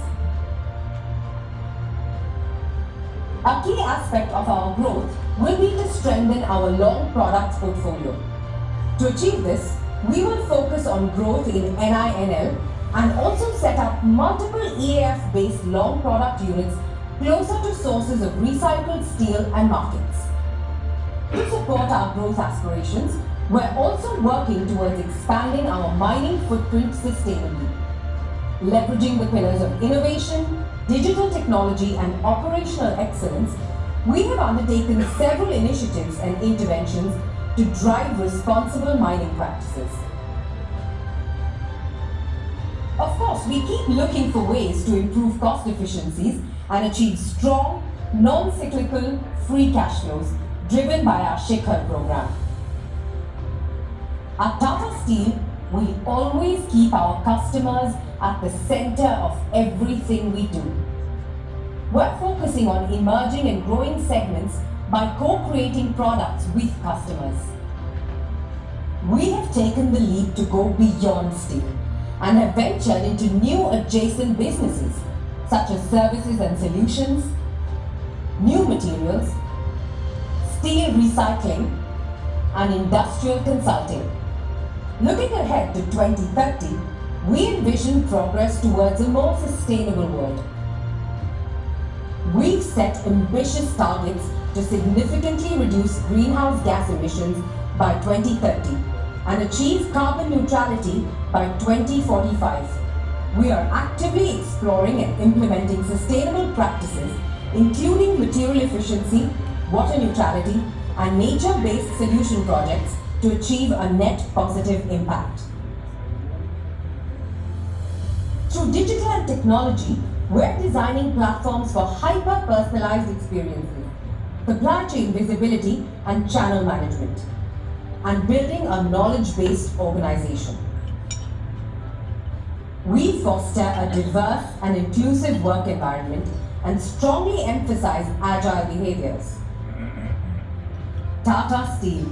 A key aspect of our growth will be to strengthen our long products portfolio. To achieve this, we will focus on growth in NINL and also set up multiple EAF-based long product units closer to sources of recycled steel and markets. To support our growth aspirations, we're also working towards expanding our mining footprint sustainably. Leveraging the pillars of innovation, digital technology, and operational excellence, we have undertaken several initiatives and interventions to drive responsible mining practices. Of course, we keep looking for ways to improve cost efficiencies and achieve strong, non-cyclical free cash flows driven by our Shikhar program. At Tata Steel, we always keep our customers at the center of everything we do. We're focusing on emerging and growing segments by co-creating products with customers. We have taken the leap to go beyond steel and have ventured into new adjacent businesses such as services and solutions, new materials, steel recycling, and industrial consulting. Looking ahead to 2030, we envision progress towards a more sustainable world. we've set ambitious targets to significantly reduce greenhouse gas emissions by 2030 and achieve carbon neutrality by 2045. We are actively exploring and implementing sustainable practices, including material efficiency, water neutrality, and nature-based solution projects to achieve a net positive impact. Through digital and technology, we're designing platforms for hyper-personalized experiences, supply chain visibility and channel management, and building a knowledge-based organization. We foster a diverse and inclusive work environment and strongly emphasize agile behaviors. Tata Steel,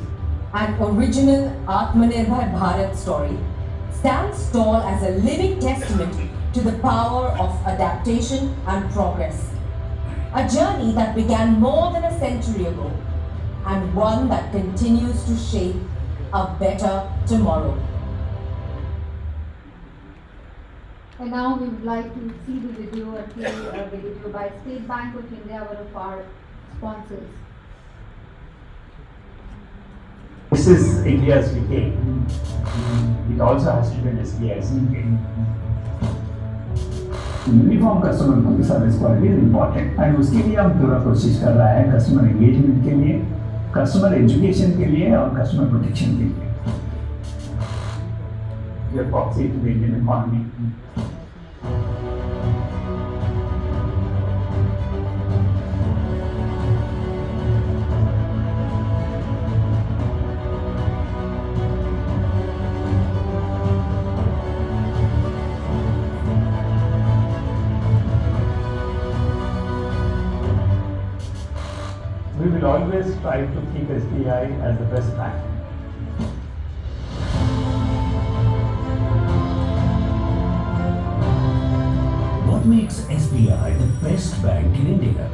an original Atmanirbhar Bharat story, stands tall as a living testament to the power of adaptation and progress. A journey that began more than a century ago, and one that continues to shape a better tomorrow. And now we would like to see the video and play the video by State Bank of India, one of our sponsors. This is India's decade. It also has to be an SBI's decade. Uniform customer service quality is important and उसके लिए हम पूरा कोशिश कर रहा है customer engagement के लिए, कस्टमर एजुकेशन के लिए और कस्टमर प्रोटेक्शन के लिए. ये proxy to the Indian economy. We will always try to keep SBI as the best bank. What makes SBI the best bank in India?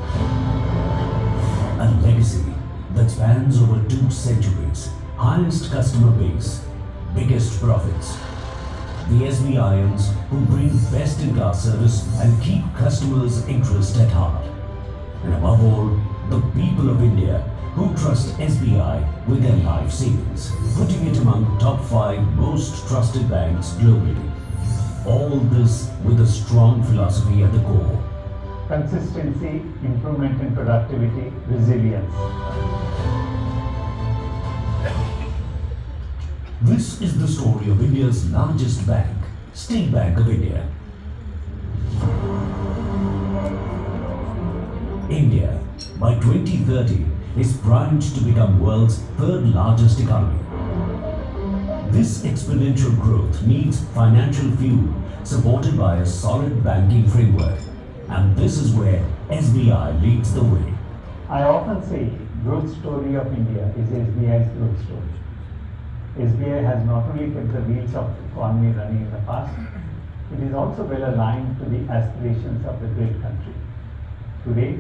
A legacy that spans over 2 centuries, highest customer base, biggest profits. The SBIans who bring best-in-class service and keep customers' interest at heart. And above all, the people of India who trust SBI with their life savings, putting it among top 5 most trusted banks globally. All this with a strong philosophy at the core. Consistency, improvement in productivity, resilience. This is the story of India's largest bank, State Bank of India. India, by 2030, is primed to become world's 3rd largest economy. This exponential growth needs financial fuel supported by a solid banking framework, and this is where SBI leads the way. I often say growth story of India is SBI's growth story. SBI has not only kept the wheels of the economy running in the past, it is also well aligned to the aspirations of the great country. Today,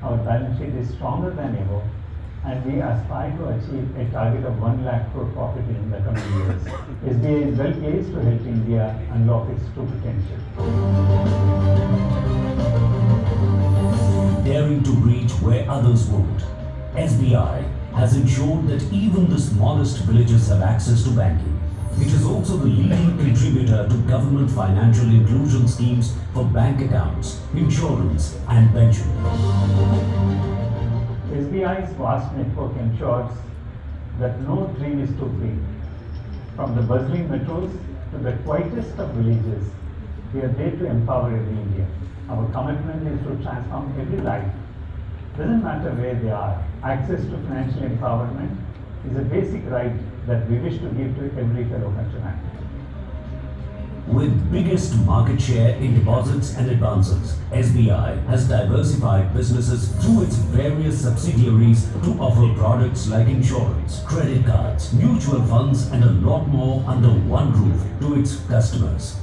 our balance sheet is stronger than ever, and we aspire to achieve a target of 1 lakh crore profit in the coming years. SBI is well placed to help India unlock its true potential. Daring to reach where others won't, SBI has ensured that even the smallest villages have access to banking. It is also the leading contributor to government financial inclusion schemes for bank accounts, insurance and pension. SBI's vast network ensures that no dream is too big. From the bustling metros to the quietest of villages, we are there to empower every Indian. Our commitment is to transform every life. Doesn't matter where they are. Access to financial empowerment is a basic right that we wish to give to every fellow countryman. With biggest market share in deposits and advances, SBI has diversified businesses through its various subsidiaries to offer products like insurance, credit cards, mutual funds and a lot more under one roof to its customers.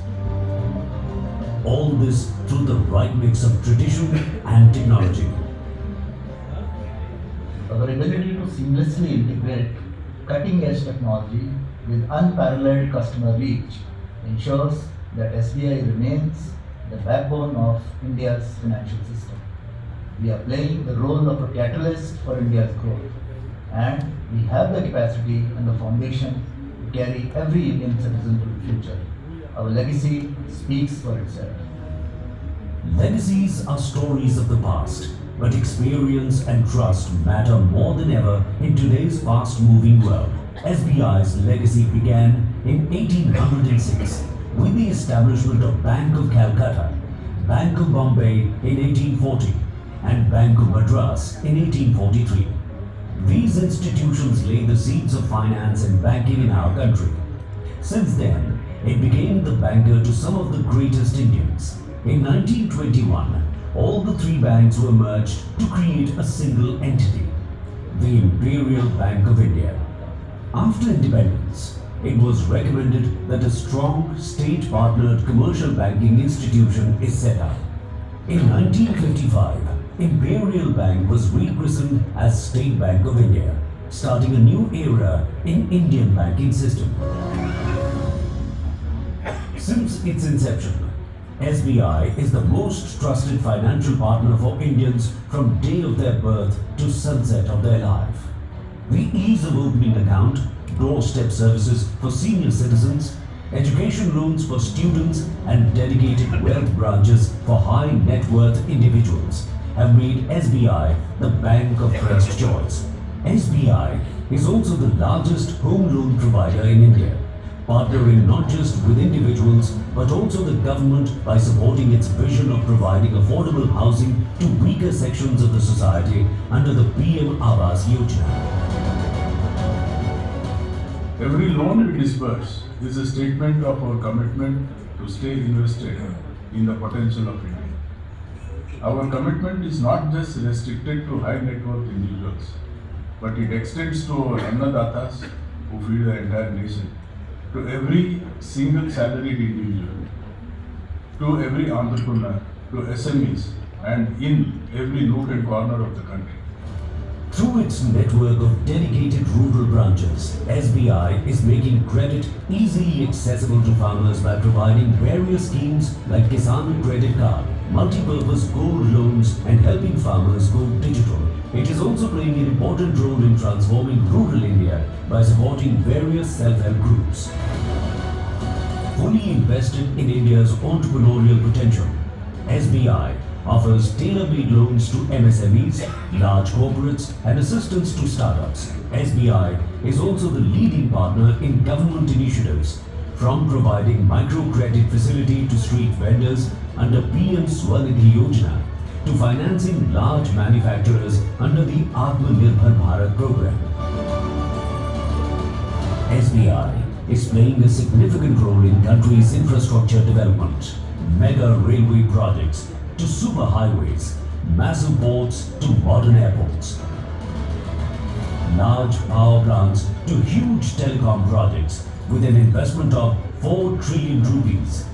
All this through the right mix of tradition and technology. Our ability to seamlessly integrate cutting-edge technology with unparalleled customer reach ensures that SBI remains the backbone of India's financial system. We are playing the role of a catalyst for India's growth, and we have the capacity and the foundation to carry every Indian citizen to the future. Our legacy speaks for itself. Legacies are stories of the past, but experience and trust matter more than ever in today's fast-moving world. SBI's legacy began in 1806 with the establishment of Bank of Calcutta, Bank of Bombay in 1840, and Bank of Madras in 1843. These institutions laid the seeds of finance and banking in our country. Since then, it became the banker to some of the greatest Indians. In 1921, all the three banks were merged to create a single entity, the Imperial Bank of India. After independence, it was recommended that a strong state-partnered commercial banking institution is set up. In 1955, Imperial Bank was rechristened as State Bank of India, starting a new era in Indian banking system. Since its inception, SBI is the most trusted financial partner for Indians from day of their birth to sunset of their life. The ease of opening account, doorstep services for senior citizens, education loans for students, and dedicated wealth branches for high net worth individuals have made SBI the bank of first choice. SBI is also the largest home loan provider in India, partnering not just with individuals but also the government by supporting its vision of providing affordable housing to weaker sections of the society under the PM Awas Yojana. Every loan we disburse is a statement of our commitment to stay invested in the potential of India. Our commitment is not just restricted to high net worth individuals, but it extends to our annadatas who feed the entire nation, to every single salaried individual, to every entrepreneur, to SMEs, and in every nook and corner of the country. Through its network of dedicated rural branches, SBI is making credit easily accessible to farmers by providing various schemes like Kisan Credit Card, multi-purpose gold loans, and helping farmers go digital. It is also playing an important role in transforming rural India by supporting various self-help groups. Fully invested in India's entrepreneurial potential, SBI offers tailor-made loans to MSMEs, large corporates, and assistance to startups. SBI is also the leading partner in government initiatives, from providing microcredit facility to street vendors under PM Swanidhi Yojana to financing large manufacturers under the Atmanirbhar Bharat program. SBI is playing a significant role in country's infrastructure development, mega railway projects to superhighways, massive ports to modern airports, large power plants to huge telecom projects with an investment of 4 trillion rupees.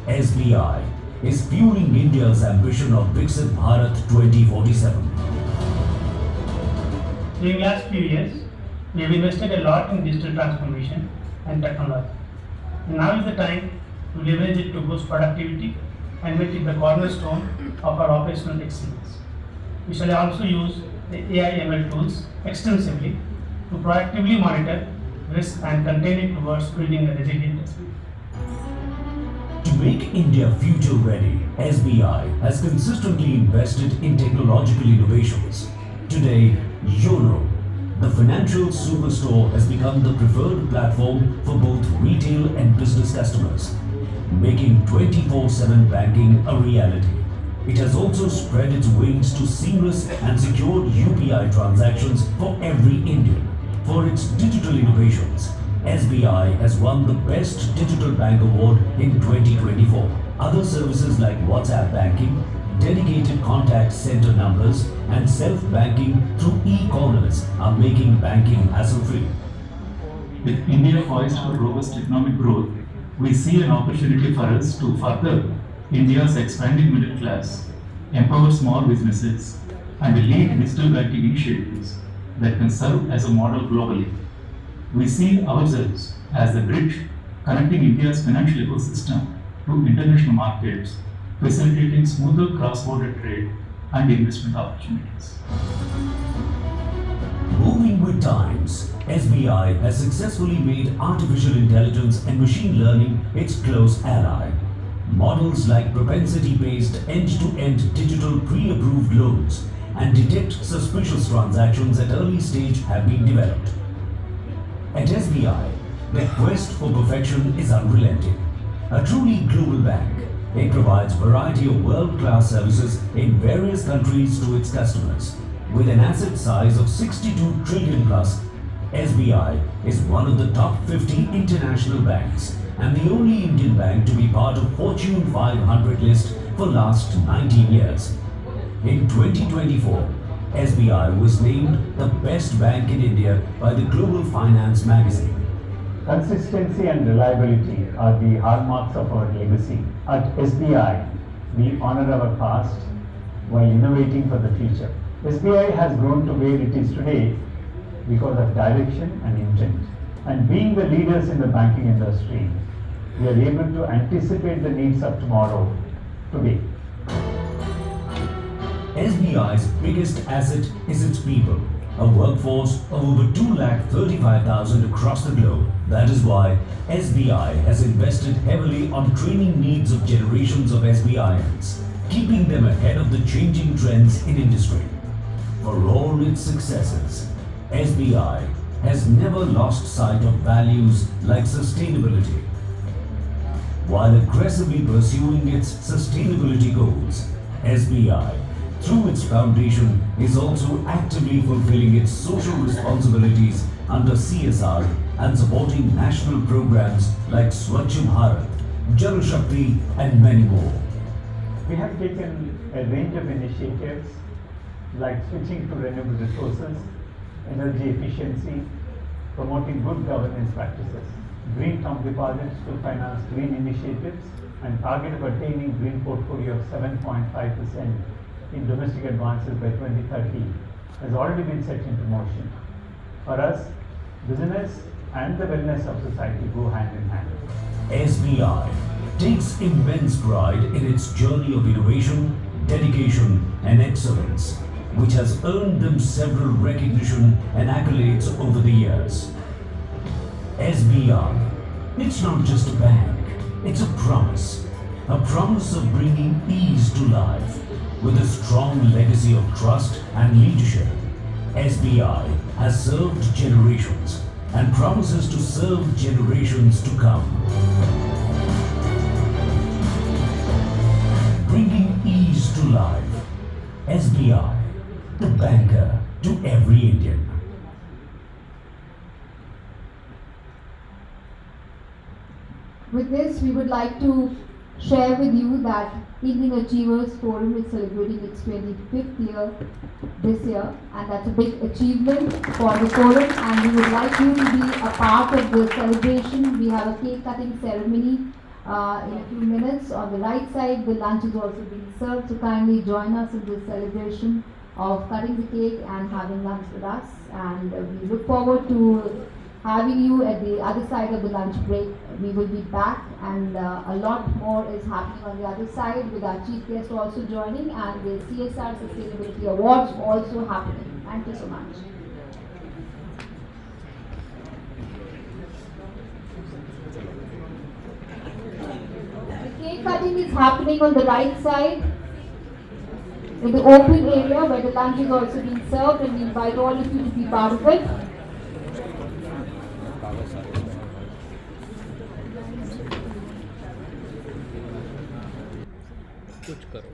SBI is fueling India's ambition of Viksit Bharat 2047. During last few years, we have invested a lot in digital transformation and technology. And now is the time to leverage it to boost productivity and make it the cornerstone of our operational excellence. We shall also use the AI/ML tools extensively to proactively monitor risk and contain it towards building a resilient SBI. To make India future ready, SBI has consistently invested in technological innovations. Today, YONO, the financial superstore, has become the preferred platform for both retail and business customers, making 24/7 banking a reality. It has also spread its wings to seamless and secured UPI transactions for every Indian. For its digital innovations, SBI has won the Best Digital Bank Award in 2024. Other services like WhatsApp banking, dedicated contact center numbers, and self-banking through e-commerce are making banking hassle-free. With India poised for robust economic growth, we see an opportunity for us to further India's expanding middle class, empower small businesses, and lead digital banking initiatives that can serve as a model globally. We see ourselves as the bridge connecting India's financial ecosystem to international markets, facilitating smoother cross-border trade and investment opportunities. Moving with times, SBI has successfully made artificial intelligence and machine learning its close ally. Models like propensity-based end-to-end digital pre-approved loans and detect suspicious transactions at early stage have been developed. At SBI, the quest for perfection is unrelenting. A truly global bank, it provides variety of world-class services in various countries to its customers. With an asset size of 62 trillion plus, SBI is one of the top 50 international banks and the only Indian bank to be part of Fortune 500 list for last 19 years. In 2024, SBI was named the best bank in India by the Global Finance magazine. Consistency and reliability are the hallmarks of our legacy. At SBI, we honor our past while innovating for the future. SBI has grown to where it is today because of direction and intent. And being the leaders in the banking industry, we are able to anticipate the needs of tomorrow, today. SBI's biggest asset is its people, a workforce of over 235,000 across the globe. That is why SBI has invested heavily on training needs of generations of SBIans, keeping them ahead of the changing trends in industry. For all its successes, SBI has never lost sight of values like sustainability. While aggressively pursuing its sustainability goals, SBI, through its foundation, is also actively fulfilling its social responsibilities under CSR and supporting national programs like Swachh Bharat, Jal Shakti and many more. We have taken a range of initiatives like switching to renewable resources, energy efficiency, promoting good governance practices, green term deposits to finance green initiatives, and target of attaining green portfolio of 7.5% in domestic advances by 2030 has already been set into motion. For us, business and the wellness of society go hand in hand. SBI takes immense pride in its journey of innovation, dedication and excellence, which has earned them several recognition and accolades over the years. SBI, it's not just a bank, it's a promise of bringing ease to life. With a strong legacy of trust and leadership, SBI has served generations and promises to serve generations to come. Bringing ease to life, SBI, the banker to every Indian. With this, we would like to share with you that Indian Achievers Forum is celebrating its 25th year this year, and that's a big achievement for the forum, and we would like you to be a part of the celebration. We have a cake cutting ceremony in a few minutes. On the right side, the lunch is also being served, so kindly join us in this celebration of cutting the cake and having lunch with us, and we look forward to having you at the other side of the lunch break. We will be back, and a lot more is happening on the other side with our chief guest also joining, and the CSR Sustainability Awards also happening. Thank you so much. The cake cutting is happening on the right side in the open area where the lunch is also being served, and we invite all of you to be part of it. कुछ करो।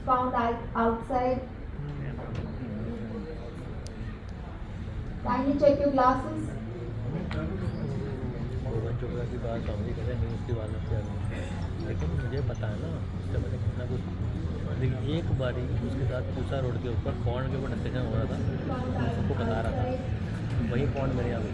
found outside. Kindly check your glasses. की बात स्वामी कहते हैं news की बात किया, लेकिन मुझे पता है ना उस समय मैंने कितना कुछ, लेकिन एक बारी उसके साथ पूछा रोड के ऊपर पॉन्ड के ऊपर डिस्कशन हो रहा था, मैं सबको बता रहा था वही पॉन्ड मेरे यहाँ पे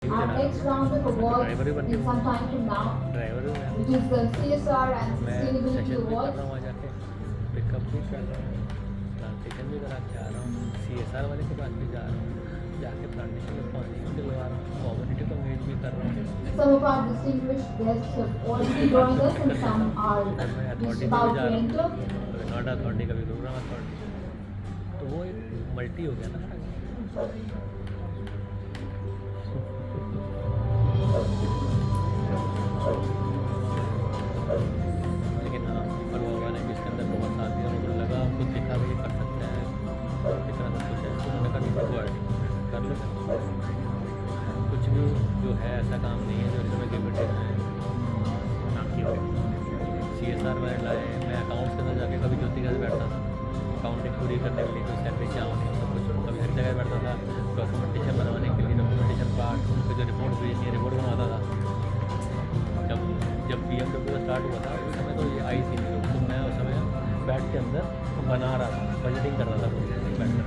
Our next round of awards in some time from now, which is the CSR and Sustainability Awards. Pickup भी कर रहा हूँ, प्लांटेशन भी करा के आ रहा हूँ, CSR वाले के पास भी जा रहा हूँ, जाके प्लांटेशन में पानी भी दिलवा रहा हूँ, कम्युनिटी को एंगेज भी कर रहा हूँ। Some of our distinguished guests have already joined us and some are just about to enter. Not authority का भी प्रोग्राम अथॉरिटी, तो वो एक मल्टी हो गया ना। लेकिन हाँ पर बाबा ने इसके अंदर बहुत साथ दिया, उनको लगा खुद दिखा भी कर सकते हैं, इतना सब कुछ है, उन्होंने कहा कर लो, कुछ भी जो है ऐसा काम नहीं है जो इसमें लिमिटेड है ना कि CSR वाले लाए। मैं अकाउंट्स के अंदर जाके कभी ज्योति के साथ बैठता था, अकाउंटिंग पूरी करने के लिए, कोई सैलरी क्या होनी सब कुछ, कभी हर जगह बैठता था डॉक्यूमेंटेशन बनवाने के लिए, डॉक्यूमेंटेशन पार्ट, उनको जो रिपोर्ट भेजनी है रिपोर्ट बनवाता था। जब BMW का स्टार्ट हुआ था उस समय तो ये आई थी नहीं, तो मैं उस समय बैठ के अंदर बना रहा था, बजटिंग कर रहा था, बैठ कर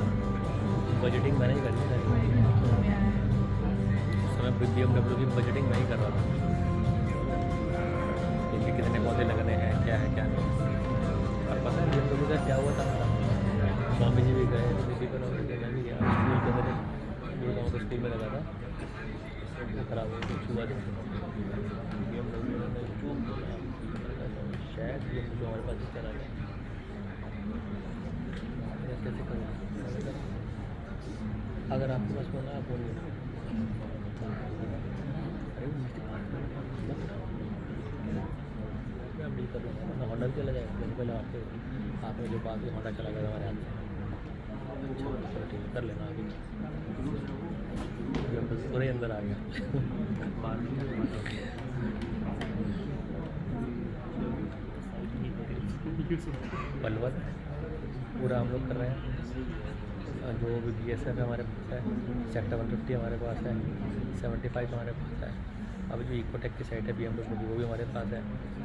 बजटिंग मैंने ही करी थी उस समय, BMW की बजटिंग मैं ही कर रहा था, कि कितने पौधे लगने हैं, क्या है क्या नहीं। और पता है BMW का क्या हुआ था, स्वामी जी भी गए, प्रिंसिपल और मैं भी गया, स्कूल के अंदर गुड़गांव के स्कूल में लगा था, खराब हो गया छुआ थे शायद ये जो हमारे पास चला गया, कैसे करूँ? अगर आपके पास फोन है आप बोलिए। मैं डील कर लूँगा, मैं होंडा भी चला जाएगा, पहले आपके आपने जो बात की होंडा चला गया हमारे हाथ से, चलो ठीक है कर लेना अभी, पूरे अंदर आ गया। पलवल पूरा हम लोग कर रहे हैं, जो भी BSF है हमारे पास है, सेक्टर 150 हमारे पास है, 75 हमारे पास है, अब जो इकोटेक की साइट है BMW की वो भी हमारे पास है,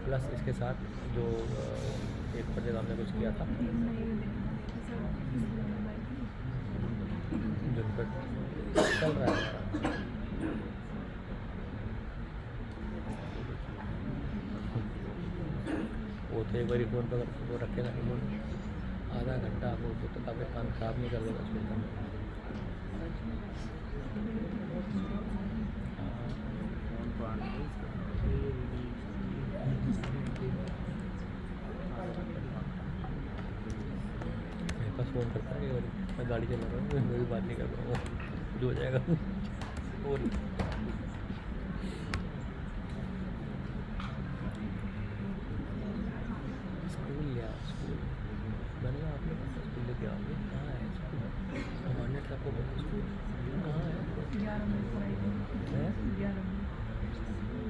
प्लस इसके साथ जो एक प्रोजेक्ट हमने कुछ किया था जो चल रहा है, वो तो एक बारी फ़ोन पर वो रखेगा नहीं, वो आधा घंटा आपको तो आपका काम खराब नहीं कर देगा उसके अंदर। मेरे पास फ़ोन करता है, मैं गाड़ी चला रहा हूँ, मैं भी बात नहीं कर पाऊँगा, जो हो जाएगा और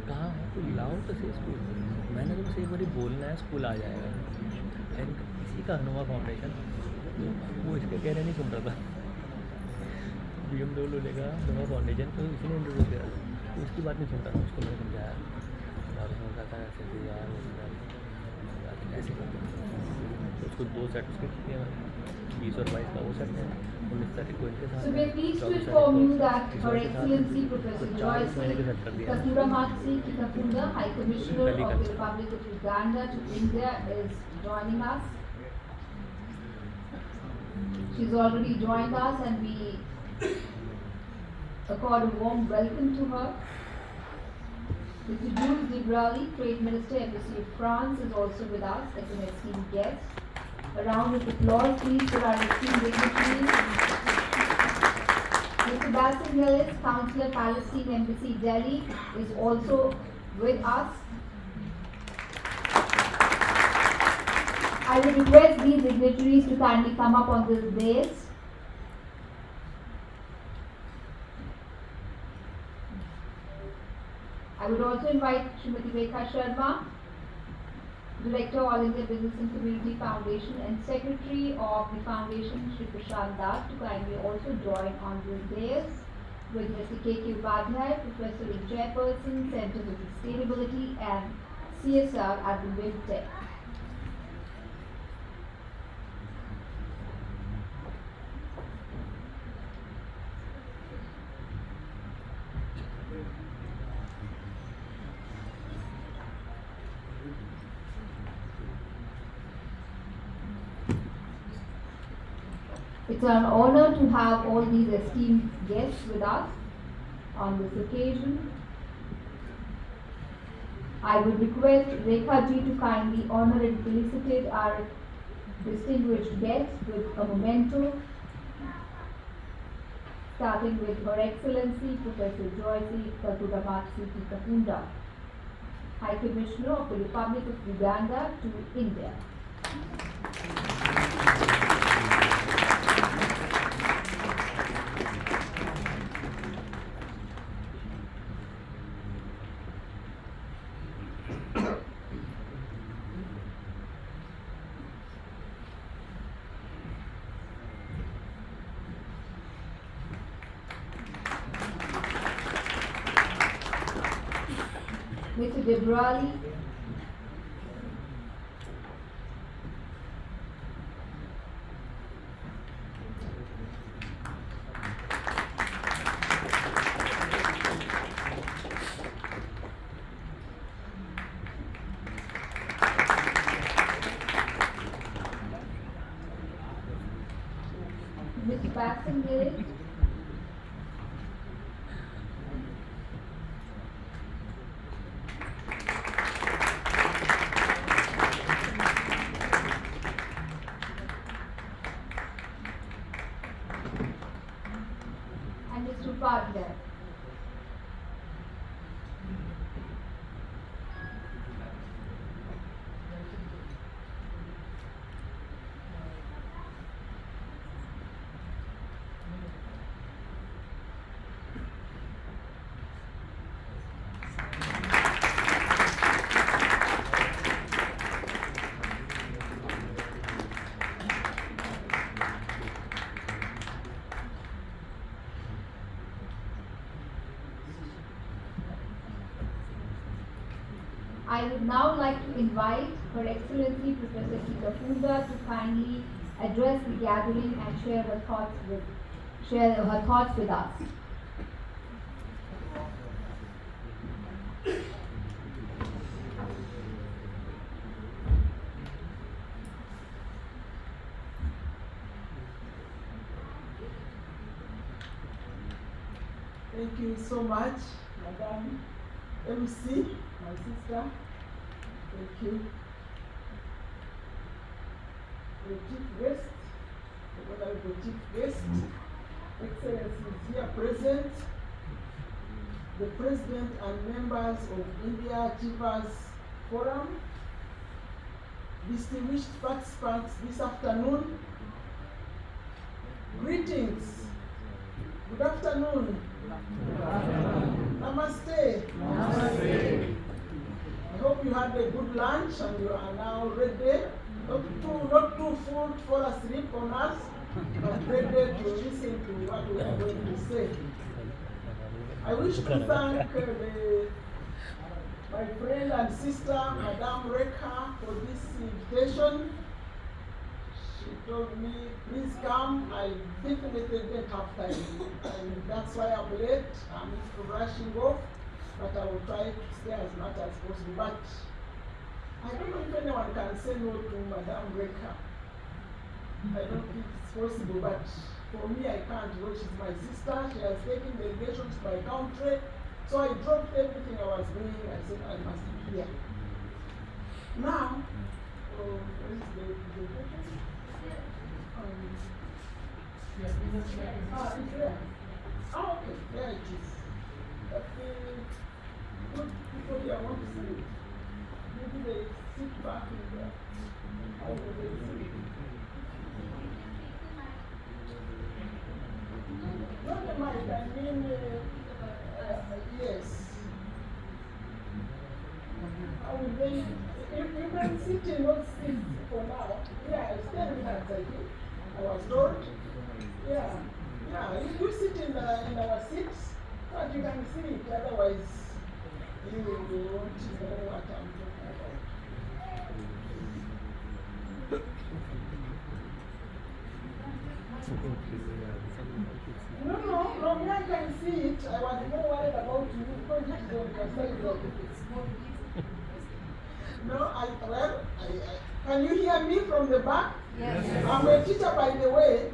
कहाँ है कोई लाओ तो सही स्कूल। मैंने तुमसे एक बारी बोलना है स्कूल आ जाएगा। एंड इसी का हनुमा फाउंडेशन वो इसके कह रहे नहीं सुन रहा था। BMW लेगा हनुमा फाउंडेशन तो इसने इंट्रोड्यूस किया तो उसकी बात नहीं सुन रहा था। उसको मैंने समझाया और उसने कहा था ऐसे भी यार ऐसे कर तो उसको 2 सेट उसके किए मैंने 20 और 22 का वो सेट है 19 तारीख को इनके साथ। So we are pleased to inform you that Her Excellency Professor Joyce Katuramatsi Kitakunda, High Commissioner of the Republic of Uganda to India, is joining us. She's already joined us and we accord a warm welcome to her. Mr. Jules Debrali, Trade Minister, Embassy of France, is also with us as an esteemed guest. A round of applause, please, for our esteemed dignitaries. Mr. Basim Hillis, Councillor, Palestine Embassy, Delhi, is also with us. I would request these dignitaries to kindly come up on this dais. I would also invite Srimati Rekha Sharma, Director, All India Business and Community Foundation, and Secretary of the Foundation, Shri Prashant Das, to kindly also join on this dais with Mr. K.K. Upadhyay, Professor and Chairperson, Center for Sustainability and CSR at the WIMTech. It's an honor to have all these esteemed guests with us on this occasion. I would request Rekha ji to kindly honor and felicitate our distinguished guests with a memento, starting with Her Excellency Professor Joyce Katuramatsi Kitakunda, High Commissioner of the Republic of Uganda to India. Mr. Debrali, Mr. Baxton Gillis, and Mr. Upadhyay. I would now like to invite Her Excellency Professor Kitakunda to kindly address the gathering and share her thoughts with us. Thank you so much, Madam MC, my sister. Thank you. The chief guest, the honorable chief guest, excellencies here present, the president and members of India Achievers Forum, distinguished participants this afternoon, greetings. Good afternoon. Namaste. Namaste. I hope you had a good lunch and you are now ready, not too full to fall asleep on us, but ready to listen to what we are going to say. I wish to thank my friend and sister, Madame Rekha, for this invitation. She told me, please come. I definitely didn't have time. And that's why I'm late. I'm rushing off, but I will try to stay as much as possible. But I don't know if anyone can say no to Madame Rekha. I don't think it's possible, but for me, I can't. Well, she's my sister. She has taken delegation to my country. So I dropped everything I was doing. I said, I must be here. Now, where is the presentation? It's there. Oh, okay, there it is. But good people here want to see it. Maybe they sit back in there. How will they see it? Not the mic, I mean, yes. How will they, you can sit in what seat for now. Yeah, it's 10 minutes, I think. I was told. Yeah, you sit in our seats, but you can see it, otherwise you won't know what I'm talking about. No, me I can see it. I was more worried about you because it is on the side of it. No, can you hear me from the back? Yes. I'm a teacher, by the way.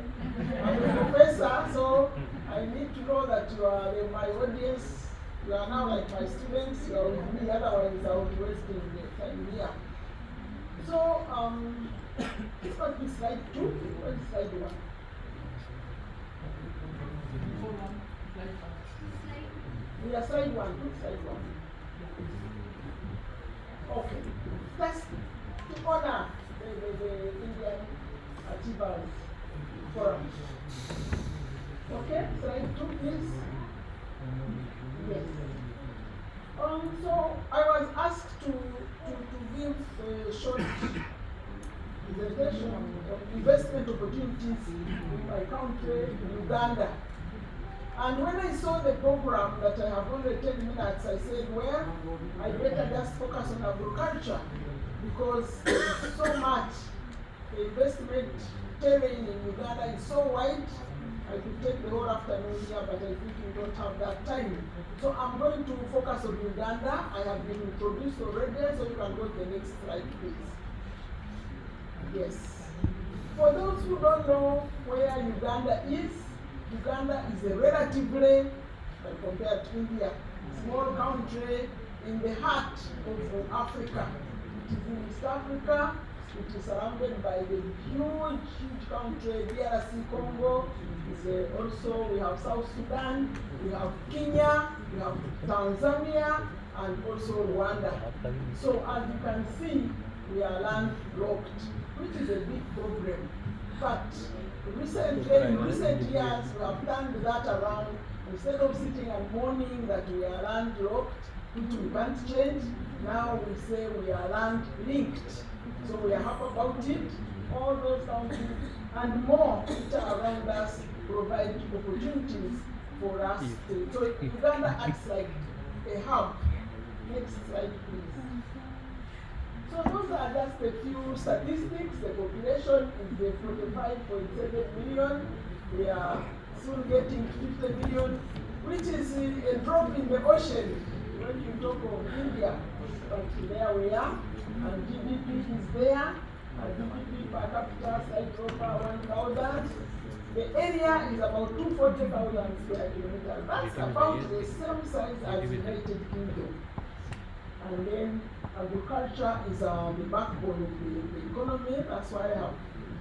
I'm a professor, so I need to know that you are my audience. You are now like my students. You are with me. Otherwise, I will be wasting the time here. So, this must be slide 2. What is slide 1? Yeah, slide 1. Put slide 1. Okay. Just to honor the Indian Achievers Forum. Okay, slide 2, please. Yes. So I was asked to give a short presentation of investment opportunities in my country, Uganda. And when I saw the program that I have only 10 minutes, I said, well, I better just focus on agriculture because there's so much. The investment terrain in Uganda is so wide. I could take the whole afternoon here, but I think we don't have that time. So I'm going to focus on Uganda. I have been introduced already, so you can go to the next slide, please. Yes. For those who don't know where Uganda is a relatively, compared to India, small country in the heart of Africa. It is in East Africa. It is surrounded by the huge country, DRC Congo. Also, we have South Sudan, we have Kenya, we have Tanzania, and also Rwanda. So as you can see, we are landlocked, which is a big problem. But in recent years, we have turned that around. Instead of sitting and mourning that we are landlocked, which we can't change, now we say we are land-linked. So we are happy about it. All those countries and more which are around us provide opportunities for us to. So Uganda acts like a hub. Next slide, please. So those are just a few statistics. The population is 45.7 million. We are soon getting 50 million, which is a drop in the ocean when you talk of India. But there we are. And GDP is there, and GDP per capita slightly over 1,000. The area is about 240,000 square kilometers. That's about the same size as the United Kingdom. And then agriculture is the backbone of the economy. That's why I have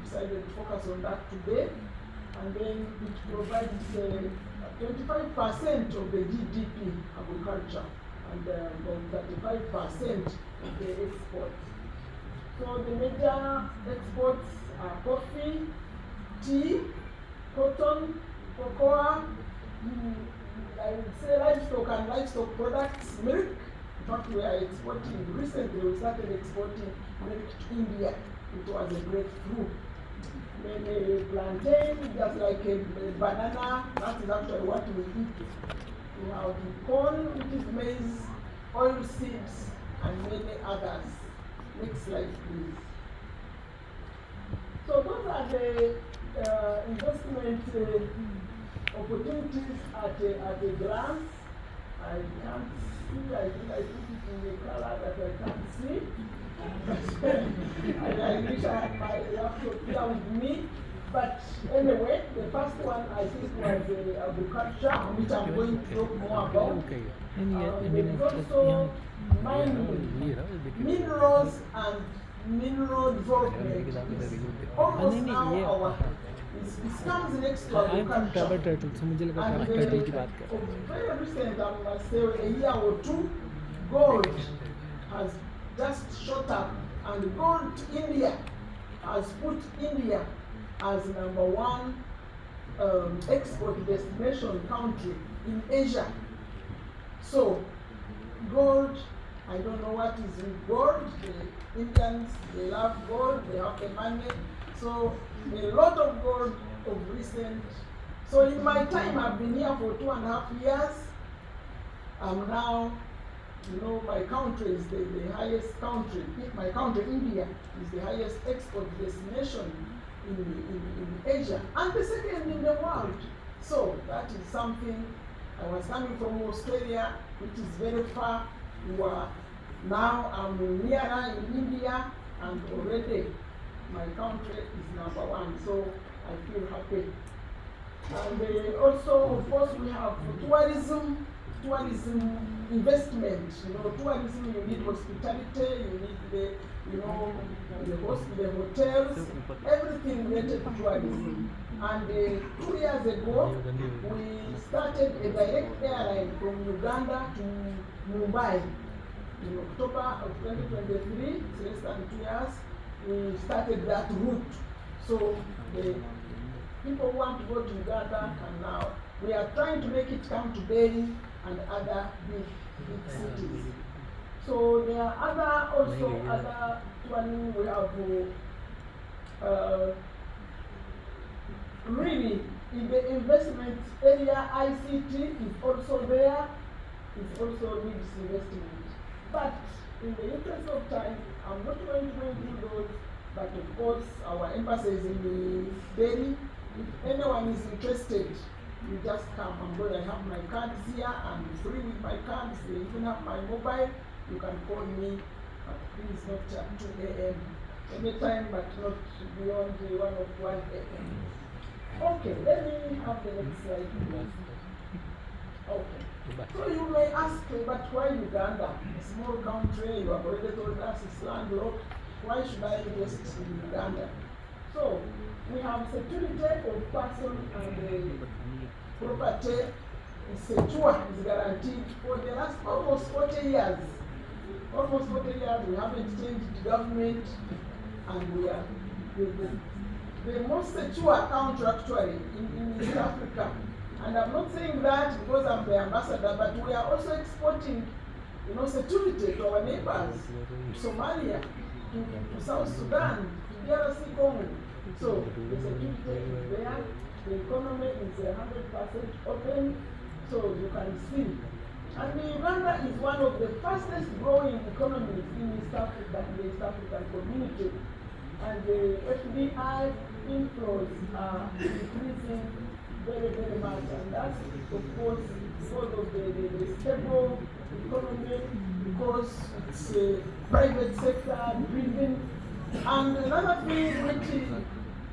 decided to focus on that today. And then it provides 25% of the GDP agriculture, and about 35% of the exports. So the major exports are coffee, tea, cotton, cocoa, I would say livestock and livestock products, milk. In fact, we are exporting, recently we started exporting milk to India. It was a breakthrough. Maybe plantain, just like a banana, that is actually what we eat. We have corn, which is maize, oil seeds, and many others. Next slide, please. So those are the investment opportunities at a glance. I can't see, I think I put it in the color that I can't see. I wish I had my laptop here with me. But anyway, the first one I think was agriculture, which I'm going to talk more about. There is also mining, minerals and mineral development. Almost now it comes next to agriculture. And very recent, I must say, a year or two, gold has just shot up, and gold India has put India as #1 export destination country in Asia. So gold, I don't know what is with gold. The Indians, they love gold, they have the money. So a lot of gold of recent. So in my time, I've been here for 2.5 years. I'm now, you know, my country is the highest country. My country, India, is the highest export destination in Asia, and the second in the world. So that is something. I was coming from Australia, which is very far. Now I'm nearer in India, and already my country is #1. So I feel happy. And also, of course, we have tourism investment. You know, tourism, you need hospitality, you need the hotels, everything related to tourism. And 2 years ago, we started a direct airline from Uganda to Mumbai. In October of 2023, it's less than 2 years, we started that route. So the people who want to go to Uganda can now. We are trying to make it come to Delhi and other big cities. So there are other tourism. We have really in the investment area, ICT is also there. It also needs investment. But in the interest of time, I'm not going to go into those. But of course, our embassy is in the Delhi. If anyone is interested, you just come. I have my cards here. I'm free with my cards. They even have my mobile. You can call me, but please not at 2 a.m. Anytime, but not beyond 1 a.m. Okay, let me have the next slide, please. Okay. So you may ask, but why Uganda? A small country, you have already told us it's landlocked. Why should I invest in Uganda? So we have security of person and property is secure, is guaranteed for the last almost 40 years. Almost 40 years, we haven't changed government, and we are the most secure country actually in East Africa. And I'm not saying that because I'm the ambassador, but we are also exporting, you know, security to our neighbors, Somalia, to South Sudan, to DRC Congo. So the security is there. The economy is 100% open, so you can see. And Uganda is one of the fastest growing economies in East Africa, in the East African community. And the FDI inflows are increasing very, very much. And that's, of course, because of the stable economy, because it's a private sector driven. And another thing which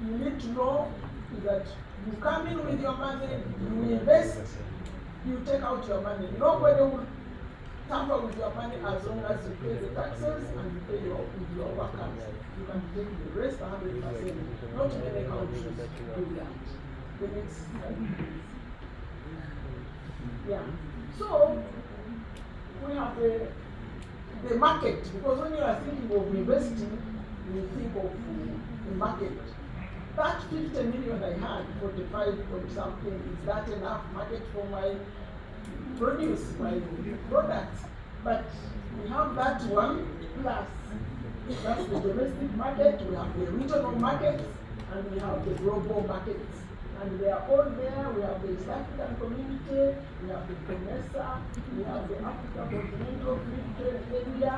you need to know is that you come in with your money, you invest, you take out your money. Nobody will tamper with your money as long as you pay the taxes and you pay your workers. You can take the rest 100%. Not many countries do that. The next slide. Yeah. So we have the market, because when you are thinking of investing, you think of the market. that 50 million I had, 45 point something, is that enough market for my produce, my products? But we have that one plus. That's the domestic market, we have the regional markets, and we have the global markets. And they are all there. We have the East African community, we have the COMESA, we have the Africa Continental Free Trade Area,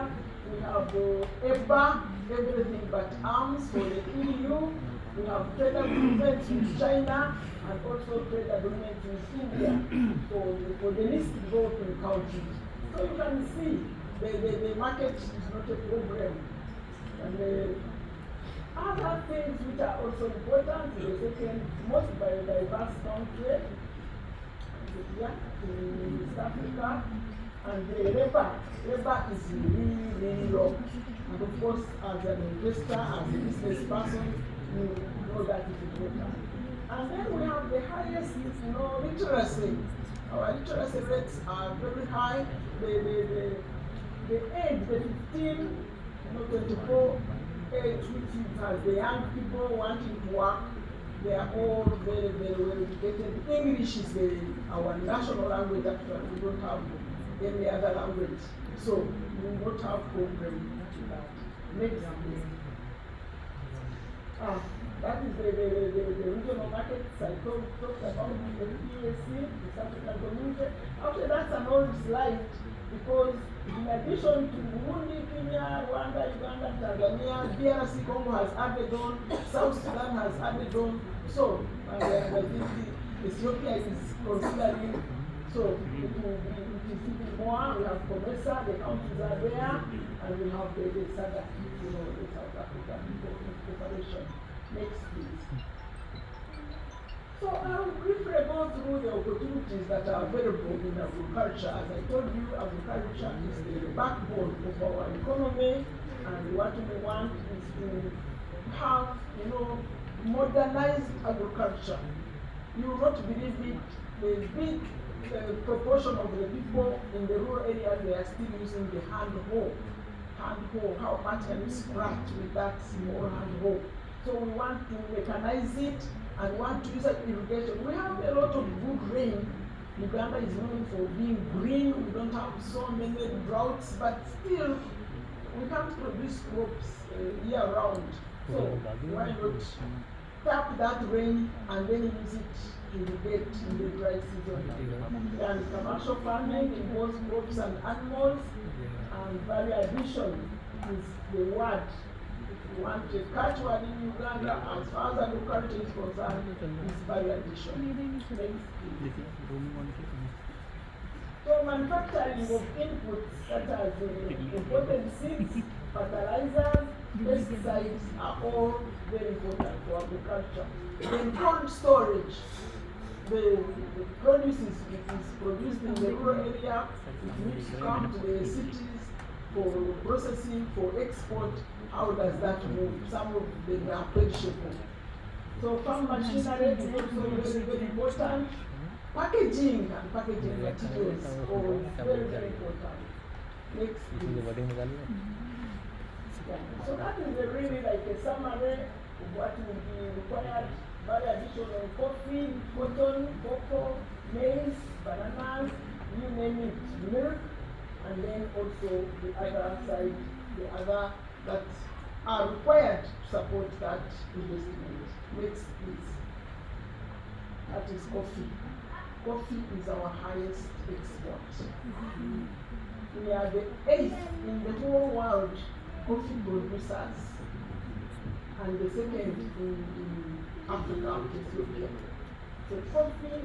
we have the EBA, everything but arms for the EU. We have trade agreements with China and also trade agreements with India for the least developing countries. So you can see the market is not a problem. And the other things which are also important, the second most biodiverse country in East Africa, and the labor is really low. And of course, as an investor, as a business person, you know that is important. And then we have the highest, literacy. Our literacy rates are very high. The age, the 15, 24 age, which has the young people wanting to work, they are all very, very well educated. English is our national language. Actually, we don't have any other language, so we will not have problem with that. Next, that is the regional markets. I talked about the PSC, the African community. Actually, that's an old slide because in addition to Burundi, Kenya, Rwanda, Uganda, Tanzania, DRC Congo has added on, South Sudan has added on. So, I think Ethiopia is considering. So it is even more. We have COMESA, the countries are there, and we have the SADC, the South African Cooperation. Next, please. So I'll briefly go through the opportunities that are available in agriculture. As I told you, agriculture is the backbone of our economy, and what we want is to have, modernized agriculture. You will not believe it, the big proportion of the people in the rural areas, they are still using the hand hoe. How much can you scratch with that small hand hoe? So we want to mechanize it and want to use it irrigation. We have a lot of good rain. Uganda is known for being green. We don't have so many droughts, but still we can't produce crops year round. So why not tap that rain and then use it to irrigate in the dry season? And commercial farming involves crops and animals, and value addition is the word. We want to catch one in Uganda as far as agriculture is concerned, is value addition. So manufacturing of inputs such as imported seeds, fertilizers, pesticides are all very important for agriculture. In cold storage, the produce is produced in the rural area, it needs to come to the cities for processing, for export. How does that move? Some of them are perishable. So farm machinery is also very, very important. Packaging and packaging materials are very, very important. Next, please. So that is really like a summary of what will be required. Value addition on coffee, cotton, cocoa, maize, bananas, you name it, milk, and then also the other side, the other that are required to support that investment. Next, please. That is coffee. Coffee is our highest export. We are the 8th in the whole world coffee producers, and the second in Africa, Ethiopia. So coffee,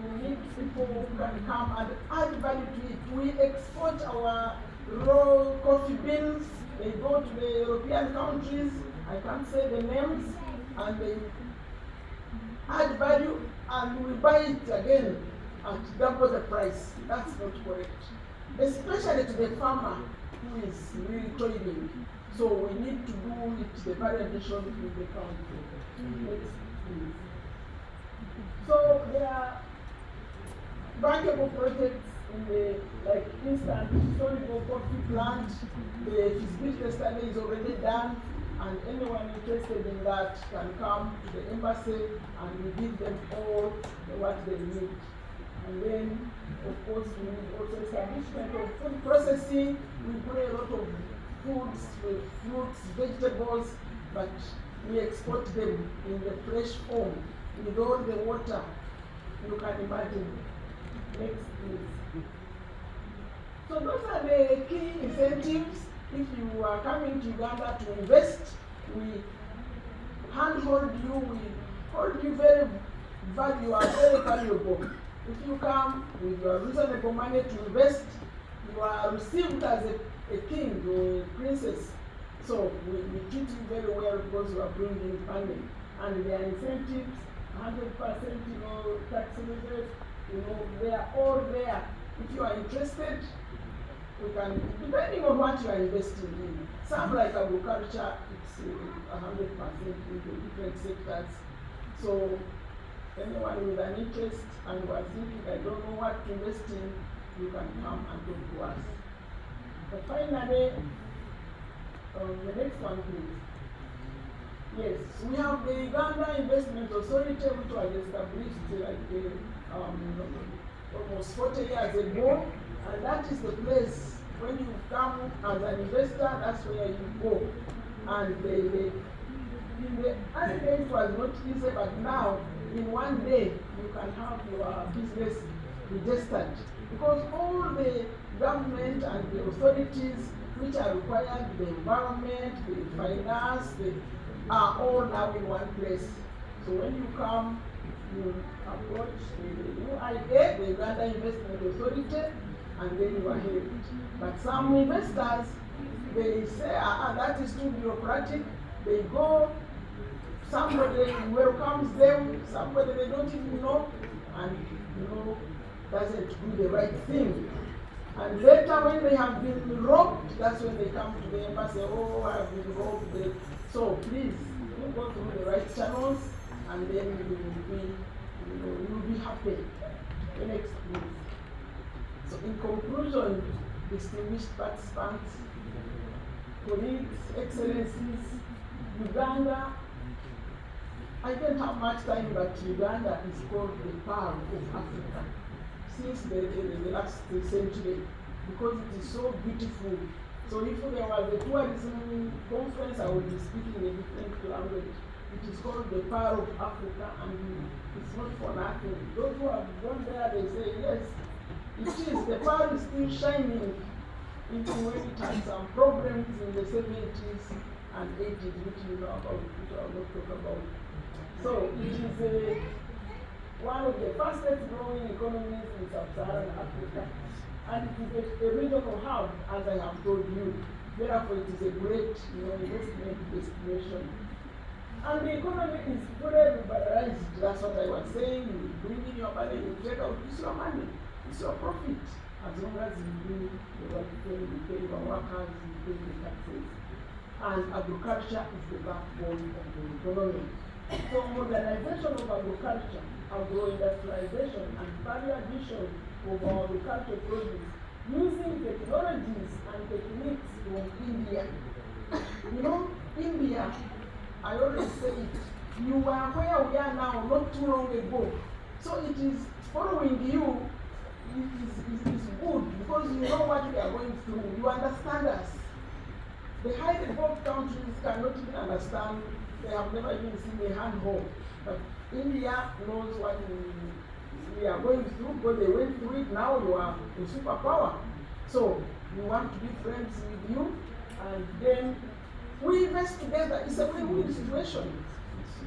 we need people who can come and add value to it. We export our raw coffee beans. They go to the European countries, I can't say the names, and they add value, and we buy it again at double the price. That's not correct. Especially to the farmer who is really toiling. So we need to do it, the value addition in the country. Next, please. So there are bankable projects in the, like instant soluble coffee plant. The feasibility study is already done, and anyone interested in that can come to the embassy and we give them all what they need. And then, of course, we need also establishment of food processing. We grow a lot of foods, fruits, vegetables, but we export them in the fresh form with all the water you can imagine. Next, please. So those are the key incentives. If you are coming to Uganda to invest, we handhold you, we hold you very valuable, you are very valuable. If you come with your reasonable money to invest, you are received as a king or a princess. So we treat you very well because you are bringing money. And their incentives, 100%, tax rebate, they are all there. If you are interested, we can, depending on what you are investing in. Some like agriculture, it's 100% in the different sectors. So anyone with an interest and was thinking, I don't know what to invest in, you can come and talk to us. But finally, the next one, please. Yes, we have the Uganda Investment Authority, which was established almost 40 years ago, and that is the place when you come as an investor, that's where you go. And in the early days it was not easy, but now in one day you can have your business registered, because all the government and the authorities which are required, the environment, the finance, they are all now in one place. So when you come, you approach the UIA, the Uganda Investment Authority, and then you are helped. But some investors, they say, that is too bureaucratic. They go, somebody welcomes them, somebody they don't even know, and doesn't do the right thing. And later when they have been robbed, that's when they come to the embassy, oh, I have been robbed. So please, you go through the right channels, and then you will be happy. The next, please. So in conclusion, distinguished participants, colleagues, excellencies, Uganda, I don't have much time, but Uganda is called the Pearl of Africa since the last century, because it is so beautiful. So if there was a tourism conference, I would be speaking a different language. It is called the Pearl of Africa, and it's not for nothing. Those who have gone there, they say, yes, it is. The pearl is still shining, even when it had some problems in the 70s and 80s, which you know about, which I will not talk about. So it is one of the fastest growing economies in sub-Saharan Africa, and it is a regional hub, as I have told you. Therefore, it is a great investment destination. And the economy is fully liberalized. That's what I was saying. You bring in your money, you take out, it's your money, it's your profit. As long as you do the right thing, you pay your workers, you pay the taxes. And agriculture is the backbone of the economy. So modernization of agriculture, agro-industrialization, and value addition of our agricultural produce using technologies and techniques from India. India, I always say it, you were where we are now not too long ago. So it is following you is good, because you know what we are going through. You understand us. The highly developed countries cannot even understand. They have never even seen a handhold. But India knows what we are going through, because they went through it. Now you are a superpower. So we want to be friends with you, and then we invest together. It's a win-win situation.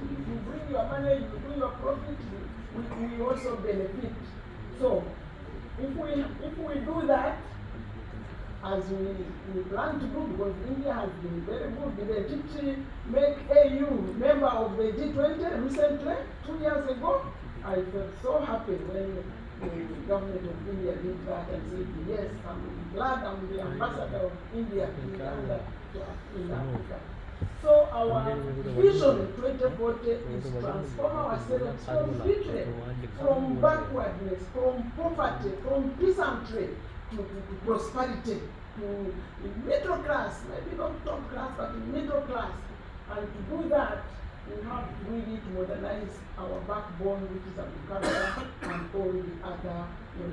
You bring your money, you bring your profit, we also benefit. So if we do that, as we plan to do, because India has been very good. Did it make AU member of the G20 recently, 2 years ago? I felt so happy when the government of India did that and said, yes, I'm glad I'm the ambassador of India in Africa. So our vision 2040 is to transform ourselves completely from backwardness, from poverty, from peasantry to prosperity, to middle class, maybe not top class, but middle class. And to do that, we have really to modernize our backbone, which is agriculture, and all the other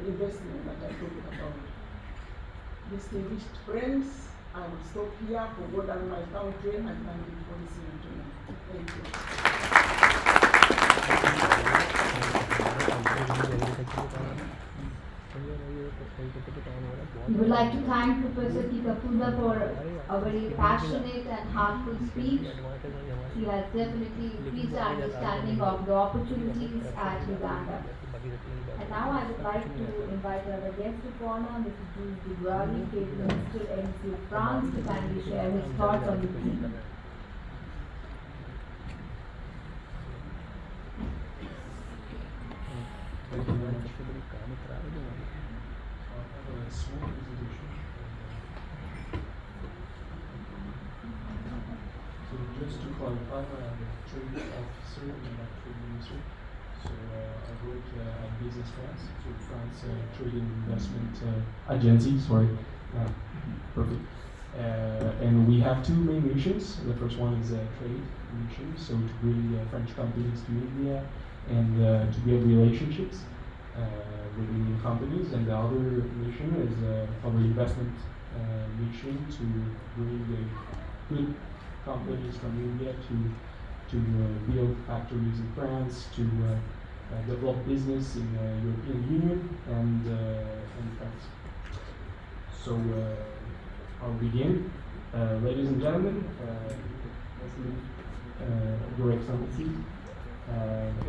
investment that I talked about. Distinguished friends, I will stop here for God and my country, and thank you for listening to me. Thank you. We would like to thank Professor Kikafuda for a very passionate and heartful speech. He has definitely increased our understanding of the opportunities at Uganda. And now I would like to invite our guest of honor, Mr. Jules Dubrali, Trade Minister MC of France, to kindly share his thoughts on the theme. Thank you very much. A small presentation. So just to clarify, I'm a trade officer and not trade minister. So I work at Business France, so France Trade and Investment Agency. Sorry, perfect. And we have two main missions. The first one is a trade mission, so to bring French companies to India and to build relationships with Indian companies. And the other mission is our investment mission to bring good companies from India to build factories in France, to develop business in European Union and France. So I'll begin. Ladies and gentlemen, Your Excellency,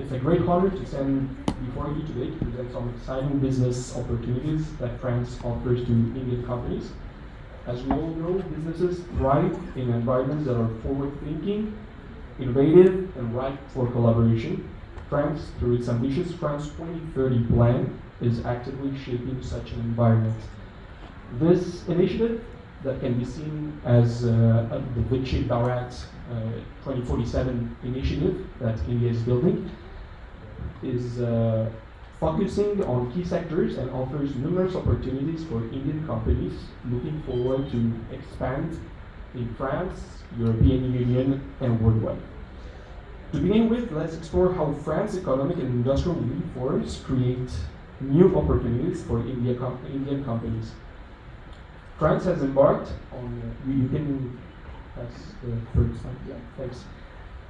it's a great honor to stand before you today to present some exciting business opportunities that France offers to Indian companies. As we all know, businesses thrive in environments that are forward-thinking, innovative, and ripe for collaboration. France, through its ambitious France 2030 plan, is actively shaping such an environment. This initiative, that can be seen as the Viksit Bharat 2047 initiative that India is building, is focusing on key sectors and offers numerous opportunities for Indian companies looking forward to expand in France, European Union, and worldwide. To begin with, let's explore how France's economic and industrial reforms create new opportunities for Indian companies. France has embarked on, you can pass the third slide, yeah, thanks.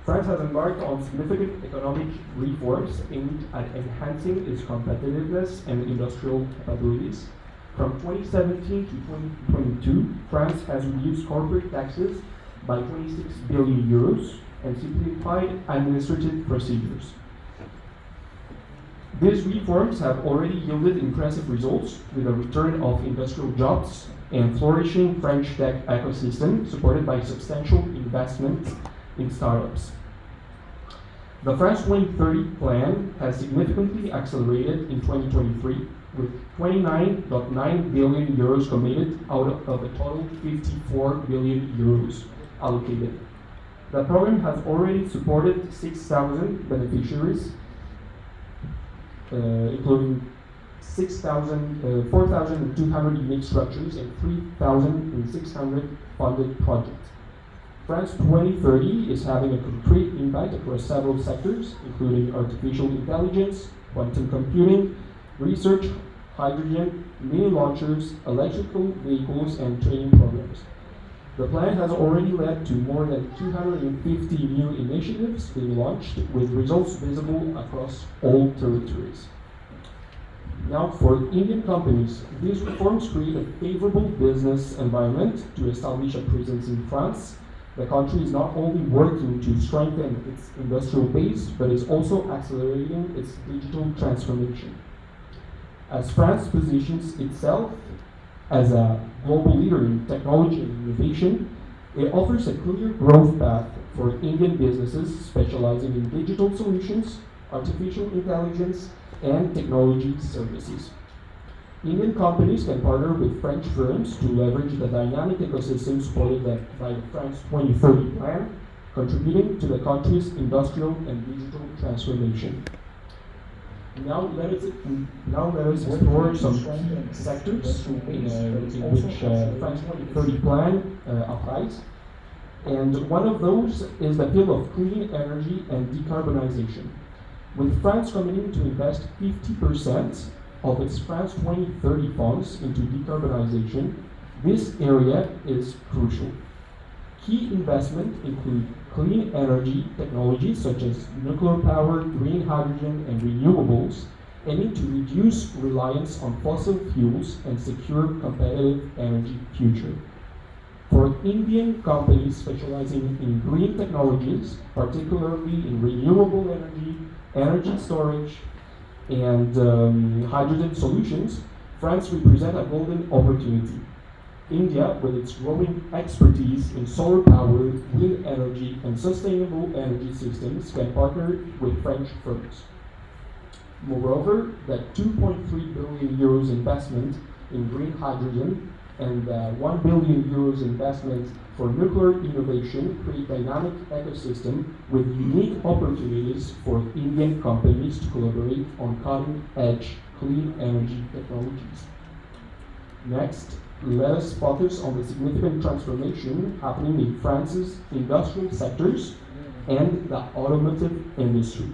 France has embarked on significant economic reforms aimed at enhancing its competitiveness and industrial capabilities. From 2017 to 2022, France has reduced corporate taxes by 26 billion euros and simplified administrative procedures. These reforms have already yielded impressive results with a return of industrial jobs and flourishing French tech ecosystem supported by substantial investment in startups. The France 2030 plan has significantly accelerated in 2023 with 29.9 billion euros committed out of a total 54 billion euros allocated. The program has already supported 6,000 beneficiaries, including 4,200 unique structures and 3,600 funded projects. France 2030 is having a concrete impact across several sectors, including artificial intelligence, quantum computing, research, hydrogen, mini launchers, electrical vehicles, and training programs. The plan has already led to more than 250 new initiatives being launched, with results visible across all territories. Now, for Indian companies, these reforms create a favorable business environment to establish a presence in France. The country is not only working to strengthen its industrial base, but is also accelerating its digital transformation. As France positions itself as a global leader in technology and innovation, it offers a clear growth path for Indian businesses specializing in digital solutions, artificial intelligence, and technology services. Indian companies can partner with French firms to leverage the dynamic ecosystem supported by the France 2030 plan, contributing to the country's industrial and digital transformation. Now let us explore some sectors in which France 2030 plan applies. And one of those is the field of clean energy and decarbonization, with France committing to invest 50% of its France 2030 funds into decarbonization. This area is crucial. Key investments include clean energy technologies such as nuclear power, green hydrogen, and renewables, aiming to reduce reliance on fossil fuels and secure competitive energy future. For Indian companies specializing in green technologies, particularly in renewable energy, energy storage, and hydrogen solutions, France represents a golden opportunity. India, with its growing expertise in solar power, wind energy, and sustainable energy systems, can partner with French firms. Moreover, the 2.3 billion euros investment in green hydrogen and the 1 billion euros investment for nuclear innovation create a dynamic ecosystem with unique opportunities for Indian companies to collaborate on cutting-edge clean energy technologies. Next, let us focus on the significant transformation happening in France's industrial sectors and the automotive industry.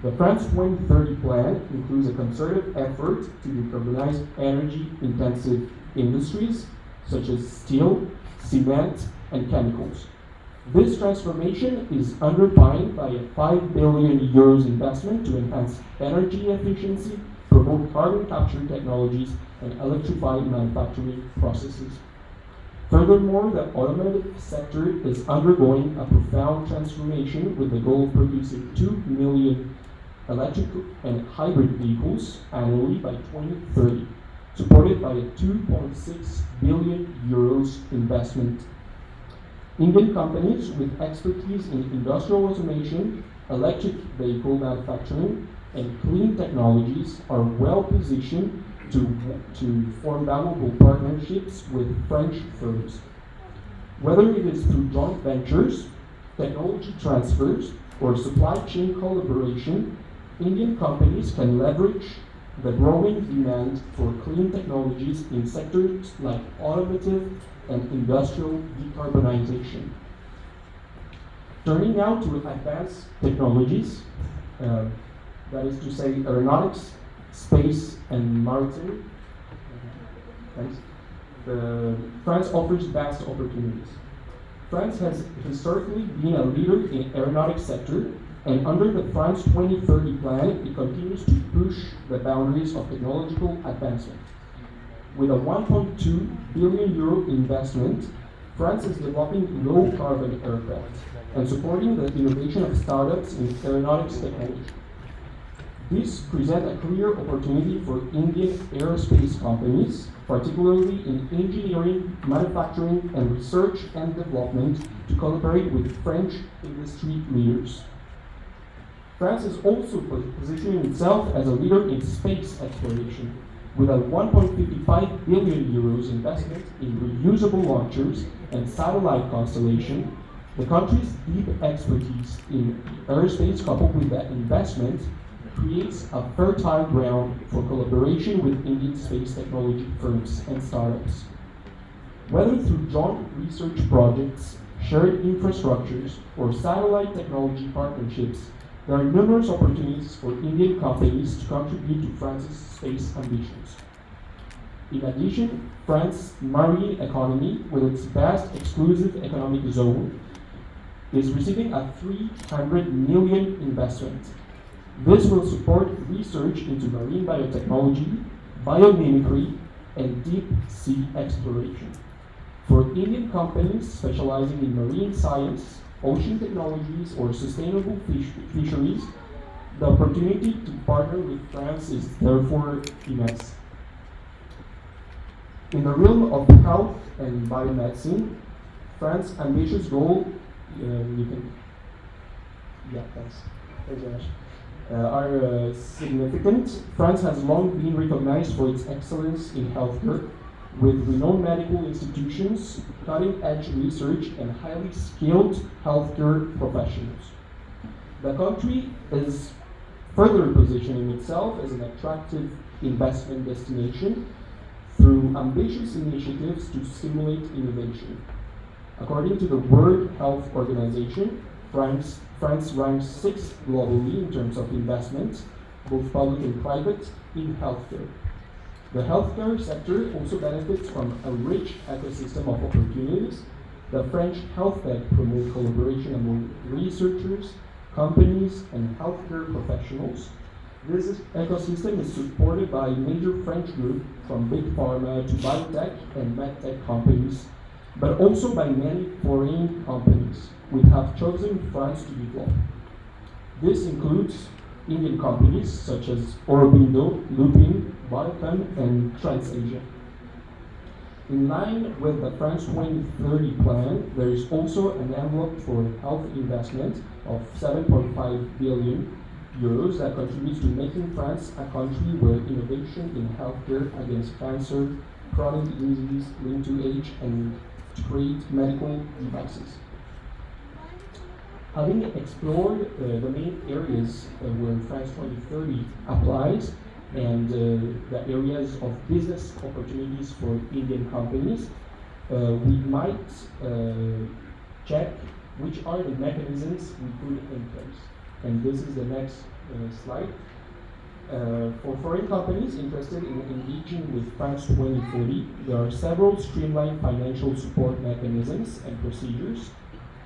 The France 2030 plan includes a concerted effort to decarbonize energy-intensive industries such as steel, cement, and chemicals. This transformation is underpinned by a 5 billion euros investment to enhance energy efficiency, promote carbon capture technologies, and electrify manufacturing processes. Furthermore, the automotive sector is undergoing a profound transformation with the goal of producing 2 million electric and hybrid vehicles annually by 2030, supported by a 2.6 billion euros investment. Indian companies with expertise in industrial automation, electric vehicle manufacturing, and clean technologies are well positioned to form valuable partnerships with French firms. Whether it is through joint ventures, technology transfers, or supply chain collaboration, Indian companies can leverage the growing demand for clean technologies in sectors like automotive and industrial decarbonization. Turning now to advanced technologies, that is to say aeronautics, space, and maritime. Thanks. France offers vast opportunities. France has historically been a leader in aeronautics sector, and under the France 2030 plan, it continues to push the boundaries of technological advancement. With a 1.2 billion euro investment, France is developing low-carbon aircraft and supporting the innovation of startups in aeronautics technology. This presents a clear opportunity for Indian aerospace companies, particularly in engineering, manufacturing, and research and development, to collaborate with French industry leaders. France is also positioning itself as a leader in space exploration, with a 1.55 billion euros investment in reusable launchers and satellite constellation. The country's deep expertise in aerospace, coupled with that investment, creates a fertile ground for collaboration with Indian space technology firms and startups. Whether through joint research projects, shared infrastructures, or satellite technology partnerships, there are numerous opportunities for Indian companies to contribute to France's space ambitions. In addition, France's marine economy, with its vast exclusive economic zone, is receiving a 300 million investment. This will support research into marine biotechnology, biomimicry, and deep sea exploration. For Indian companies specializing in marine science, ocean technologies, or sustainable fisheries, the opportunity to partner with France is therefore immense. In the realm of health and biomedicine, France's ambitious goal, are significant. France has long been recognized for its excellence in healthcare, with renowned medical institutions, cutting-edge research, and highly skilled healthcare professionals. The country is further positioning itself as an attractive investment destination through ambitious initiatives to stimulate innovation. According to the World Health Organization, France ranks 6th globally in terms of investment, both public and private, in healthcare. The healthcare sector also benefits from a rich ecosystem of opportunities. The French health tech promote collaboration among researchers, companies, and healthcare professionals. This ecosystem is supported by major French groups from big pharma to biotech and medtech companies, but also by many foreign companies which have chosen France to develop. This includes Indian companies such as Aurobindo, Lupin, Bharat, and TransAsia. In line with the France 2030 plan, there is also an envelope for health investment of 7.5 billion euros that contributes to making France a country where innovation in healthcare against cancer, chronic diseases linked to age, and to create medical devices. Having explored the main areas where France 2030 applies and the areas of business opportunities for Indian companies, we might check which are the mechanisms we put in place. And this is the next slide. For foreign companies interested in engaging with France 2030, there are several streamlined financial support mechanisms and procedures.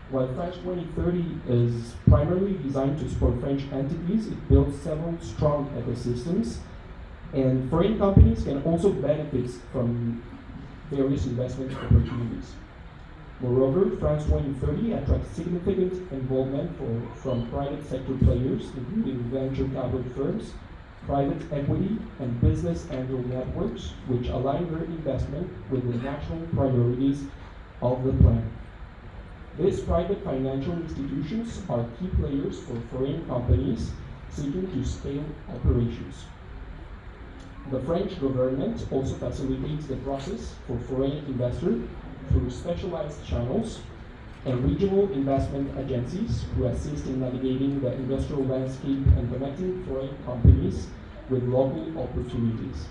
While France 2030 is primarily designed to support French entities, it builds several strong ecosystems, and foreign companies can also benefit from various investment opportunities. Moreover, France 2030 attracts significant involvement from private sector players, including venture capital firms, private equity, and business angel networks, which align their investment with the national priorities of the plan. These private financial institutions are key players for foreign companies seeking to scale operations. The French government also facilitates the process for foreign investors through specialized channels and regional investment agencies who assist in navigating the industrial landscape and connecting foreign companies with local opportunities.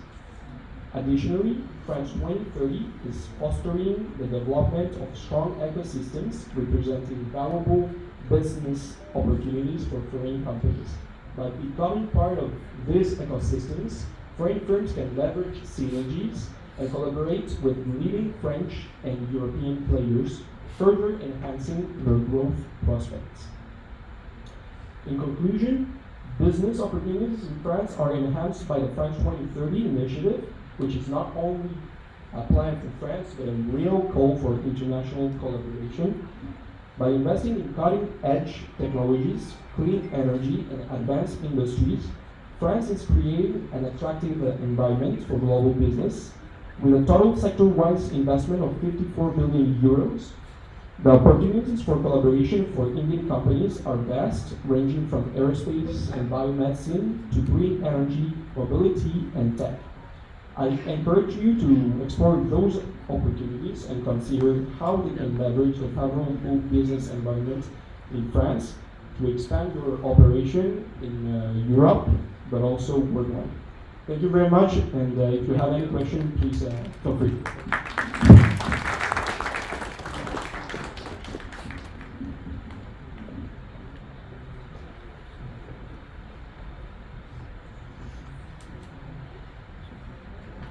Additionally, France 2030 is fostering the development of strong ecosystems representing valuable business opportunities for foreign companies. By becoming part of these ecosystems, foreign firms can leverage synergies and collaborate with leading French and European players, further enhancing their growth prospects. In conclusion, business opportunities in France are enhanced by the France 2030 initiative, which is not only a plan for France, but a real call for international collaboration. By investing in cutting-edge technologies, clean energy, and advanced industries, France is creating an attractive environment for global business. With a total sector-wide investment of 54 billion euros, the opportunities for collaboration for Indian companies are vast, ranging from aerospace and biomedicine to green energy, mobility, and tech. I encourage you to explore those opportunities and consider how they can leverage the favorable business environment in France to expand your operation in Europe, but also worldwide. Thank you very much, and if you have any question, please feel free.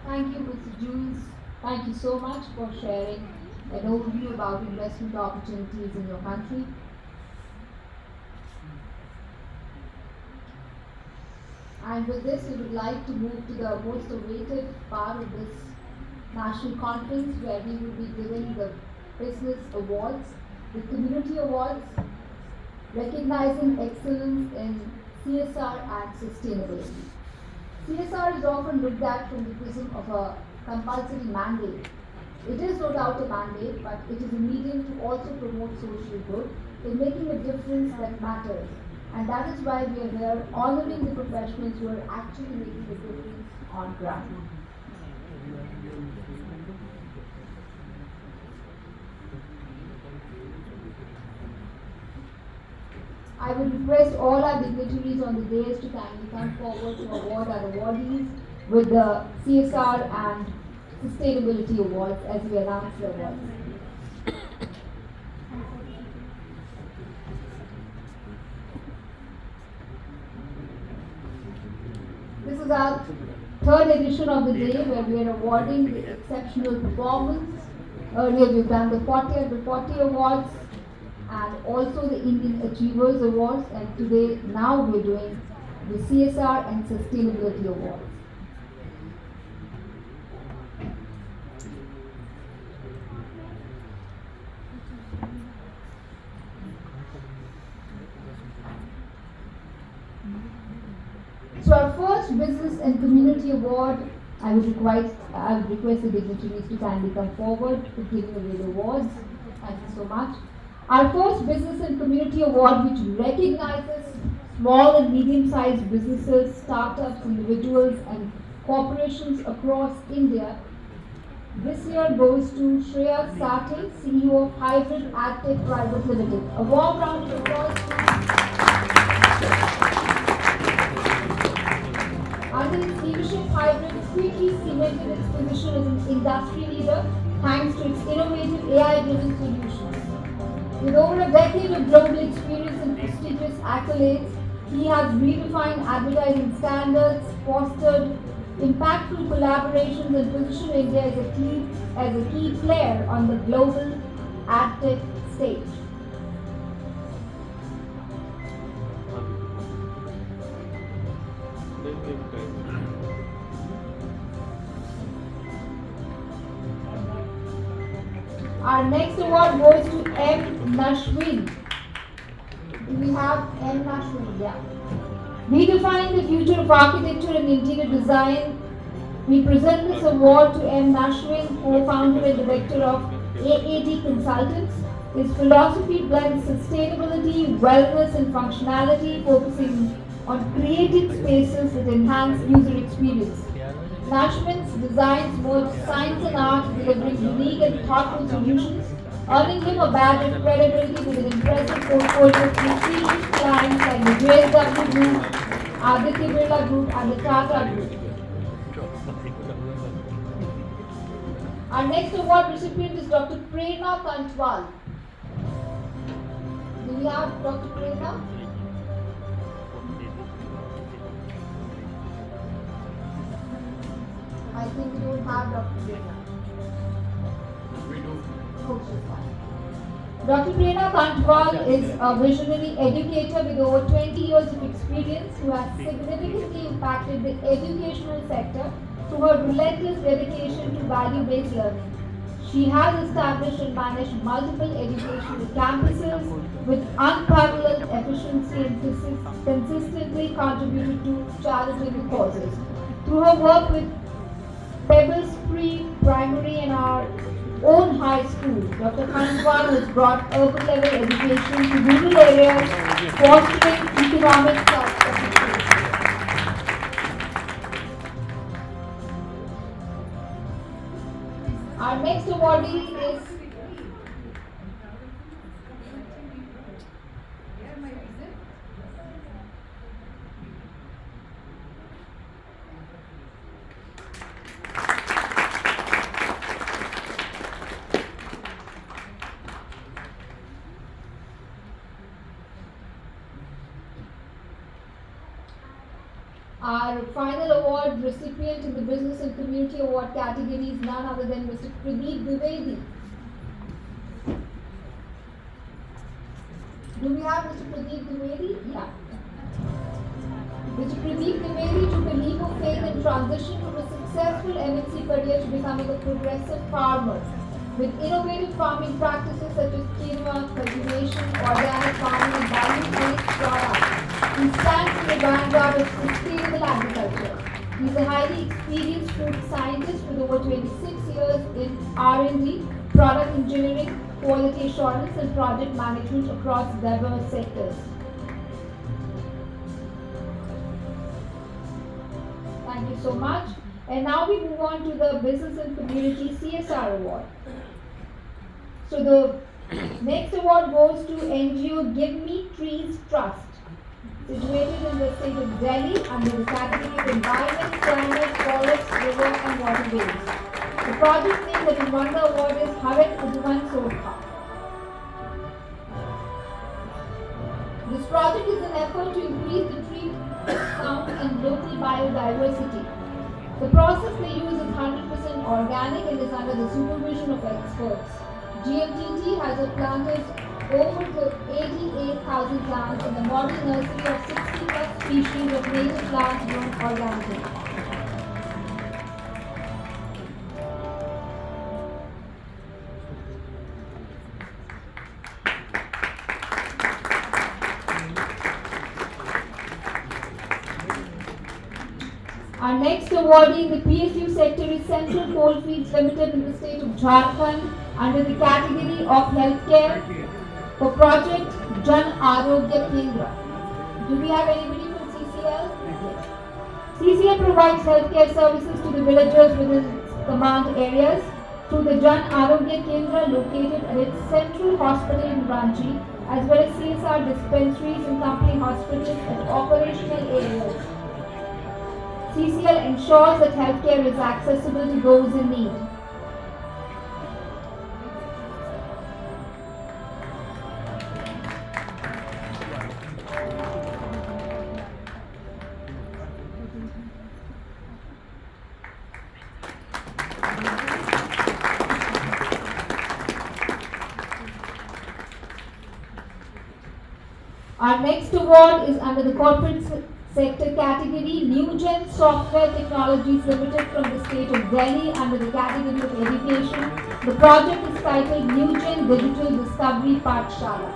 Thank you, Mr. Jules. Thank you so much for sharing an overview about investment opportunities in your country. And with this, we would like to move to the most awaited part of this national conference, where we will be giving the business awards, the community awards, recognizing excellence in CSR and sustainability. CSR is often looked at from the prism of a compulsory mandate. It is no doubt a mandate, but it is a medium to also promote social good in making a difference that matters. And that is why we are here honoring the professionals who are actually making a difference on ground. I would request all our dignitaries on the dais to kindly come forward to award our awardees with the CSR and Sustainability Awards as we announce the awards. is our third edition of the day where we are awarding the exceptional performance. Earlier we've done the 40 under 40 awards and also the Indian Achievers Awards, and today now we're doing the CSR and Sustainability Awards. So our first Business and Community Award, I would request the dignitaries to kindly come forward to giving away the awards. Thank you so much. Our first Business and Community Award, which recognizes small and medium-sized businesses, startups, individuals and corporations across India. This year goes to Shreya Sathe, CEO of Hybrid AdTech Private Limited. A warm round of applause. Under its leadership, Hybrid quickly cemented its position as an industry leader thanks to its innovative AI-driven solutions. With over a decade of global experience and prestigious accolades, he has redefined advertising standards, fostered impactful collaborations, and positioned India as a key player on the global AdTech stage. Our next award goes to M. Nashwin. Do we have M. Nashwin? Yeah. Redefining the future of architecture and interior design, we present this award to M. Nashwin, co-founder and director of AAD Consultants. His philosophy blends sustainability, wellness and functionality, focusing on creating spaces that enhance user experience. Nashwin's designs merge science and art, delivering unique and thoughtful solutions, earning him a badge of credibility with an impressive portfolio of prestigious clients like the JSW Group, Aditya Birla Group, and the Tata Group. Our next award recipient is Dr. Prerna Kantwal. Do we have Dr. Prerna? I think we don't have Dr. Prerna. We do. Dr. Prerna Kantwal is a visionary educator with over 20 years of experience who has significantly impacted the educational sector through her relentless dedication to value-based learning. She has established and managed multiple educational campuses with unparalleled efficiency and consistently contributed to charitable causes. Through her work with Pebbles Pre-Primary and our own high school, Dr. Kantwal has brought urban level education to rural areas, fostering economic self-sufficiency. Our next awardee is our final award recipient in the Business and Community Award category is none other than Mr. Pradeep Dwivedi. Do we have Mr. Pradeep Dwivedi? Yeah. Mr. Pradeep Dwivedi took a leap of faith and transitioned from a successful MNC career to becoming a progressive farmer. With innovative farming practices such as quinoa, cultivation, organic farming and value-based products, he stands in the vanguard of sustainable agriculture. He is a highly experienced food scientist with over 26 years in R&D, product engineering, quality assurance and project management across diverse sectors. Thank you so much. And now we move on to the Business and Community CSR Award. So the next award goes to NGO Give Me Trees Trust, situated in the state of Delhi under the category of Environment, Climate, Forests, River and Waterways. The project name that has won the award is Harit Udvan Sodha. This project is an effort to increase the tree industry sound and local biodiversity. The process they use is 100% organic and is under the supervision of experts. GMTT has planted over 88,000 plants in the model nursery of 60 plus species of native plants grown organically. Our next awardee in the PSU sector is Central Coalfields Limited in the state of Jharkhand under the category of healthcare for project Jan Arogya Kendra. Do we have anybody from CCL? CCL provides healthcare services to the villagers within its command areas through the Jan Arogya Kendra located at its central hospital in Ranchi, as well as CSR dispensaries and company hospitals at operational areas. CCL ensures that healthcare is accessible to those in need. Our next award is under the corporate sector category, New Gen Software Technologies Limited from the state of Delhi under the category of education. The project is titled New Gen Digital Discovery Pathshala.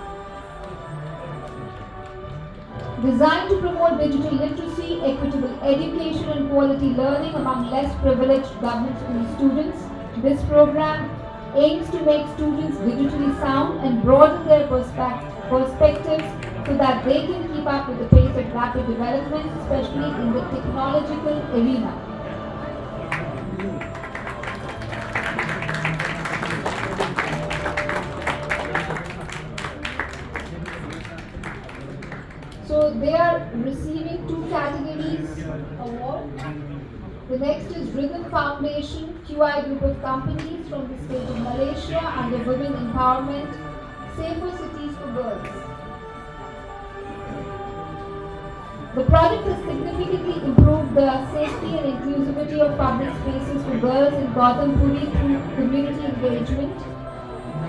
Designed to promote digital literacy, equitable education and quality learning among less privileged government school students, this program aims to make students digitally sound and broaden their perspectives so that they can keep up with the pace of rapid development, especially in the technological arena. So they are receiving 2 categories award. The next is Rhythm Foundation, QI group of companies from the state of Malaysia under Women Empowerment, Safer Cities for Girls. The project has significantly improved the safety and inclusivity of public spaces for girls in Gautam-Puri through community engagement,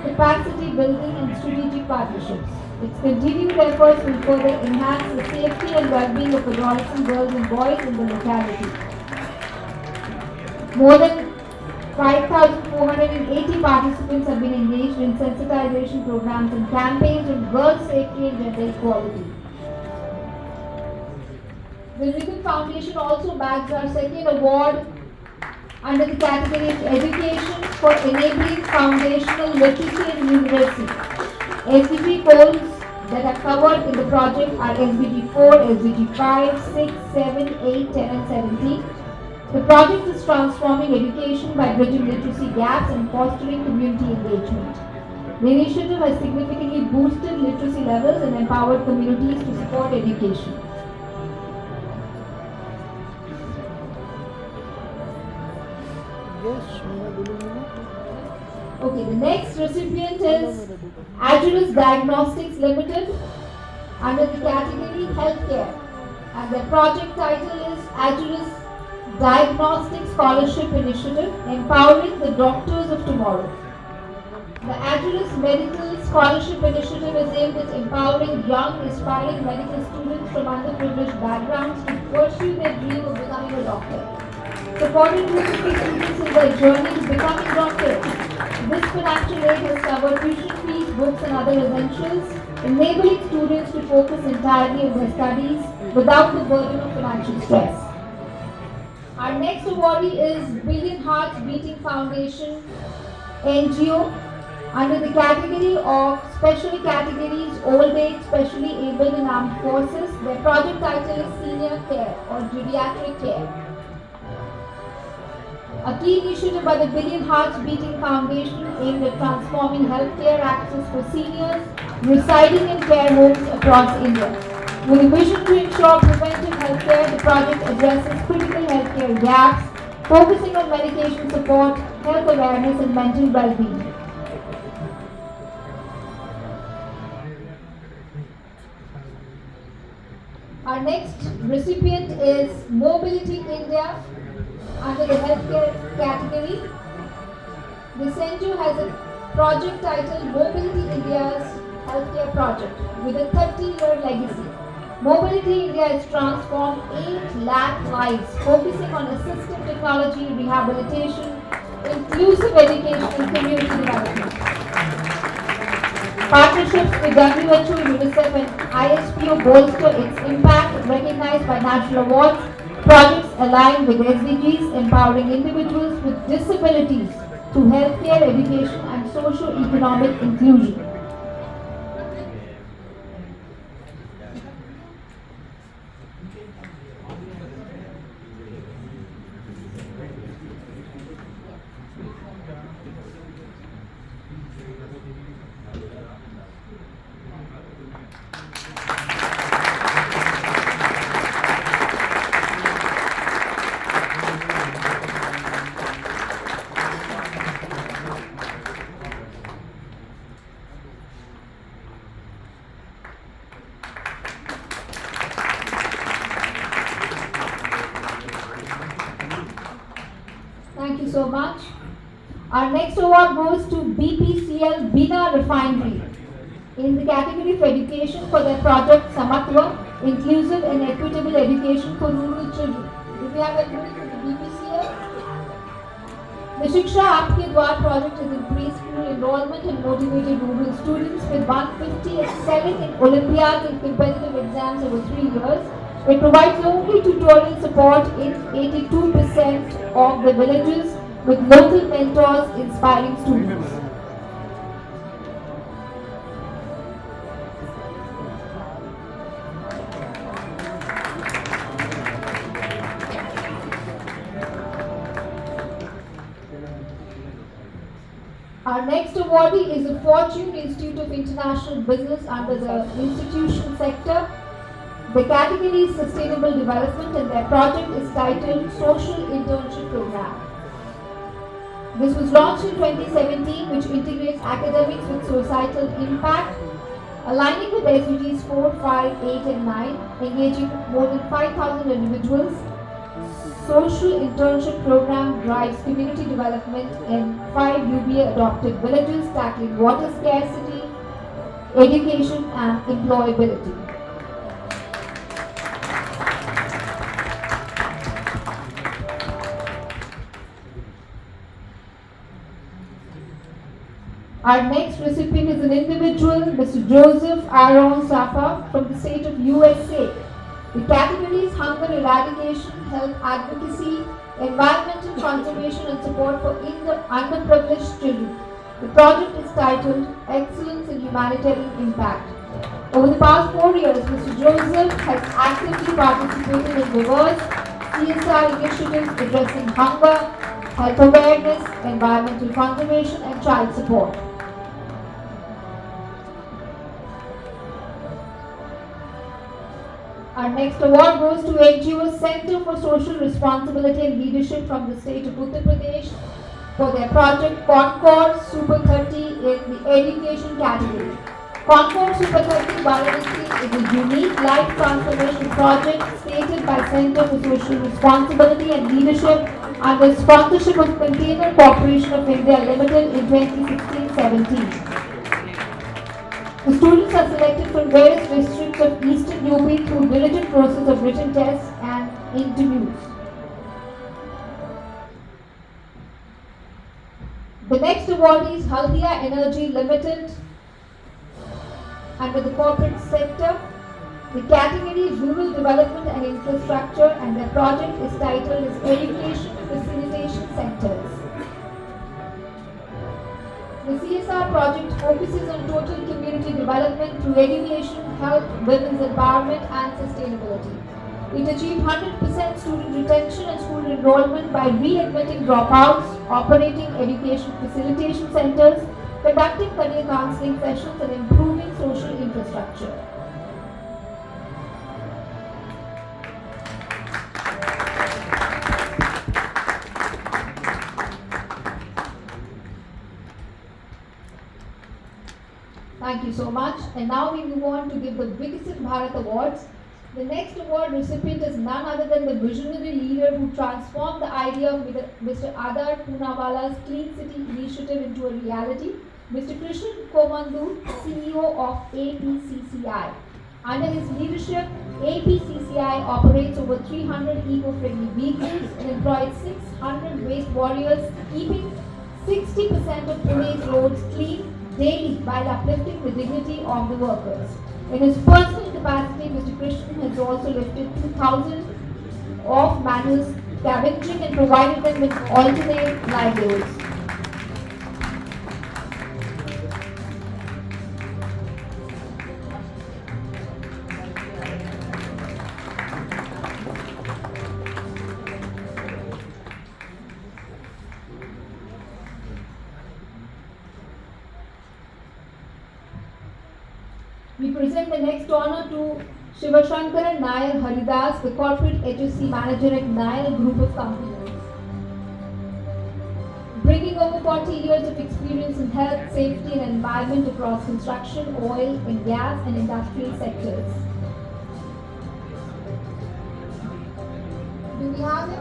capacity building and strategic partnerships. Its continued efforts will further enhance the safety and well-being of adolescent girls and boys in the locality. More than 5,480 participants have been engaged in sensitization programs and campaigns on girls' safety and gender equality. The Rhythm Foundation also bags our second award under the category of Education for Enabling Foundational Literacy and Numeracy. SDG goals that are covered in the project are SDG 4, SDG 5, 6, 7, 8, 10 and 17. The project is transforming education by bridging literacy gaps and fostering community engagement. The initiative has significantly boosted literacy levels and empowered communities to support education. Okay, the next recipient is Agilus Diagnostics Limited under the category Healthcare, and their project title is Agilus Diagnostic Scholarship Initiative, Empowering the Doctors of Tomorrow. The Agilus Medical Scholarship Initiative is aimed at empowering young, aspiring medical students from underprivileged backgrounds to pursue their dream of becoming a doctor. Supporting 250 students in their journey to becoming doctors. This financial aid has covered tuition fees, books and other essentials, enabling students to focus entirely on their studies without the burden of financial stress. Our next awardee is Billion Hearts Beating Foundation NGO under the category of special categories old age, specially abled and armed forces. Their project title is Senior Care or Geriatric Care. A key initiative by the Billion Hearts Beating Foundation aimed at transforming healthcare access for seniors residing in care homes across India. With a vision to ensure preventive healthcare, the project addresses critical healthcare gaps, focusing on medication support, health awareness, and mental well-being. Our next recipient is Mobility India under the healthcare category. The center has a project titled Mobility India's Healthcare Project with a 30-year legacy. Mobility India has transformed 8 lakh lives, focusing on assistive technology, rehabilitation, inclusive education, and community development. Partnerships with WHO, UNICEF, and ISPO bolster its impact, recognized by national awards. Projects aligned with SDGs, empowering individuals with disabilities through healthcare, education, and socio-economic inclusion. Thank you so much. Our next award goes to BPCL Bina Refinery in the category of education for their project Samatva, Inclusive and Equitable Education for Rural Children. Do we have anybody from the BPCL? The Shiksha Aapke Dwar project is in preschool enrollment and motivated rural students with 150 excelling in Olympiads and competitive exams over 3 years. It provides only tutorial support in 82% of the villages with local mentors inspiring students. Our next awardee is the Fortune Institute of International Business under the institution sector. The category is Sustainable Development and their project is titled Social Internship Program. This was launched in 2017, which integrates academics with societal impact, aligning with SDGs 4, 5, 8 and 9, engaging more than 5,000 individuals. Social Internship Program drives community development in 5 UBA adopted villages, tackling water scarcity, education and employability. Our next recipient is an individual, Mr. Joseph Aaron Safa from the state of USA. The category is hunger eradication, health advocacy, environmental conservation and support for underprivileged children. The project is titled Excellence in Humanitarian Impact. Over the past 4 years, Mr. Joseph has actively participated in diverse CSR initiatives addressing hunger, health awareness, environmental conservation and child support. Our next award goes to NGO Center for Social Responsibility and Leadership from the state of Uttar Pradesh for their project Concord Super 30 in the education category. Concord Super 30 Varanasi is a unique life transformation project stated by Center for Social Responsibility and Leadership under sponsorship of Container Corporation of India Limited in 2016-17. The students are selected from various districts of Eastern UP through diligent process of written tests and interviews. The next awardee is Haldia Energy Limited under the corporate sector. The category is Rural Development and Infrastructure and their project is titled as Education Facilitation Centers. The CSR project focuses on total community development through education, health, women's empowerment and sustainability. It achieved 100% student retention and school enrollment by re-admitting dropouts, operating education facilitation centers, conducting career counseling sessions and improving social infrastructure. Thank you so much. And now we move on to give the Viksit Bharat Awards. The next award recipient is none other than the visionary leader who transformed the idea of Mr. Adar Poonawala's Clean City initiative into a reality, Mr. Krishnan Komandu, CEO of APCCI. Under his leadership, APCCI operates over 300 eco-friendly vehicles and employs 600 waste warriors, keeping 60% of Pune's roads clean daily while uplifting the dignity of the workers. In his personal capacity, Mr. Krishnan has also lifted 2,000 of manual scavenging and provided them with alternate livelihoods. We present the next honor to Shivashankaran Nair Haridas, the Corporate HSC Manager at Nair Group of Companies. Bringing over 40 years of experience in health, safety and environment across construction, oil and gas and industrial sectors. Do we have it?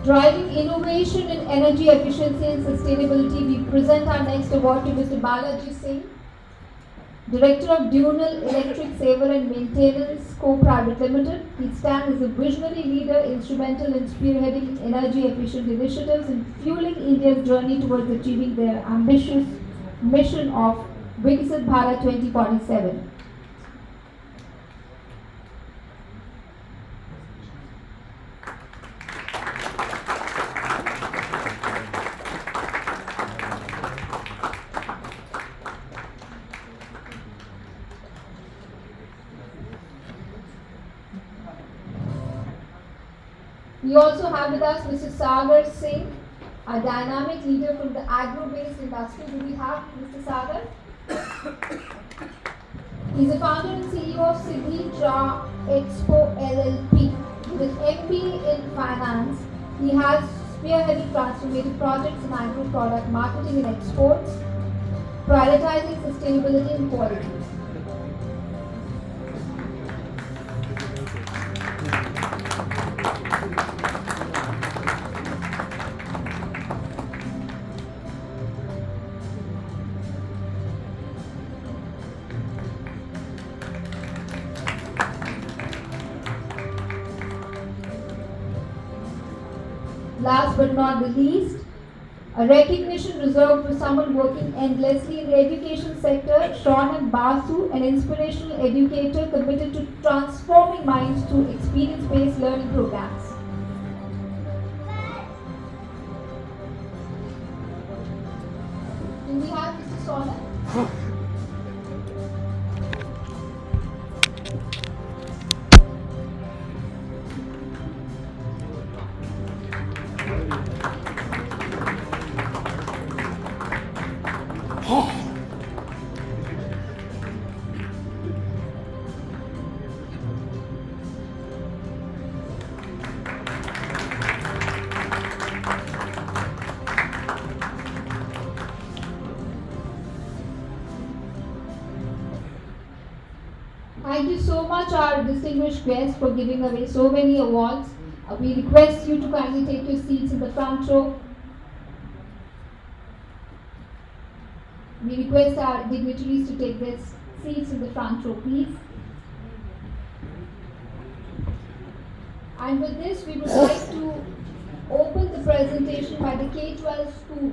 Driving innovation in energy efficiency and sustainability, we present our next award to Mr. Balaji Singh, Director of Dual Electric Saver and Maintenance Co. Private Limited. He stands as a visionary leader instrumental in spearheading energy efficient initiatives and fueling India's journey towards achieving their ambitious mission of Viksit Bharat 2047. We also have with us Mr. Sagar Singh, a dynamic leader from the agro-based industry. Do we have Mr. Sagar? He's the founder and CEO of Siddhi Tra Expo LLP. With MBA in finance, he has spearheaded transformative projects in agro product marketing and exports, prioritizing sustainability and quality. Last but not the least, a recognition reserved for someone working endlessly in the education sector, Shaunak Basu, an inspirational educator committed to transforming minds through experience-based learning programs. Do we have Mr. Shaunak? Thank you so much, our distinguished guests, for giving away so many awards. We request you to kindly take your seats in the front row. We request our dignitaries to take their seats in the front row, please. And with this, we would like to open the presentation by the K-12 school.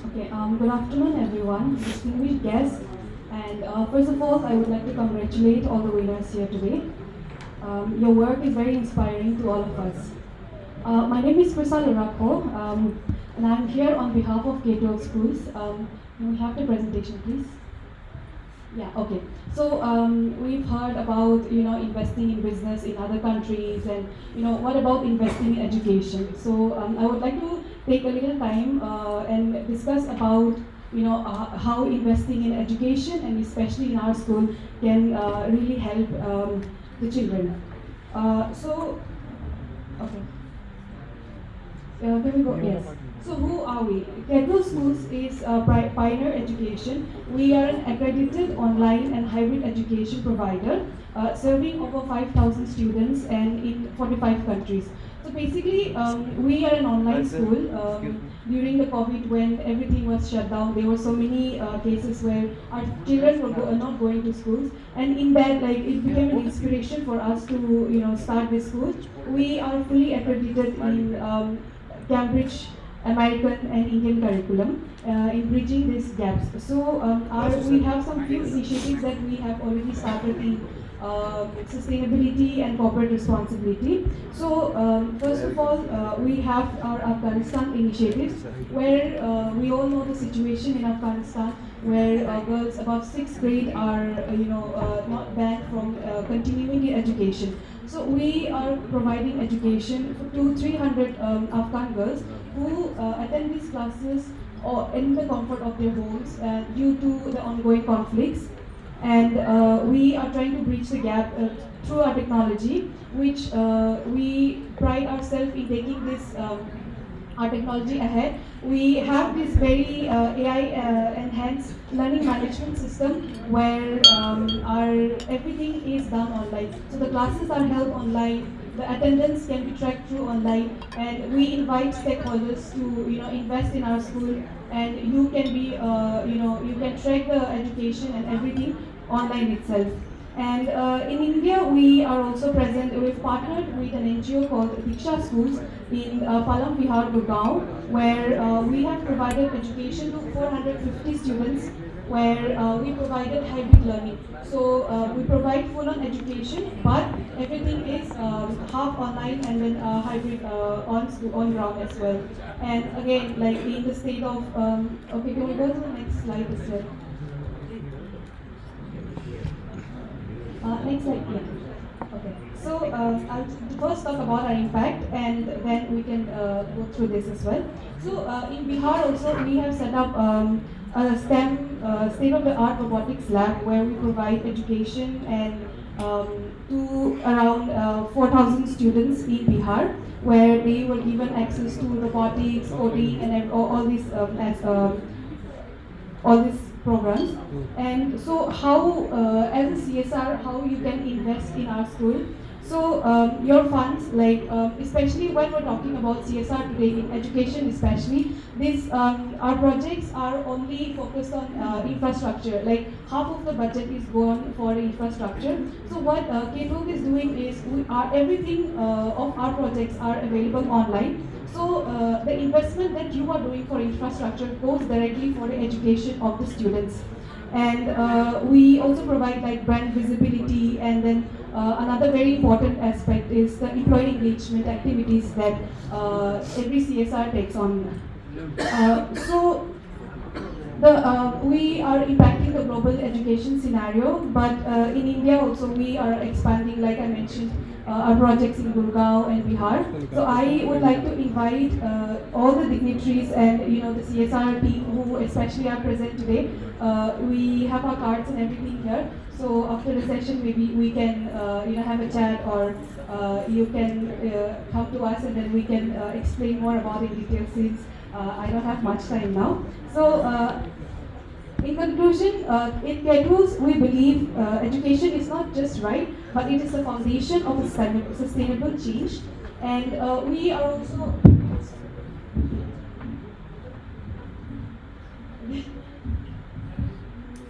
Okay, good afternoon everyone, distinguished guests, and first of all, I would like to congratulate all the winners here today. Your work is very inspiring to all of us. My name is Krisa Lurako, and I'm here on behalf of K-12 schools. Can we have the presentation, please? Yeah, okay. So we've heard about investing in business in other countries, and what about investing in education? So I would like to take a little time and discuss about how investing in education and especially in our school can really help the children. Okay. Can we go? Yes. So who are we? K-12 Schools is Pioneer Education. We are an accredited online and hybrid education provider serving over 5,000 students and in 45 countries. So basically, we are an online school. During the COVID, when everything was shut down, there were so many cases where our children were not going to schools, and in that, it became an inspiration for us to start this school. We are fully accredited in Cambridge American and Indian curriculum in bridging these gaps. So we have some few initiatives that we have already started in sustainability and corporate responsibility. So first of all, we have our Afghanistan initiatives, where we all know the situation in Afghanistan, where girls above 6th grade are not banned from continuing their education. So we are providing education to 300 Afghan girls who attend these classes or in the comfort of their homes due to the ongoing conflicts. And we are trying to bridge the gap through our technology, which we pride ourselves in taking this our technology ahead. We have this very AI enhanced learning management system where our everything is done online. So the classes are held online, the attendance can be tracked through online, and we invite stakeholders to invest in our school, and you can be you can track the education and everything online itself. And in India, we are also present. We've partnered with an NGO called Diksha Schools in Palam, Bihar, Gurgaon, where we have provided education to 450 students, where we provided hybrid learning. So we provide full-on education, but everything is half online and then hybrid on ground as well. And again, like in the state of okay, can we go to the next slide as well? Next slide, yeah. Okay. So I'll first talk about our impact, and then we can go through this as well. So in Bihar also we have set up a STEM state-of-the-art robotics lab where we provide education and to around 4,000 students in Bihar, where they were given access to robotics, coding, and all these all these programs. And so how, as a CSR, how you can invest in our school. So your funds, especially when we're talking about CSR today, in education especially, our projects are only focused on infrastructure. Like half of the budget is gone for infrastructure. So what K-12 is doing is everything of our projects are available online. So the investment that you are doing for infrastructure goes directly for the education of the students. And we also provide brand visibility, and then another very important aspect is the employee engagement activities that every CSR takes on. We are impacting the global education scenario, but in India also we are expanding, like I mentioned, our projects in Gurgaon and Bihar. So I would like to invite all the dignitaries and the CSR team who especially are present today. We have our cards and everything here. So after the session, maybe we can have a chat, or you can come to us and then we can explain more about it in detail, since I don't have much time now. So in conclusion, in K-12, we believe education is not just right, but it is the foundation of a sustainable change. And we are also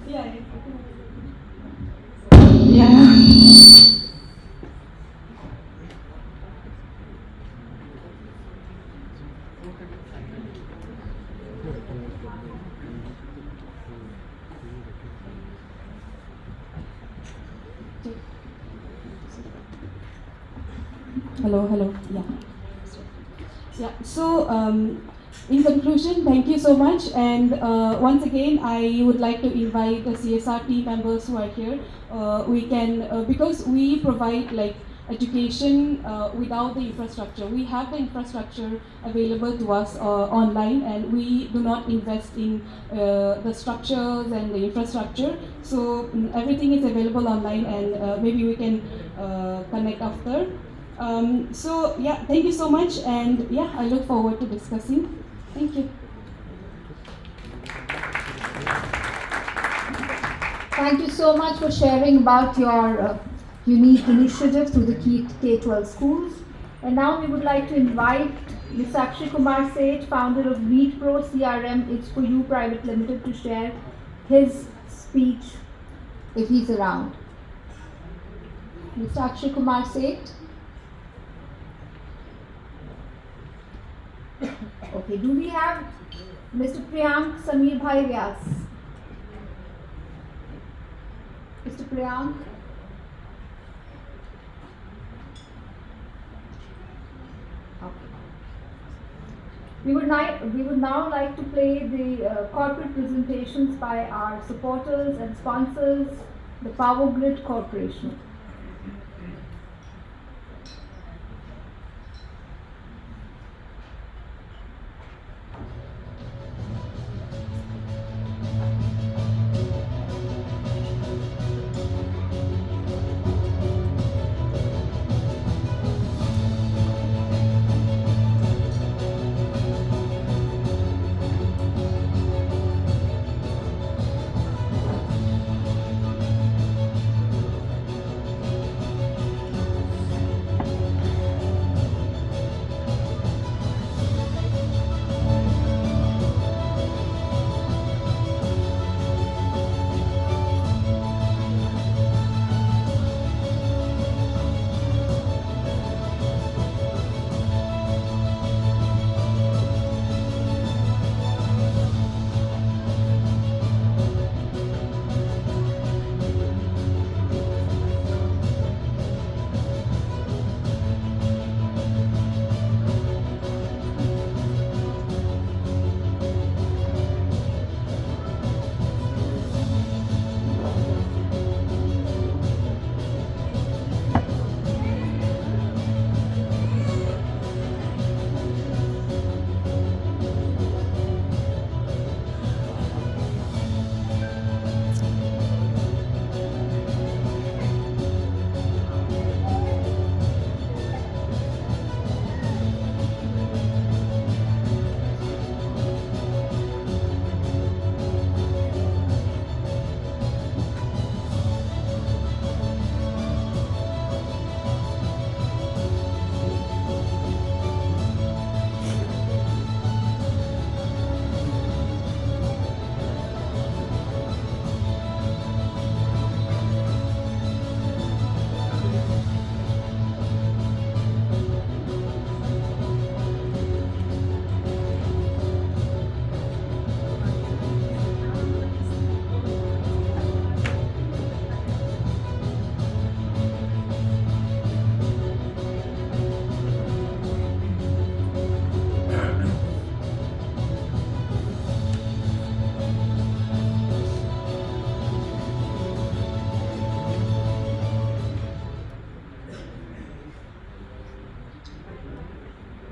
yeah. Hello, yeah. Yeah, so in conclusion, thank you so much. And once again, I would like to invite the CSR team members who are here. We can, because we provide like education without the infrastructure. We have the infrastructure available to us online, and we do not invest in the structures and the infrastructure. So everything is available online, and maybe we can connect after. So yeah, thank you so much, and yeah, I look forward to discussing. Thank you. Thank you so much for sharing about your unique initiative through the K-12 schools. And now we would like to invite Ms. Akshay Kumar Seth, founder of Meet Pro CRM It's For You Private Limited, to share his speech if he's around. Mr. Akshay Kumar Seth. Okay, do we have Mr. Priyank Samir Bhai Vyas? Mr. Priyank? Okay. We would now like to play the corporate presentations by our supporters and sponsors, the Power Grid Corporation.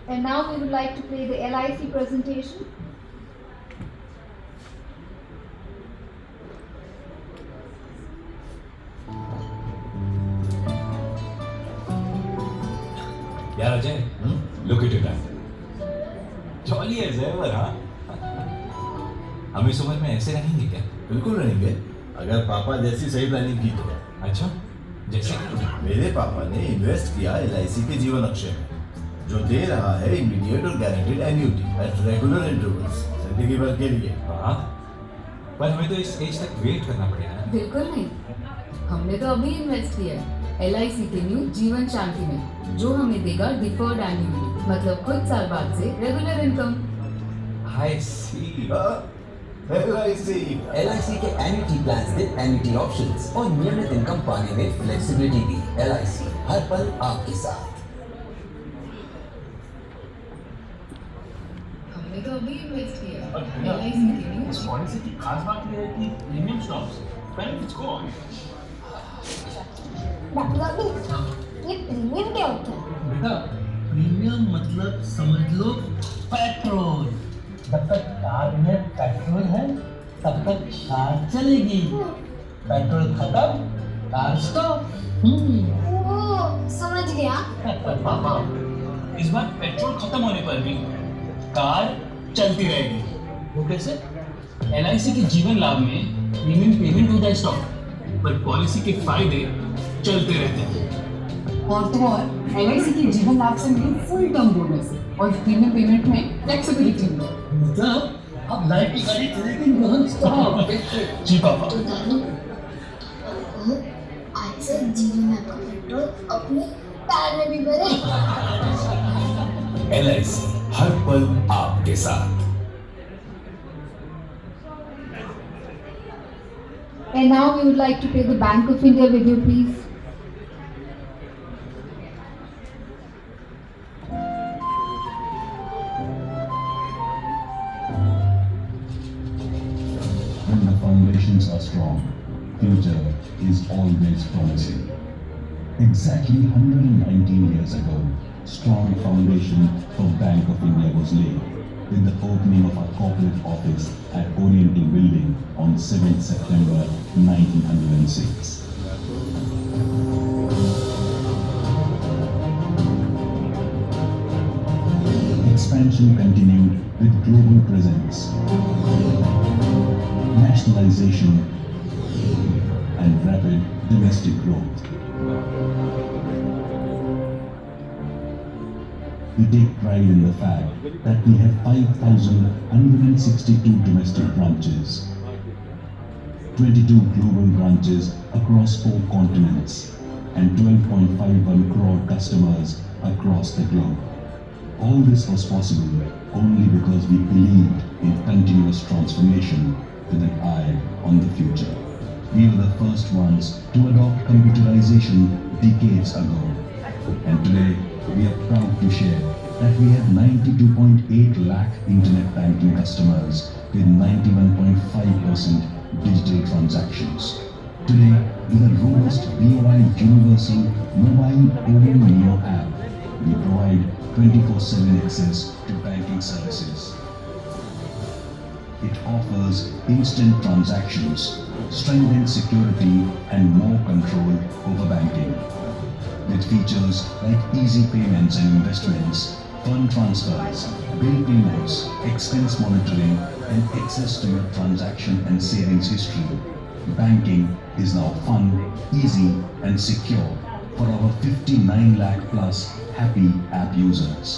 And now we would like to play the LIC presentation. यार Ajay, look at your time. Jolly है ज़ेवर, हाँ? हम इस उम्र में ऐसे रहेंगे क्या? बिल्कुल रहेंगे, अगर पापा जैसी सही प्लानिंग की तो। अच्छा, जैसे? मेरे पापा ने इन्वेस्ट किया LIC के जीवन अक्षय में, जो दे रहा है इमीडिएट और guaranteed annuity at regular intervals जिंदगी भर के लिए। वाह, पर हमें तो इस एज तक वेट करना पड़ेगा ना? बिल्कुल नहीं, हमने तो अभी इन्वेस्ट किया है LIC के न्यू जीवन शांति में, जो हमें देगा डिफर्ड एन्युटी, मतलब कुछ साल बाद से regular income. I see. LIC के एन्युटी प्लान्स दे एन्युटी ऑप्शंस और नियमित इनकम पाने में फ्लेक्सिबिलिटी दी। LIC हर पल आपके साथ। हमने तो अभी इन्वेस्ट किया LIC के लिए। इस पॉलिसी की खास बात यह है कि प्रीमियम स्टॉक्स बेनिफिट्स को ऑन। ये प्रीमियम क्या होता है? बेटा प्रीमियम मतलब समझ लो पेट्रोल। जब तक कार में पेट्रोल है तब तक कार चलेगी, पेट्रोल खत्म कार स्टॉप। ओह समझ गया। पापा इस बार पेट्रोल खत्म होने पर भी कार चलती रहेगी। वो कैसे? LIC के जीवन लाभ में प्रीमियम पेमेंट होता है स्टॉक, पर पॉलिसी के फायदे चलते रहते हैं। और तो और LIC के जीवन लाभ से मिली फुल टर्म बोनस और प्रीमियम पेमेंट में फ्लेक्सिबिलिटी मिली। मतलब अब लाइफ की गाड़ी चलेगी नॉन स्टॉप। जी पापा। तो दादी आज से जीवन का पेट्रोल अपने कार में भी भरे। LIC हर पल आपके साथ। And now we would like to take the Bank of India video, please. When the foundations are strong, future is always promising. Exactly 119 years ago, strong foundation for Bank of India was laid with the opening of our corporate office at Oriental Building on 7th September 1906. Expansion continued with global presence, nationalization, and rapid domestic growth. We take pride in the fact that we have 5,162 domestic branches, 22 global branches across 4 continents, and 12.51 crore customers across the globe. All this was possible only because we believed in continuous transformation with an eye on the future. We were the first ones to adopt computerization decades ago, and today we are proud to share that we have 92.8 lakh internet banking customers with 91.5% digital transactions. Today, with a robust BOI Universal Mobile Open Neo app, we provide 24/7 access to banking services. It offers instant transactions, strengthened security, and more control over banking. With features like easy payments and investments, fund transfers, bill payments, expense monitoring, and access to your transaction and savings history, banking is now fun, easy, and secure for our 59 lakh plus happy app users.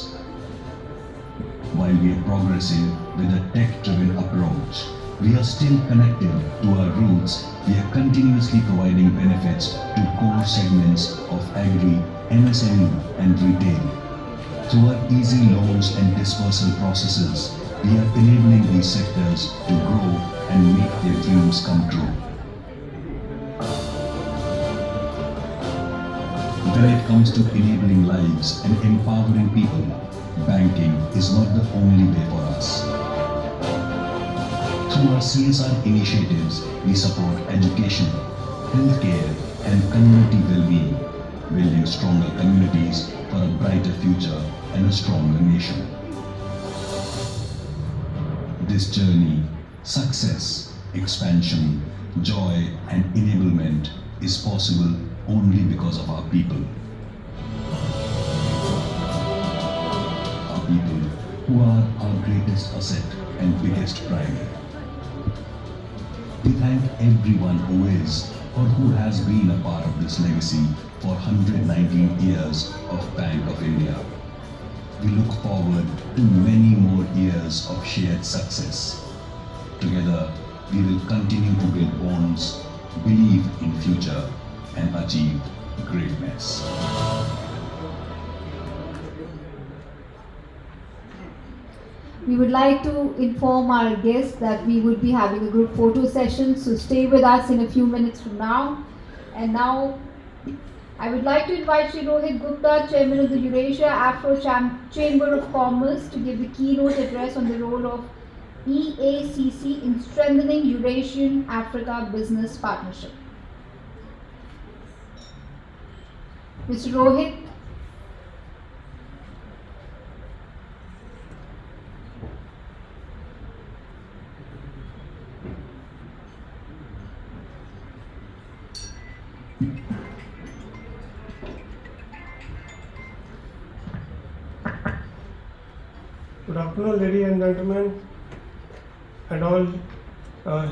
While we are progressing with a tech-driven approach, we are still connected to our roots. We are continuously providing benefits to core segments of agri, MSME, and retail. Through our easy loans and dispersal processes, we are enabling these sectors to grow and make their dreams come true. When it comes to enabling lives and empowering people, banking is not the only way for us. Through our CSR initiatives, we support education, healthcare, and community well-being, building stronger communities for a brighter future and a stronger nation. This journey, success, expansion, joy, and enablement is possible only because of our people. Our people who are our greatest asset and biggest pride. We thank everyone who is or who has been a part of this legacy for 119 years of Bank of India. We look forward to many more years of shared success. Together, we will continue to build bonds, believe in future, and achieve greatness. We would like to inform our guests that we would be having a group photo session, so stay with us in a few minutes from now. And now, I would like to invite Shri Rohit Gupta, Chairman of the Eurasia Afro Chamber of Commerce, to give the keynote address on the role of EACC in strengthening Eurasian-Africa business partnership. Mr. Rohit. Good afternoon, ladies and gentlemen, and all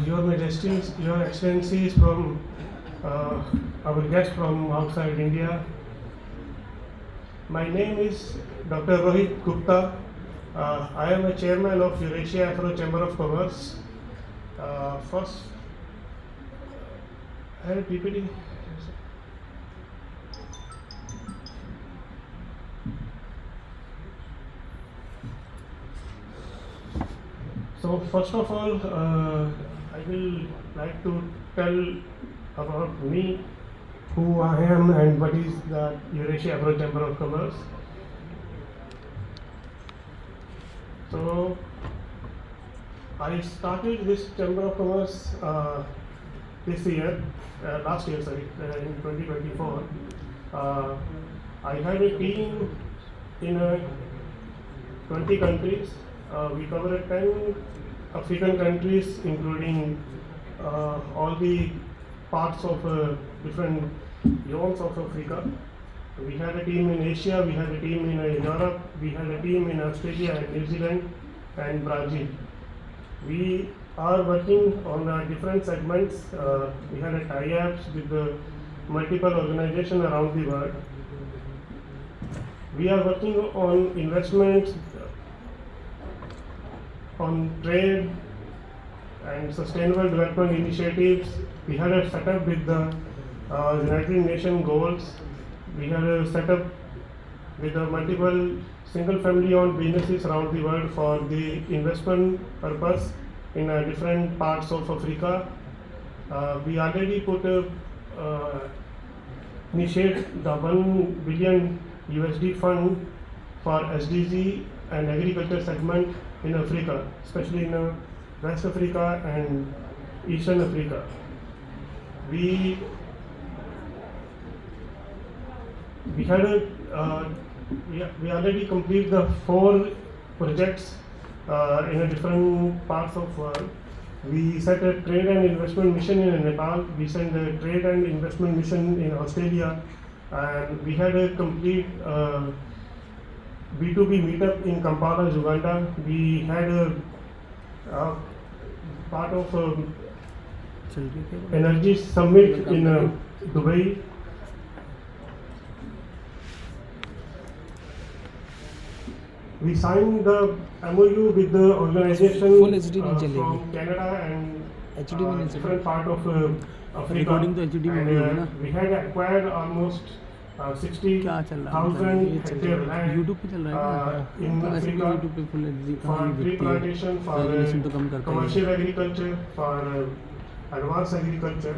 your majesties, your excellencies, from our guests from outside India. My name is Dr. Rohit Gupta. I am a chairman of Eurasia Afro Chamber of Commerce. First, I have a PPT. So first of all, I will like to tell about me, who I am and what is the Eurasia Afro Chamber of Commerce. So I started this Chamber of Commerce last year, in 2024. I had a team in 20 countries. We covered 10 African countries, including all the parts of different zones of Africa. We had a team in Asia, we had a team in Europe, we had a team in Australia and New Zealand and Brazil. We are working on different segments. We had a tie-ups with multiple organizations around the world. We are working on investments, on trade and sustainable development initiatives. We had a setup with the United Nations goals. We had a setup with multiple single family owned businesses around the world for the investment purpose in different parts of Africa. We already initiate the $1 billion USD fund for SDG and agriculture segment in Africa, especially in West Africa and Eastern Africa. We already completed the 4 projects in different parts of world. We set a trade and investment mission in Nepal. We sent a trade and investment mission in Australia, and we had a complete B2B meetup in Kampala, Uganda. We had a part of energy summit in Dubai. We signed the MOU with the organization from Canada and different part of Africa. And we had acquired almost 60,000 hectare land in Africa for tree plantation, for commercial agriculture, for advanced agriculture.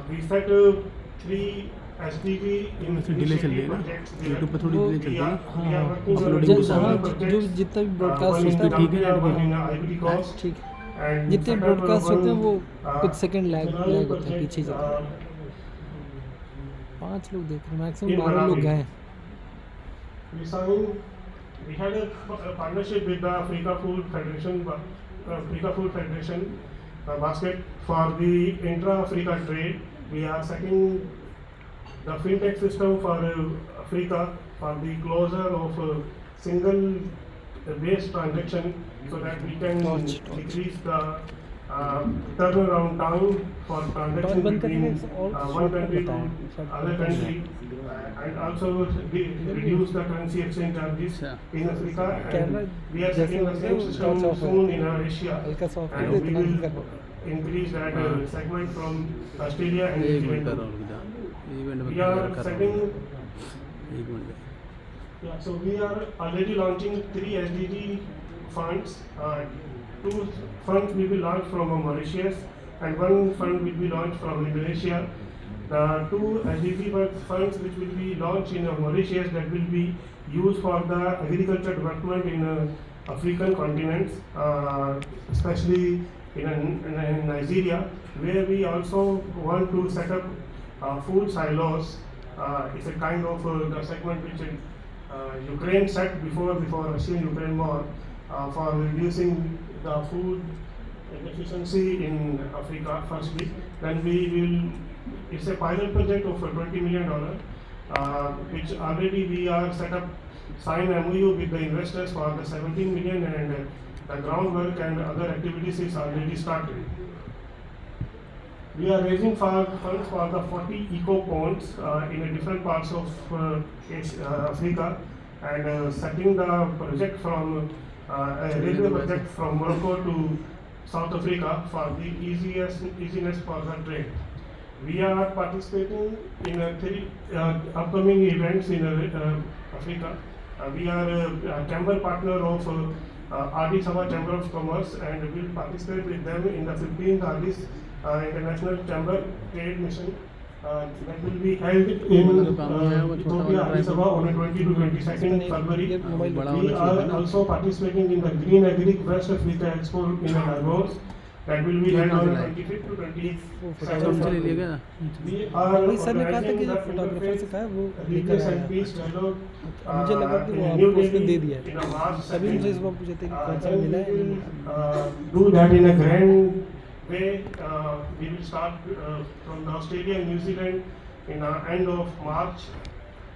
We set 3 SDG in initiative projects there. We are working on जो जितना भी broadcast होता है ठीक है जितने broadcast होते हैं वो कुछ सेकंड लैग होता है पीछे जाता है 5 लोग देख रहे हैं मैक्सिमम 12 लोग गए We had a partnership with the Africa Food Federation basket for the intra-Africa trade. We are setting the fintech system for Africa for the closure of single base transaction, so that we can decrease the turnaround time for transaction between one country to other country, and also reduce the currency exchange charges in Africa. And we are setting the same system soon in Asia, and we will increase that segment from Australia and New Zealand. We are setting. So we are already launching 3 SDG funds. Two funds will be launched from Mauritius and one fund will be launched from Indonesia. The two SDG funds which will be launched in Mauritius that will be used for the agriculture development in African continents, especially in Nigeria, where we also want to set up food silos. It's a kind of the segment which Ukraine set before Russian-Ukraine war for reducing the food inefficiency in Africa firstly. Then we will, it's a pilot project of $20 million, which already we are set up, signed MOU with the investors for the 17 million and the groundwork and other activities is already started. We are raising funds for the 40 eco ponds in different parts of Africa and setting the project from a railway project from Morocco to South Africa for the easiness for the trade. We are participating in 3 upcoming events in Africa. We are a chamber partner of Addis Ababa Chamber of Commerce and will participate with them in the 15th Addis International Chamber Trade Mission that will be held in Ethiopia, Addis Ababa on the 20 to 22nd February. We are also participating in the Green Agri West Africa Expo in Lagos that will be held on 25th to 27th February. We are organizing the interfaith religious and peace dialogue in New Delhi in March 2nd. We will do that in a grand way. We will start from Australia and New Zealand in the end of March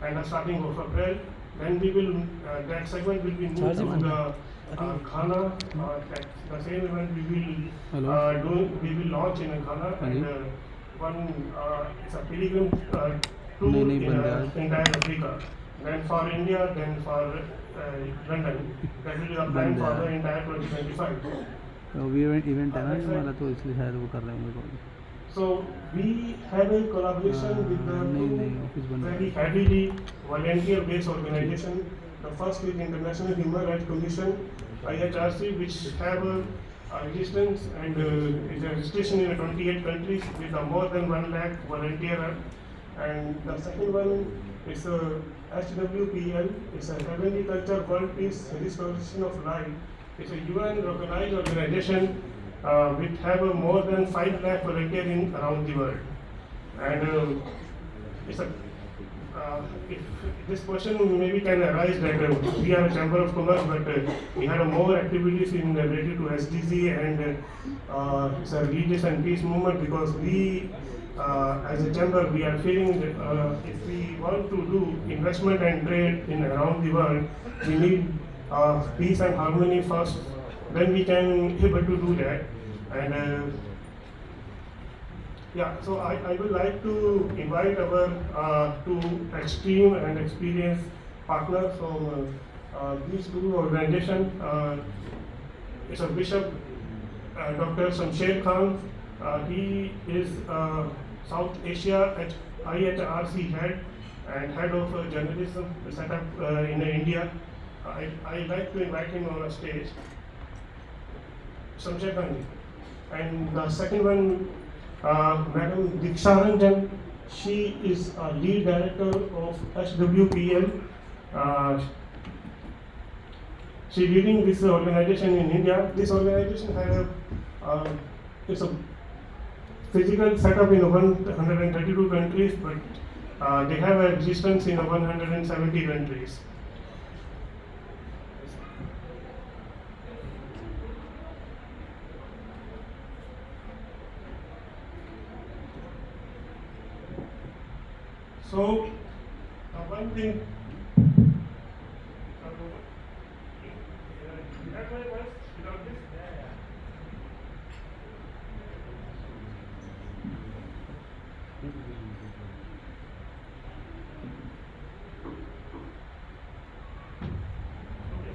and the starting of April. Then we will that segment will be moved to the Ghana. The same event we will we will launch in Ghana and one it's a pilgrim tour in entire Africa. Then for India, then for London. That will be the plan for the entire 2025. Event है ना हमारा तो इसलिए शायद वो कर रहे होंगे call. So we have a collaboration with the very heavily volunteer-based organization. The first is International Human Rights Commission, IHRC, which have existence and is a registration in 28 countries with more than 1 lakh volunteers. And the second one is HWPL, it's a Heavenly Culture World Peace Restoration of Life. It's a UN recognized organization which have more than 5 lakh volunteers around the world. And it's a if this question maybe can arise that we are a chamber of commerce, but we have more activities in related to SDG and it's a religious and peace movement, because we as a chamber we are feeling that if we want to do investment and trade in around the world, we need peace and harmony first, then we can able to do that. And yeah, so I would like to invite our two extreme and experienced partners from these two organizations. It's a Bishop Dr. Shamsher Khan. He is South Asia IHRC head and head of journalism set up in India. I'd like to invite him on a stage. Shamsher Khan. And the second one, Madam Diksharanjan, she is a lead director of HWPL. She leading this organization in India. This organization had it's a physical setup in 132 countries, but they have an existence in 170 countries. So, one thing,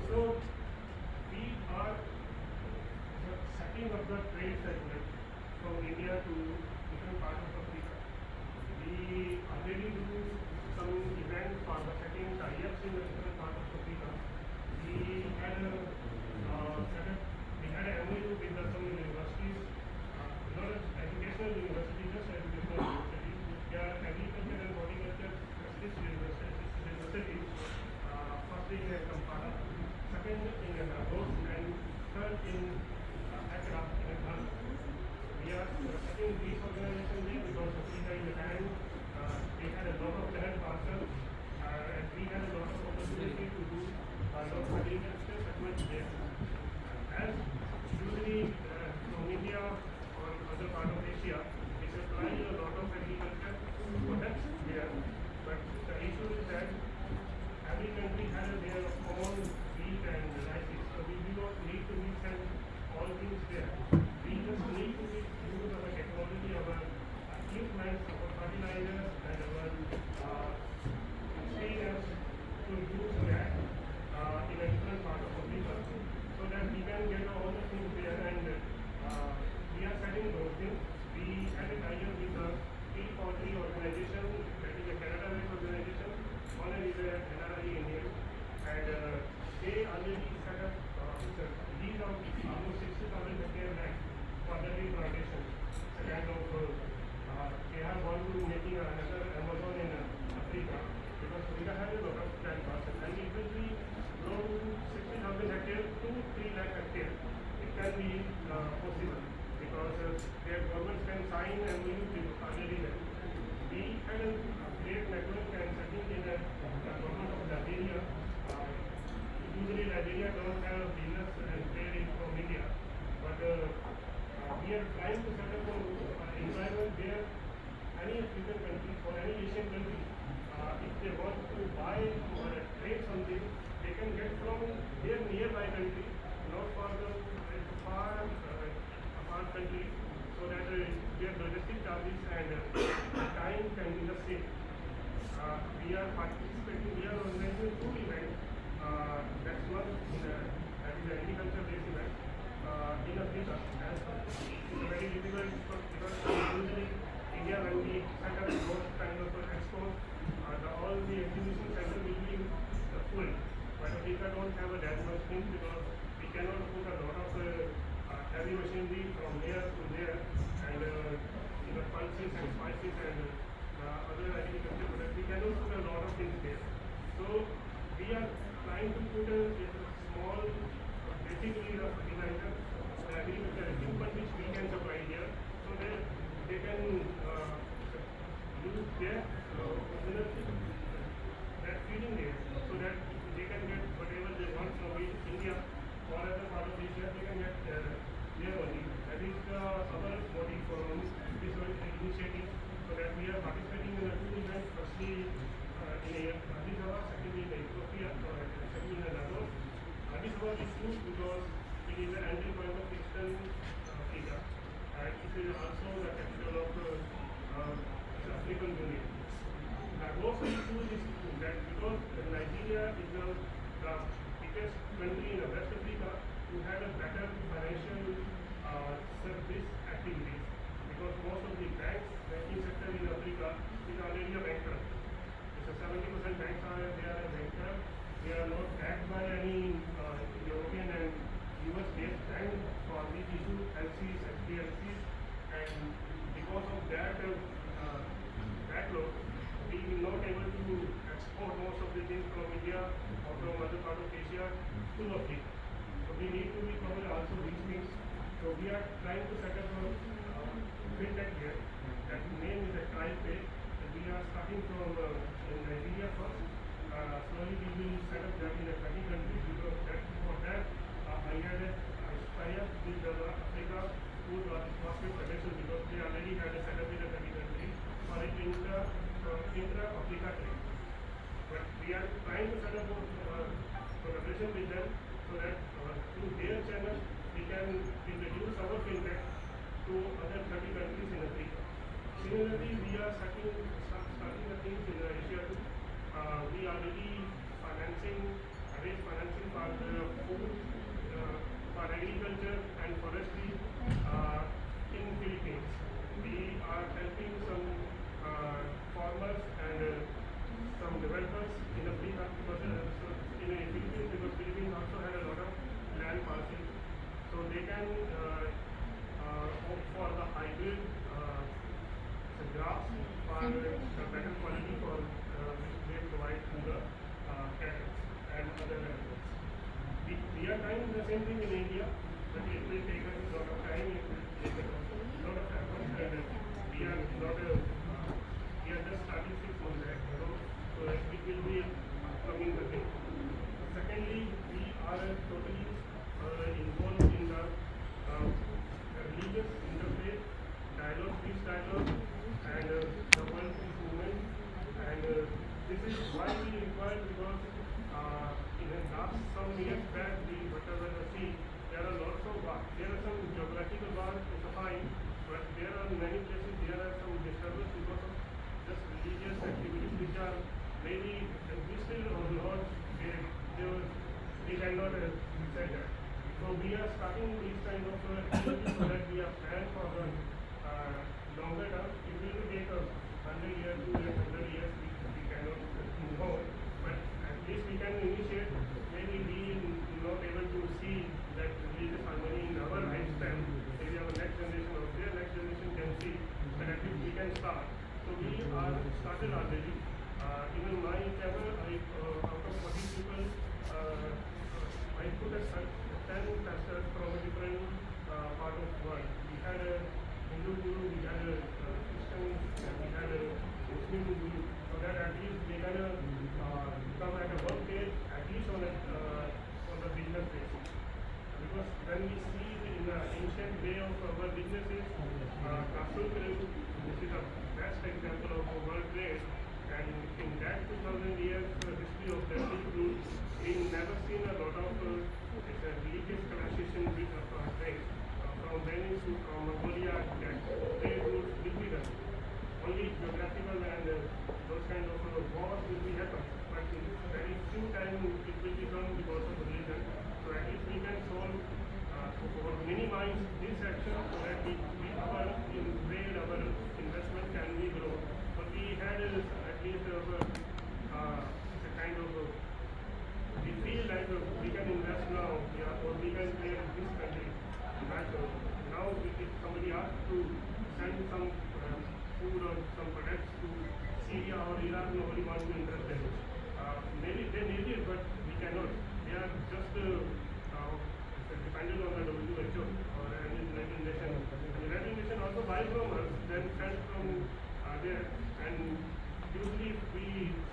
so we are setting up the trade segment from India to different parts of Africa. We already do some events for the setting tie-ups in the different parts of Africa. we had a MOU with some universities, not educational universities, just educational universities. They are agriculture and horticulture specialist universities. First in Kampala, second in Lagos, and third in Accra in Ghana. We are setting these organizations there because Africa is a land. They had a lot of land parcels, and we had a lot of opportunity to do a lot of agriculture settlement there. As usually from India or other part of Asia, we supply a lot of agriculture products there. But the issue is that every country has their own wheat and rice. So we do not need to mix and all things there. We just need to use our technology, our equipment, our fertilizers, and our experience to use that in a different part of Africa, so that we can get all the things there. And we are setting those things. We had a tie-up with the Tea Pottery organization, that is a Canada-based organization. One is a NRI Indian, and they already set up these are almost 60,000 hectare land for the plantation. So kind of they have gone to making another Amazon in Africa, because Africa has a lot of land parcel, and it will be grow to 60,000 hectare to 3 lakh hectare. It can be possible because their governments can sign and we already there. We had a great network and setting in a government of Liberia. Usually Liberia don't have business and trade from India, but we are trying to set up an environment where any African country or any Asian country, if they want to buy or trade something, they can get from their nearby country, not for the far country, so that their logistic charges and time can be the same. We are participating, we are organizing 2 events next month in that is an agriculture-based event in Africa. It's very difficult because usually India, when we set up those kind of expos, all the exhibition center will be full. But Africa don't have that much thing because we cannot put a lot of heavy machinery from here to there, and pulses and spices and other agriculture products. We cannot put a lot of things there. So we are trying to put a small, basically the fertilizer, the agriculture equipment which we can supply here, so that they can use their that feeding there, so that they can get whatever they want from India or other part of Asia, they can get there only. That is our motive for this initiative, so that we are participating in a 2 events, firstly in Addis Ababa, secondly in Ethiopia, secondly in Lagos. Addis Ababa is good because it is the entry point of Eastern Africa, and it is also the capital of the African Union. Lagos is good that because Nigeria is the biggest country in West Africa who had a better financial service activities, because most of the banking sector in Africa is already a bankrupt. So 70% banks are bankrupt. They are not backed by any European and US based bank for these issue LCs, SPLCs, and because of that backlog, we will not able to export most of the things from India or from other part of Asia to Africa. So we need to be covered also these things. So we are trying to set up a fintech here. That name is a TriPay. We are starting from in Nigeria first. Slowly we will set up that in a 20 countries, because for that I had a tie-up with the Africa Food Basket Federation, because they already had a setup in a 20 countries for an intra-Africa trade. But we are trying to set up a collaboration with them, so that through their channel we can introduce our fintech to other 30 countries in Africa. Similarly, we are starting the things in Asia too. We already arrange financing for the food, for agriculture and forestry in Philippines. We are helping some farmers and some developers in Africa, because in Philippines, because Philippines fine, but there are many places there are some disturbance because of just religious activities which are maybe existing or not. They cannot say that. So we are starting these kind of activities so that we are planned for the longer term. It will take us 100 years, 200 years, we cannot know, but at least we can initiate. Maybe we not able to see that religious harmony in our lifetime. Maybe our next generation or their next generation can see, but at least we can start. So we are started already. Even my channel, out of 40 people, I put a 10 pastors from a different part of the world. We had a Hindu guru, we had a Christian, and we had a Muslim guru, so that at least they can come at a work day, at least on the business basis. Because when we see in the ancient way of our businesses, Conclave, this is the best example of a world trade, and in that 2000 years history of the Silk Route, we never seen a lot of religious collaboration with trade. From Venice to Mongolia, that trade routes will be done. Only geographical and those kind of wars will be happen, but in very few time it will be done because of religion. So at least we can solve or minimize this action so that our trade, our investment can be grow. But we had at least a kind of we feel like we can invest now, or we can play in this country. But now if somebody asks to send some food or some products to Syria or Iraq, nobody wants to invest in it. Maybe they need it, but we cannot. They are just dependent on the WHO or any United Nations. The United Nations also buy from us, then send from there. And usually we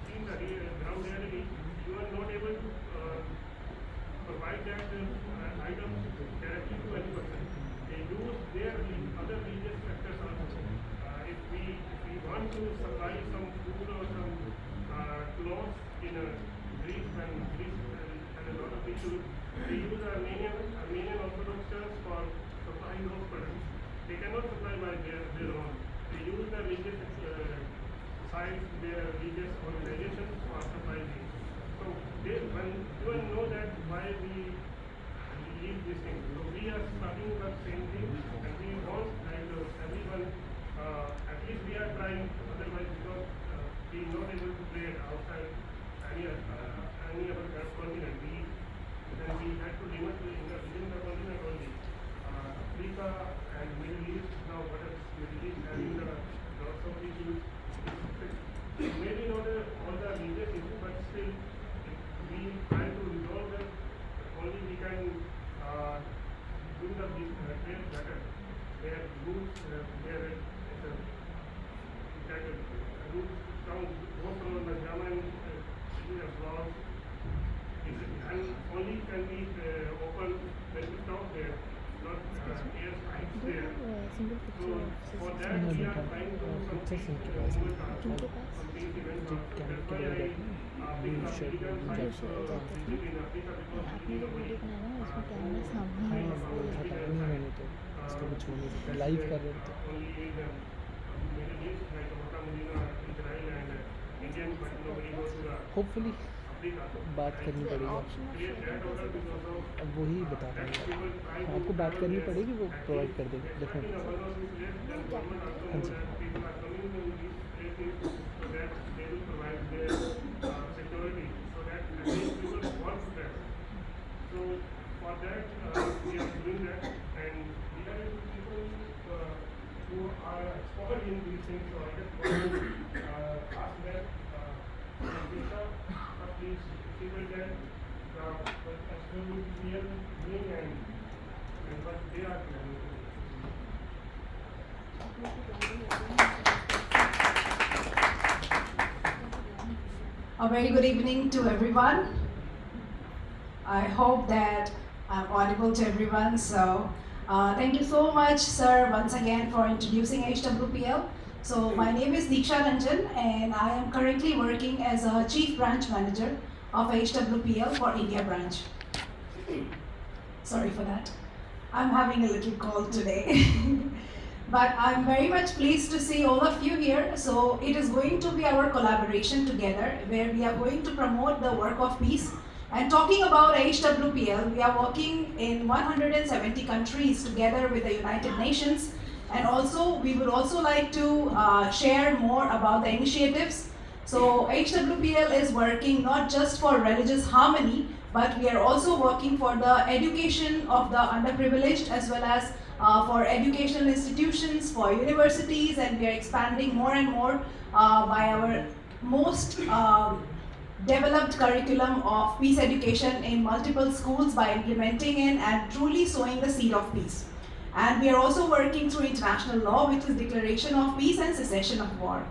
see the ground reality, you are not able to provide that item directly to any person. They use their other religious sectors also. If we want to supply some food or some clothes in Greece, and Greece has a lot of issues, they use Armenian Orthodox Church for supplying those products. They cannot supply by their own. They use the religious sites, their religious organizations for supplying things. So when you know that why we leave this thing. So we are starting the same thing, and we want like everyone, at least we are trying, otherwise because we are not able to trade outside any other continent. Then we had to limit within the continent only. Africa and Middle East, now what is Middle East having lots of issues. Maybe not all the religious issues, but still we try to resolve them. Only we can do the trade better. Their roots, their roots come from the German laws. And only can be open when we stop there, not air strikes there. So for that we are trying to do some things some things events. That's why I picked up illegal sites visit in Africa, because nobody live कर रहे थे only in Middle East, like Makkah, Medina, Israel and Indian, but nobody goes to the hopefully बात करनी पड़ेगी अब वही बता रहे हैं आपको बात करनी पड़ेगी, वो प्रोवाइड कर देंगे डेफिनेटली हाँ जी So for that we are doing that, and we are people who are expert in these things. So I just want to ask them, please see that what we are doing and what they are doing. A very good evening to everyone. I hope that I'm audible to everyone. So thank you so much, sir, once again for introducing HWPL. So my name is Diksha Ranjan, and I am currently working as a Chief Branch Manager of HWPL for India branch. Sorry for that. I'm having a little cold today. But I'm very much pleased to see all of you here. So it is going to be our collaboration together where we are going to promote the work of peace. And talking about HWPL, we are working in 170 countries together with the United Nations. And also, we would also like to share more about the initiatives. So HWPL is working not just for religious harmony, but we are also working for the education of the underprivileged as well as for educational institutions, for universities, and we are expanding more and more by our most developed curriculum of peace education in multiple schools by implementing in and truly sowing the seed of peace. And we are also working through international law, which is declaration of peace and cessation of war.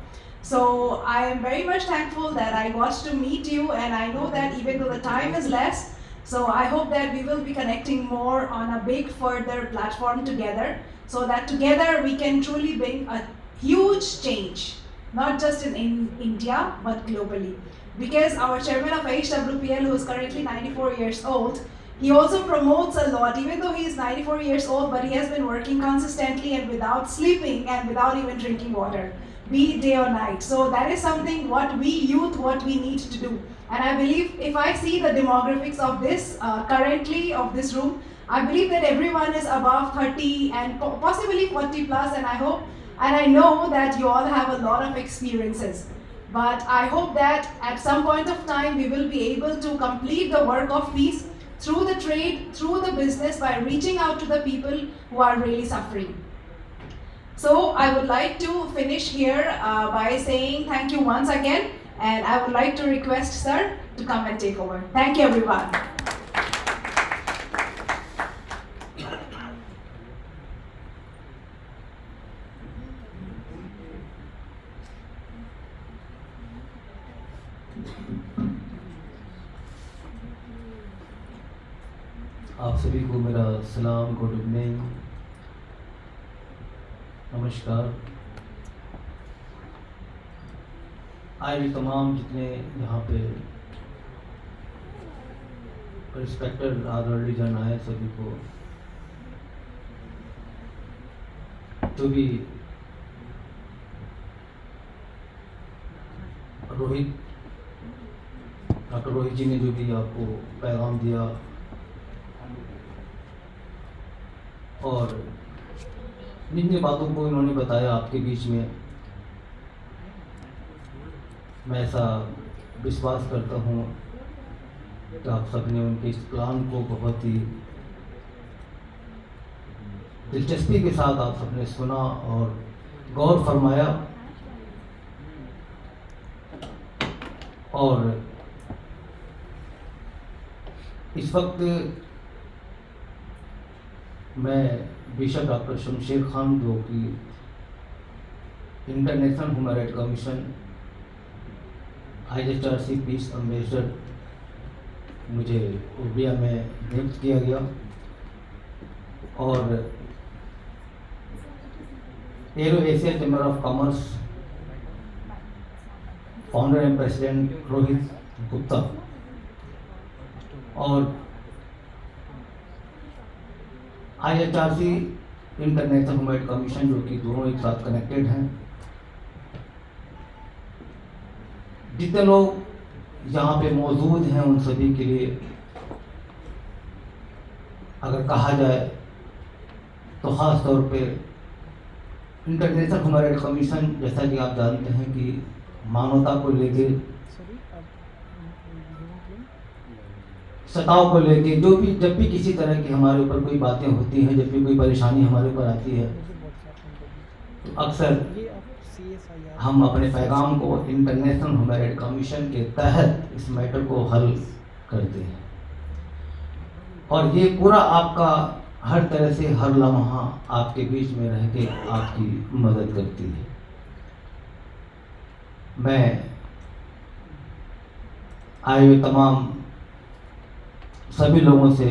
So I am very much thankful that I got to meet you, and I know that even though the time is less, so I hope that we will be connecting more on a big further platform together, so that together we can truly bring a huge change, not just in India, but globally. Because our chairman of HWPL, who is currently 94 years old, he also promotes a lot, even though he is 94 years old, but he has been working consistently and without sleeping and without even drinking water, be it day or night. So that is something what we youth, what we need to do. And I believe if I see the demographics of this, currently of this room, I believe that everyone is above 30 and possibly 40 plus, and I hope, and I know that you all have a lot of experiences. But I hope that at some point of time, we will be able to complete the work of peace through the trade, through the business, by reaching out to the people who are really suffering. So I would like to finish here by saying thank you once again, and I would like to request sir to come and take over. Thank you everyone. आप सभी को मेरा सलाम, good evening, नमस्कार। आज तमाम जितने यहाँ पे रिस्पेक्टेड आदरणीयजन आए, सभी को जो भी डॉक्टर रोहित जी ने जो भी आपको पैगाम दिया और जिन बातों को इन्होंने बताया आपके बीच में, मैं ऐसा विश्वास करता हूँ कि आप सबने उनके इस प्लान को बहुत ही दिलचस्पी के साथ आप सबने सुना और गौर फरमाया। और इस वक्त मैं बिशप डॉक्टर शमशेर खान, जो कि international human right commission IHRC piece ambassador मुझे इंडिया में नियुक्त किया गया, और arrow Asia chamber of commerce founder and president Rohit Gupta, और IHRC international human right commission, जो कि दोनों एक साथ कनेक्टेड हैं। जितने लोग यहाँ पे मौजूद हैं उन सभी के लिए अगर कहा जाए तो ख़ास तौर पे इंटरनेशनल ह्यूमन राइट कमीशन, जैसा कि आप जानते हैं कि मानवता को लेके, सताव को लेके, जब भी किसी तरह की हमारे ऊपर कोई बातें होती हैं, जब भी कोई परेशानी हमारे ऊपर आती है, तो अक्सर हम अपने पैगाम को इंटरनेशनल ह्यूमन राइट कमीशन के तहत इस मैटर को हल करते हैं। और ये पूरा आपका हर तरह से हर लम्हा आपके बीच में रह के आपकी मदद करती है। मैं आए हुए तमाम सभी लोगों से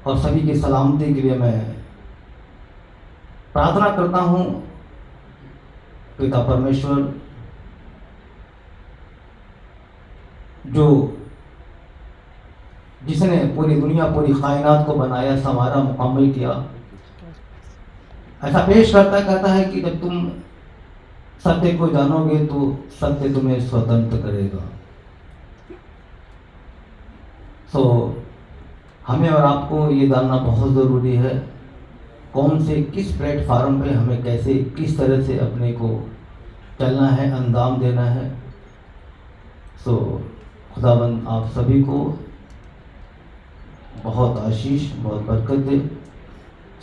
और सभी की सलामती के लिए मैं प्रार्थना करता हूँ पिता परमेश्वर जो जिसने पूरी दुनिया पूरी कायनात को बनाया, संवारा, मुकम्मल किया, ऐसा पेश कहता है कि जब तुम सत्य को जानोगे तो सत्य तुम्हें स्वतंत्र करेगा। सो हमें और आपको ये जानना बहुत ज़रूरी है कौन से किस प्लेटफार्म पे हमें कैसे किस तरह से अपने को चलना है, अंजाम देना है। सो खुदाबंद आप सभी को बहुत आशीष, बहुत बरकत दे।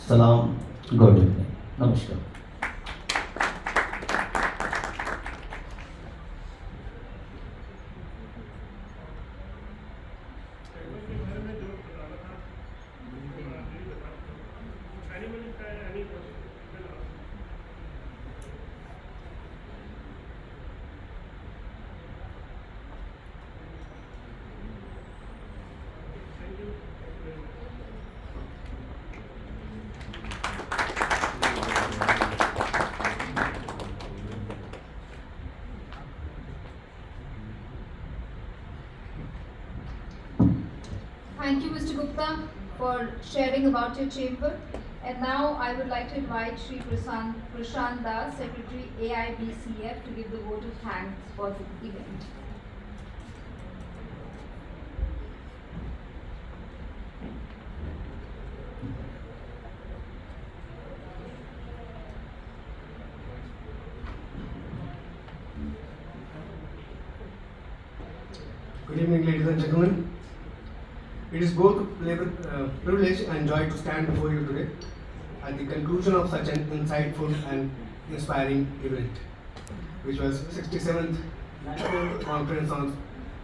सलाम, गुड इवनिंग, नमस्कार। Thank you, Mr. Gupta, for sharing about your chamber. And now I would like to invite Shri Prashant Das, Secretary AIBCF, to give the vote of thanks for the event. Good evening, ladies and gentlemen. It is both a privilege and joy to stand before you today at the conclusion of such an insightful and inspiring event, which was 67th National Conference on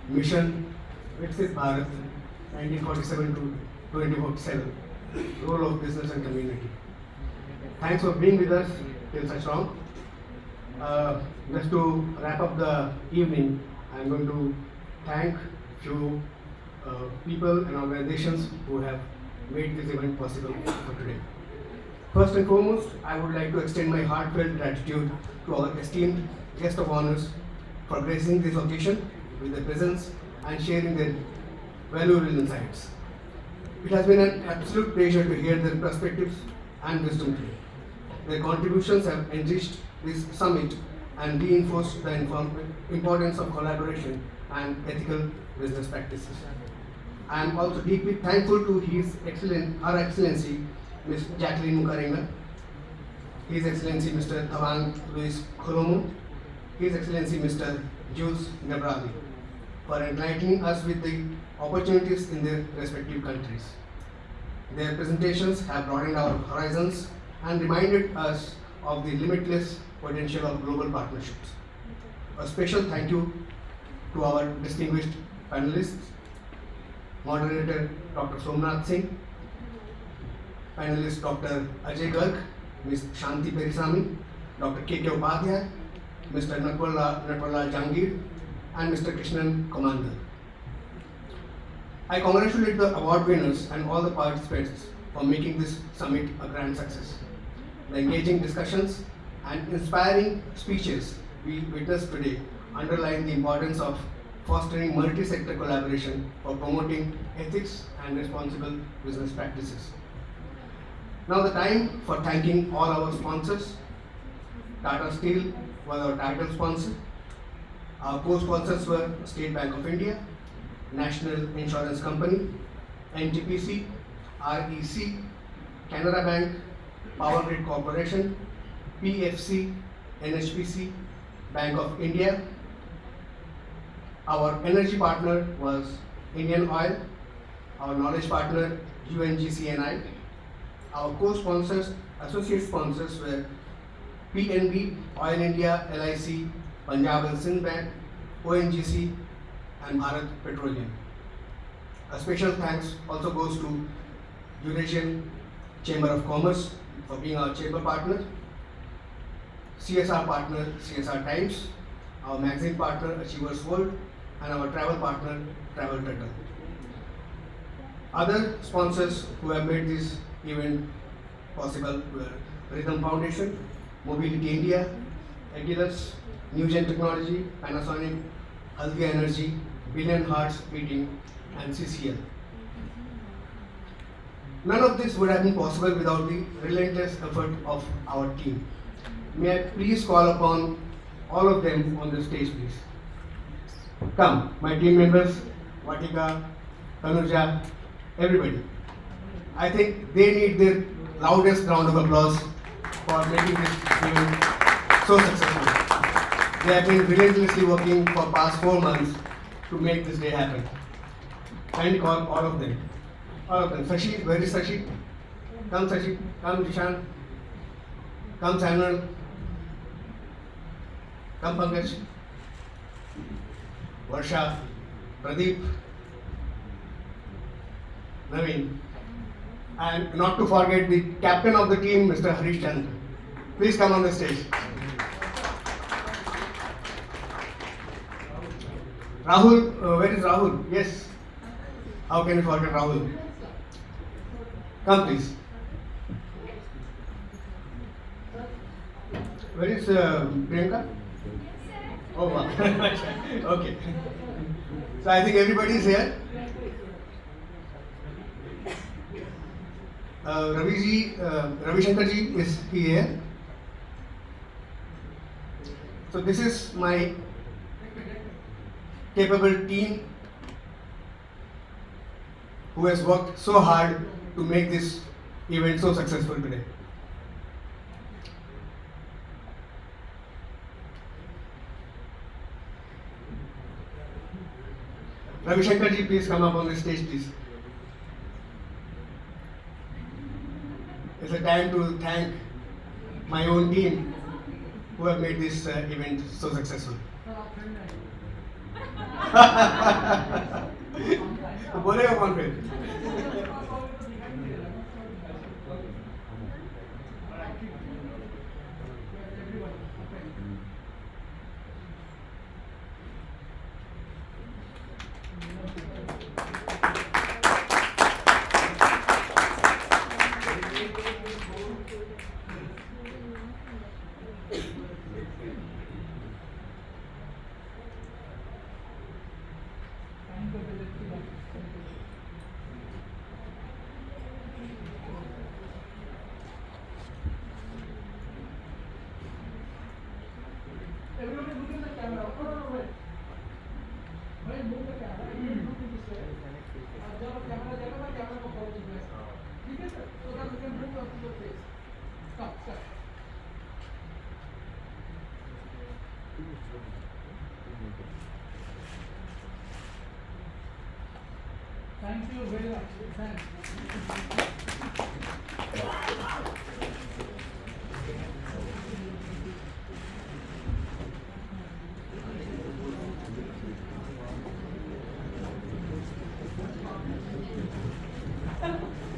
Mission Viksit Bharat 1947 to 2047, Role of Business and Community. Thanks for being with us till such long. Just to wrap up the evening, I am going to thank few people and organizations who have made this event possible for today. First and foremost, I would like to extend my heartfelt gratitude to our esteemed guest of honors for gracing this occasion with their presence and sharing their valuable insights. It has been an absolute pleasure to hear their perspectives and wisdom today. Their contributions have enriched this summit and reinforced the importance of collaboration and ethical business practices. I am also deeply thankful to Her Excellency Ms. Jacqueline Mukarenga, His Excellency Mr. Thavang Luis Kholomo, His Excellency Mr. Jules Gabrali, for enlightening us with the opportunities in their respective countries. Their presentations have broadened our horizons and reminded us of the limitless potential of global partnerships. A special thank you to our distinguished panelists, moderator Dr. Somnath Singh, panelist Dr. Ajay Garg, Ms. Shanti Perisami, Dr. K.K. Upadhyay, Mr. Natwarlal Jangir, and Mr. Krishnan Commander. I congratulate the award winners and all the participants for making this summit a grand success. The engaging discussions and inspiring speeches we witnessed today underline the importance of fostering multi-sector collaboration for promoting ethics and responsible business practices. Now the time for thanking all our sponsors. Tata Steel was our title sponsor. Our co-sponsors were State Bank of India, National Insurance Company, NTPC, REC, Canara Bank, Power Grid Corporation, PFC, NHPC, Bank of India. Our energy partner was Indian Oil, our knowledge partner UNGCNI. Our co-sponsors, associate sponsors were PNB, Oil India, LIC, Punjab and Sindh Bank, ONGC and Bharat Petroleum. A special thanks also goes to Eurasian Chamber of Commerce for being our chamber partner, CSR partner CSR Times, our magazine partner Achievers World, and our travel partner Travel Turtle. Other sponsors who have made this event possible were Rhythm Foundation, Mobility India, Agilus, Newgen Technology, Panasonic, Haldia Energy, Billion Hearts Beating, and CCL. None of this would have been possible without the relentless effort of our team. May I please call upon all of them on the stage, please. Come, my team members, Vatika, Tanuja, everybody. I think they need the loudest round of applause for making this event so successful. They have been relentlessly working for past 4 months to make this day happen. Kindly call all of them. All of them. Sashi, where is Sashi? Come Sashi, come Jishan, come Samuel, come Pankaj, Varsha, Pradeep, Naveen, and not to forget the captain of the team, Mr. Harish Chand. Please come on the stage. Rahul, where is Rahul? Yes. How can you forget Rahul? Come please. Where is Priyanka? Oh wow. Okay. So I think everybody is here. Ravi Shankar ji is here. So this is my capable team who has worked so hard to make this event so successful today. Ravi Shankar ji, please come up on the stage, please. It's a time to thank my own team who have made this event so successful. बोलेगा कौन फिर? Thank you very much. Thanks.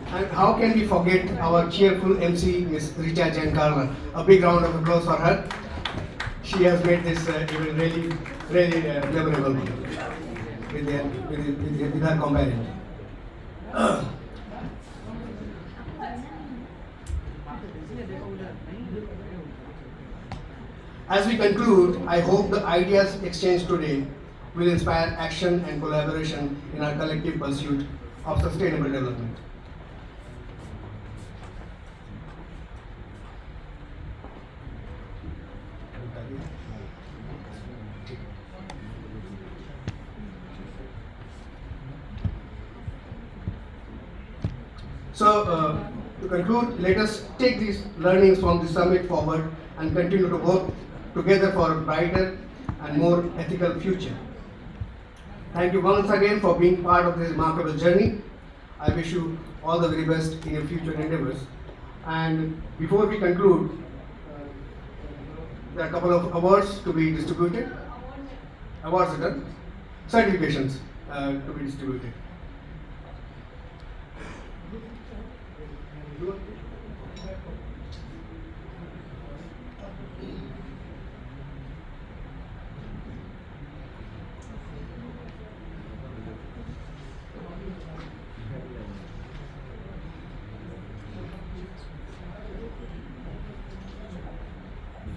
And how can we forget our cheerful MC, Ms. Richa Jankarla? A big round of applause for her. She has made this event really memorable with her companion. As we conclude, I hope the ideas exchanged today will inspire action and collaboration in our collective pursuit of sustainable development. So, to conclude, let us take these learnings from the summit forward and continue to work together for a brighter and more ethical future. Thank you once again for being part of this remarkable journey. I wish you all the very best in your future endeavors. And before we conclude, there are a couple of awards to be distributed. Awards are done. Certifications to be distributed.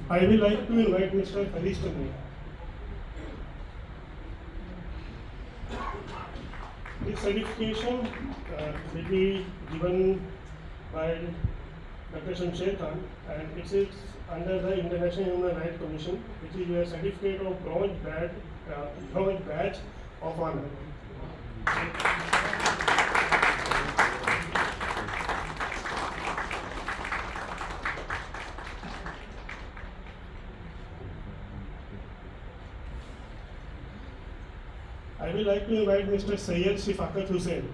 I will like to invite Mr. Harish to me. This certification will be given by Dr. Shamsher Khan, and it is under the International Human Rights Commission, which is a certificate of bronze badge of honor. I would like to invite Mr. Syed Shifakat Hussain.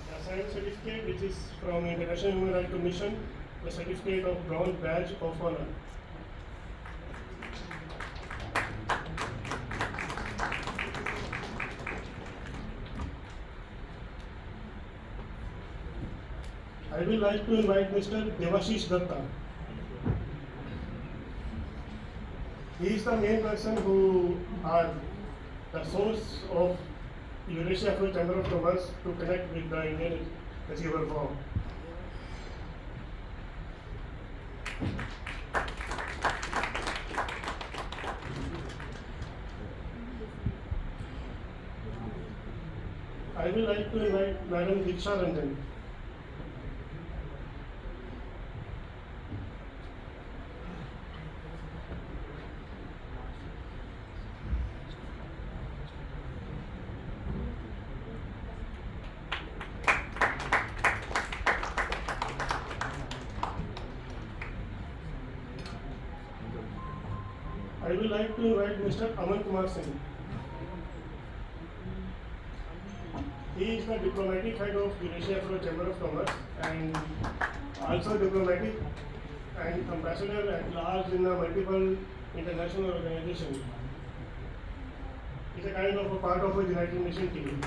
The science certificate, which is from International Human Rights Commission, the certificate of bronze badge of honor. I would like to invite Mr. Devashish Datta. He is the main person who are the source of Eurasia Afro Chamber of Commerce to connect with the Indian Achiever Forum. I would like to invite Madam Diksha Ranjan. I would like to invite Mr. Aman Kumar Singh. He is the diplomatic head of Eurasia Afro Chamber of Commerce and also diplomatic and ambassador at large in the multiple international organizations. He is a kind of a part of a United Nations team.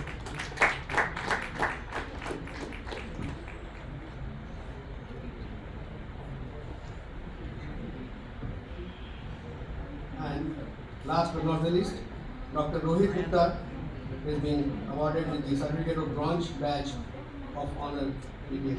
And last but not the least, Dr. Rohit Gupta is being awarded with the certificate of bronze badge of honor DPH.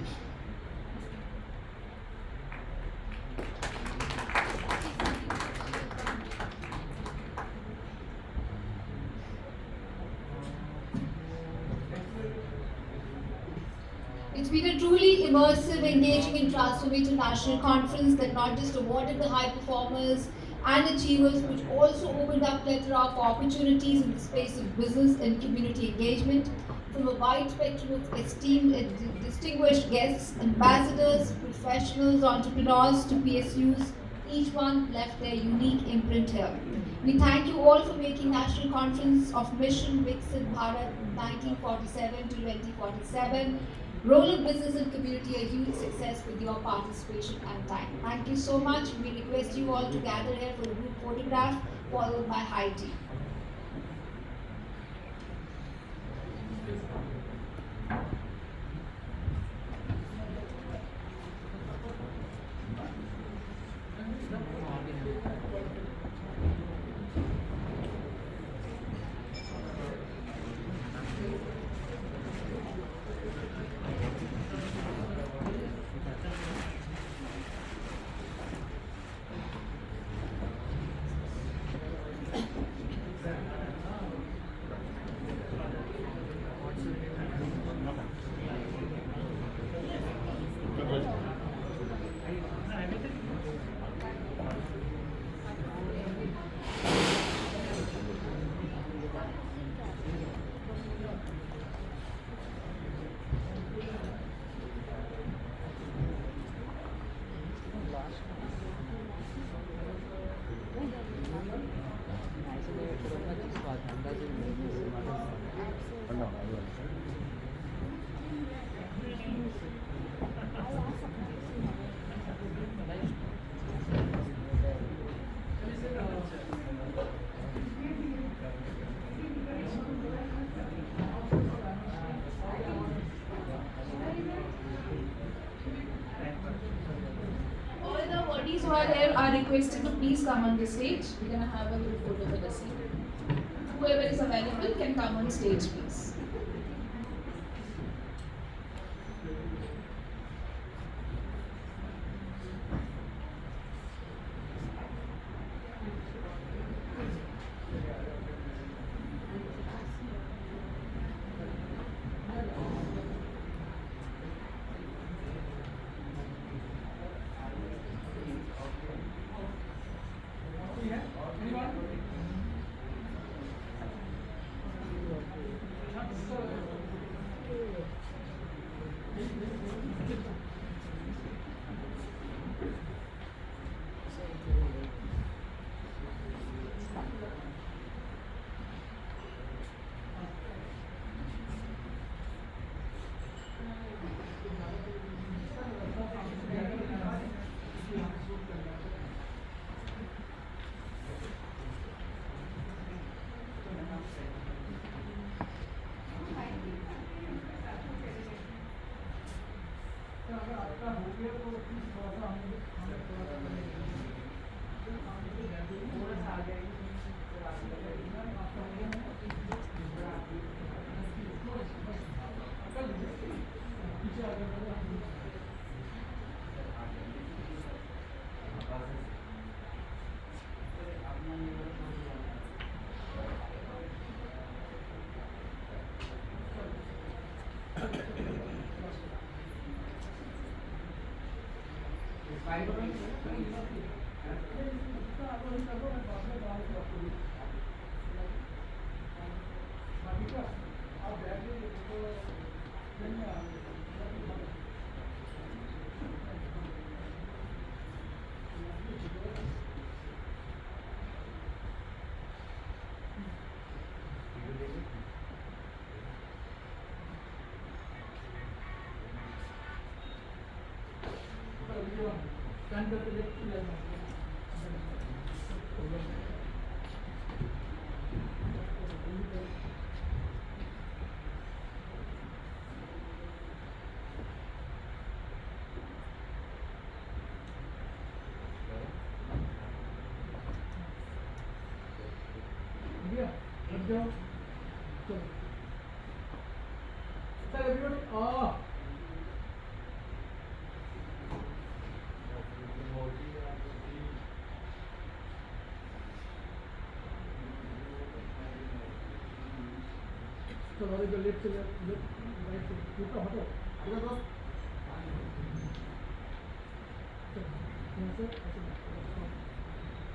It's been a truly immersive, engaging and transformative national conference that not just awarded the high performers and achievers, but also opened up plethora of opportunities in the space of business and community engagement from a wide spectrum of esteemed and distinguished guests, ambassadors, professionals, entrepreneurs to PSUs. Each one left their unique imprint here. We thank you all for making National Conference of Mission Viksit Bharat 1947 to 2047 role of business and community a huge success with your participation and time. Thank you so much. We request you all to gather here for a group photograph followed by high tea. Who are here are requested to please come on the stage. We're going to have a group photo with us. Whoever is available can come on stage, please.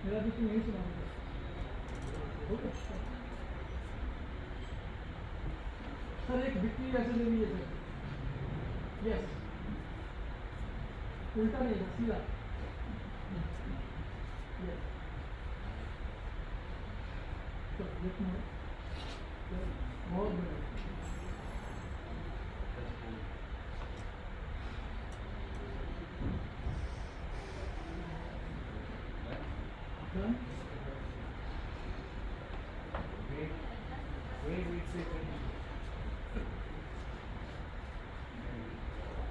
मेरा भी नहीं सुना sir एक बिक्री ऐसे ले लीजिए sir yes उल्टा नहीं है सीधा यस तो बहुत बढ़िया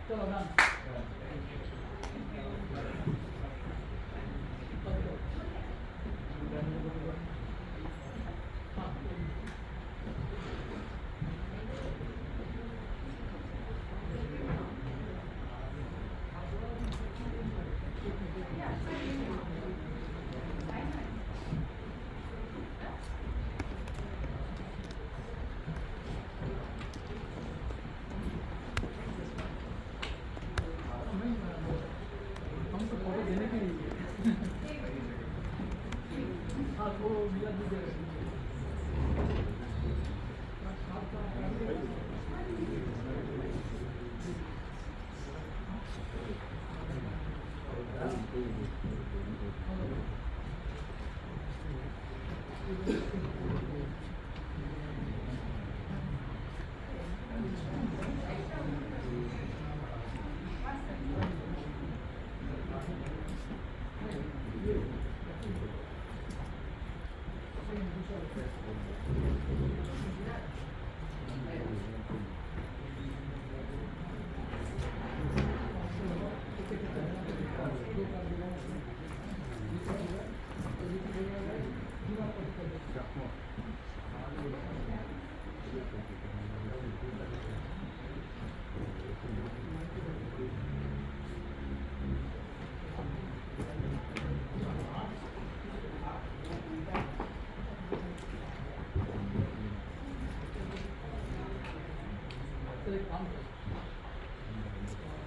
चलो डन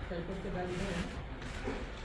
पेपर के बैग में